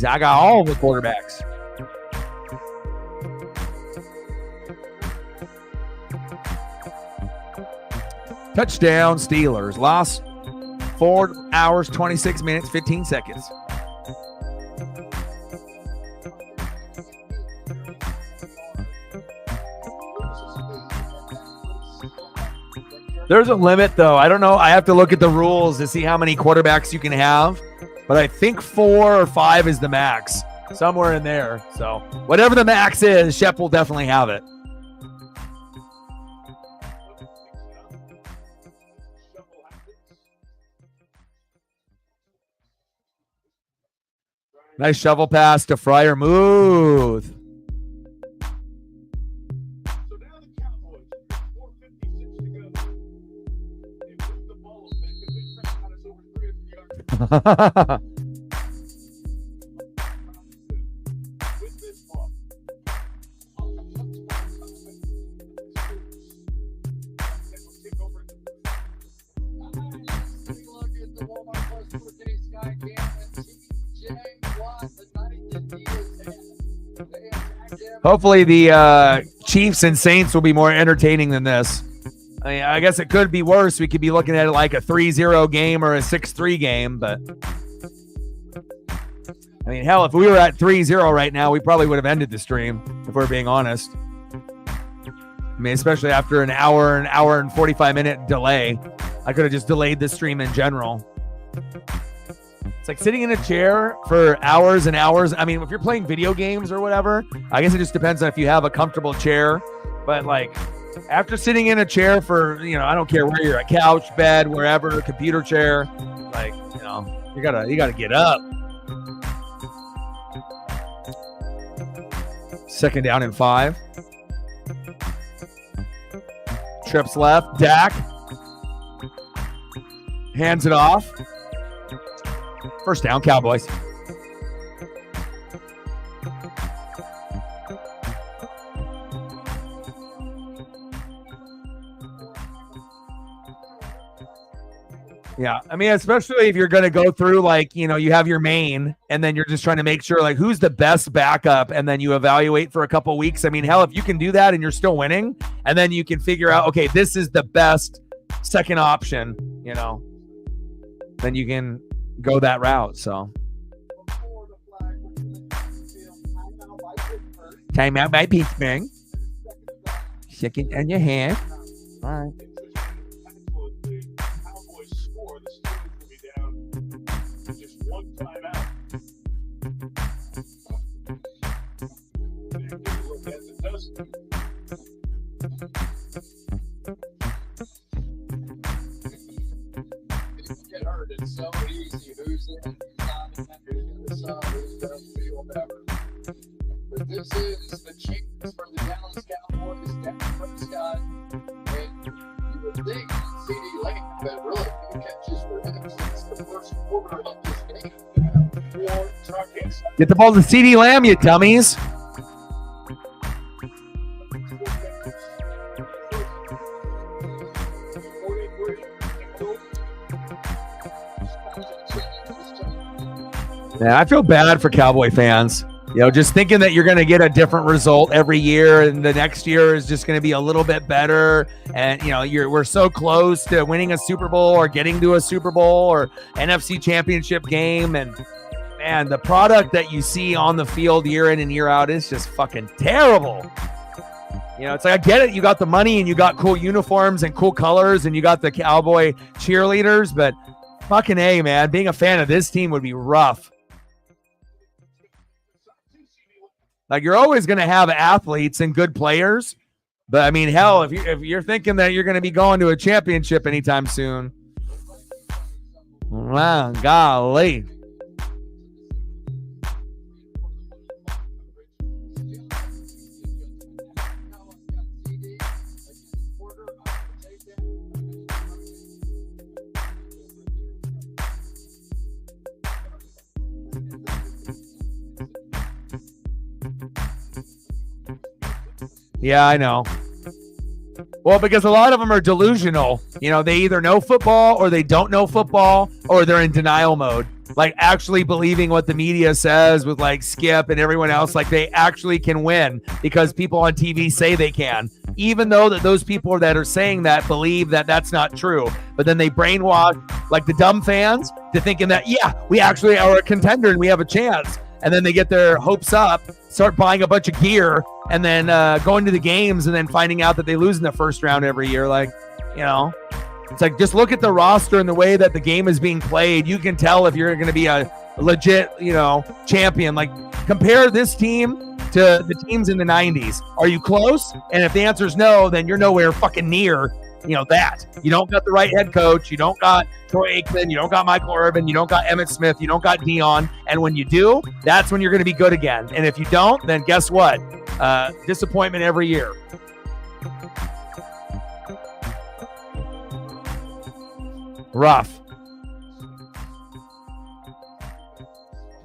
I got all the quarterbacks. Touchdown, Steelers. Lost 4 hours, 26 minutes, 15 seconds. There's a limit, though. I don't know. I have to look at the rules to see how many quarterbacks you can have. But I think 4 or 5 is the max. Somewhere in there. So whatever the max is, Shep will definitely have it. Nice shovel pass to Fryer. Move. So now the Cowboys, 4:56 to go. They move the ball effectively. Prescott is over 300 yards. With this ball. Take over. Take a look at the Walmart Plus 4K Sky Cam and TJ Watt, the night that he is in. They attack him. Hopefully the Chiefs and Saints will be more entertaining than this. I mean, I guess it could be worse. We could be looking at it like a 3-0 game or a 6-3 game, but I mean, hell, if we were at 3-0 right now, we probably would have ended the stream, if we're being honest. I mean, especially after an hour and 45-minute delay. I could have just delayed the stream in general. It's like sitting in a chair for hours and hours. I mean, if you're playing video games or whatever, I guess it just depends on if you have a comfortable chair. But like after sitting in a chair for, I don't care where you're at, couch, bed, wherever, computer chair, like know, you gotta get up. 2nd down and 5. Trips left. Dak hands it off. 1st down, Cowboys. Yeah, I mean, especially if you're going to go through, like, you know, you have your main, and then you're just trying to make sure, like, who's the best backup, and then you evaluate for a couple weeks. I mean, hell, if you can do that and you're still winning, and then you can figure out, okay, this is the best second option, you know, then you can go that route. So, timeout by Pittsburgh. Second in your hand. All right. Get hurt. It's so easy. Who's in? Who's in the sun? Who's going to be whatever. But this is the chance for the Dallas Cowboys, Dak Prescott, and you would think CD Lamb, but really no catches for him since the first quarter of this game. Get the ball to CD Lamb, you dummies. Yeah, I feel bad for Cowboy fans. You know, just thinking that you're going to get a different result every year, and the next year is just going to be a little bit better. And you know, we're so close to winning a Super Bowl or getting to a Super Bowl or NFC Championship game, and man, the product that you see on the field year in and year out is just fucking terrible. You know, it's like, I get it. You got the money and you got cool uniforms and cool colors and you got the Cowboy cheerleaders, but fucking A, man, being a fan of this team would be rough. Like, you're always going to have athletes and good players, but I mean, hell, if you're thinking that you're going to be going to a championship anytime soon, wow, golly. Yeah, I know. Well, because a lot of them are delusional. You know, they either know football or they don't know football, or they're in denial mode. Like, actually believing what the media says with, like, Skip and everyone else. Like, they actually can win because people on TV say they can. Even though that those people that are saying that believe that that's not true. But then they brainwash, like, the dumb fans to thinking that, yeah, we actually are a contender and we have a chance. And then they get their hopes up, start buying a bunch of gear, and then going to the games and then finding out that they lose in the first round every year. Like, you know, it's like, just look at the roster and the way that the game is being played. You can tell if you're going to be a legit, you know, champion. Like, compare this team to the teams in the 90s. Are you close? And if the answer is no, then you're nowhere fucking near, you know, that. You don't got the right head coach. You don't got Troy Aikman. You don't got Michael Irvin. You don't got Emmitt Smith. You don't got Dion. And when you do, that's when you're going to be good again. And if you don't, then guess what? Disappointment every year. Rough.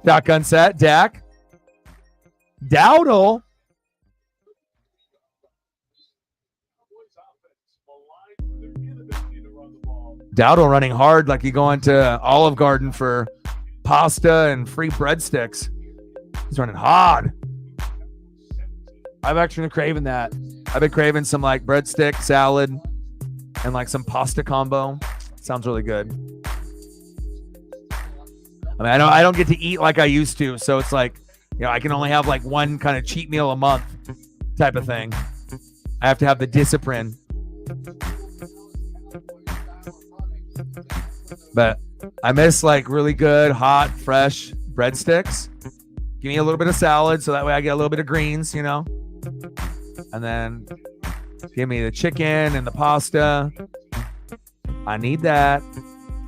Shotgun set. Dak. Dowdle. Dowdle running hard like you go into Olive Garden for pasta and free breadsticks. He's running hard. I've actually been craving that. I've been craving some, like, breadstick salad and, like, some pasta combo. Sounds really good. I mean, I don't get to eat like I used to, so it's like, you know, I can only have like one kind of cheat meal a month type of thing. I have to have the discipline. But I miss, like, really good, hot, fresh breadsticks. Give me a little bit of salad so that way I get a little bit of greens, you know. And then give me the chicken and the pasta. I need that.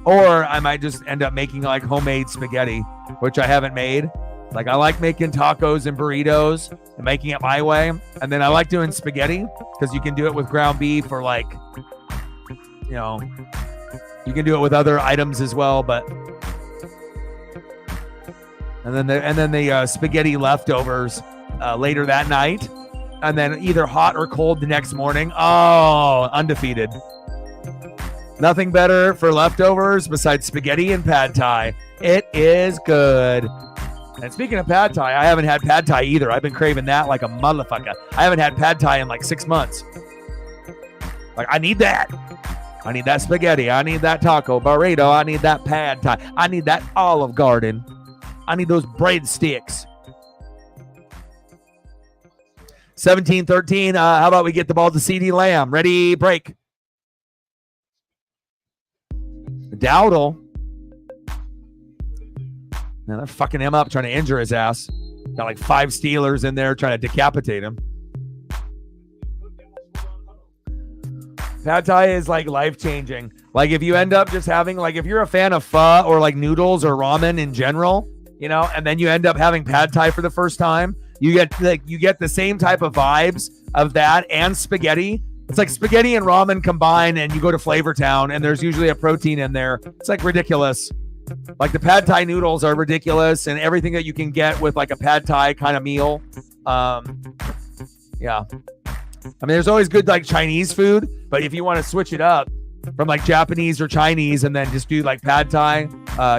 Or I might just end up making like homemade spaghetti, which I haven't made. Like I like making tacos and burritos and making it my way. And then I like doing spaghetti because you can do it with ground beef or like, you know, you can do it with other items as well. But and then the spaghetti leftovers later that night, and then either hot or cold the next morning. Oh, undefeated. Nothing better for leftovers besides spaghetti and pad thai. It is good. And speaking of pad thai, I haven't had pad thai either. I've been craving that like a motherfucker. I haven't had pad thai in like 6 months. Like, I need that. I need that spaghetti. I need that taco burrito. I need that pad thai. I need that Olive Garden. I need those breadsticks. 17-13. How about we get the ball to CeeDee Lamb? Ready, break. Dowdle. Now they're fucking him up, trying to injure his ass. Got like 5 Steelers in there trying to decapitate him. Pad Thai is like life-changing. Like if you end up just having, like if you're a fan of pho or like noodles or ramen in general, you know, and then you end up having Pad Thai for the first time, you get the same type of vibes of that and spaghetti. It's like spaghetti and ramen combined, and you go to Flavor Town, and there's usually a protein in there. It's like ridiculous. Like the Pad Thai noodles are ridiculous, and everything that you can get with like a Pad Thai kind of meal. Yeah. I mean, there's always good like Chinese food, but if you want to switch it up from like Japanese or Chinese and then just do like Pad Thai,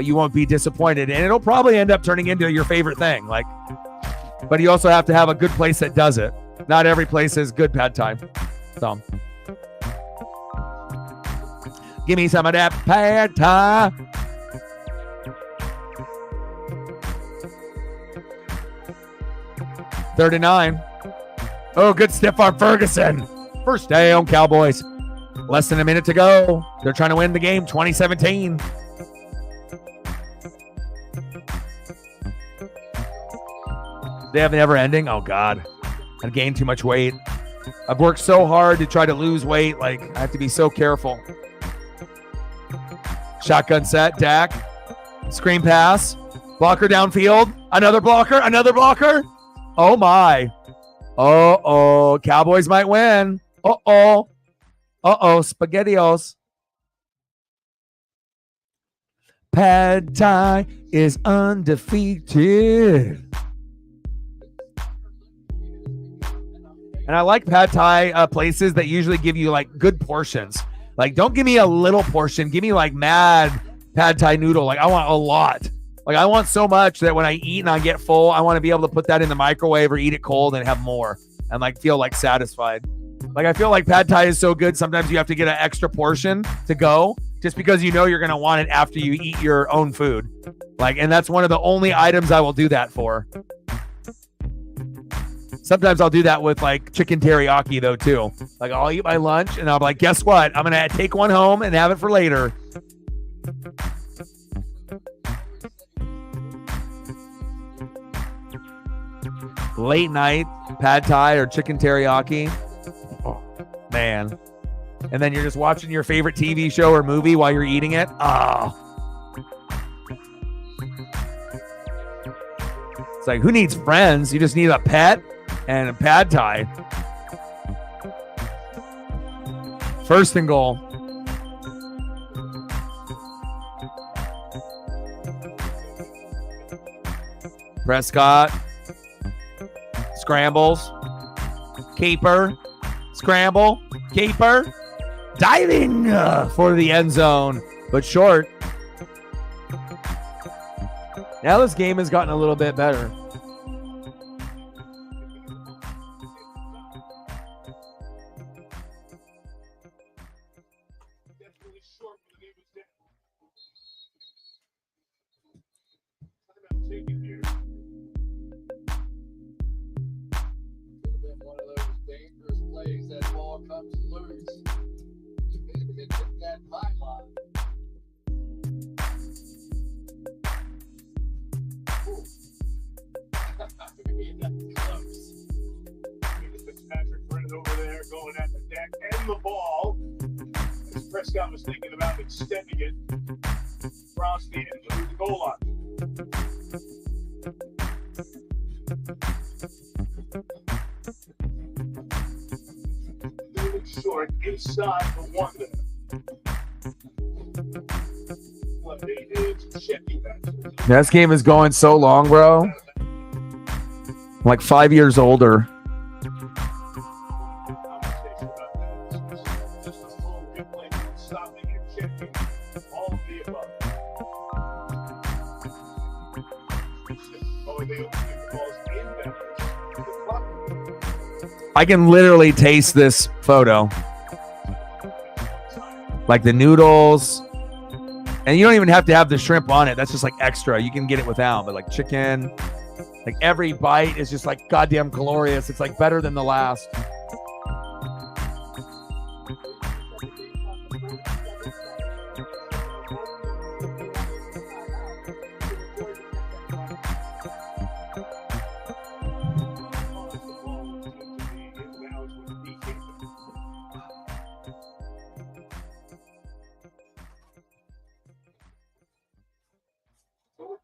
you won't be disappointed, and it'll probably end up turning into your favorite thing. Like, but you also have to have a good place that does it. Not every place has good Pad Thai. So, give me some of that Pad Thai. Third and 9. Oh, good stiff arm Ferguson. First down, Cowboys. Less than a minute to go. They're trying to win the game, 2017. They have never ending. Oh, God. I've gained too much weight. I've worked so hard to try to lose weight. Like, I have to be so careful. Shotgun set, Dak. Screen pass. Blocker downfield. Another blocker. Another blocker. Oh, my. Uh-oh. Cowboys might win. Uh-oh. Uh-oh. SpaghettiOs. Pad Thai is undefeated. And I like Pad Thai places that usually give you like good portions. Like, don't give me a little portion. Give me like mad Pad Thai noodle. Like, I want a lot. Like, I want so much that when I eat and I get full, I want to be able to put that in the microwave or eat it cold and have more and like feel like satisfied. Like, I feel like Pad Thai is so good. Sometimes you have to get an extra portion to go just because you know you're going to want it after you eat your own food. Like, and that's one of the only items I will do that for. Sometimes I'll do that with like chicken teriyaki though too. Like, I'll eat my lunch and I'll be like, guess what? I'm going to take one home and have it for later. Late night Pad Thai or chicken teriyaki. Oh, man. And then you're just watching your favorite TV show or movie while you're eating it. Oh. It's like, who needs friends? You just need a pet and a Pad Thai. First and goal. Prescott. Scrambles. Keeper. Scramble. Keeper. Diving for the end zone, but short. Now this game has gotten a little bit better. Prescott was thinking about extending it. Browns needed to move the goal line. Moving short inside the one there. What they did to checking that. This game is going so long, bro. I'm like 5 years older. Just a full good play, stopping and checking all of the above. Oh, they open the balls in I can literally taste this photo. Like the noodles. And you don't even have to have the shrimp on it. That's just like extra. You can get it without. But like chicken, like every bite is just like goddamn glorious. It's like better than the last.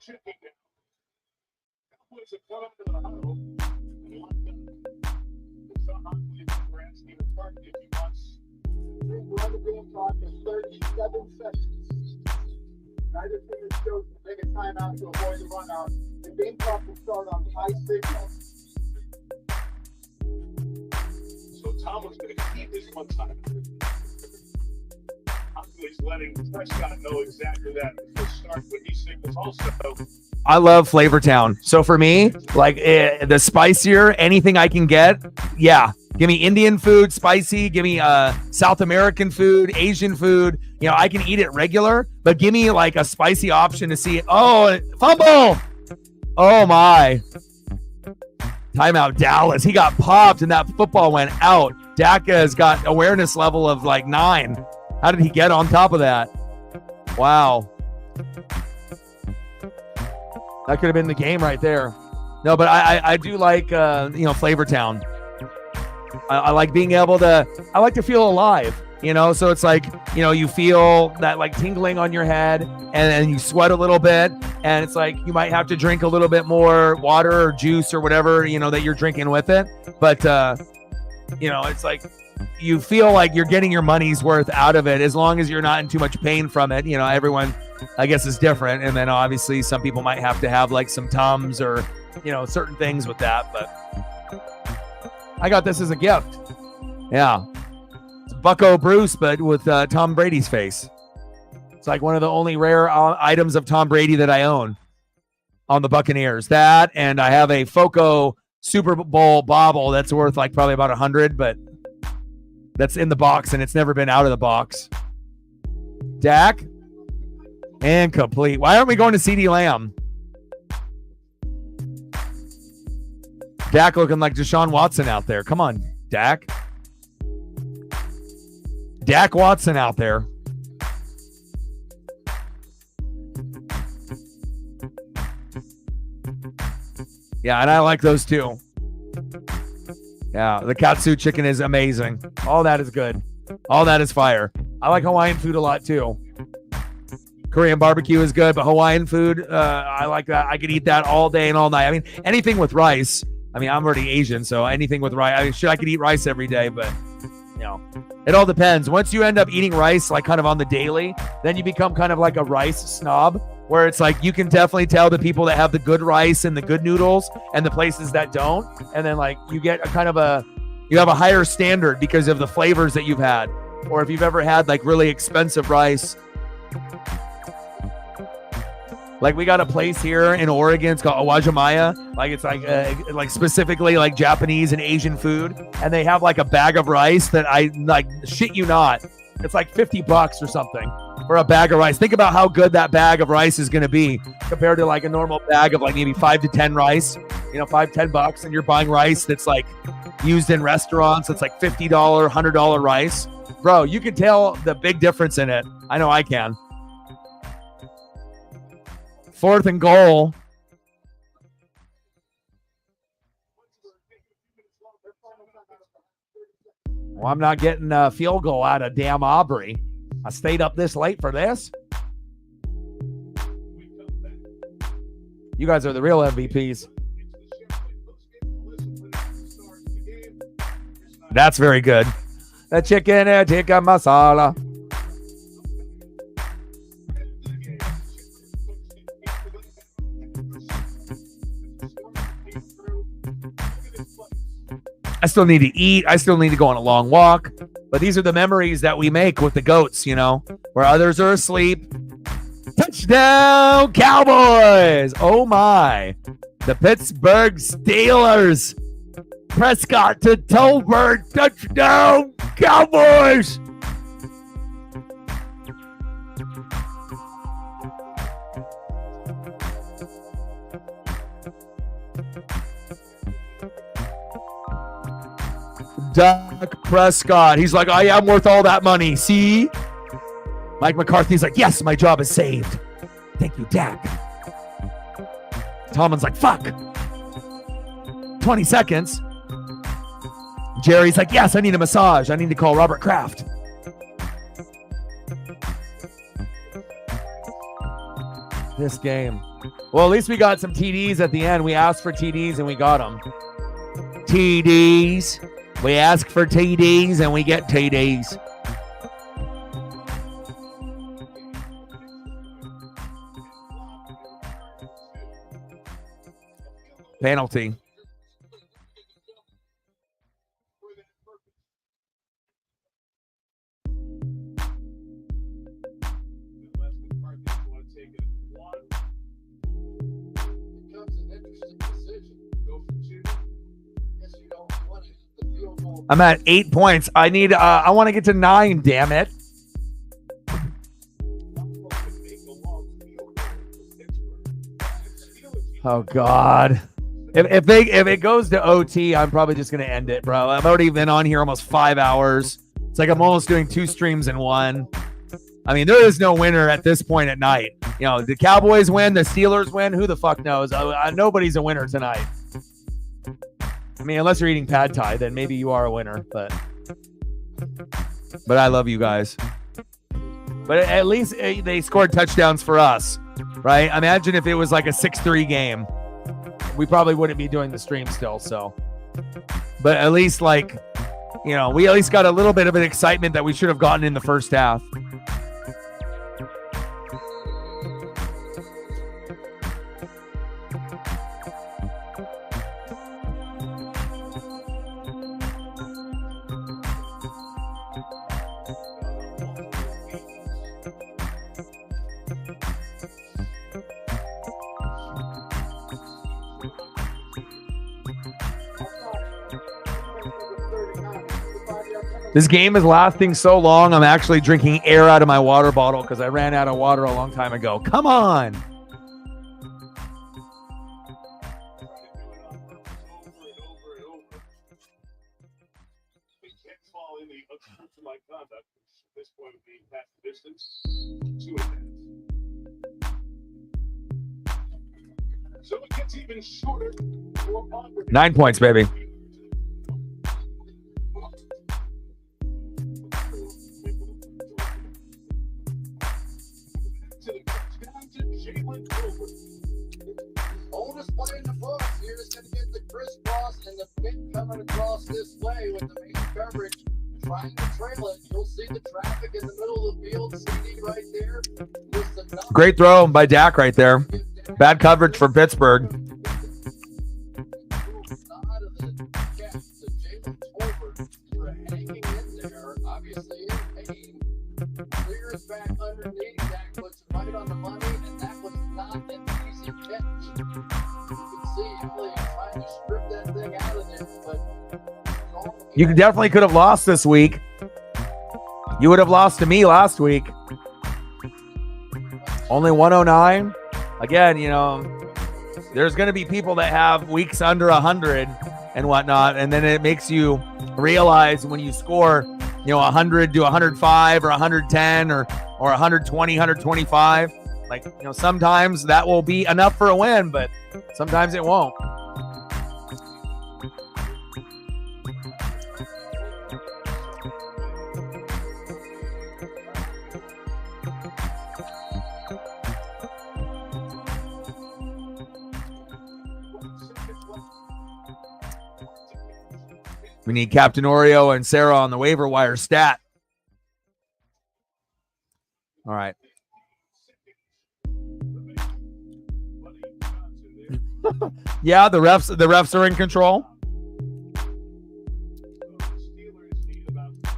checking it. Cowboys have come into the huddle and lined up. It's on Huntley and Bransky to target if he wants. Run the game clock in 37 seconds. Neither team has chosen to take a timeout to avoid the run out. The game clock will start on high signal. So Tomlin's going to keep his one time. Huntley's letting Prescott know exactly that before start when he signals also. I love Flavortown. So for me, like the spicier anything I can get, yeah. Give me Indian food, spicy. Give me South American food, Asian food. You know, I can eat it regular, but give me like a spicy option to see it. Oh, fumble. Oh my. Timeout Dallas. He got popped and that football went out. Dak has got awareness level of like 9. How did he get on top of that? Wow. That could have been the game right there. No, but I do like, Flavortown. I like being able to, I like to feel alive, so it's like, you feel that like tingling on your head and then you sweat a little bit and it's like, you might have to drink a little bit more water or juice or whatever, that you're drinking with it. But, it's like, you feel like you're getting your money's worth out of it as long as you're not in too much pain from it. Everyone, I guess, is different. And then obviously some people might have to have like some Tums or, certain things with that, but I got this as a gift. Yeah. It's Bucko Bruce, but with Tom Brady's face. It's like one of the only rare items of Tom Brady that I own on the Buccaneers. That, and I have a Foco Super Bowl bauble that's worth like probably about 100, but that's in the box and it's never been out of the box. Dak. And complete. Why aren't we going to CeeDee Lamb? Dak looking like Deshaun Watson out there. Come on, Dak. Dak Watson out there. Yeah, and I like those too. Yeah, the katsu chicken is amazing. All that is good. All that is fire. I like Hawaiian food a lot too. Korean barbecue is good, but Hawaiian food, I like that. I could eat that all day and all night. I mean, anything with rice. I mean, I'm already Asian, so anything with rice. I mean, I could eat rice every day, but, it all depends. Once you end up eating rice, like kind of on the daily, then you become kind of like a rice snob, where it's like you can definitely tell the people that have the good rice and the good noodles and the places that don't. And then like you get you have a higher standard because of the flavors that you've had. Or if you've ever had like really expensive rice. Like we got a place here in Oregon. It's called Awajimaya. Like it's like specifically like Japanese and Asian food, and they have like a bag of rice that I like. Shit you not, it's like $50 or something for a bag of rice. Think about how good that bag of rice is going to be compared to like a normal bag of like maybe 5 to 10 rice. $5-10, and you're buying rice that's like used in restaurants. It's like $50, $100 rice, bro. You can tell the big difference in it. I know I can. 4th and goal. Well, I'm not getting a field goal out of damn Aubrey. I stayed up this late for this. You guys are the real MVPs. That's very good. The chicken and tikka masala. I still need to eat. I still need to go on a long walk. But these are the memories that we make with the goats, you know, where others are asleep. Touchdown, Cowboys! Oh, my. The Pittsburgh Steelers. Prescott to Tolbert. Touchdown, Cowboys! Dak Prescott. He's like, I am worth all that money. See? Mike McCarthy's like, yes, my job is saved. Thank you, Dak. Tomlin's like, fuck. 20 seconds. Jerry's like, yes, I need a massage. I need to call Robert Kraft. This game. Well, at least we got some TDs at the end. We asked for TDs and we got them. TDs. We ask for TDs and we get TDs. Penalty. I'm at 8 points. I need. I want to get to 9. Damn it! Oh God! If it goes to OT, I'm probably just gonna end it, bro. I've already been on here almost 5 hours. It's like I'm almost doing 2 streams in one. I mean, there is no winner at this point at night. You know, the Cowboys win, the Steelers win. Who the fuck knows? Nobody's a winner tonight. I mean, unless you're eating pad thai, then maybe you are a winner. But I love you guys. But at least they scored touchdowns for us, right? Imagine if it was like a 6-3 game. We probably wouldn't be doing the stream still. So, but at least like, you know, we at least got a little bit of an excitement that we should have gotten in the first half. This game is lasting so long, I'm actually drinking air out of my water bottle because I ran out of water a long time ago. Come on. So it gets even shorter. 9 points, baby. Oldest play in the book. You're just going to get the crisscross and the pit coming across this way with the main coverage trying to trail it. You'll see the traffic in the middle of the field. CD right there. Great throw by Dak right there. Bad coverage for Pittsburgh. Clears back underneath. Dak puts it right on the money, and that was not an easy catch. You can see Elliott trying to strip that thing out of there, but You definitely could have lost this week. You would have lost to me last week. Only 109. Again, you know, there's going to be people that have weeks under 100 and whatnot, and then it makes you realize when you score, you know, 100 to 105 or 110 or 120, 125. Like, you know, sometimes that will be enough for a win, but sometimes it won't. We need Captain Oreo and Sarah on the waiver wire stat. All right. Yeah, the refs are in control.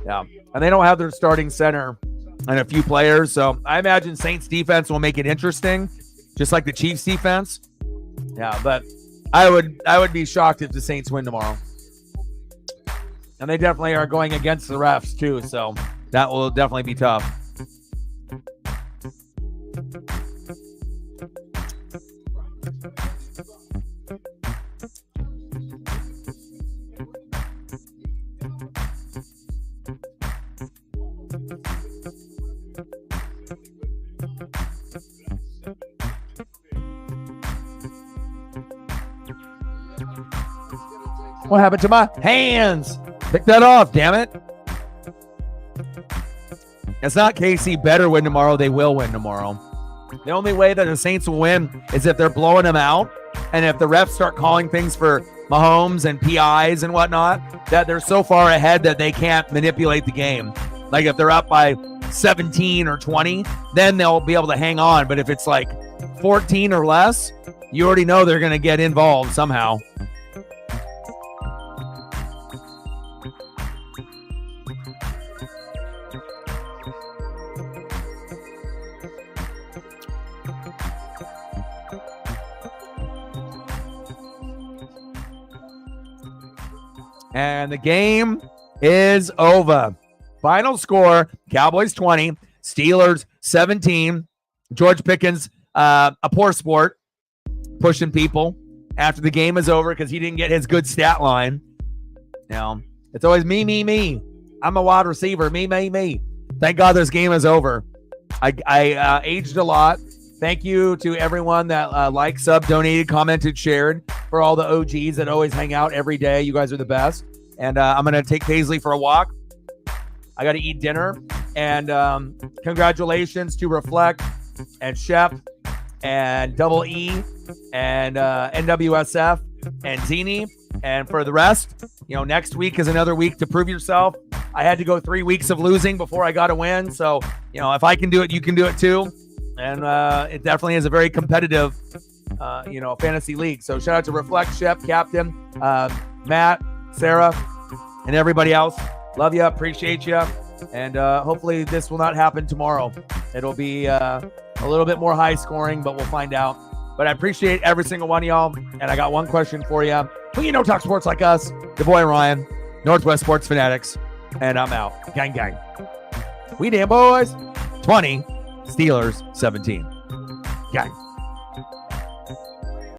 Yeah, and they don't have their starting center and a few players, so I imagine Saints defense will make it interesting, just like the Chiefs defense. Yeah, but I would be shocked if the Saints win tomorrow. And they definitely are going against the refs too, so that will definitely be tough. What happened to my hands? Pick that off, damn it. It's not KC better win tomorrow. They will win tomorrow. The only way that the Saints will win is if they're blowing them out and if the refs start calling things for Mahomes and PIs and whatnot, that they're so far ahead that they can't manipulate the game. Like if they're up by 17 or 20, then they'll be able to hang on. But if it's like 14 or less, you already know they're going to get involved somehow. And the game is over. Final score, Cowboys 20, Steelers 17. George Pickens, a poor sport, pushing people after the game is over because he didn't get his good stat line. Now, it's always me. I'm a wide receiver, me. Thank God this game is over. I aged a lot. Thank you to everyone that liked, sub, donated, commented, shared, for all the OGs that always hang out every day. You guys are the best. And I'm going to take Paisley for a walk. I got to eat dinner. And congratulations to Reflect and Shep and Double E and NWSF and Zini. And for the rest, next week is another week to prove yourself. I had to go 3 weeks of losing before I got a win. So, if I can do it, you can do it too. And it definitely is a very competitive, fantasy league. So shout out to Reflect, Shep, Captain, Matt, Sarah, and everybody else. Love you. Appreciate you. And hopefully this will not happen tomorrow. It'll be a little bit more high scoring, but we'll find out. But I appreciate every single one of y'all. And I got one question for you. Who talk sports like us? The boy Ryan, Northwest Sports Fanatics. And I'm out. Gang, gang. We damn boys. 20. Steelers 17. Gang.